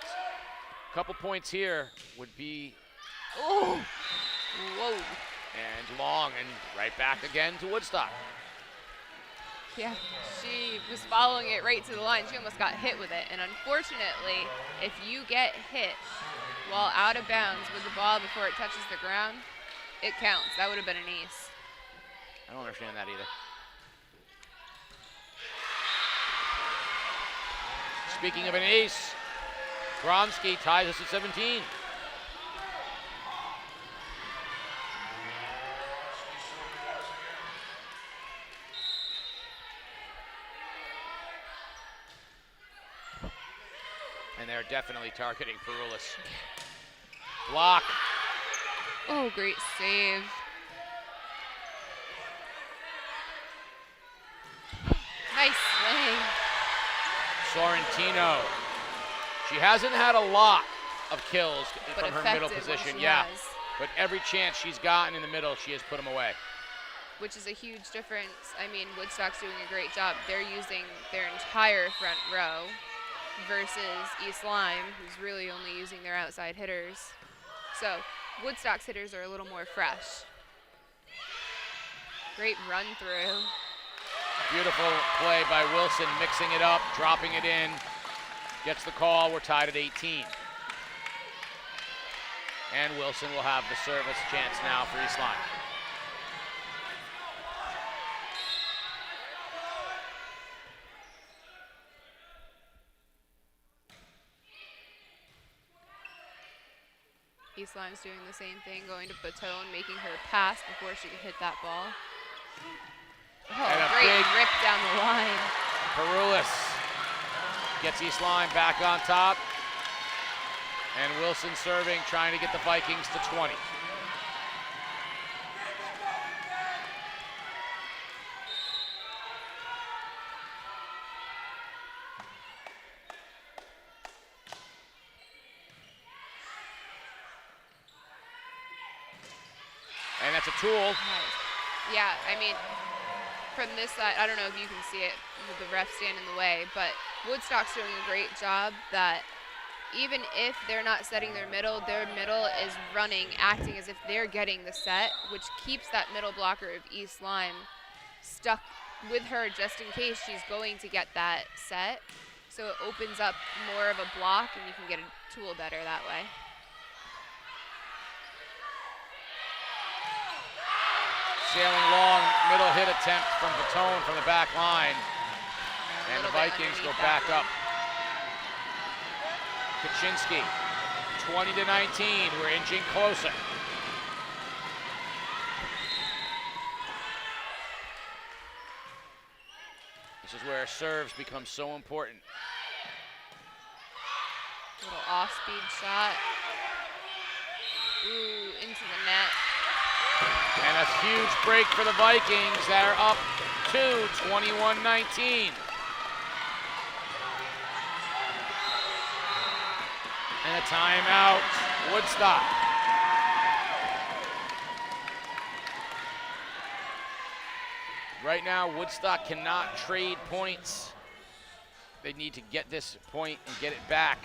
[SPEAKER 1] A couple points here would be.
[SPEAKER 2] Oh! Whoa.
[SPEAKER 1] And long, and right back again to Woodstock.
[SPEAKER 2] Yeah, she was following it right to the line. She almost got hit with it. And unfortunately, if you get hit while out of bounds with the ball before it touches the ground, it counts. That would have been an ace.
[SPEAKER 1] I don't understand that either. Speaking of an ace, Gromsky ties us at 17. And they're definitely targeting Perulis. Block.
[SPEAKER 2] Oh, great save.
[SPEAKER 1] Laurentino. She hasn't had a lot of kills
[SPEAKER 2] But
[SPEAKER 1] from her middle
[SPEAKER 2] effective when
[SPEAKER 1] position.
[SPEAKER 2] she
[SPEAKER 1] Yeah,
[SPEAKER 2] has,
[SPEAKER 1] but every chance she's gotten in the middle, she has put them away.
[SPEAKER 2] which is a huge difference. I mean, Woodstock's doing a great job. They're using their entire front row versus East Lyme, who's really only using their outside hitters. So Woodstock's hitters are a little more fresh. Great run through.
[SPEAKER 1] Beautiful play by Wilson, mixing it up, dropping it in. Gets the call. We're tied at 18. And Wilson will have the service chance now for East Lyme.
[SPEAKER 2] East Lyme's doing the same thing, going to Batone, making her pass before she can hit that ball. Oh,
[SPEAKER 1] And a
[SPEAKER 2] great
[SPEAKER 1] big
[SPEAKER 2] rip down the line.
[SPEAKER 1] Perulis gets East Lyme back on top. And Wilson serving, trying to get the Vikings to 20. And that's a tool.
[SPEAKER 2] Nice. Yeah, I mean, from this side, I don't know if you can see it with the ref stand in the way, but Woodstock's doing a great job that even if they're not setting their middle is running, acting as if they're getting the set, which keeps that middle blocker of East Lyme stuck with her just in case she's going to get that set. So it opens up more of a block and you can get a tool better that way.
[SPEAKER 1] Sailing long, middle hit attempt from Batone from the back line. And the Vikings go back up. Kaczynski, 20-19, we're inching closer. This is where serves become so important.
[SPEAKER 2] Little off-speed shot. Ooh, into the net.
[SPEAKER 1] And a huge break for the Vikings. They're up to 21-19. And a timeout, Woodstock. Right now, Woodstock cannot trade points. They need to get this point and get it back.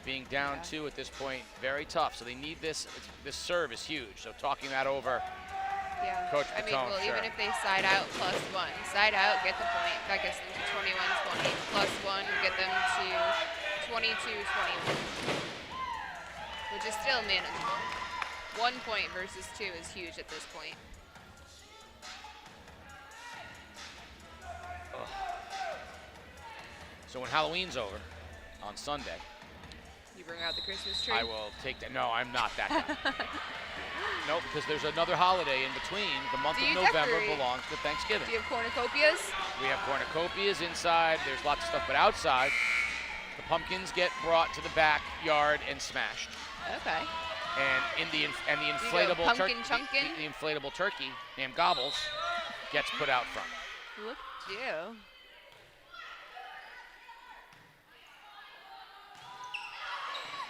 [SPEAKER 1] Being down 2 at this point, very tough. So they need this. This serve is huge. So talking that over,
[SPEAKER 2] yeah.
[SPEAKER 1] Coach
[SPEAKER 2] I mean,
[SPEAKER 1] Patone,
[SPEAKER 2] well,
[SPEAKER 1] sure.
[SPEAKER 2] even if they side out +1, side out, get the point. That gets them to 21-20. +1 would get them to 22-21, which is still manageable. 1 point versus 2 is huge at this point.
[SPEAKER 1] Ugh. So when Halloween's over on Sunday,
[SPEAKER 2] you bring out the Christmas tree?
[SPEAKER 1] I will take that. No, I'm not that guy. No, because there's another holiday in between. The month of November belongs to Thanksgiving.
[SPEAKER 2] Do you have cornucopias?
[SPEAKER 1] We have cornucopias inside. There's lots of stuff, but outside, the pumpkins get brought to the backyard and smashed.
[SPEAKER 2] Okay.
[SPEAKER 1] And the inflatable turkey,
[SPEAKER 2] chunkin'?
[SPEAKER 1] the inflatable turkey named Gobbles gets put out front.
[SPEAKER 2] Look at you.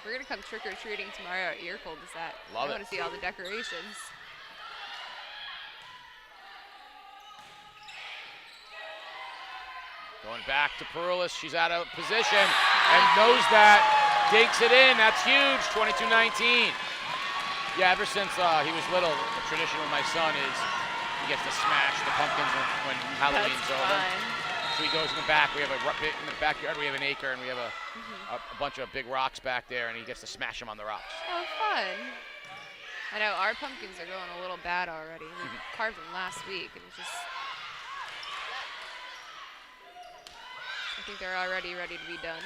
[SPEAKER 2] We're gonna come trick-or-treating tomorrow at your cul-de-sac.
[SPEAKER 1] Love it.
[SPEAKER 2] I want to see all the decorations.
[SPEAKER 1] Going back to Perulis. She's out of position and knows that. Digs it in. That's huge. 22-19. Yeah, ever since he was little, the tradition with my son is he gets to smash the pumpkins when Halloween's over. So he goes in the back. We have in the backyard. We have an acre, and we have a bunch of big rocks back there, and he gets to smash them on the rocks.
[SPEAKER 2] Oh, fun! I know our pumpkins are going a little bad already. We carved them last week, and it's just. I think they're already ready to be done.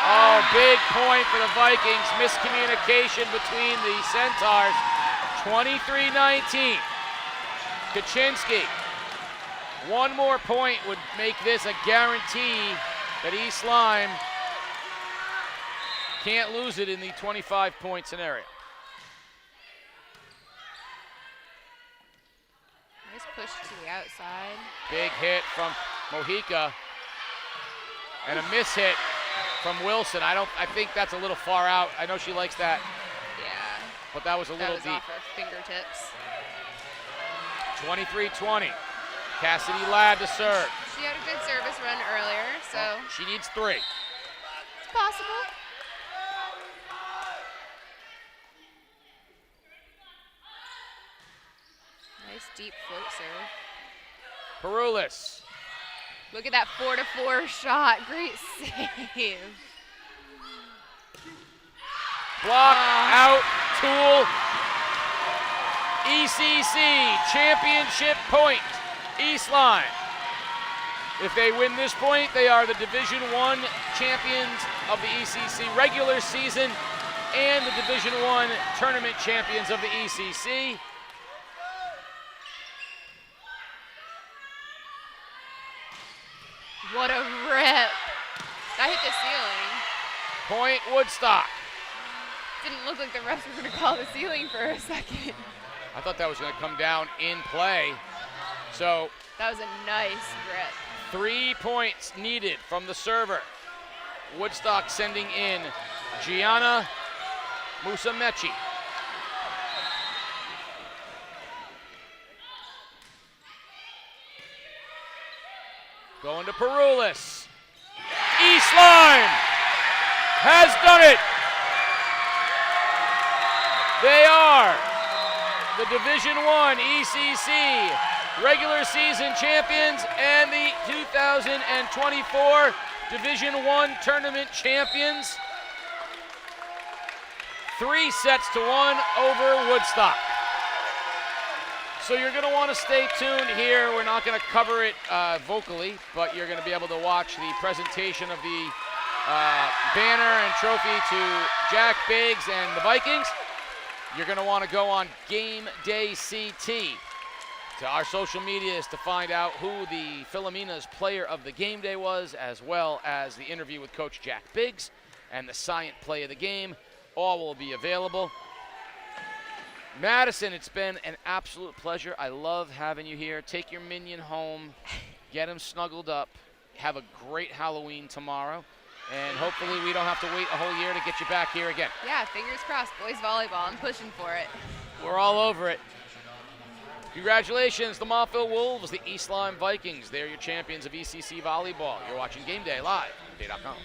[SPEAKER 1] Oh, big point for the Vikings. Miscommunication between the Centaurs. 23-19. Kaczynski. One more point would make this a guarantee that East Lyme can't lose it in the 25-point scenario.
[SPEAKER 2] Nice push to the outside.
[SPEAKER 1] Big hit from Mojica. And a miss hit from Wilson. I think that's a little far out. I know she likes that.
[SPEAKER 2] Yeah.
[SPEAKER 1] But that was a little
[SPEAKER 2] that was
[SPEAKER 1] deep.
[SPEAKER 2] Off her fingertips.
[SPEAKER 1] 23-20. Cassidy Ladd to serve.
[SPEAKER 2] She had a good service run earlier, so.
[SPEAKER 1] She needs 3.
[SPEAKER 2] It's possible. Nice deep float serve.
[SPEAKER 1] Perulis.
[SPEAKER 2] Look at that 4-4 shot. Great save.
[SPEAKER 1] Block out. Tool. ECC championship point. East Lyme. If they win this point, they are the Division I champions of the ECC regular season and the Division I tournament champions of the ECC.
[SPEAKER 2] What a rip. That hit the ceiling.
[SPEAKER 1] Point Woodstock.
[SPEAKER 2] Didn't look like the refs were going to call the ceiling for a second.
[SPEAKER 1] I thought that was going to come down in play. So
[SPEAKER 2] that was a nice rip.
[SPEAKER 1] 3 points needed from the server. Woodstock sending in Gianna Musamechi. Going to Perulis. East Lyme has done it. They are the Division I ECC regular season champions and the 2024 Division I tournament champions. 3-1 over Woodstock. So you're going to want to stay tuned here. We're not going to cover it vocally, but you're going to be able to watch the presentation of the banner and trophy to Jack Biggs and the Vikings. You're going to want to go on Game Day CT to our social medias to find out who the Philomena's player of the game day was, as well as the interview with Coach Jack Biggs and the Scient play of the game. All will be available. Madison, it's been an absolute pleasure. I love having you here. Take your minion home, get him snuggled up, have a great Halloween tomorrow, and hopefully we don't have to wait a whole year to get you back here again.
[SPEAKER 2] Yeah, fingers crossed. Boys volleyball, I'm pushing for it.
[SPEAKER 1] We're all over it. Congratulations, the Montville Wolves, the East Lyme Vikings. They're your champions of ECC volleyball. You're watching Game Day live on Day.com.